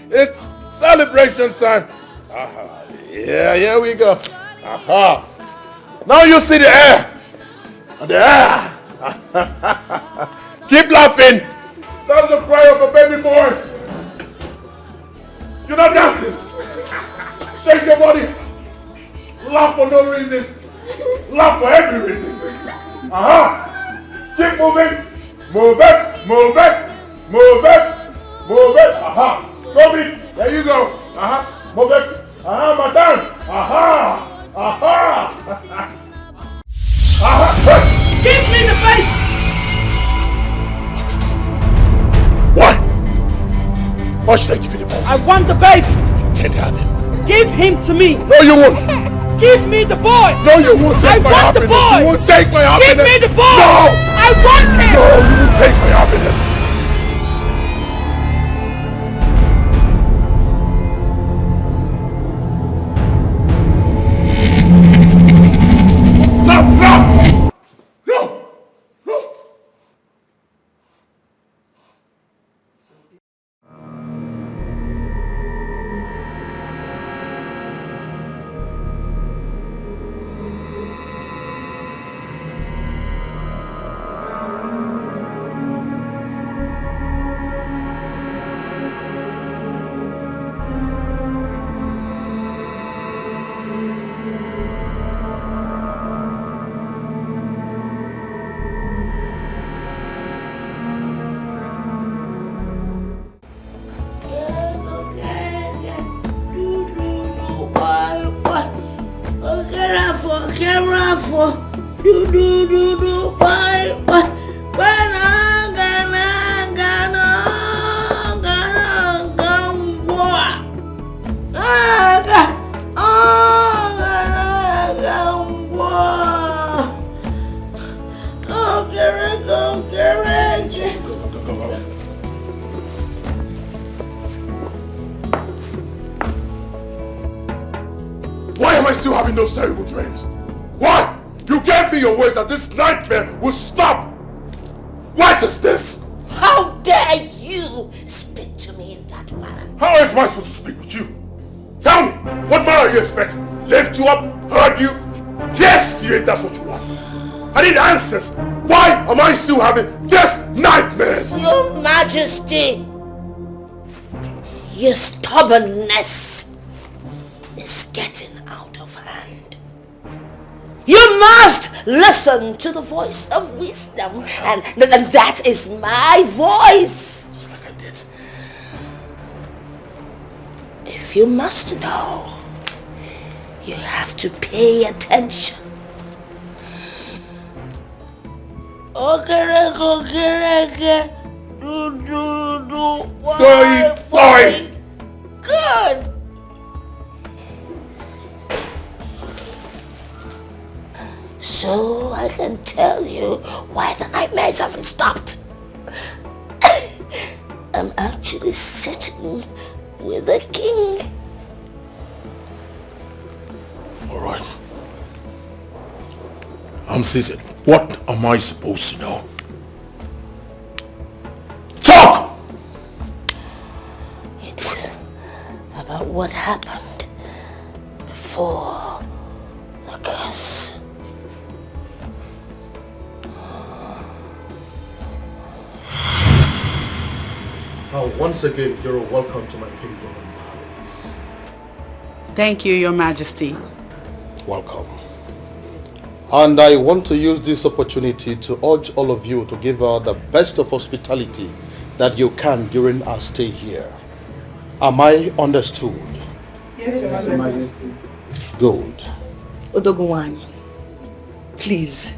It's celebration time. Aha. Yeah, here we go. Aha. Now you see the air. The air. Keep laughing. That's the cry of a baby boy. You're not dancing. Shake your body. Laugh for no reason. Laugh for every reason. Aha. Keep moving. Move it. Move it. Move it. Move it. Aha. Kobe. There you go. Aha. Move it. Aha, madam. Aha. Aha. Aha. Give me the face! Why? Why should I give you the boy? I want the baby! You can't have him. Give him to me! No, you won't! Give me the boy! No, you won't take my happiness! I want the boy! You won't take my happiness! Give me the boy! No! I want him! No, you won't take my happiness! No! Why am I still having those terrible dreams? Why? You gave me your words that this nightmare will stop! What is this? How dare you speak to me in that manner? How am I supposed to speak with you? Tell me, what manner you expect? Lift you up? Hurt you? Yes, that's what you want. I need answers. Why am I still having these nightmares? Your Majesty, your stubbornness is getting out of hand. You must listen to the voice of wisdom. And that is my voice. Just like I did. If you must know, you have to pay attention. Okay. Do. Boy. Good. So I can tell you why the nightmares haven't stopped. I'm actually sitting with the king. All right. I'm seated. What am I supposed to know? Talk! It's about what happened before the curse. Once again, you're welcome to my kingdom and palace. Thank you, Your Majesty. Welcome. And I want to use this opportunity to urge all of you to give her the best of hospitality that you can during our stay here. Am I understood? Yes, Your Majesty. Good. Odogunwani, please,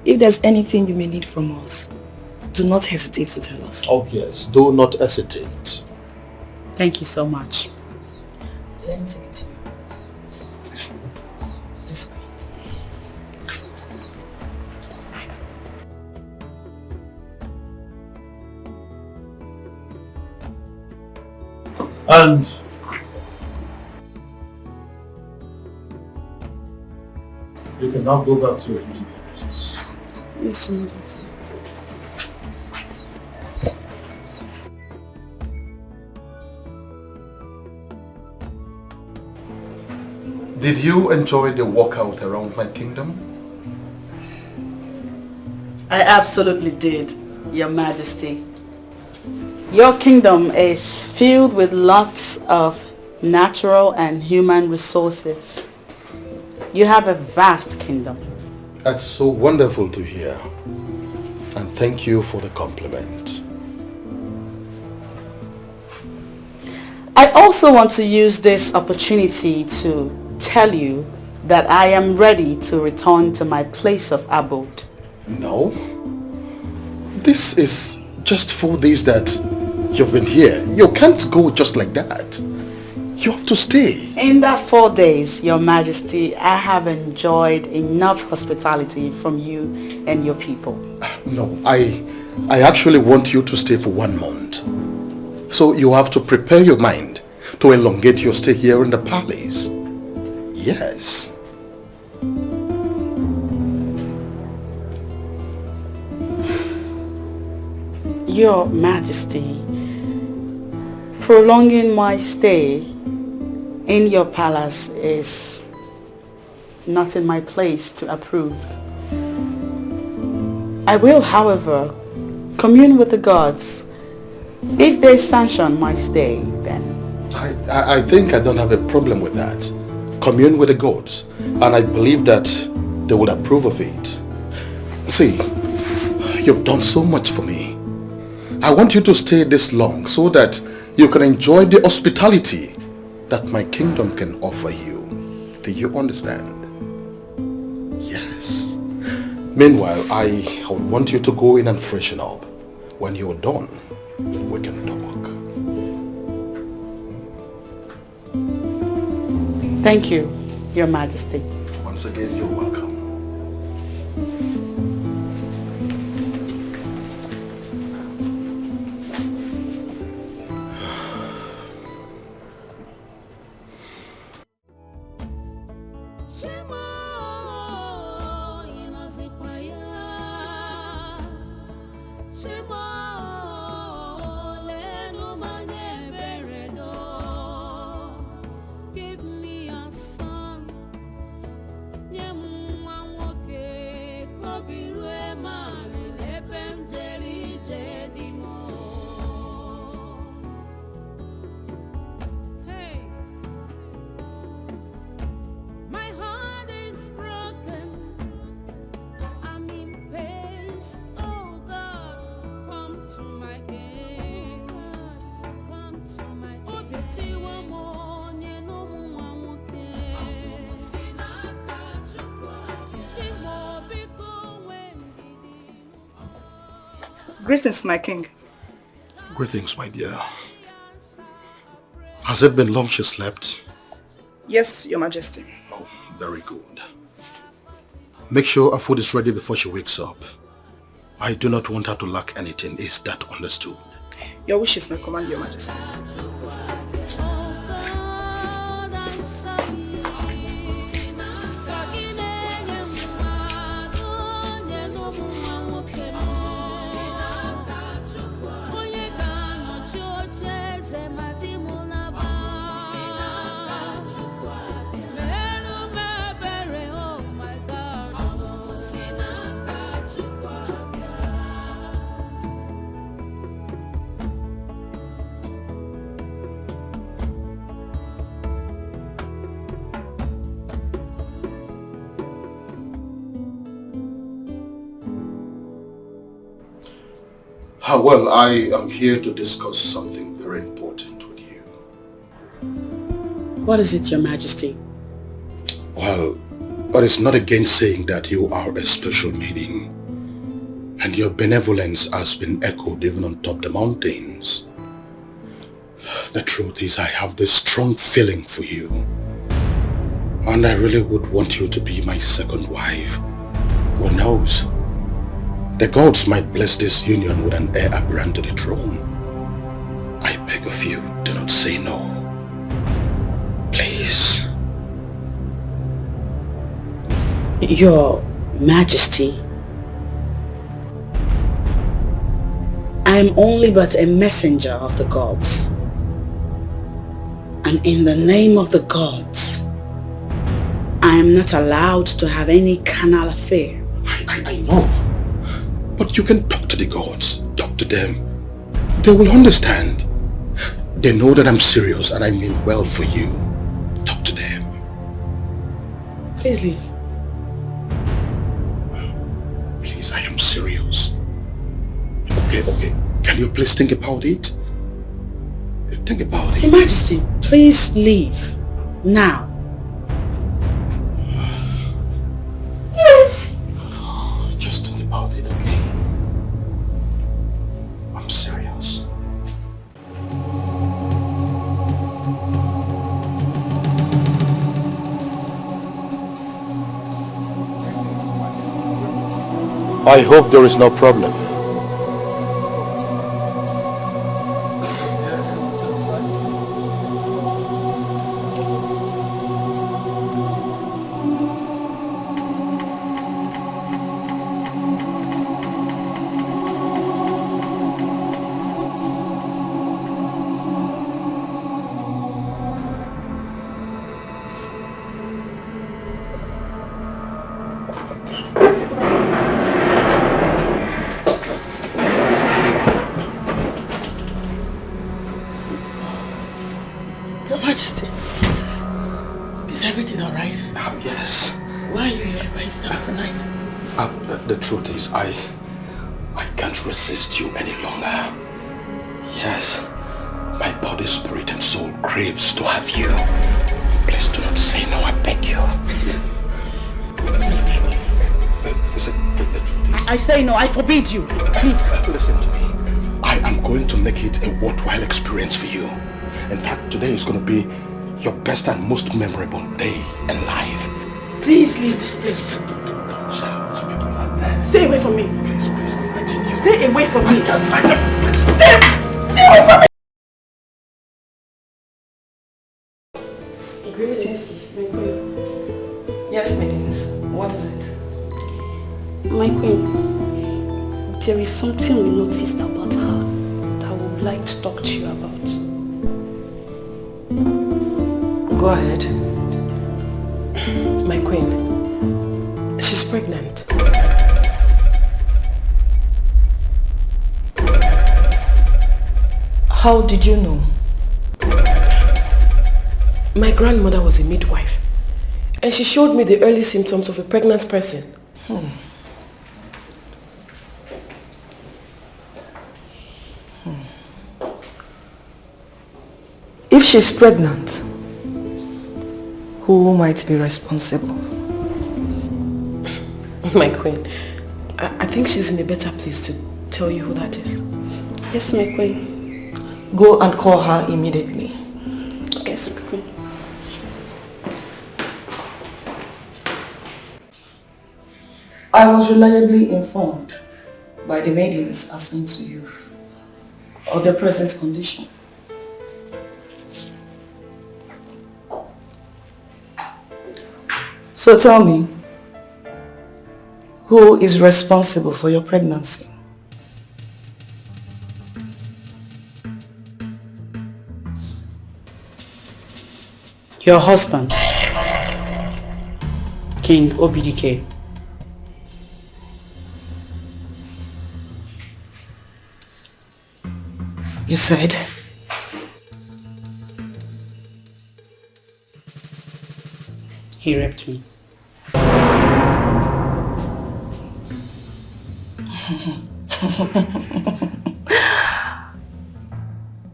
if there's anything you may need from us, do not hesitate to tell us. Oh yes, do not hesitate. Thank you so much. Let me take it to you. This way. And you can now go back to your duty posts. Yes, Your Majesty. Did you enjoy the walkout around my kingdom? I absolutely did, Your Majesty. Your kingdom is filled with lots of natural and human resources. You have a vast kingdom. That's so wonderful to hear. And thank you for the compliment. I also want to use this opportunity to tell you that I am ready to return to my place of abode. No. This is just 4 days that you've been here. You can't go just like that. You have to stay. In that 4 days, Your Majesty, I have enjoyed enough hospitality from you and your people. No, I actually want you to stay for 1 month. So you have to prepare your mind to elongate your stay here in the palace. Yes. Your Majesty, prolonging my stay in your palace is not in my place to approve. I will, however, commune with the gods. If they sanction my stay, then... I think I don't have a problem with that. Commune with the gods, and I believe that they would approve of it. See, you've done so much for me. I want you to stay this long so that you can enjoy the hospitality that my kingdom can offer you. Do you understand? Yes. Meanwhile, I would want you to go in and freshen up. When you're done, we can talk. Thank you, Your Majesty. Once again, you're welcome. Greetings, my king. Greetings, my dear. Has it been long she slept? Yes, your majesty. Oh, very good. Make sure her food is ready before she wakes up. I do not want her to lack anything. Is that understood? Your wishes may command, your majesty. Well, I am here to discuss something very important with you. What is it, your majesty? Well, it is not against saying that you are a special maiden, and your benevolence has been echoed even on top the mountains. The truth is, I have this strong feeling for you, and I really would want you to be my second wife. Who knows? The gods might bless this union with an heir apparent to the throne. I beg of you, do not say no. Please. Your Majesty, I am only but a messenger of the gods. And in the name of the gods, I am not allowed to have any carnal affair. I know. But you can talk to the gods, talk to them. They will understand. They know that I'm serious and I mean well for you. Talk to them. Please leave. Please, I am serious. Okay. Can you please think about it? Think about it. Your Majesty, please leave. Now. Just think about it, okay? I'm serious. I hope there is no problem. Your Majesty, is everything alright? Yes. Why are you here? Why is that the night? The truth is, I can't resist you any longer. Yes, my body, spirit and soul craves to have you. Please do not say no, I beg you. Please. The truth is, I say no, I forbid you. Leave. Listen to me. I am going to make it a worthwhile experience for you. In fact, today is going to be your best and most memorable day in life. Please leave this place. Stay away from me. Please. Stay away from me. Stay away from me. Yes, maidens. What is it? My queen, there is something we noticed about her that I would like to talk to you about. Go ahead. My queen, she's pregnant. How did you know? My grandmother was a midwife, and she showed me the early symptoms of a pregnant person. If she's pregnant, who might be responsible? My queen, I think she's in a better place to tell you who that is? Yes, my queen. Go and call her immediately. Yes, my queen. I was reliably informed by the maidens assigned to you of your present condition. So tell me, who is responsible for your pregnancy? Your husband, King Dikeh. You said? He raped me.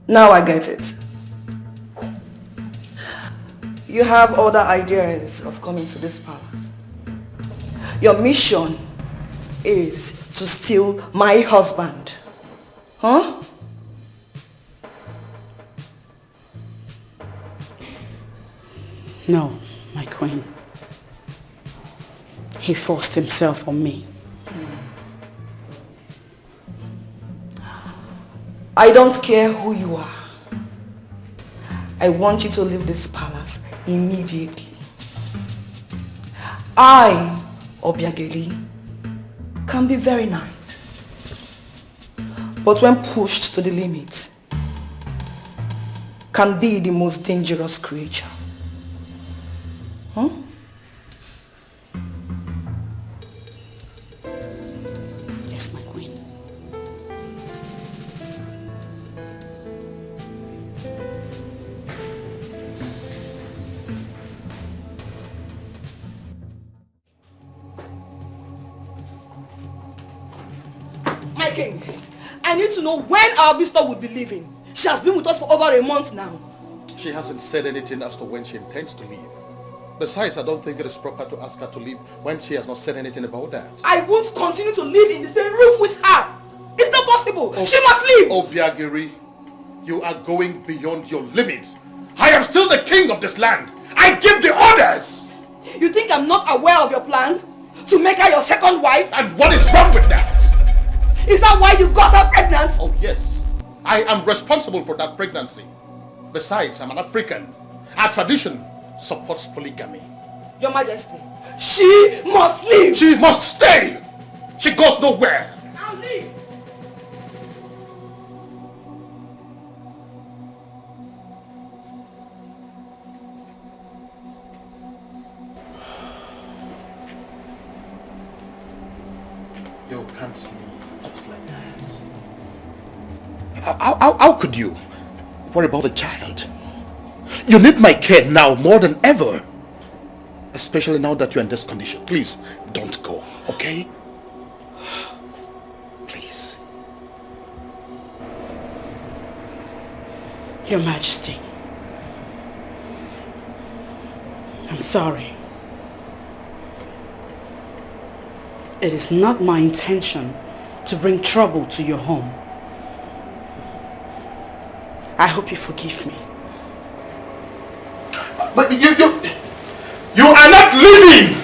Now I get it. You have other ideas of coming to this palace. Your mission is to steal my husband. Huh? No, my queen. He forced himself on me. I don't care who you are. I want you to leave this palace immediately. I, Obiageli, can be very nice. But when pushed to the limit, can be the most dangerous creature. Huh? Yes, my queen. My king, I need to know when our visitor would be leaving. She has been with us for over a month now. She hasn't said anything as to when she intends to leave. Besides, I don't think it is proper to ask her to leave when she has not said anything about that. I won't continue to live in the same roof with her. It's not possible. She must leave. Obiageri, you are going beyond your limits. I am still the king of this land. I give the orders. You think I'm not aware of your plan? To make her your second wife? And what is wrong with that? Is that why you got her pregnant? Oh yes. I am responsible for that pregnancy. Besides, I'm an African. Our tradition supports polygamy. Your Majesty, she must leave. She must stay. She goes nowhere. I'll leave. You can't leave just like that. How could you? What about the child? You need my care now more than ever. Especially now that you're in this condition. Please, don't go, okay? Please. Your Majesty, I'm sorry. It is not my intention to bring trouble to your home. I hope you forgive me. But you are not leaving!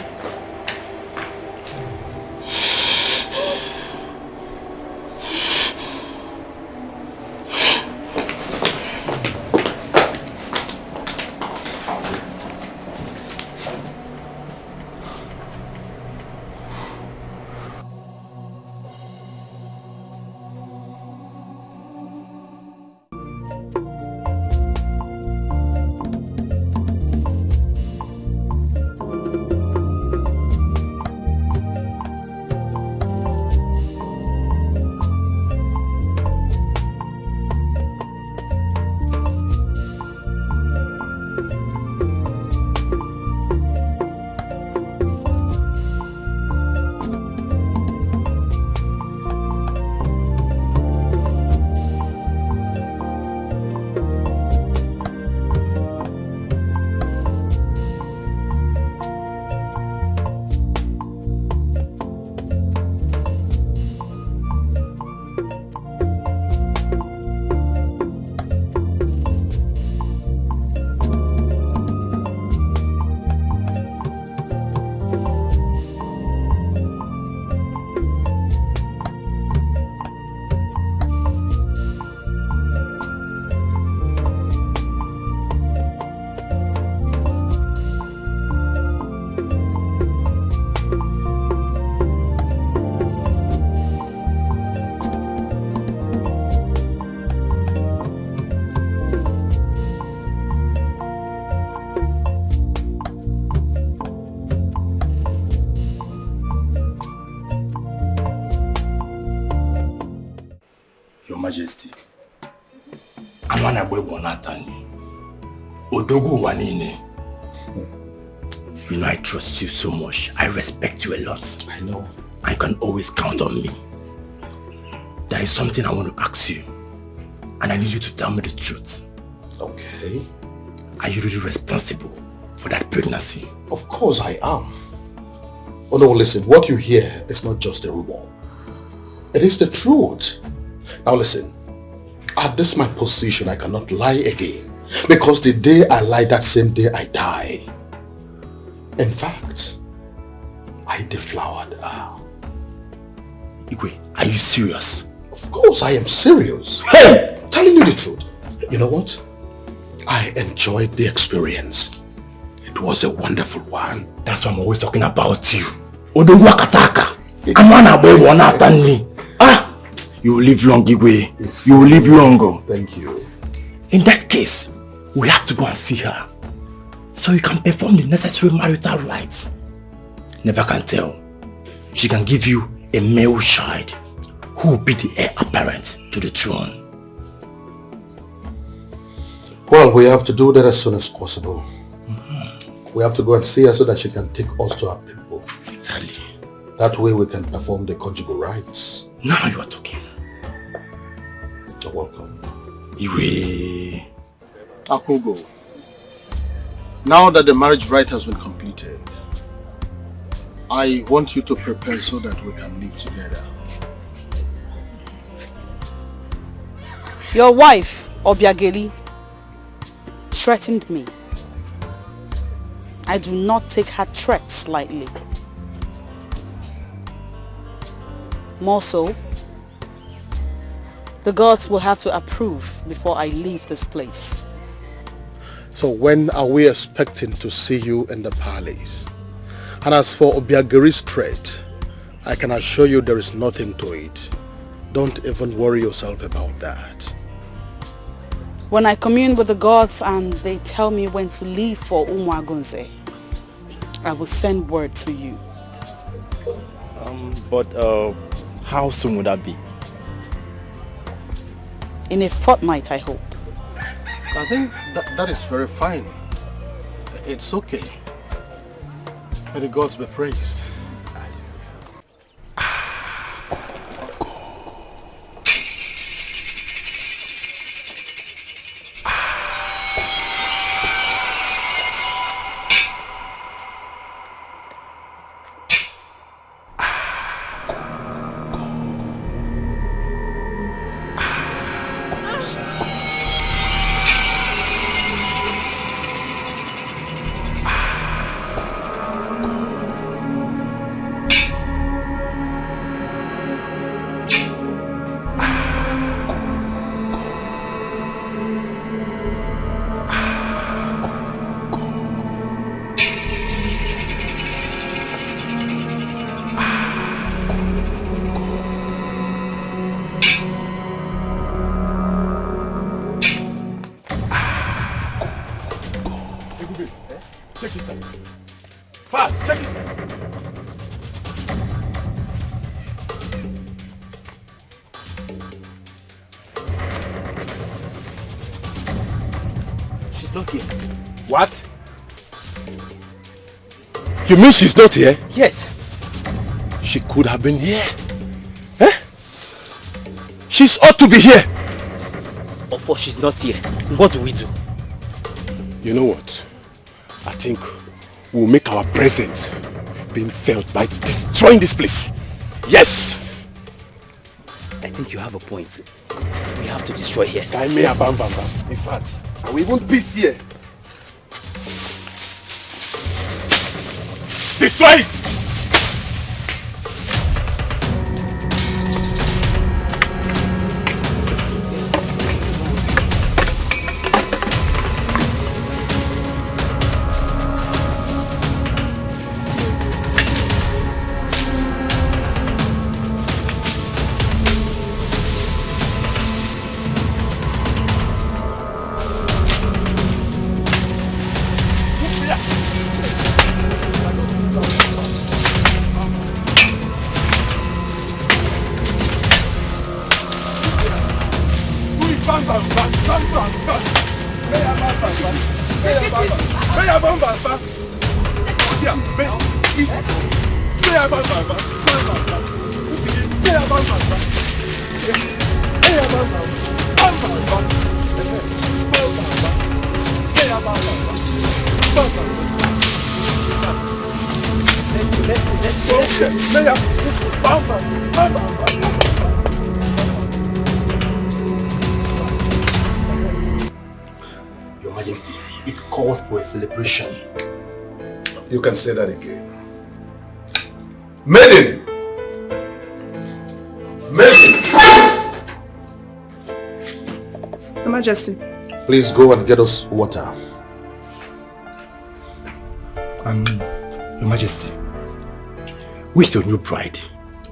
Your Majesty. I'm one of Bonatani. Odogo Wanine. You know I trust you so much. I respect you a lot. I know. I can always count on me. There is something I want to ask you. And I need you to tell me the truth. Okay. Are you really responsible for that pregnancy? Of course I am. Oh no, listen, what you hear is not just a rumor. It is the truth. Now listen, at this my position, I cannot lie again. Because the day I lie, that same day I die. In fact, I deflowered her. Igwe, are you serious? Of course I am serious. Hey! Telling you the truth. You know what? I enjoyed the experience. It was a wonderful one. That's why I'm always talking about you. Odogu Akataka. Amana boy Bonatani. Ah! You will live long, Igwe. Yes. You will live long. Thank you. In that case, we have to go and see her. So you can perform the necessary marital rites. Never can tell. She can give you a male child who will be the heir apparent to the throne. Well, we have to do that as soon as possible. We have to go and see her so that she can take us to our people. Exactly. That way we can perform the conjugal rites. Now you are talking. You're welcome. Iwe. Akogo, now that the marriage rite has been completed, I want you to prepare so that we can live together. Your wife, Obiageli, threatened me. I do not take her threats lightly. More so, the gods will have to approve before I leave this place. So when are we expecting to see you in the palace? And as for Obiageri's threat, I can assure you there is nothing to it. Don't even worry yourself about that. When I commune with the gods and they tell me when to leave for Umuagunze, I will send word to you. But how soon would that be? In a fortnight, I hope. I think that is very fine. It's okay. May the gods be praised. What? You mean she's not here? Yes. She could have been here. Eh? She's ought to be here. But she's not here. What do we do? You know what? I think we'll make our presence being felt by destroying this place. Yes! I think you have a point. We have to destroy here. In fact, I will even peace here. Destroy it! Your Majesty, it calls for a celebration. You can say that again. Maiden! Maiden! Your Majesty. Please go and get us water. Your Majesty, where's your new bride?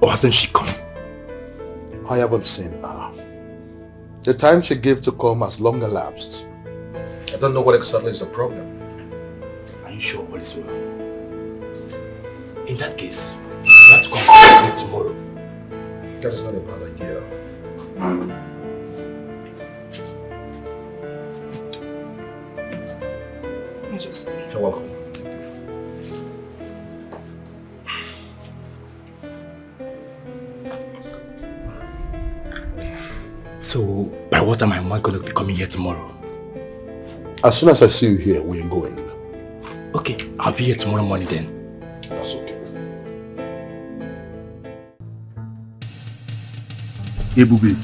Or hasn't she come? I haven't seen her. The time she gave to come has long elapsed. I don't know what exactly is the problem. Are you sure all is well? In that case, you have to come to visit tomorrow. That is not a bad idea. You're welcome. So, by what time am I going to be coming here tomorrow? As soon as I see you here, we're going. Okay, I'll be here tomorrow morning then. That's okay. Ebubi,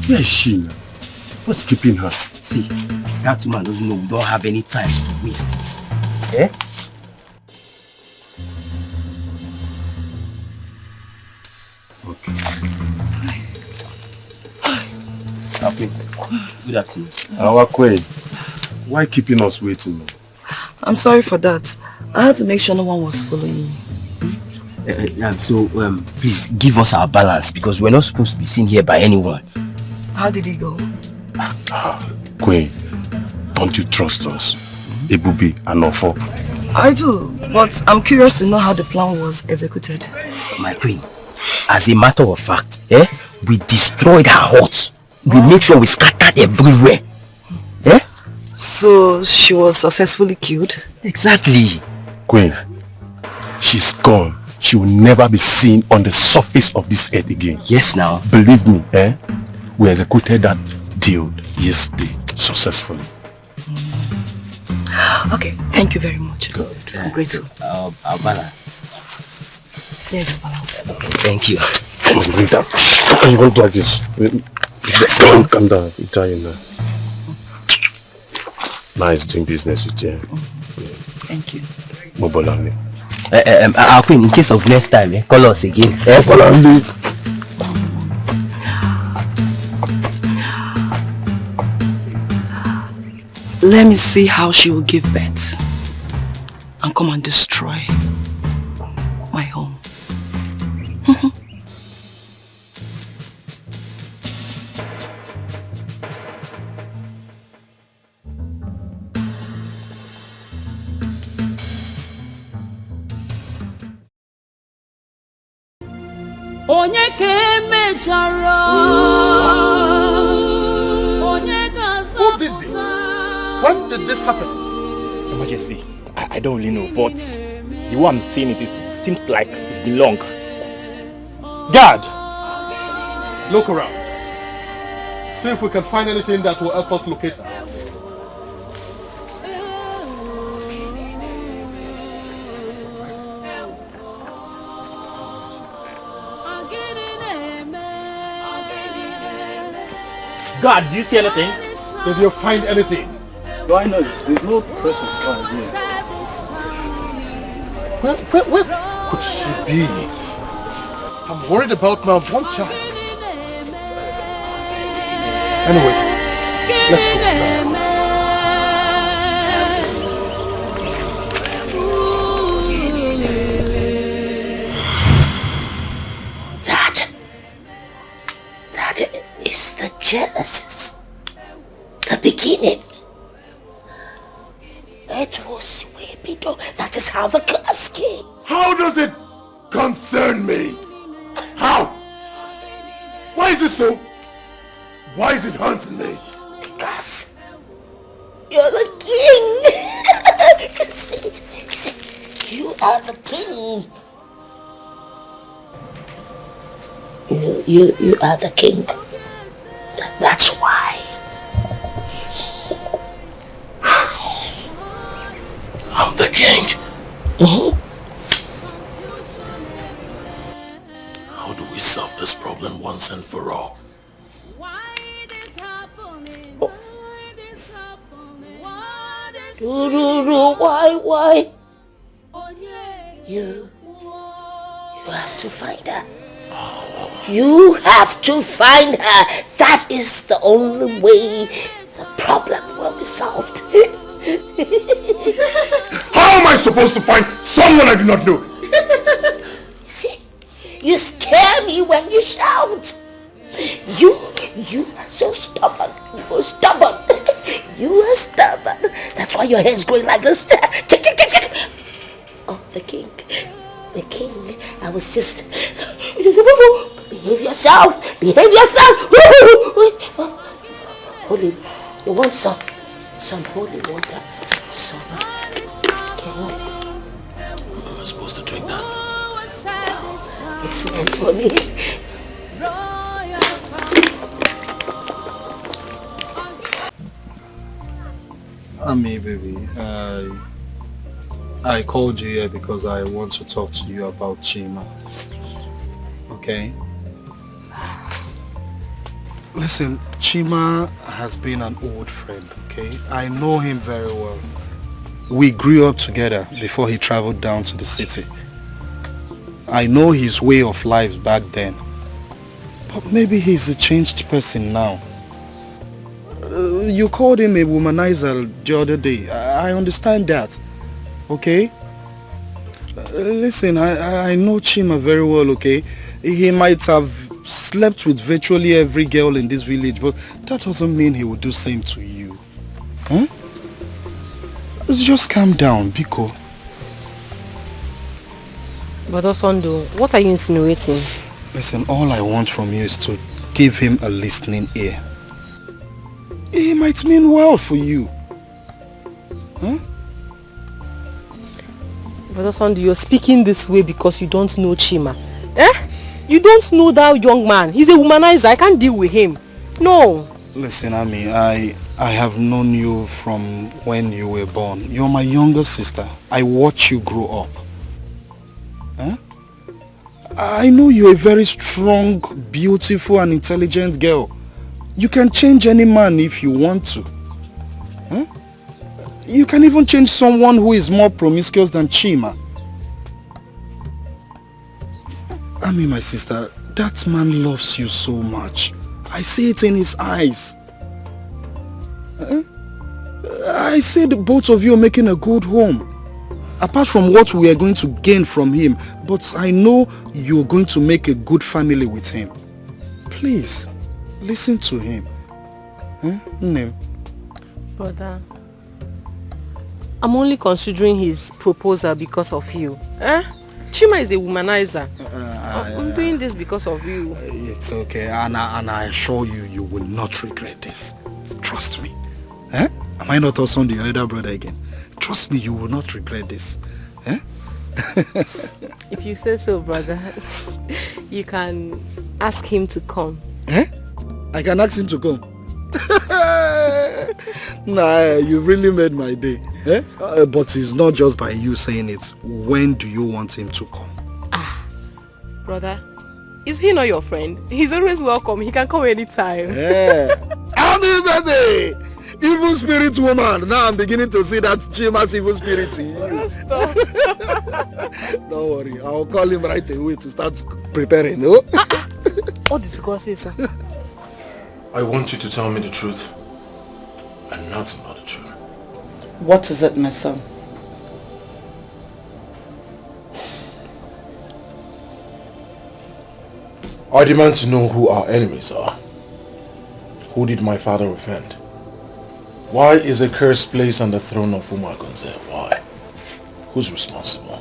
where is she now? What's keeping her? See, that woman doesn't know we don't have any time to waste. Eh? Okay. Happy. Good afternoon. Our queen, why keeping us waiting? I'm sorry for that. I had to make sure no one was following me. Please give us our balance because we're not supposed to be seen here by anyone. How did he go? Queen, don't you trust us? Ebubi and Ofo. I do, but I'm curious to know how the plan was executed. My queen, as a matter of fact, we destroyed her hut. We make sure we scattered everywhere. So she was successfully killed? Exactly. Queen, she's gone. She will never be seen on the surface of this earth again. Yes, now. Believe me, we executed that deal yesterday successfully. Okay, thank you very much. Good. I'm grateful. Our balance. Here's your balance. Okay, thank you. Come on, bring that. How can you go like this? Calm down. Italian now. Nice doing business with you. Thank you. Mobolani. Our queen, in case of next time, call us again. Mobolani. Let me see how she will give birth and come and destroy my home. Onye ka emechara. Who did this? When did this happen? Your Majesty, I don't really know, but the way I'm seeing it seems like it's been long. Guard! Look around. See if we can find anything that will help us locate her. God, do you see anything? Did you find anything? Why not? There's no person found here. Where could she be? I'm worried about my one child. Anyway, let's go. That is the Genesis, the beginning. It was way below. That is how the curse came. How does it concern me? How? Why is it so? Why is it haunting me? Because you're the are the king. You are the king. That's why. I'm the king. How do we solve this problem once and for all? Why? You have to find her. You have to find her. That is the only way the problem will be solved. How am I supposed to find someone I do not know? See, you scare me when you shout. You are so stubborn. You are stubborn. That's why your hair is growing like this. Oh, the king. I was just... Behave yourself. Holy, you want some holy water? Some. King. Am I supposed to drink that? It's meant for me. Ami, baby, I called you here because I want to talk to you about Chima. Okay? Listen, Chima has been an old friend, okay? I know him very well. We grew up together before he traveled down to the city. I know his way of life back then. But maybe he's a changed person now. You called him a womanizer the other day. I understand that. Okay? Listen, I know Chima very well, okay? He might have slept with virtually every girl in this village, but that doesn't mean he would do the same to you. Huh? Just calm down, Biko. But Osondo, what are you insinuating? Listen, all I want from you is to give him a listening ear. It might mean well for you. Huh? But Osondo, you're speaking this way because you don't know Chima. Eh? You don't know that young man. He's a womanizer. I can't deal with him. No. Listen, Ami, I have known you from when you were born. You're my younger sister. I watch you grow up. Huh? I know you're a very strong, beautiful and intelligent girl. You can change any man if you want to. Huh? You can even change someone who is more promiscuous than Chima. Ami, my sister, that man loves you so much. I see it in his eyes. I say the both of you are making a good home. Apart from what we are going to gain from him, but I know you're going to make a good family with him. Please, listen to him. Name. Brother, I'm only considering his proposal because of you. Chima is a womanizer. I'm doing this because of you. It's okay, and I assure you, you will not regret this. Trust me. Am I not also the elder brother again? Trust me, you will not regret this. If you say so, brother, you can ask him to come. I can ask him to come. Nah, you really made my day. But it's not just by you saying it. When do you want him to come? Brother, is he not your friend? He's always welcome. He can come anytime. Ami, baby! Evil spirit woman. Now I'm beginning to see that Chima's evil spirit in you. Don't worry. I'll call him right away to start preparing. No? What is God say, sir? I want you to tell me the truth and nothing but the truth. What is it, my son? I demand to know who our enemies are. Who did my father offend? Why is a curse placed on the throne of Umagonze? Why? Who's responsible?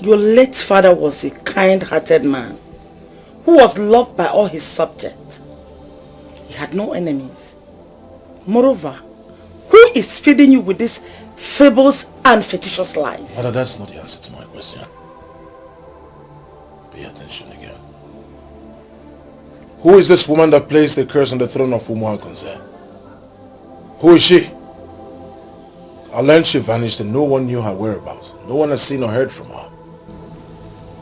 Your late father was a kind-hearted man who was loved by all his subjects. He had no enemies. Moreover, who is feeding you with these fables and fictitious lies. Mother, that's not the answer to my question. Pay attention again. Who is this woman that placed the curse on the throne of Umuagunze? Who is she? I learned she vanished and no one knew her whereabouts. No one has seen or heard from her.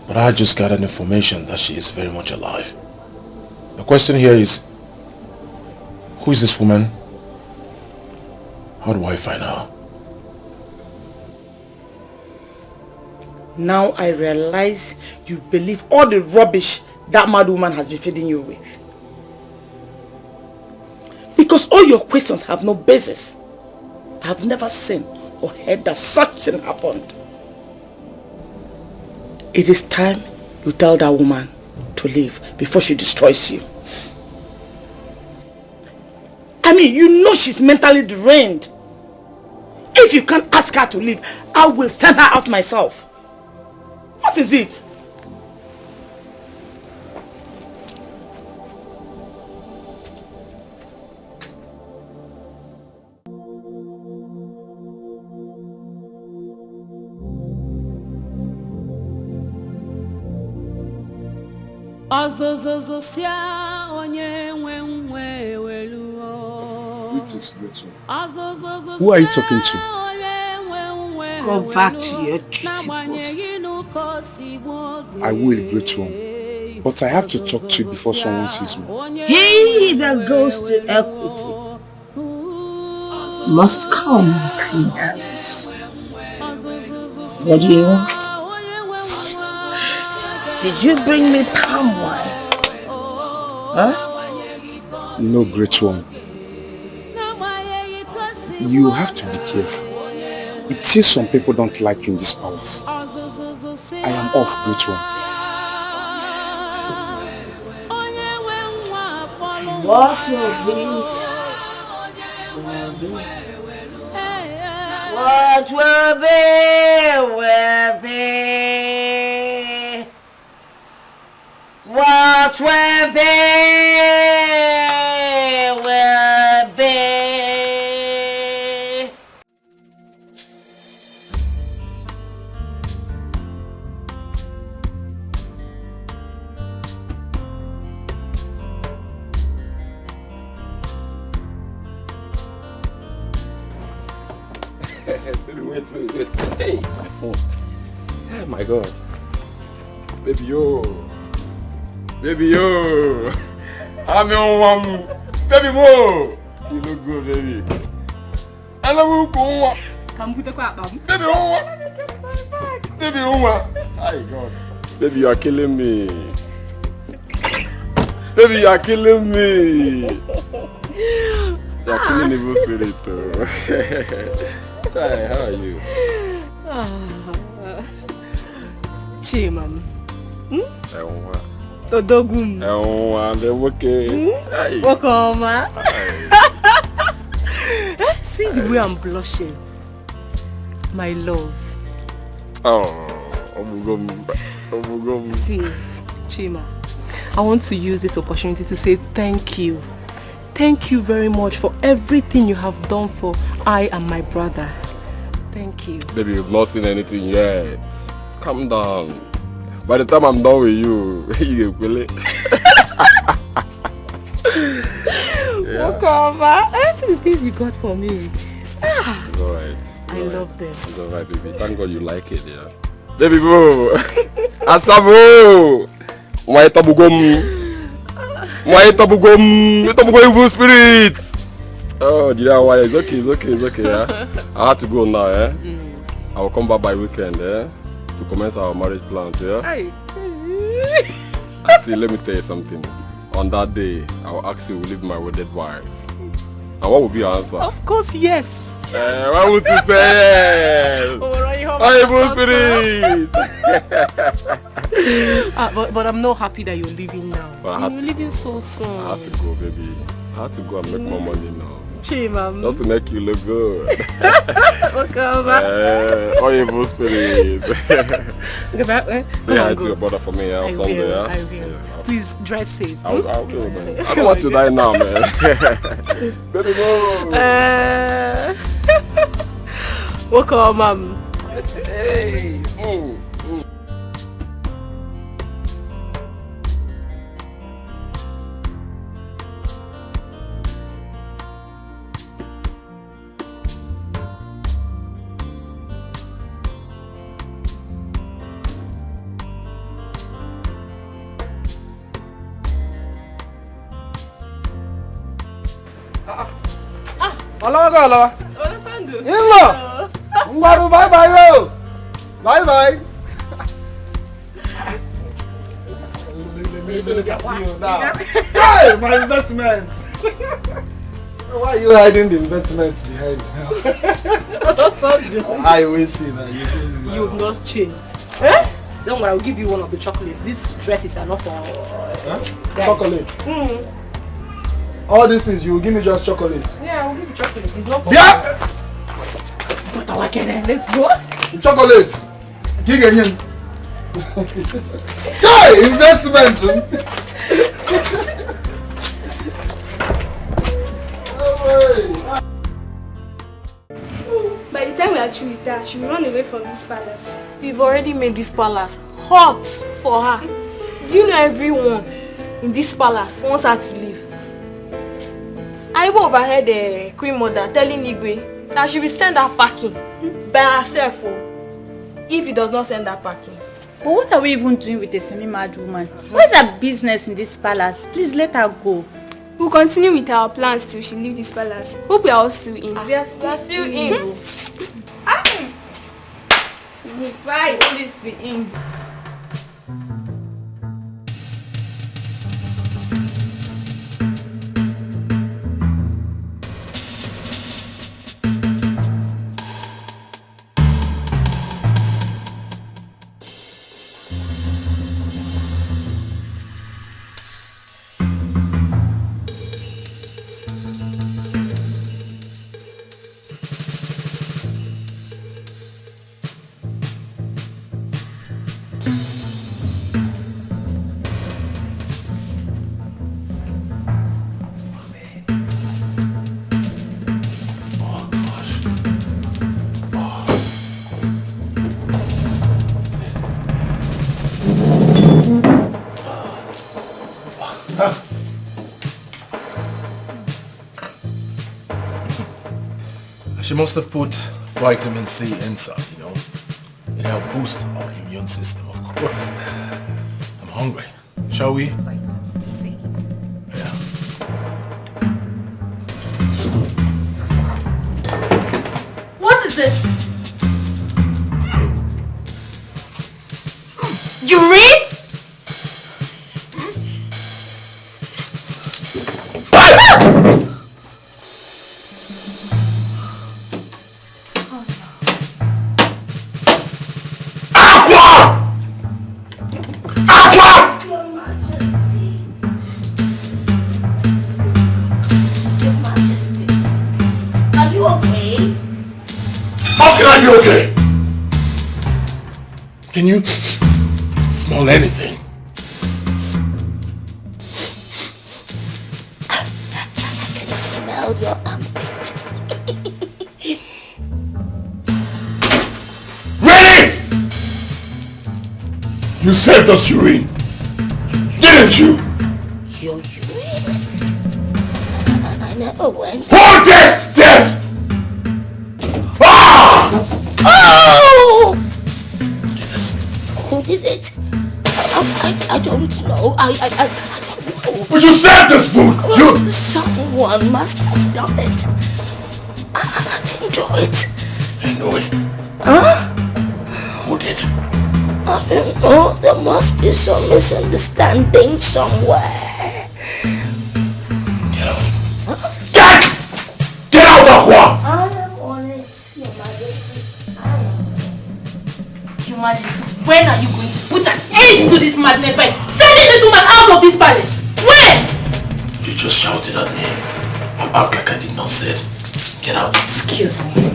But I just got an information that she is very much alive. The question here is, who is this woman? How do I find her? Now I realize you believe all the rubbish that mad woman has been feeding you with. Because all your questions have no basis. I have never seen or heard that such thing happened. It is time you tell that woman to leave before she destroys you. I mean, you know she's mentally deranged. If you can't ask her to leave, I will send her out myself. What is it? Who are you talking to? Go back to your duty post. I will, great one. But I have to talk to you before someone sees me. He that goes to equity must come with clean hands. What do you want? Did you bring me palm wine? Huh? No, great one. You have to be careful. It seems some people don't like you in this palace. I am off, great one. What will be, will be. What will be, will be. What will be, will be. Wait. Hey, my phone. Oh my God. Baby, yo. I'm your one. Baby, mo. You look good, baby. I love you, Kuma. Baby, Baby, my God. Baby, you are killing me. Baby, you are killing me. You are killing the evil spirit, too. Hi, how are you? Chiman. Odogum. I'm okay. Welcome. See the way I'm blushing. My love. See, Chima, I want to use this opportunity to say thank you. Thank you very much for everything you have done for I and my brother. Thank you. Baby, you've not seen anything yet. Calm down. By the time I'm done with you, you will it. Welcome. That's the things you got for me. It's alright. I love them. It's alright, baby. Thank God you like it, yeah. Baby boo! Asabo! My tabugum! Evil spirit! Oh, why? It's okay, yeah. I have to go now, eh? I will come back by weekend, eh? To commence our marriage plans, yeah? See, let me tell you something. On that day, I will ask you to leave my wedded wife. And what will be your answer? Of course, yes. Why would you say yes? Evil spirit! But I'm not happy that you're leaving now. You're leaving so soon. I have to go, baby. I have to go and make more money now. Chima. Just to make you look good. Evil spirit. Say hi to your brother for me on Sunday, yeah? I will. Yeah. Please drive safe. I will, man. I don't want to die now, man. Baby, no. Welcome, Hey. Hello. Hello. Bye bye. Bye bye. Look at you now. Hey, my investment. Why are you hiding the investment behind now? I will see that you've not changed. Eh? Don't worry, I'll give you one of the chocolates. These dresses are not for chocolate. All this is you give me just chocolate. Yeah, I'll give you chocolate. It's not for let's go. Chocolate. Giganyan. Chai investment. By the time we are through with her, she will run away from this palace. We've already made this palace hot for her. Do you know everyone in this palace wants her to leave? I even overheard the Queen Mother telling Igwe that she will send her packing by herself if he does not send her packing. But what are we even doing with a semi-mad woman? What is her business in this palace? Please let her go. We'll continue with our plans till she leaves this palace. Hope we are all still in. We are still in. Why always be in? She must have put vitamin C inside, you know. It helped boost our immune system, of course. I'm hungry. Shall we? Vitamin C. Yeah. What is this? Urine? Can you smell anything? I can smell your armpit. Ready! You saved us urine, didn't you? Your urine? I never went. Who did this? Oh! Who did it? I don't know. I don't know. But you saved this food! Someone must have done it. I didn't do it. I know it. Huh? Who did? I don't know. There must be some misunderstanding somewhere. Get out. Get out, Aqua! I am on it, Your Majesty. I am on it. Your Majesty, when are you going to put an end to this madness by sending this woman out of this palace? When? You just shouted at me. I act like I did not say it. Get out. Excuse me.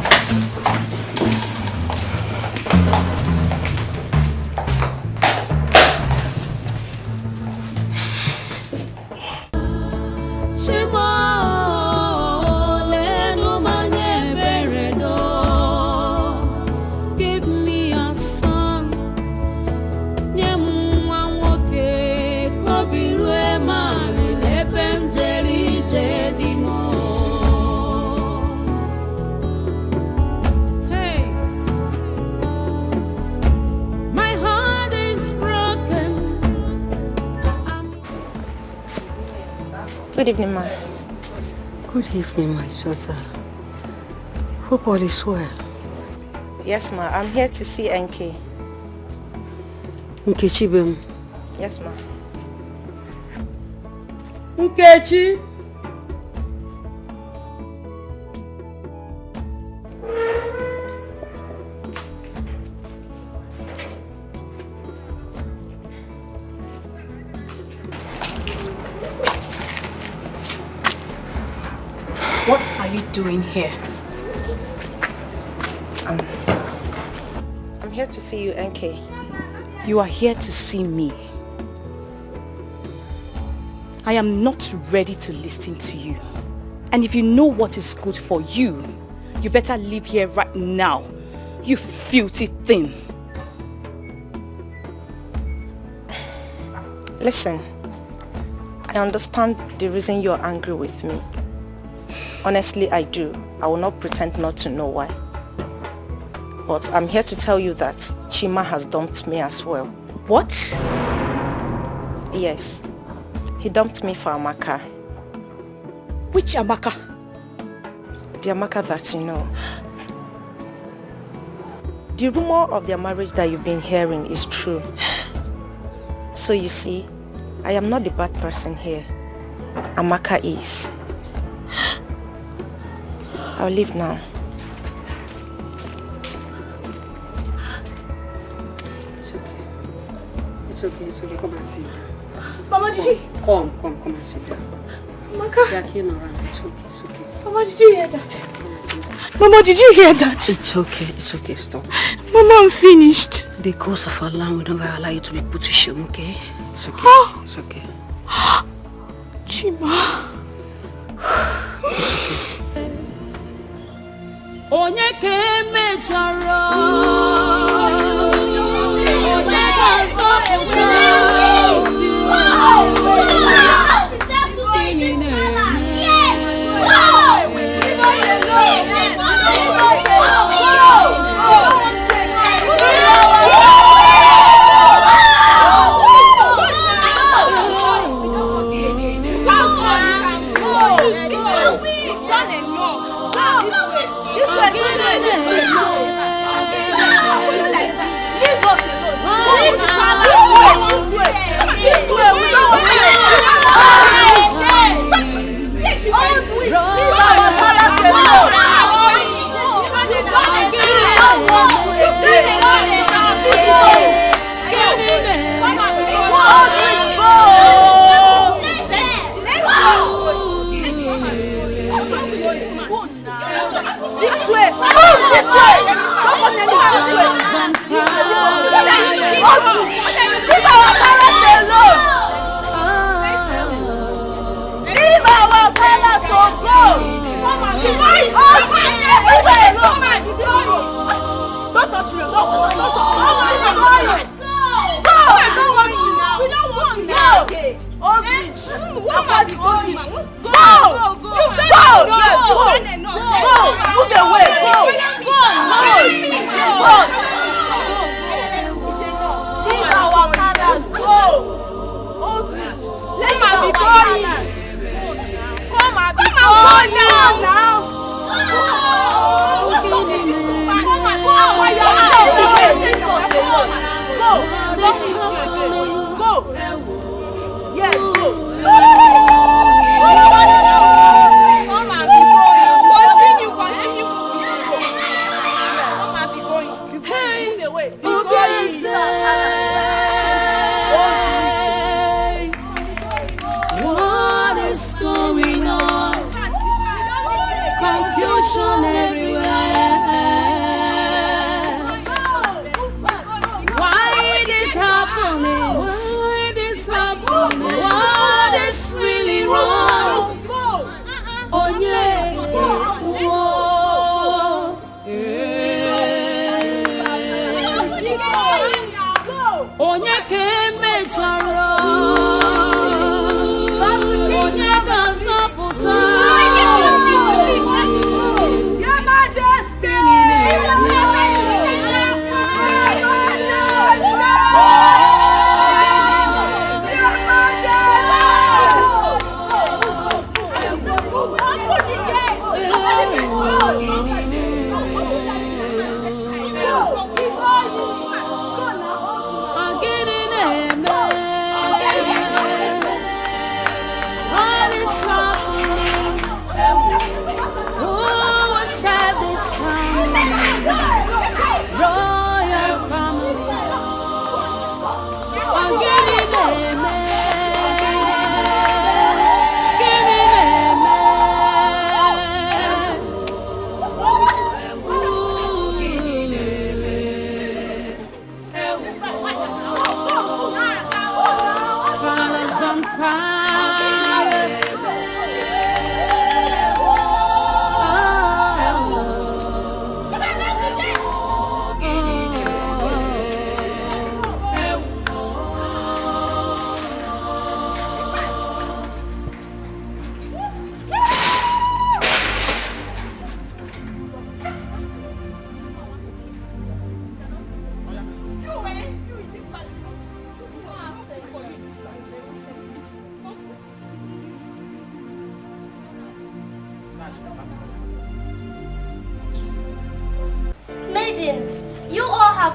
Good evening, ma. Good evening, my daughter. Hope all is well. Yes, ma. I'm here to see NK. Nkechi. Yes, ma. Nkechi. What are you doing here? I'm here to see you, NK. You are here to see me. I am not ready to listen to you. And if you know what is good for you, you better leave here right now, you filthy thing. Listen, I understand the reason you're angry with me. Honestly, I do. I will not pretend not to know why. But I'm here to tell you that Chima has dumped me as well. What? Yes. He dumped me for Amaka. Which Amaka? The Amaka that you know. The rumor of their marriage that you've been hearing is true. So you see, I am not the bad person here. Amaka is. I'll leave now. It's okay. It's okay, it's okay. Come and sit down. Mama, did you? Come and sit down. Amaka. They are here around. It's okay, it's okay. Mama, did you hear that? Mama, did you hear that? It's okay, stop. Mama, I'm finished. The cause of our land will never allow you to be put to shame, okay? It's okay, it's okay. Chima. Onye keme charo, onye gazoputa.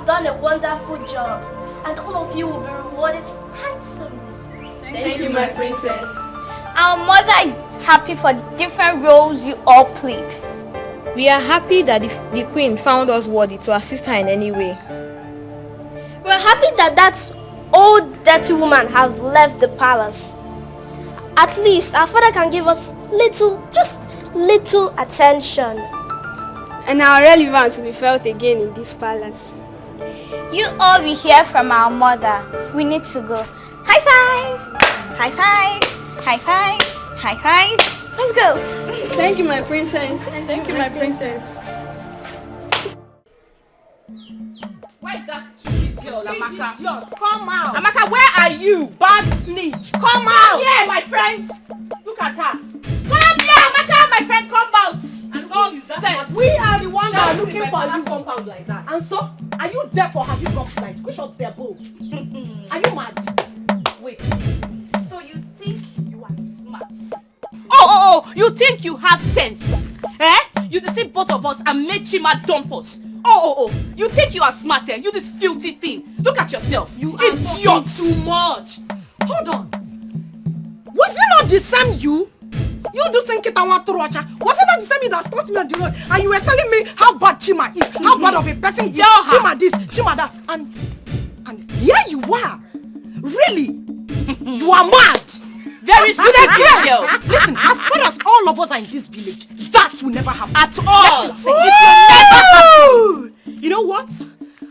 have done a wonderful job, and all of you will be rewarded handsomely. Thank you, my princess. Our mother is happy for the different roles you all played. We are happy that the queen found us worthy to assist her in any way. We're happy that that old dirty woman has left the palace. At least our father can give us just little attention. And our relevance will be felt again in this palace. You all will hear from our mother. We need to go. High five! High five! High five! High five! Let's go! Thank you, my princess. Thank you, my princess. Where is that stupid girl, Amaka? Come out! Amaka, where are you? Bad snitch! Come out! Yeah, my friend! Look at her! Come here, Amaka, my friend, come out! Nonsense! We are the ones that are looking for you compound like that. And so, are you there for have you gone flight? Push up their bow. Are you mad? Wait. So you think you are smart? Oh, you think you have sense? Eh? You deceive both of us and made Chima dump us. Oh, you think you are smart, eh? You this filthy thing. Look at yourself. You idiot. Too much. Hold on. Was it not the same you? You do think it was it not the same you that stopped me on the road? And you were telling me how bad Chima is, how bad of a person is. Chima this, Chima that. And here you are. Really? You are mad. Very stupid girl. Listen, as far as all of us are in this village, that will never happen. At all. Let it sink. It will never happen. You know what?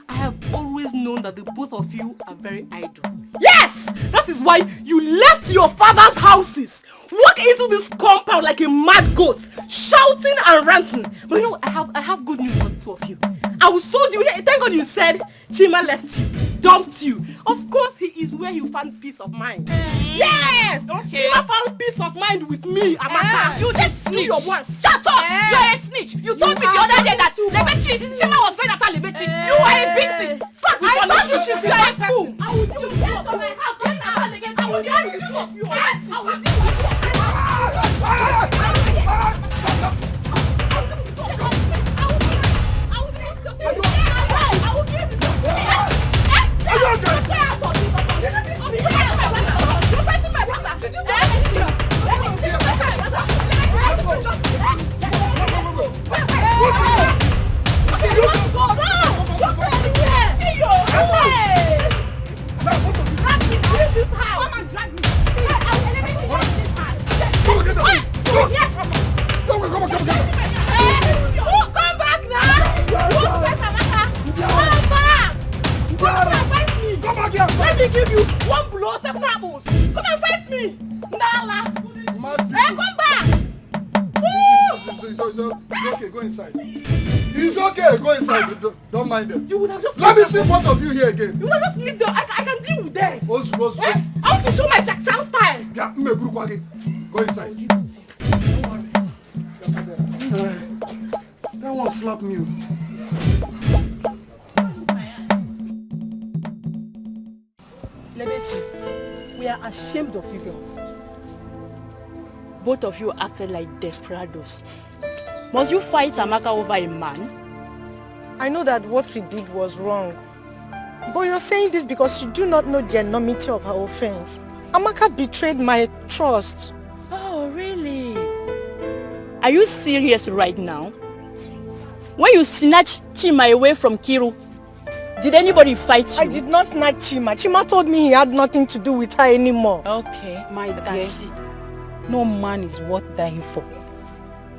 I have always known that the both of you are very idle. Yes! That is why you left your father's houses, walk into this compound like a mad goat, shouting and ranting. But you know, I have good news for the two of you. I will so do it. Thank God you said Chima left you, dumped you. Of course, he is where you found peace of mind. Yes! Okay. Chima found peace of mind with me, Amaka. You just snitch. Your words. Shut up! You are a snitch. You told me the other day that Chima was going after Lebechi. You are a big snitch. I thought you should be a fool. I will do it. Get to my house. Get out again. I will do it. Yes, I will do it. Let me give you one blow, 7 apples. Come and fight me. Nala. Hey, come back. It's okay, go inside. It's okay, go inside. Don't mind them. You would have just let me see both of you here again. You would have just leave them. I can deal with them. Go. I want to show my Jack Chan style. Yeah, go inside. That one slapped me. Lebechi, we are ashamed of you girls. Both of you acted like desperados. Must you fight Amaka over a man? I know that what we did was wrong. But you're saying this because you do not know the enormity of her offense. Amaka betrayed my trust. Oh, really? Are you serious right now? When you snatched Chima away from Kiru, did anybody fight you? I did not snatch Chima. Chima told me he had nothing to do with her anymore. Okay, my dear. No man is worth dying for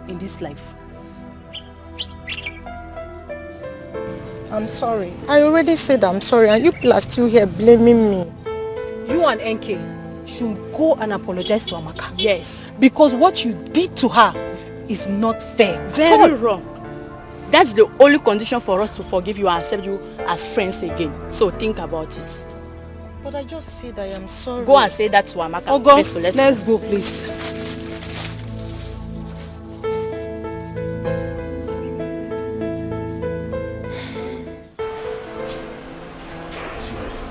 in this life. I'm sorry. I already said I'm sorry and you people are still here blaming me. You and NK should go and apologize to Amaka. Yes. Because what you did to her is not fair. Very wrong. That's the only condition for us to forgive you and accept you as friends again. So think about it. But I just said I am sorry. Go and say that to Amaka. Oh, go. So let's go, please. Seriously,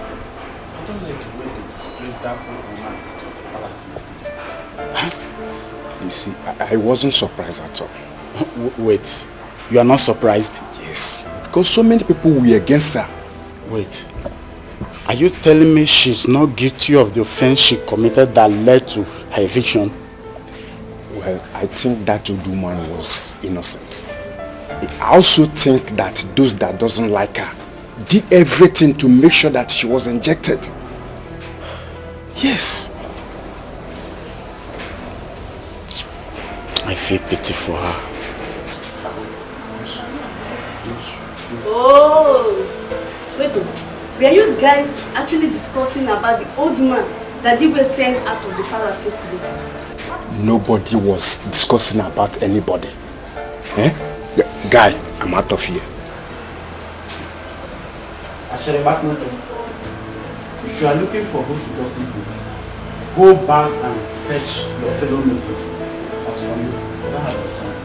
I don't like the way they disgrace that old woman to the palace yesterday. You see, I wasn't surprised at all. Wait, you are not surprised? Yes, because so many people were against her. Wait. Are you telling me she's not guilty of the offense she committed that led to her eviction? Well, I think that old woman was innocent. I also think that those that doesn't like her did everything to make sure that she was injected. Yes. I feel pity for her. Oh, wait, were you guys actually discussing about the old man that Dikeh sent out of the palace yesterday? Nobody was discussing about anybody. Eh? Guy, I'm out of here. If you are looking for who to gossip with, go back and search your fellow makers. As for me, I don't have the time.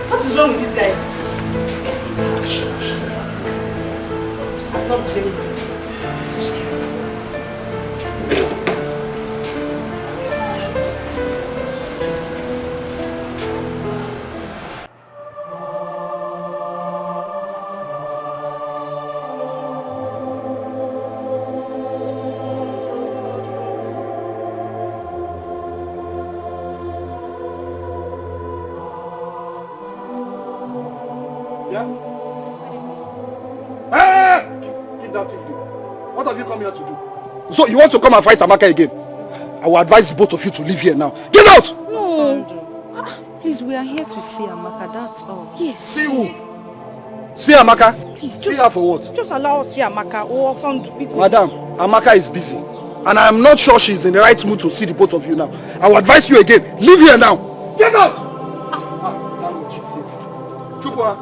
What is wrong with these guys? I'm not blaming them. So you want to come and fight Amaka again? I will advise both of you to leave here now. Get out! No. Please, we are here to see Amaka, that's all. Yes. See who? See Amaka? Please, see her for what? Just allow us to see Amaka. Or some people. Madam, Amaka is busy. And I am not sure she is in the right mood to see the both of you now. I will advise you again. Leave here now. Get out! Chukwa.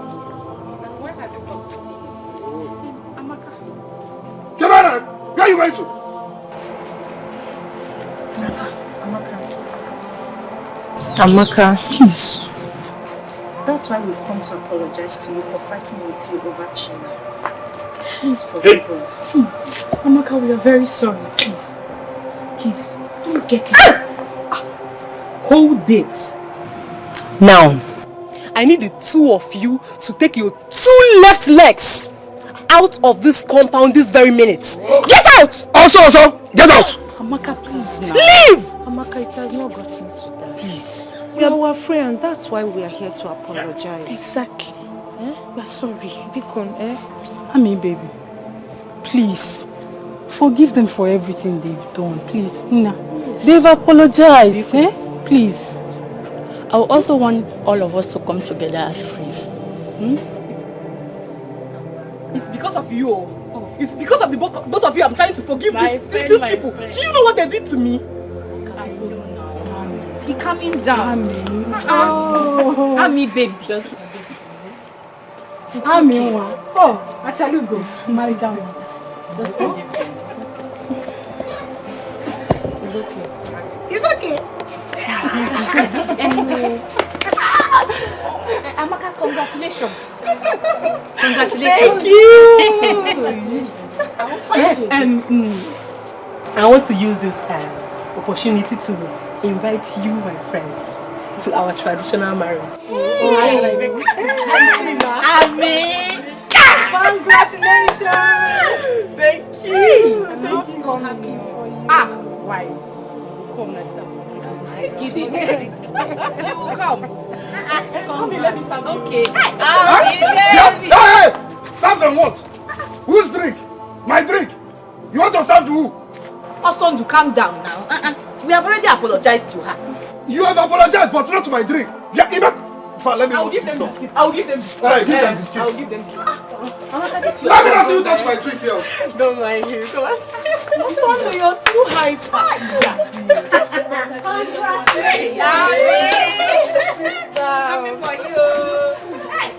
Come on! Where are you going to? Amaka, please. That's why we've come to apologize to you for fighting with you over Chima. Please forgive us. Please. Amaka, we are very sorry. Please. Please. Don't get it. Hold it. Now, I need the two of you to take your two left legs out of this compound this very minute. Get out! Also, get out! Amaka, please now. Leave! Amaka, it has not gotten to that. Please. We are our friend, that's why we are here to apologize. Exactly. We are sorry. Bikon, Ami, baby. Please. Forgive them for everything they've done. Please. Nina. Yes. They've apologized. Please. I also want all of us to come together as friends. It's because of you. Oh. It's because of the both of you I'm trying to forgive these people. Do you know what they did to me? Be calming down. Oh. Ami, baby. Just Ami, oh, actually go. Marry Jamu. Just forgive me. It's okay. Anyway. Amaka, congratulations. Congratulations. Thank you. I want to use this opportunity to invite you, my friends, to our traditional marriage. Amen. Congratulations. Thank you. I'm not so happy for you. Why? Come, let's start. She will come. Come here, let me serve. Okay. Hey! Serve them what? Whose drink? My drink. You want to serve to who? Osondu, calm down now. We have already apologized to her. You have apologized, but not to my drink. Yeah, let me. I'll give them biscuits. I'll give them biscuits. Hey, give them biscuits. I'll give them biscuits. Let me not see you touch my drink here. Don't mind him. Osondu, you're too hyper. Congratulations. Happy for you. Hey.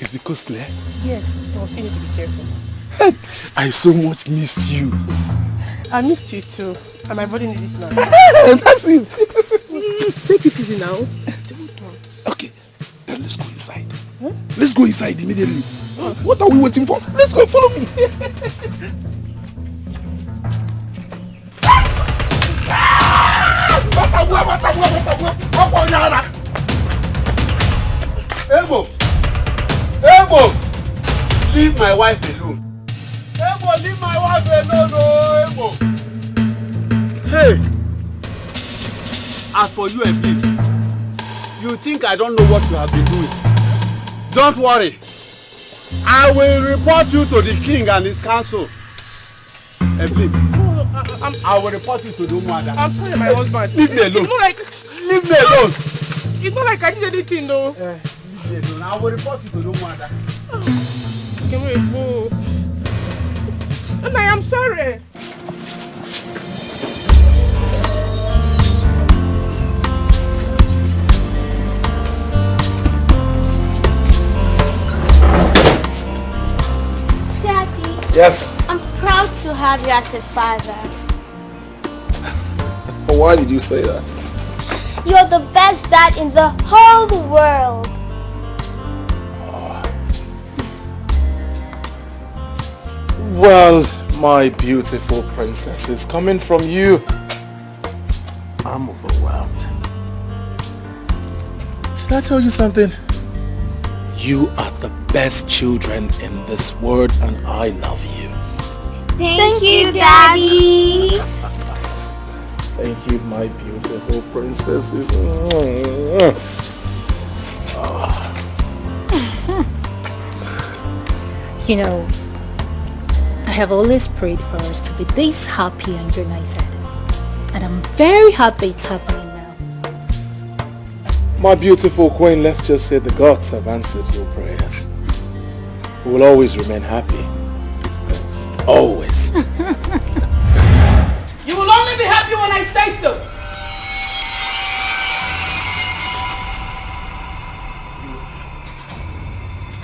Is the coast clear? Yes, continue to be careful. I so much missed you. I missed you too. And my body needs it now. That's it. Take it easy now. Okay, then let's go inside. Let's go inside immediately. What are we waiting for? Let's go, follow me. Ebo! Leave my wife alone. Ebo, leave my wife alone, oh, Ebo. Hey! As for you, Evelyn, you think I don't know what you have been doing. Don't worry. I will report you to the king and his council. Evelyn, I will report you to the Umuada. I'm sorry, my husband. Leave me alone. It's not like... Leave me alone. It's not like I did anything, though. Leave me alone. I will report you to the Umuada. Can we go? And I am sorry. Daddy. Yes. I'm proud to have you as a father. Why did you say that? You're the best dad in the whole world. Well, my beautiful princesses, coming from you, I'm overwhelmed. Should I tell you something? You are the best children in this world and I love you. Thank you, Daddy. Thank you, my beautiful princesses. You know, I have always prayed for us to be this happy and united. And I'm very happy it's happening now. My beautiful queen, let's just say the gods have answered your prayers. We will always remain happy. Always. You will only be happy when I say so.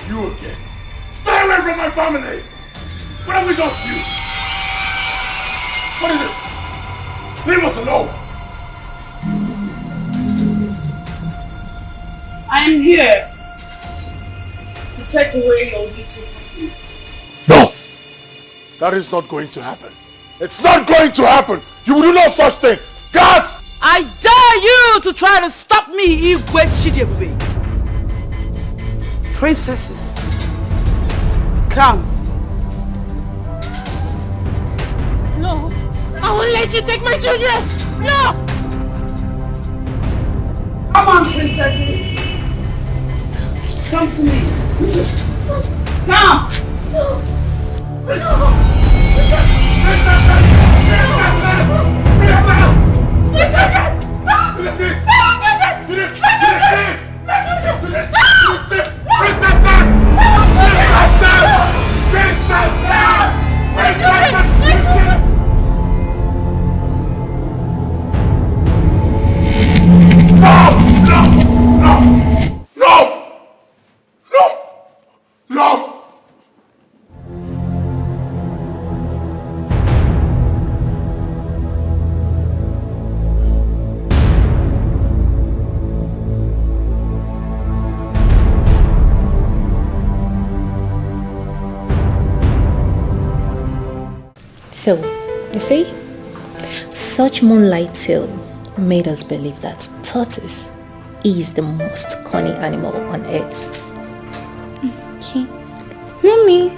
You again. Stay away from my family! What have we done to you? What is it? Leave us alone! I am here to take away your little happiness. No! That is not going to happen. It's not going to happen! You will do no such thing! Guards! I dare you to try to stop me, Igwe Chidebube. Princesses, come. No, I won't let you take my children. No. Come on, princesses. Come to me. Princess. Come. No. So, you see, such moonlight tale made us believe that tortoise is the most cunning animal on earth. Okay. Mommy,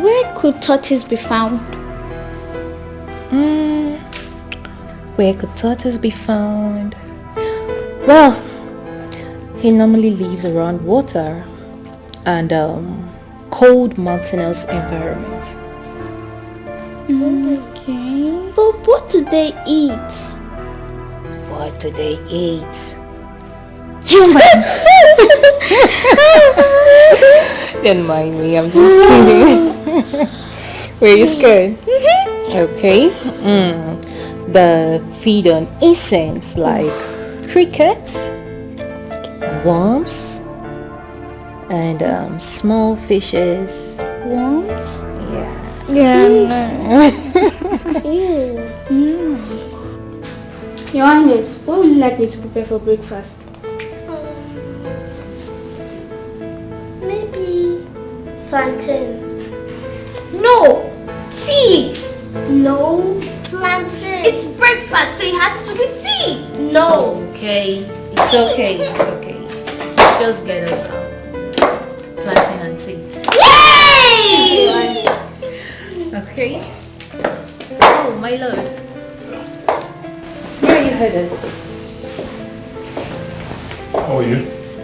where could tortoise be found? Where could tortoise be found? Well, he normally lives around water and cold mountainous environment. Okay. But what do they eat? What do they eat? Humans! Don't mind me, I'm just kidding. Were you scared? Okay. They feed on insects like crickets, worms, and small fishes. Worms? Yeah. Your Highness, what would you like me to prepare for breakfast? Maybe Plantain. No! Tea! No, plantain. It's breakfast, so it has to be tea. No. Okay, it's okay, it's okay. Just get us out. Plantain and tea. Yay! Okay. Oh, my lord. Where are you headed? How are you?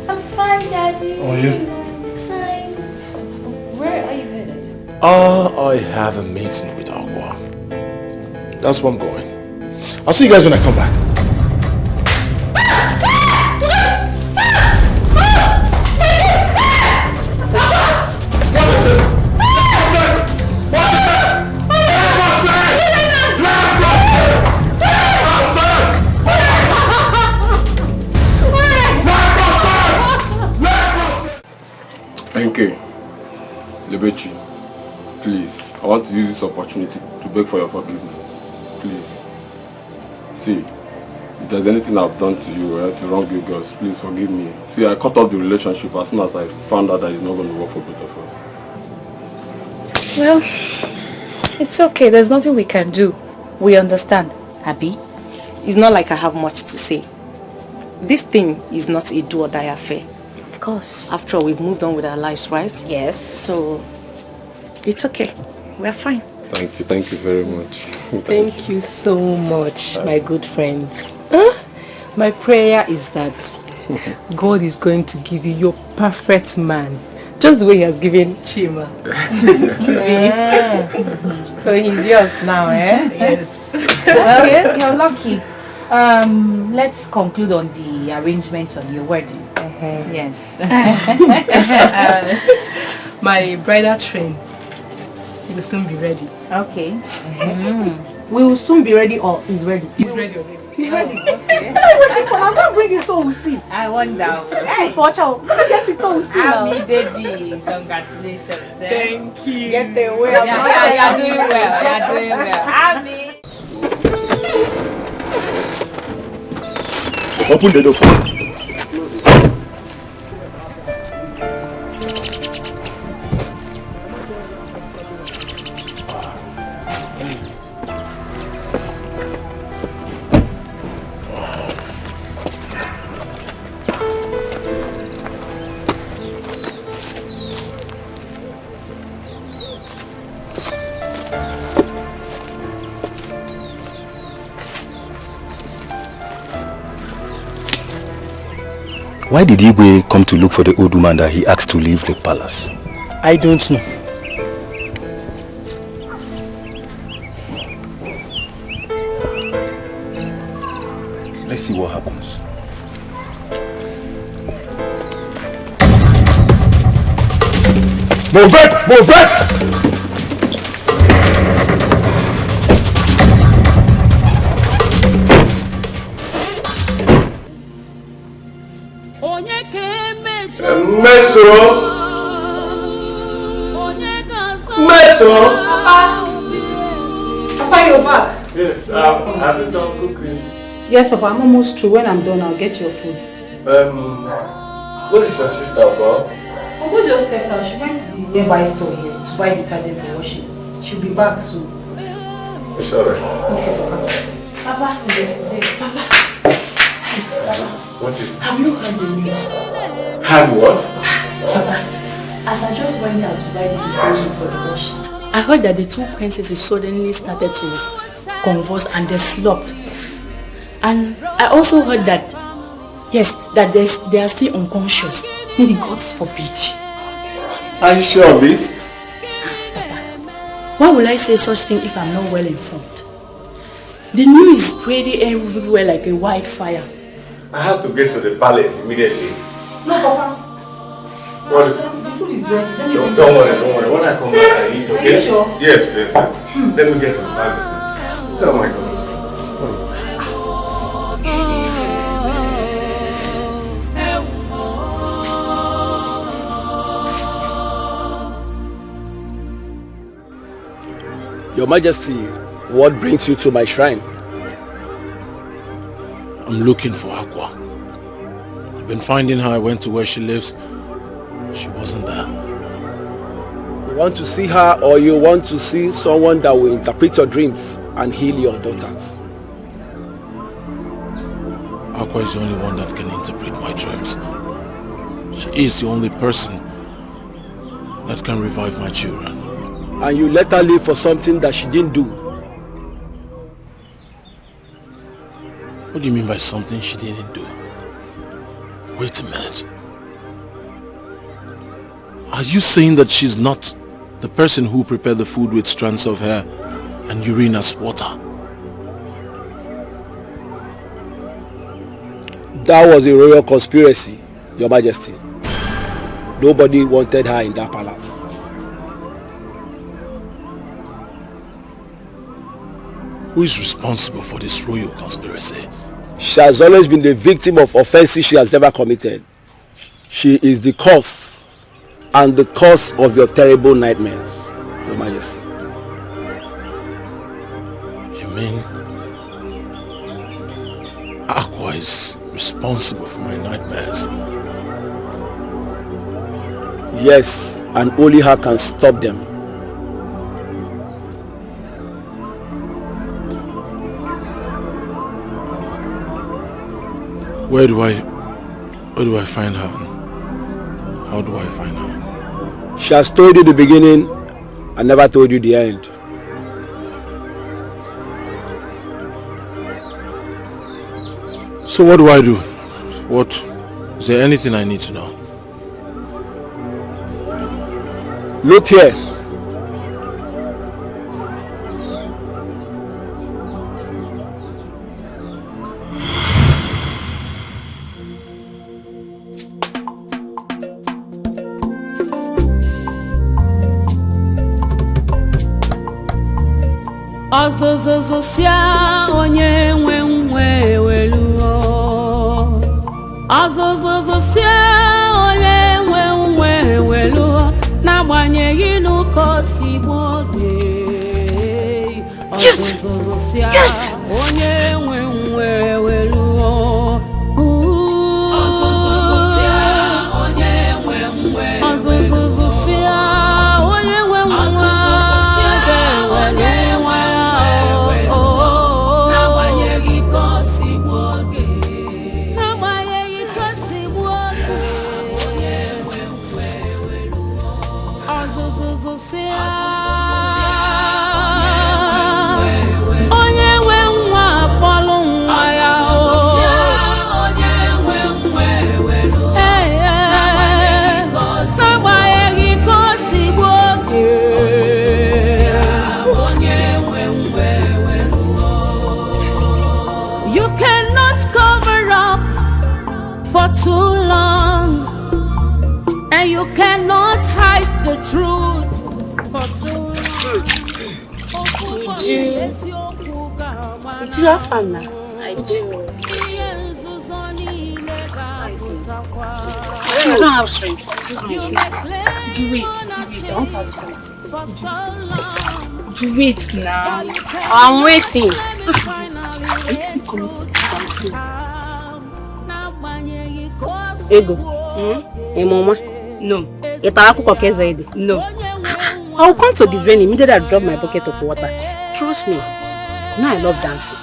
I'm fine, Daddy. How are you? Fine. Where are you headed? I have a meeting with Agua. That's where I'm going. I'll see you guys when I come back. Enke, Lebechi, please, I want to use this opportunity to beg for your forgiveness. Please. See, if there's anything I've done to you to wrong you girls, please forgive me. See, I cut off the relationship as soon as I found out that it's not going to work for both of us. Well, it's okay. There's nothing we can do. We understand, Abby. It's not like I have much to say. This thing is not a do or die affair. Of course. After all, we've moved on with our lives, right? Yes. So, it's okay. We're fine. Thank you very much. Thank you so much, my good friends. My prayer is that God is going to give you your perfect man, just the way he has given Chima to me. So he's yours now, eh? Yes. Well, you're lucky. Let's conclude on the arrangements on your wedding. Yes. My bridal train will soon be ready. Okay. We will soon be ready, or is ready? He's ready already. He's ready. Okay. I'm not bringing it so we'll see. I wonder. Hey, watch out. Let me get it so we'll see. Happy baby. Congratulations. Thank you. Get the way. You're doing well. You're doing well. Happy. Open the door for me. Why did Igwe come to look for the old woman that he asked to leave the palace? I don't know. Let's see what happens. Move it! Move it! Meso! Meso! Papa, you're back. Yes, have you done cooking? Yes, Papa, I'm almost through. When I'm done, I'll get your food. What is your sister about? Ogo just stepped out. She went to the nearby store here to buy detergent for washing. She'll be back soon. It's alright. Okay, Papa. Papa, yes, Papa. What is it? Have you heard the news? Had what? Papa, as I just went out to buy detergent for the washing, I heard that the two princesses suddenly started to converse and they slopped. And I also heard that, yes, that they are still unconscious. May the gods forbid. Are you sure of this? Why will I say such thing if I'm not well informed? The news is spreading everywhere like a wildfire. I have to get to the palace immediately. No, Papa. What is The food is ready. Don't worry. When I come back, I eat, okay? Are you sure? Yes. Let me get to the palace now. Oh my God. Your Majesty, what brings you to my shrine? I'm looking for Aqua. I've been finding her. I went to where she lives. She wasn't there. You want to see her, or you want to see someone that will interpret your dreams and heal your daughters? Aqua is the only one that can interpret my dreams. She is the only person that can revive my children. And you let her live for something that she didn't do. What do you mean by something she didn't do? Wait a minute. Are you saying that she's not the person who prepared the food with strands of hair and urine as water? That was a royal conspiracy, Your Majesty. Nobody wanted her in that palace. Who is responsible for this royal conspiracy? She has always been the victim of offenses she has never committed. She is the cause and the cause of your terrible nightmares, Your Majesty. You mean Aqua is responsible for my nightmares? Yes, and only her can stop them. Where do I find her? How do I find her? She has told you the beginning and never told you the end. So what do I do? Is there anything I need to know? Look here. Ọzụzụ sia onye nwe nwe weluo. Ọzụzụ sia onye nwe nwe weluo. N'agbanyeghị n'ụkọ si gbode. Ọzụzụ sia onye nwe nwe weluo. Ọzụzụ sia onye nwe nwe. Ọzụzụ sia onye nwe nwe. Ọzụzụ sia onye nwe. Too long, and you cannot hide the truth for too long. Did you have fun now? I do. I don't have strength. Do wait. I want to have strength. Do wait now. I'm waiting. Ego. Mama? No. No. I will come to the venue immediately I drop my bucket of water. Trust me. Now I love dancing.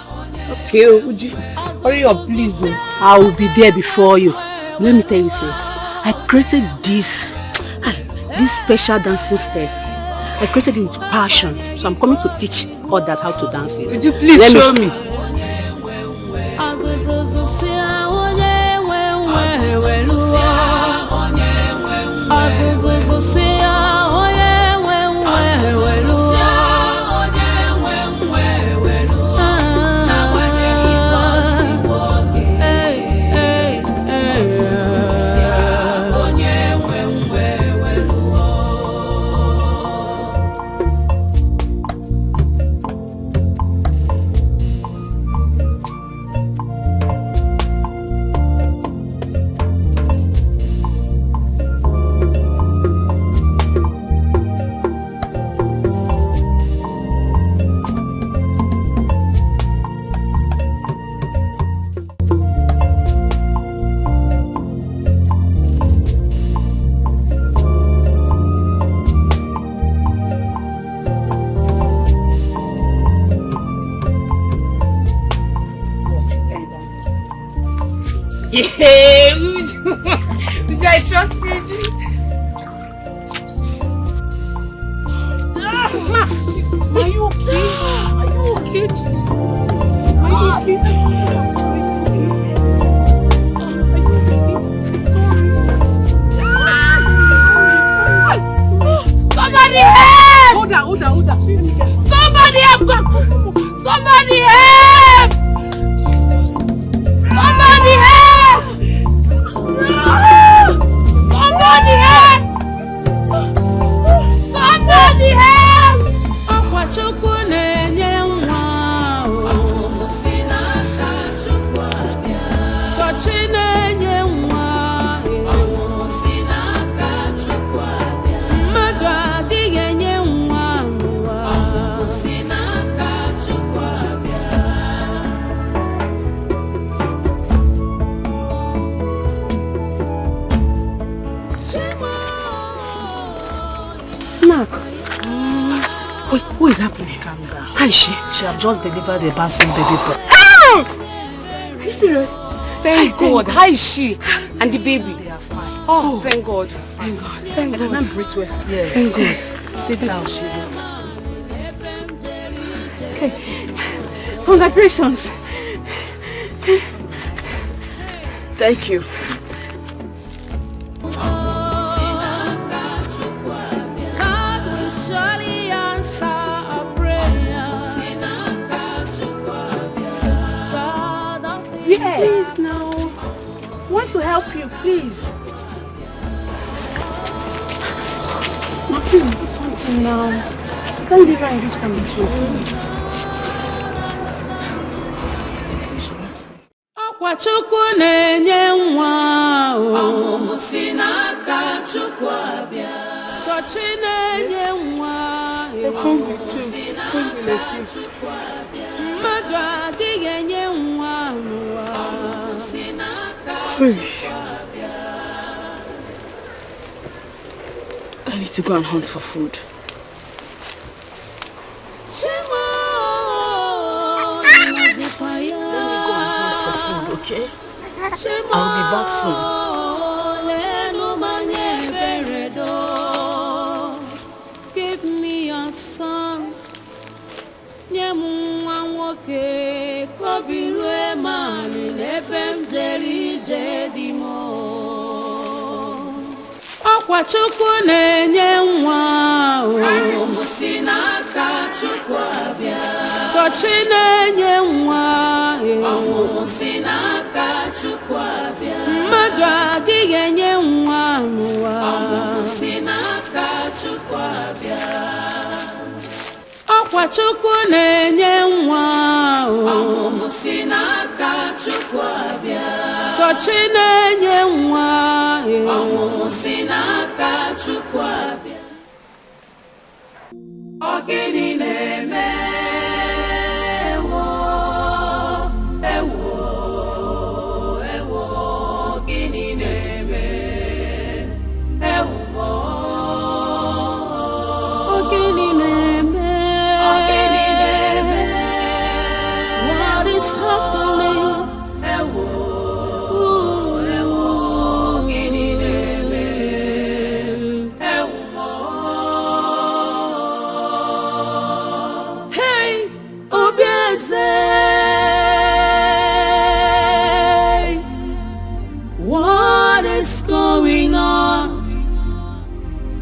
Okay, would you hurry up, please? I will be there before you. Let me tell you, sir. I created this special dancing step. I created it with passion. So I'm coming to teach others how to dance it. Would you please show me? Yeah, Uju, I trusted you. Are you okay? Are you okay? Are you Somebody help! Hold on. Somebody help! Somebody help! Somebody help! Somebody help! Somebody help! Chukwu na-enye nwa si n'aka Chukwu abịa. Sochi na-enye nwa si n'aka Chukwu abịa. Mmadụ adịghị enye nwa n'ụwa si n'aka Chukwu abịa. Mark. Wait, what is happening? Calm down. How is she? She have just delivered a bouncing baby boy. Hey! Are you serious? Thank God. How is she? And the baby? They are fine. Oh, thank God. Thank God. Thank God. And breathe well. Yes. Thank God. Sit down, Shiva. Hey. Congratulations. Thank you. Please now. I want to help you, please. No, please do something now. You can't leave her in this condition. Chukwu na-enye nwa ọmụmụ si n'aka Chukwu abịa. Sochi na-enye nwa ọmụmụ si n'aka Chukwu abịa. Mmadụ adịghị enye nwa n'ụwa si n'aka Chukwu abịa. I need to go and hunt for food. Okay? I'll be back soon. Give me your son. Ọkwa Chukwu na-enye nwa ọmụmụ si n'aka Chukwu abịa. Sochi na-enye nwa ọmụmụ si n'aka Chukwu abịa. Mmadụ adịghị enye nwa n'ụwa ọmụmụ si n'aka Chukwu abịa. Ọkwa Chukwu na-enye nwa ọmụmụ si n'aka Chukwu abịa. Sochi na-enye nwa ọmụmụ si n'aka Chukwu abịa. Ọ gịnị na-eme? Gịnị na-eme? Ọ gịnị na-eme? What is happening? Gịnị na-eme? Hey, Obieze! What is going on?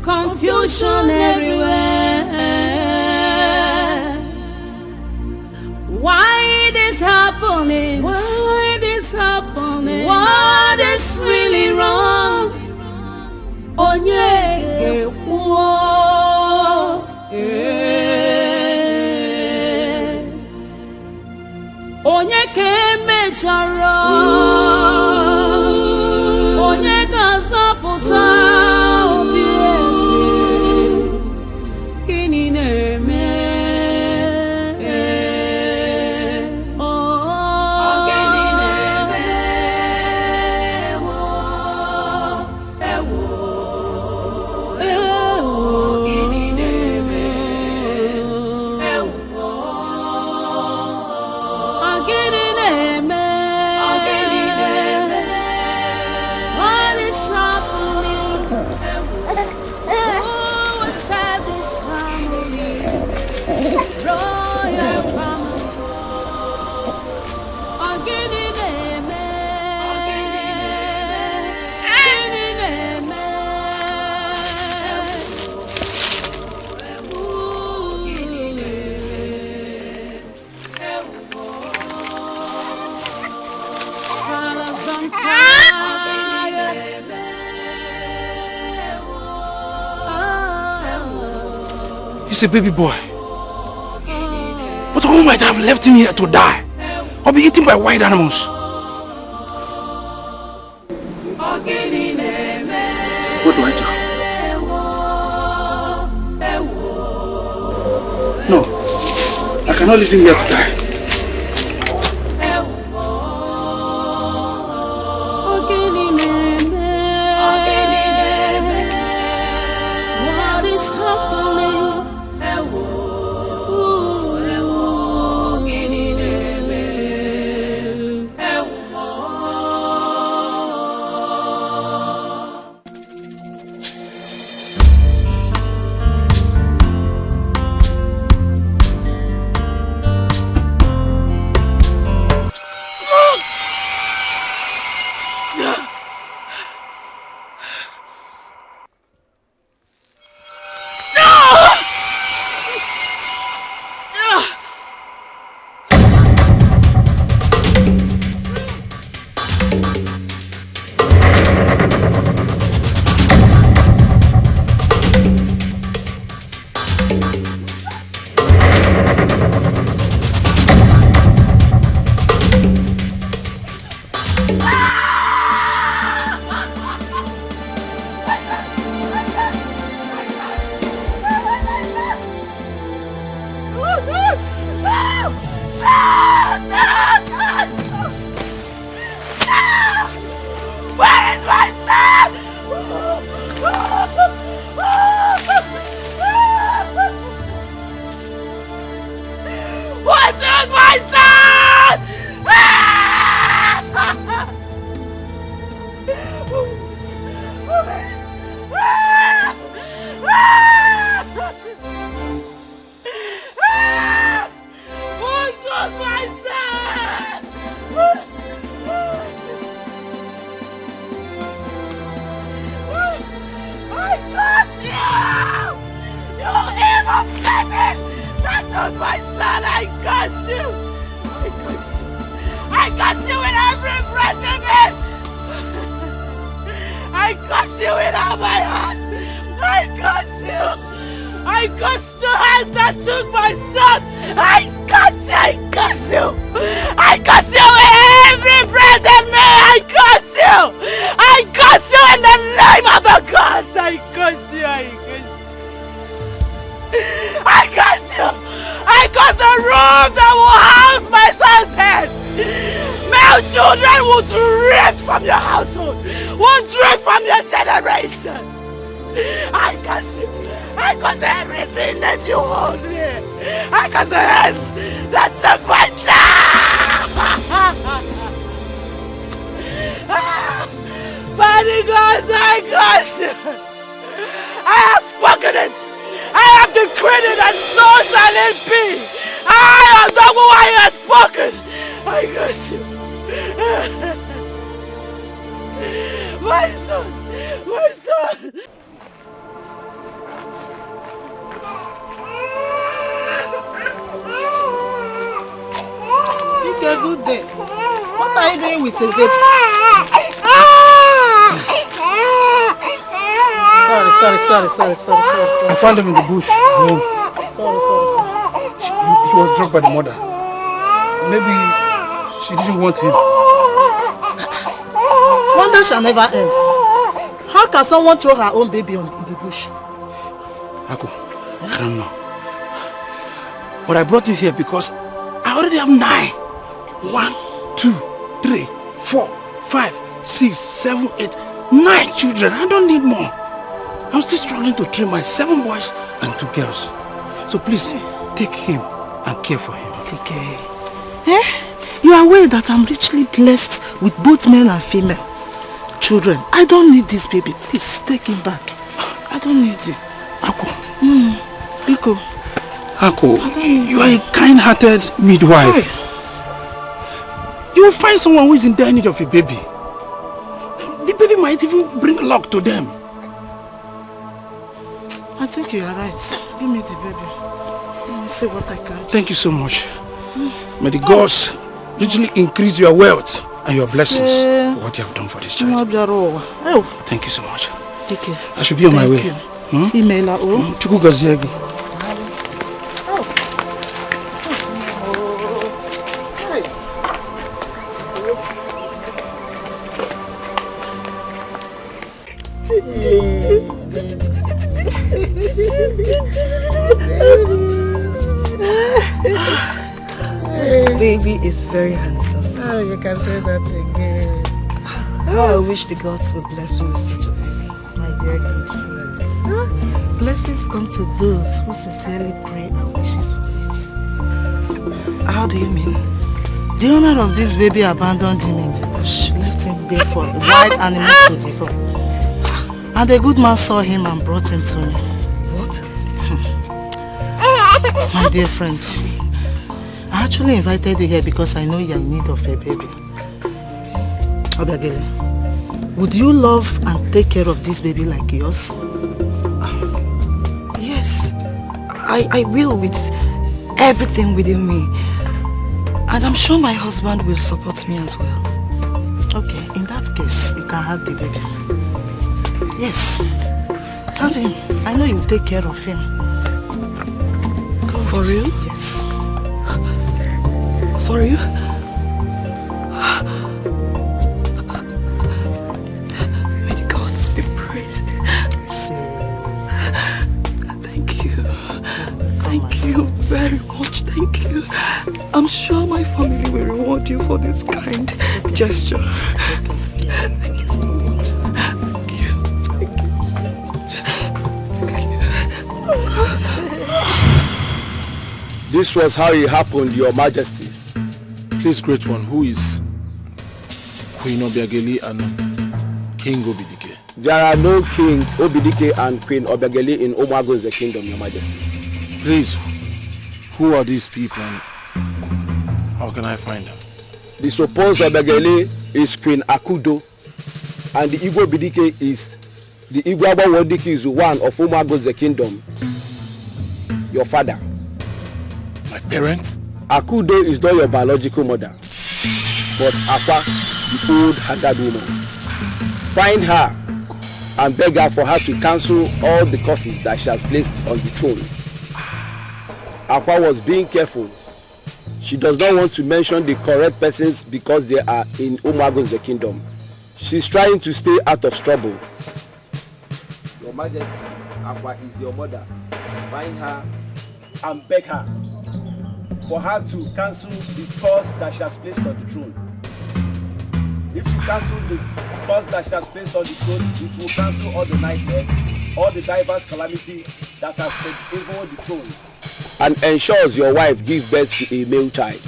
Confusion everywhere. Why this happening? Why this happening? What is really wrong? Onye ekwo. Onye ka emejọrọ. Onye ga-azọpụta Obieze. Gịnị na-eme? Gịnị na-eme? Gịnị na-eme? Gịnị na-eme? He's a baby boy. But who might have left him here to die or be eaten by wild animals? What do I do? No, I cannot leave him here to die. What is happening? Sorry. I found him in the bush. Sorry. He was dropped by the mother. Maybe she didn't want him. Wonder shall never end. How can someone throw her own baby in the bush? Ako, I don't know. But I brought him here because I already have 9. 1, 2, 3, 4, 5, 6, 7, 8, 9 children. I don't need more. I'm still struggling to train my 7 boys and 2 girls. So please, take him and care for him. Dikeh. You are aware that I'm richly blessed with both male and female children. I don't need this baby. Please, take him back. I don't need it. Ako. Biko. Ako, you are a kind-hearted midwife. Hey. You will find someone who is in dire need of a baby. The baby might even bring luck to them. I think you are right. Give me the baby. Let me see what I can do. Thank you so much. May the gods richly increase your wealth and your blessings for what you have done for this child. Oh. Thank you so much. Dikeh. I should be on my way. Email her. Chukwu gozie gị. This baby is very handsome. Oh, you can say that again. How I wish the gods would bless you with such a baby. My dear good friend. Blessings come to those who sincerely pray and wishes for it. How do you mean? The owner of this baby abandoned him in the bush, left him there for wild animals to devour. And a good man saw him and brought him to me. What? My dear friend, I actually invited you here because I know you are in need of a baby. Obiagele, would you love and take care of this baby like yours? Yes, I will, with everything within me. And I'm sure my husband will support me as well. Okay, in that case, you can have the baby. Yes, have him. I know you will take care of him. Go For real? Yes. For you? May the gods be praised. Thank you. Thank you very much. Thank you. I'm sure my family will reward you for this kind gesture. Thank you so much. Thank you. Thank you so much. This was how it happened, Your Majesty. Please, great one, who is Queen Obiageli and King Obidike? There are no King Obidike and Queen Obiageli in Omago's kingdom, Your Majesty. Please, who are these people and how can I find them? The supposed Obiageli is Queen Akudo, and the Igbo Obidike is the Igbo Wodike is one of Omago's kingdom. Your father. My parents? Akudo is not your biological mother, but Akwa, the old haggard woman. Find her and beg her for her to cancel all the curses that she has placed on the throne. Akwa was being careful. She does not want to mention the correct persons because they are in Umago's kingdom. She's trying to stay out of trouble. Your Majesty, Akwa is your mother. Find her and beg her for her to cancel the curse that she has placed on the throne. If she cancels the curse that she has placed on the throne, it will cancel all the nightmares, all the diverse calamity that has taken over the throne, and ensures your wife gives birth to a male child.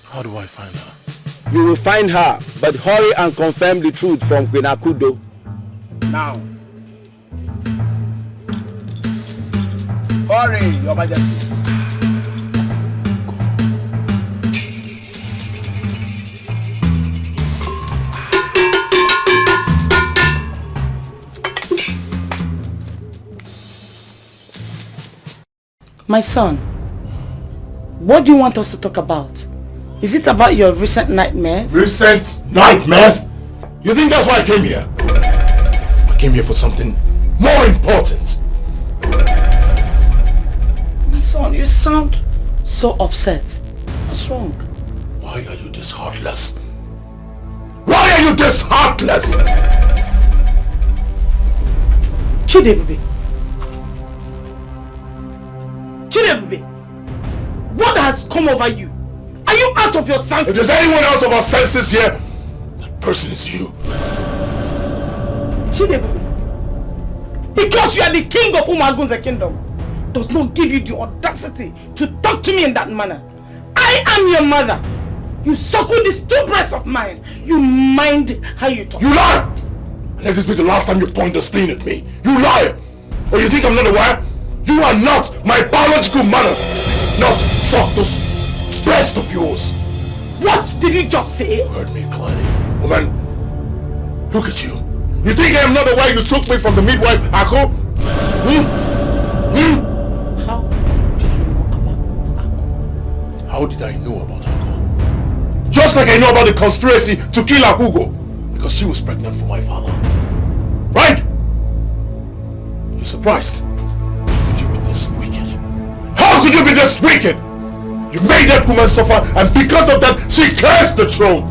How do I find her? You will find her, but hurry and confirm the truth from Queen Akudo. Now. Hurry, Your Majesty. My son, what do you want us to talk about? Is it about your recent nightmares? Recent nightmares? You think that's why I came here? I came here for something more important. My son, you sound so upset. What's wrong? Why are you this heartless? Why are you this heartless? Chidebube. Chidebube, what has come over you? Are you out of your senses? If there's anyone out of our senses here, that person is you. Chidebube, because you are the king of Umagun's kingdom, does not give you the audacity to talk to me in that manner. I am your mother. You suckle these two breasts of mine. You mind how you talk. You lie! Let this be the last time you point the sting at me. You lie! Or you think I'm not aware? You are not my biological mother. Not suck those breasts of yours. What did you just say? You heard me clearly. Woman, look at you. You think I am not aware you took me from the midwife, Ako? How do you know about Ako? How did I know about Ako? Just like I know about the conspiracy to kill Akugo because she was pregnant for my father. Right? You're surprised? How could you be this wicked? How could you be this wicked? You made that woman suffer, and because of that, she cursed the throne.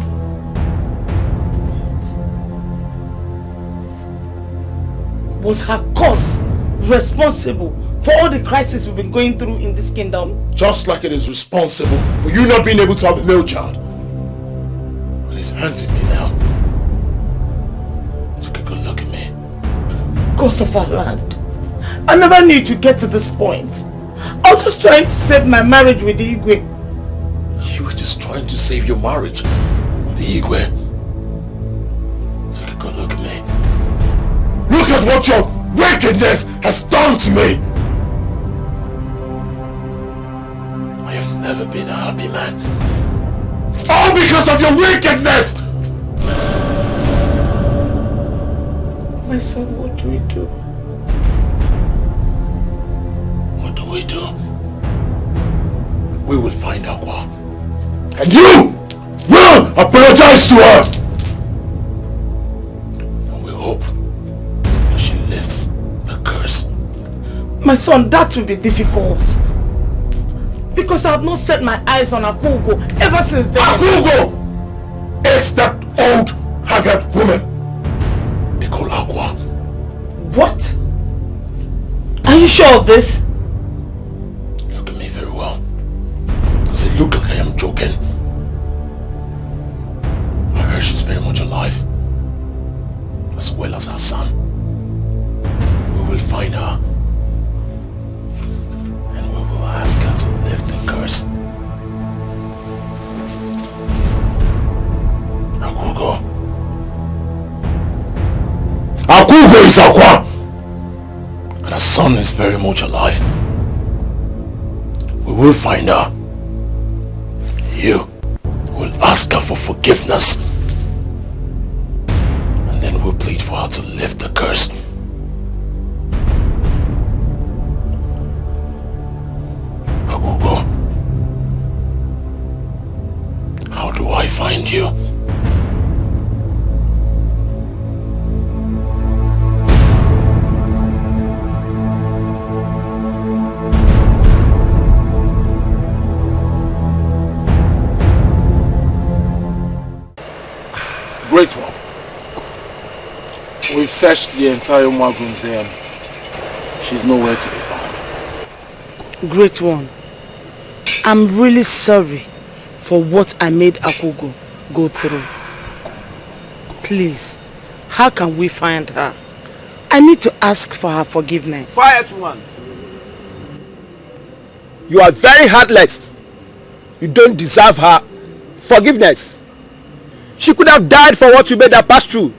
Was her cause responsible for all the crises we've been going through in this kingdom? Just like it is responsible for you not being able to have a male child. And it's hurting me now. Take a good look at me. Cause of our land. I never knew to get to this point. I was just trying to save my marriage with the Igwe. You were just trying to save your marriage with the Igwe. Take a good look at me. Look at what your wickedness has done to me. I have never been a happy man. All because of your wickedness! My son, what do we do? What do we do? We will find Aqua. And you will apologize to her! And we hope that she lifts the curse. My son, that will be difficult. Because I have not set my eyes on Akugo ever since then. Akugo is that old, haggard woman they call Aqua. What? Are you sure of this? Look at me very well. Does it look like I am joking? I heard she's very much alive. As well as her son. We will find her. And we will ask her to lift the curse. Akugo. Akugo is Aqua! And her son is very much alive. We will find her. You will ask her for forgiveness. And then we'll plead for her to lift the curse. Akugo, how do I find you? Great one. We've searched the entire Umagunze and she's nowhere to be found. Great one. I'm really sorry for what I made Akugo go through. Please, how can we find her? I need to ask for her forgiveness. Quiet, woman. You are very heartless. You don't deserve her forgiveness. She could have died for what you made her pass through.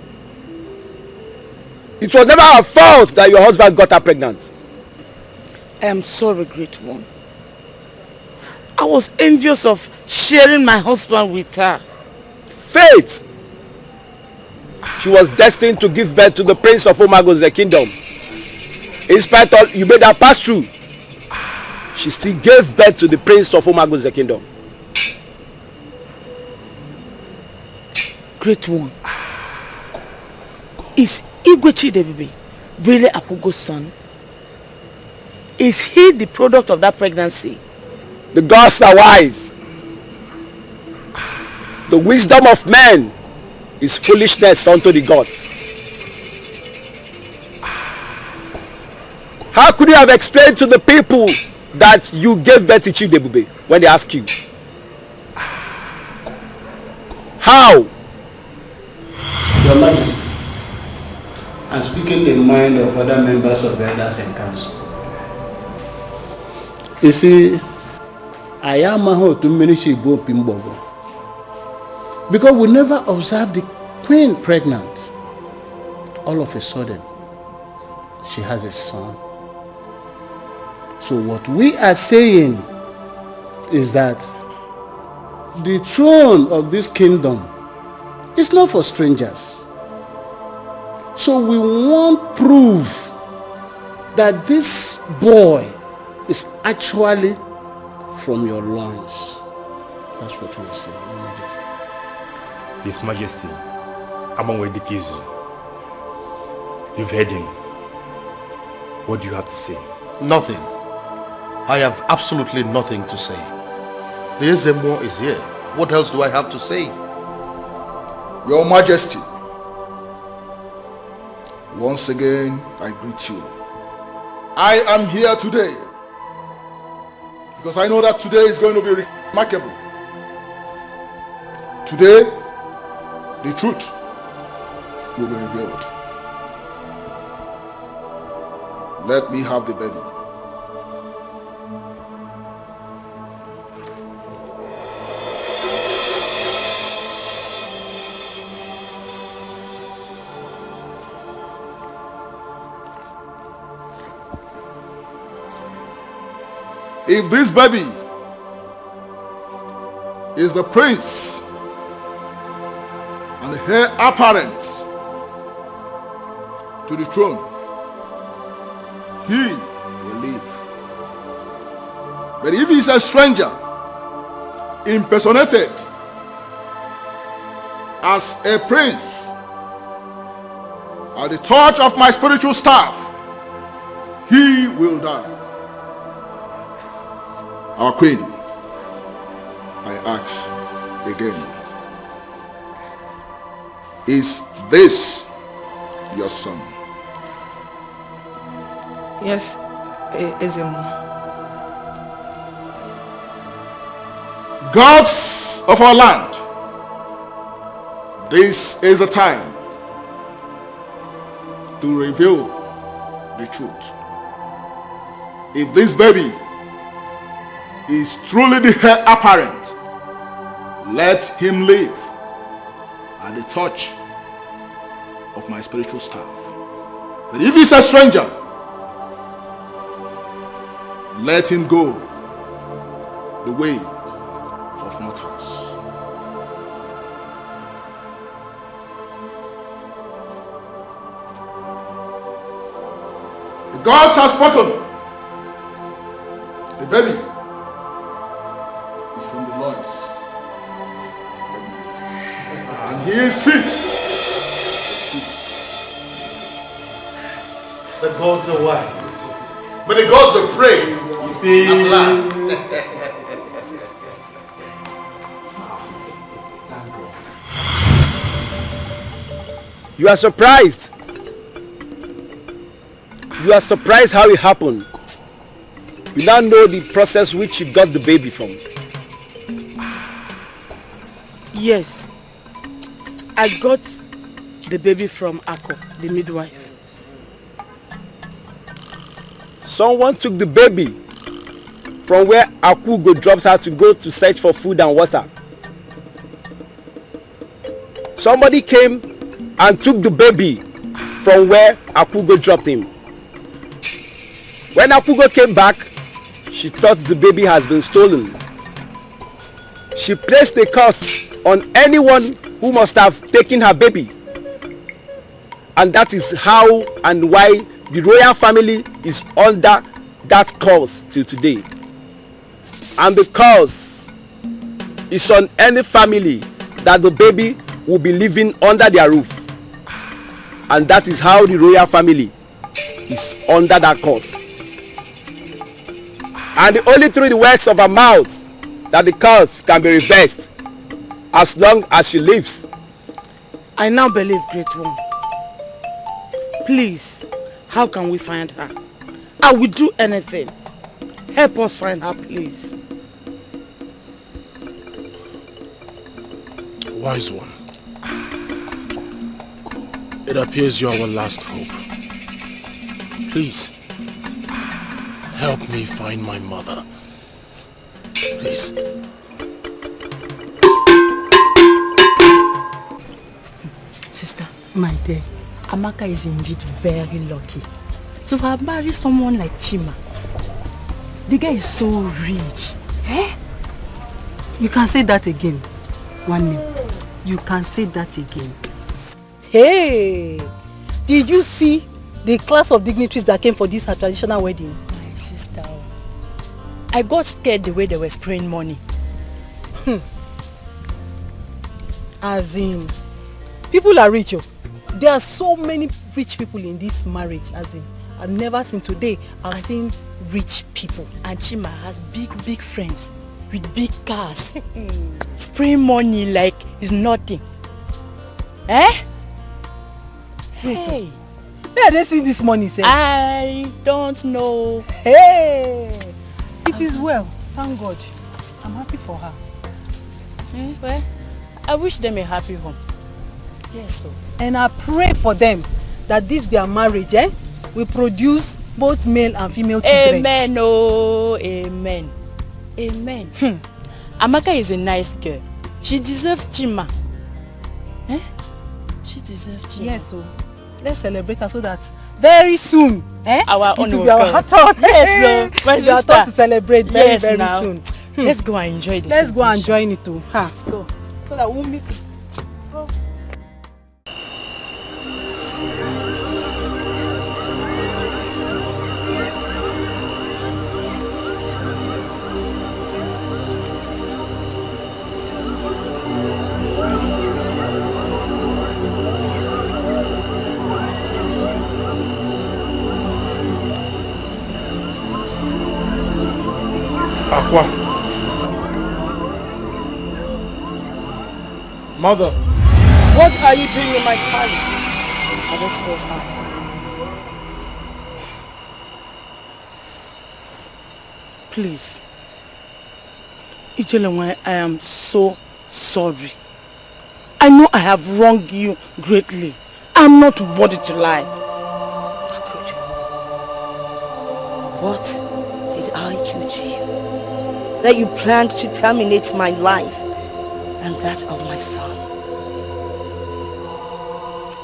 It was never her fault that your husband got her pregnant. I am sorry, great one. I was envious of sharing my husband with her. Fate! She was destined to give birth to the prince of Umagunze kingdom. In spite of you made her pass through, she still gave birth to the prince of Umagunze kingdom. Great one. Is Igwe Chidebebe really Akugo's son? Is he the product of that pregnancy? The gods are wise. The wisdom of men is foolishness unto the gods. How could you have explained to the people that you gave birth to Chidebube when they ask you? How? Your Majesty, I'm speaking the mind of other members of the elders and council. You see, I am a to ministry because we never observed the queen pregnant. All of a sudden, she has a son. So what we are saying is that the throne of this kingdom is not for strangers. So we want proof that this boy is actually from your loins. That's what we are saying, Your Majesty. His Majesty, Amangwe Dikizu, you've heard him. What do you have to say? Nothing. I have absolutely nothing to say. The Ezemo is here. What else do I have to say? Your Majesty, once again, I greet you. I am here today because I know that today is going to be remarkable. Today, the truth will be revealed. Let me have the baby. If this baby is the prince and the heir apparent to the throne, he will live. But if he is a stranger, impersonated as a prince at the touch of my spiritual staff, he will die. Our queen, I ask again, is this your son? Yes, Ezemo. Gods of our land, this is the time to reveal the truth. If this baby is truly the heir apparent, let him live at the touch of my spiritual staff. But if he's a stranger, let him go the way of mortals. The gods have spoken. The baby from the loins, and he is fit. The gods are wise. But the gods were praised. You see, at last. Thank God. You are surprised. You are surprised how it happened. You now know the process which you got the baby from. Yes, I got the baby from Ako, the midwife. Someone took the baby from where Akugo dropped her to go to search for food and water. Somebody came and took the baby from where Akugo dropped him. When Akugo came back, she thought the baby has been stolen. She placed a curse on anyone who must have taken her baby. And that is how and why the royal family is under that curse till today. And the curse is on any family that the baby will be living under their roof. And that is how the royal family is under that curse. And only through the words of her mouth that the curse can be reversed as long as she lives. I now believe, Great One. Please, how can we find her? I will do anything. Help us find her, please. Wise One, it appears you're our last hope. Please, help me find my mother. Please. Sister, my dear, Amaka is indeed very lucky to have married someone like Chima. The guy is so rich. Eh? You can say that again. One name. You can say that again. Hey! Did you see the class of dignitaries that came for this traditional wedding? My sister, I got scared the way they were spraying money. As in, people are rich. Oh. There are so many rich people in this marriage. As in, I've never seen today. I've seen rich people. And Chima has big friends with big cars. Spraying money like it's nothing. Eh? Hey. Where are they seeing this money, sir? I don't know. Hey! It is well. Thank God. I'm happy for her. Well, I wish them a happy home. Yes, sir. And I pray for them that this their marriage will produce both male and female children. Amen, oh, amen. Amen. Amaka is a nice girl. She deserves Chima. She deserves Chima. Yes, so let's celebrate her so that very soon, our it own will be our turn. Yes, so my sister, turn to celebrate very, yes, very now. soon. Let's go and enjoy this. Let's go and join it too. Let's go. So that we'll meet. Aqua. Mother. What are you doing in my palace? I don't know how. Please. Ijelenwe, I am so sorry. I know I have wronged you greatly. I'm not worthy to lie. What did I do to you that you planned to terminate my life and that of my son?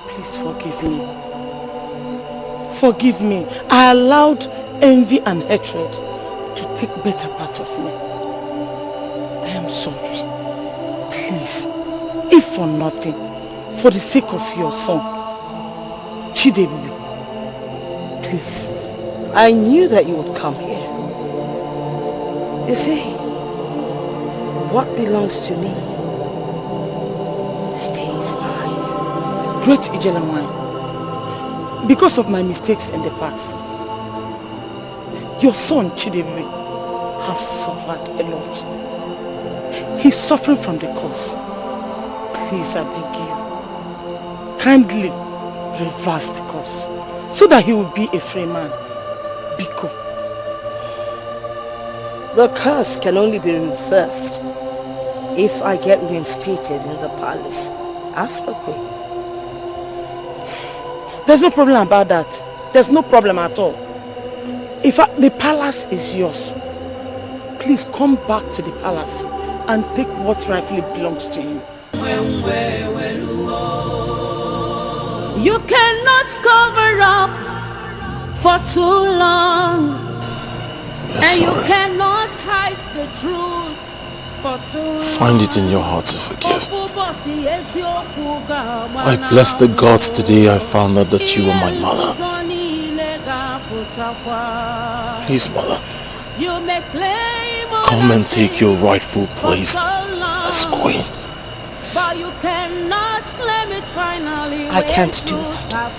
Please forgive me. Forgive me. I allowed envy and hatred to take better part of me. I am sorry. Please, if for nothing, for the sake of your son, Chidebu, please. I knew that you would come here. You see, what belongs to me stays mine. Great Ijelanwai, because of my mistakes in the past, your son Chidebu has suffered a lot. He's suffering from the cause. Please, I beg you, kindly reverse the cause so that he will be a free man. Biko. The curse can only be reversed if I get reinstated in the palace as the queen. There's no problem about that. There's no problem at all. If the palace is yours, please come back to the palace and take what rightfully belongs to you. You cannot cover up for too long. And you cannot hide the truth for too long. Find it in your heart to forgive. I bless the gods today I found out that you were my mother. Please, mother, come and take your rightful place as queen. I can't do that.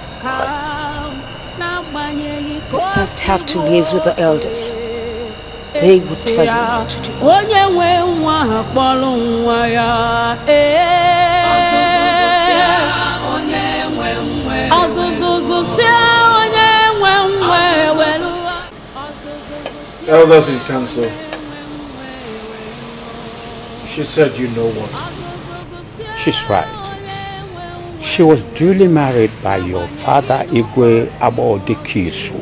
You first have to liaise with the elders. They will tell you what to do. Elders in council, she said you know what. She's right. She was duly married by your father Igwe Abodikisu.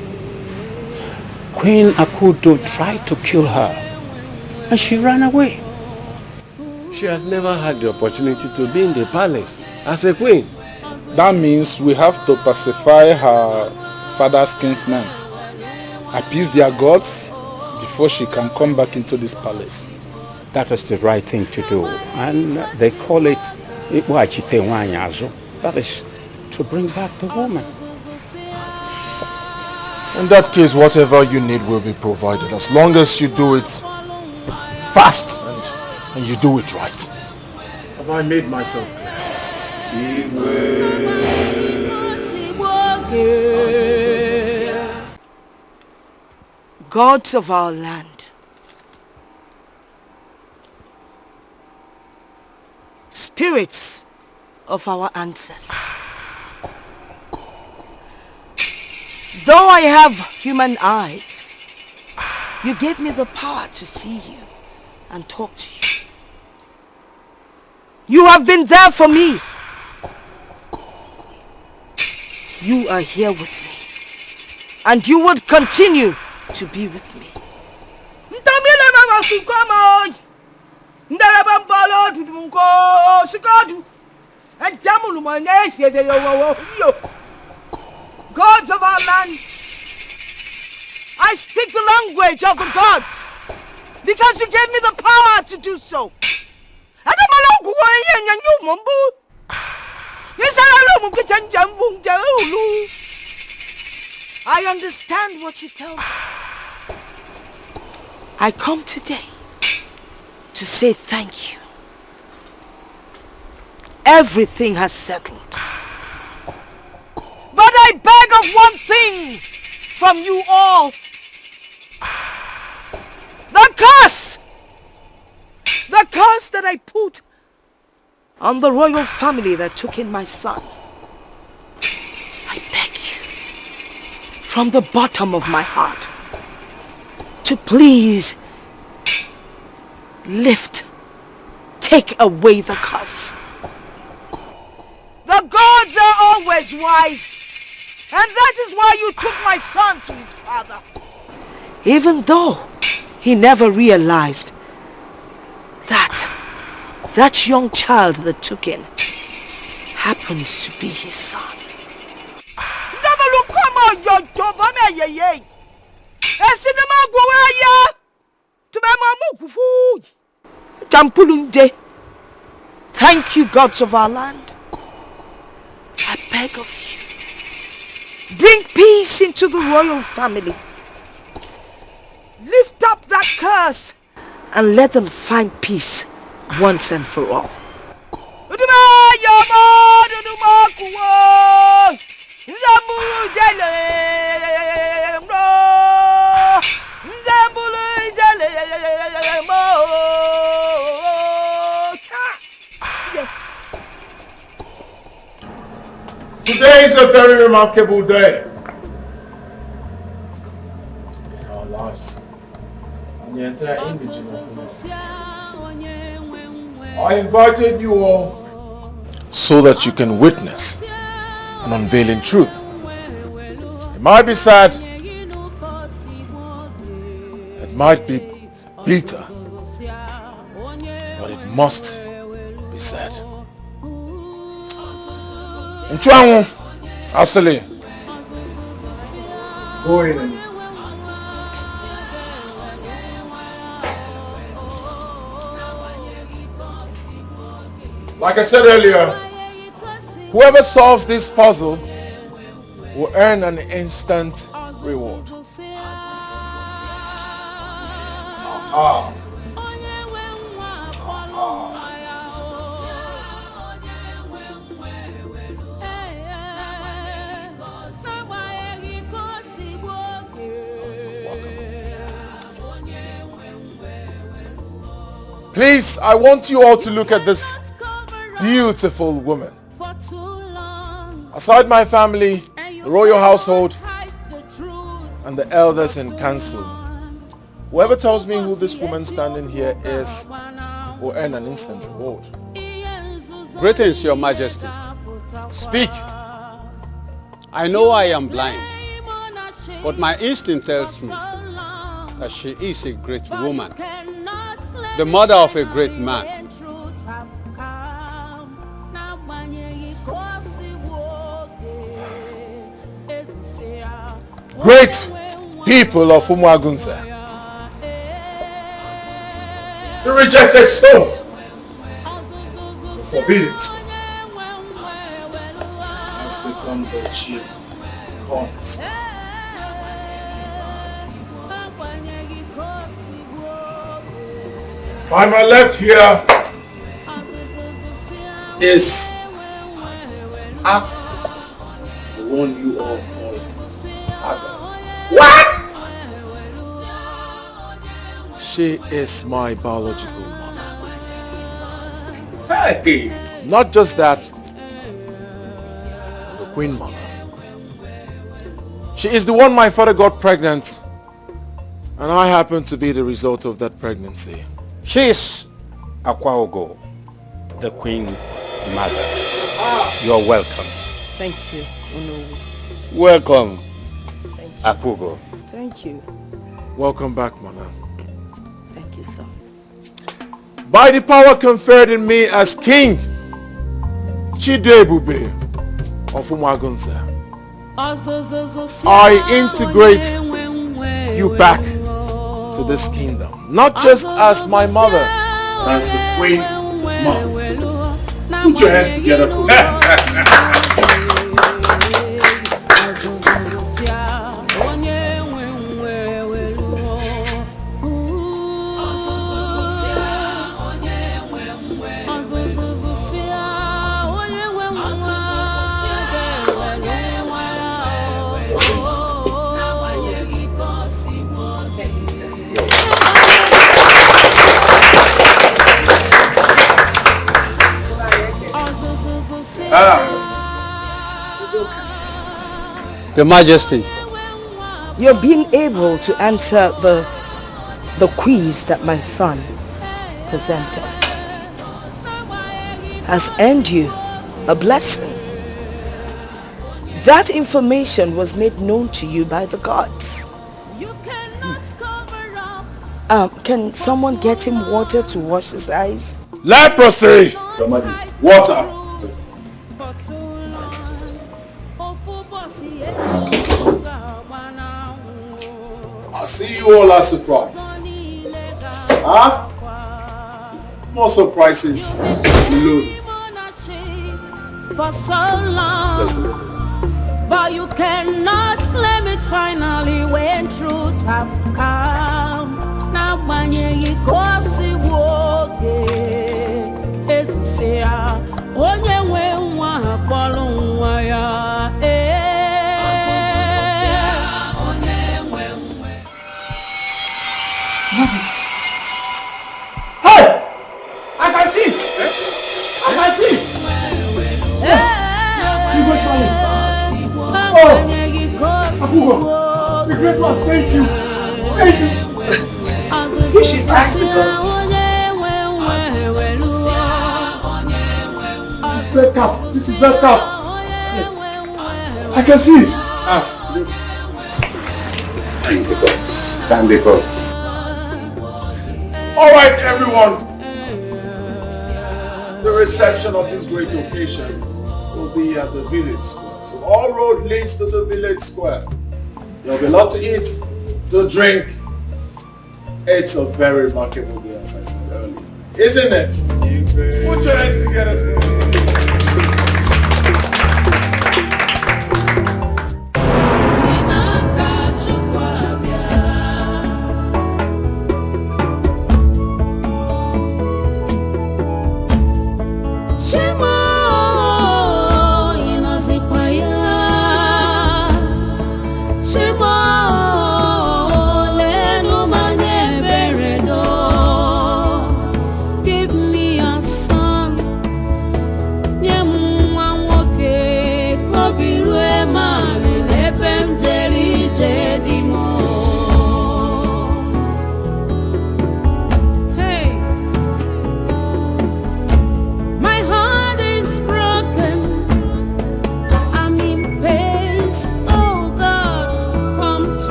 Queen Akudo tried to kill her and she ran away. She has never had the opportunity to be in the palace as a queen. That means we have to pacify her father's kinsmen, appease their gods before she can come back into this palace. That is the right thing to do, and they call it Iwachite Wanyazo. That is to bring back the woman. In that case, whatever you need will be provided, as long as you do it fast and and you do it right. Have I made myself clear? Gods of our land, spirits of our ancestors, though I have human eyes, you gave me the power to see you and talk to you. You have been there for me. You are here with me, and you would continue to be with me. Gods of our land, I speak the language of the gods because you gave me the power to do so. I understand what you tell me. I come today to say thank you. Everything has settled. But I beg of one thing from you all. The curse! The curse that I put on the royal family that took in my son. I beg you, from the bottom of my heart, to please take away the curse. The gods are always wise, and that is why you took my son to his father. Even though he never realized that young child that took in happens to be his son. Thank you, gods of our land. I beg of you, bring peace into the royal family. Lift up that curse and let them find peace once and for all. Today is a very remarkable day in our lives and the entire indigenous community. I invited you all so that you can witness an unveiling truth. It might be sad, it might be bitter, but it must be said. Nchuanwu, Asili. Go in and like I said earlier, whoever solves this puzzle will earn an instant reward. Please, I want you all to look at this beautiful woman. Aside my family, the royal household, and the elders in council, whoever tells me who this woman standing here is will earn an instant reward. Greetings, Your Majesty. Speak. I know I am blind, but my instinct tells me that she is a great woman, the mother of a great man. Great people of Umuagunze. The rejected stone, the forbidden stone, has become the chief cornerstone. On my left here is the one you all call Adult. What? She is my biological mother. Hey! Not just that, the Queen Mother. She is the one my father got pregnant, and I happen to be the result of that pregnancy. She's Akwaogo, the Queen Mother. You're welcome. Thank you, Onowu. Welcome, Akugo. Thank you. Welcome back, Mother. Thank you, sir. By the power conferred in me as King Chidebube of Umagunza, I integrate you back to this kingdom, not just as my mother, but as the Queen Mother. Put your hands together for me. Your Majesty. Your being able to answer the quiz that my son presented has earned you a blessing. That information was made known to you by the gods. Can someone get him water to wash his eyes? Leprosy! Your Majesty. Water! I see you all are surprised. Huh? More surprises. Look. For so long, but you cannot claim it finally when truth have come. Now when you go see woke, it's say, onye we wa bolu wa ya. Hey! I can see! I can see! Oh! Akugo! The great one, thank you! Thank you! You should thank the gods. This is red cap! Yes. I can see! Thank the gods. Thank the gods. Alright, everyone. The reception of this great occasion will be at the village square. So all road leads to the village square. There'll be a lot to eat, to drink. It's a very remarkable day, as I said earlier. Isn't it? Put your hands together.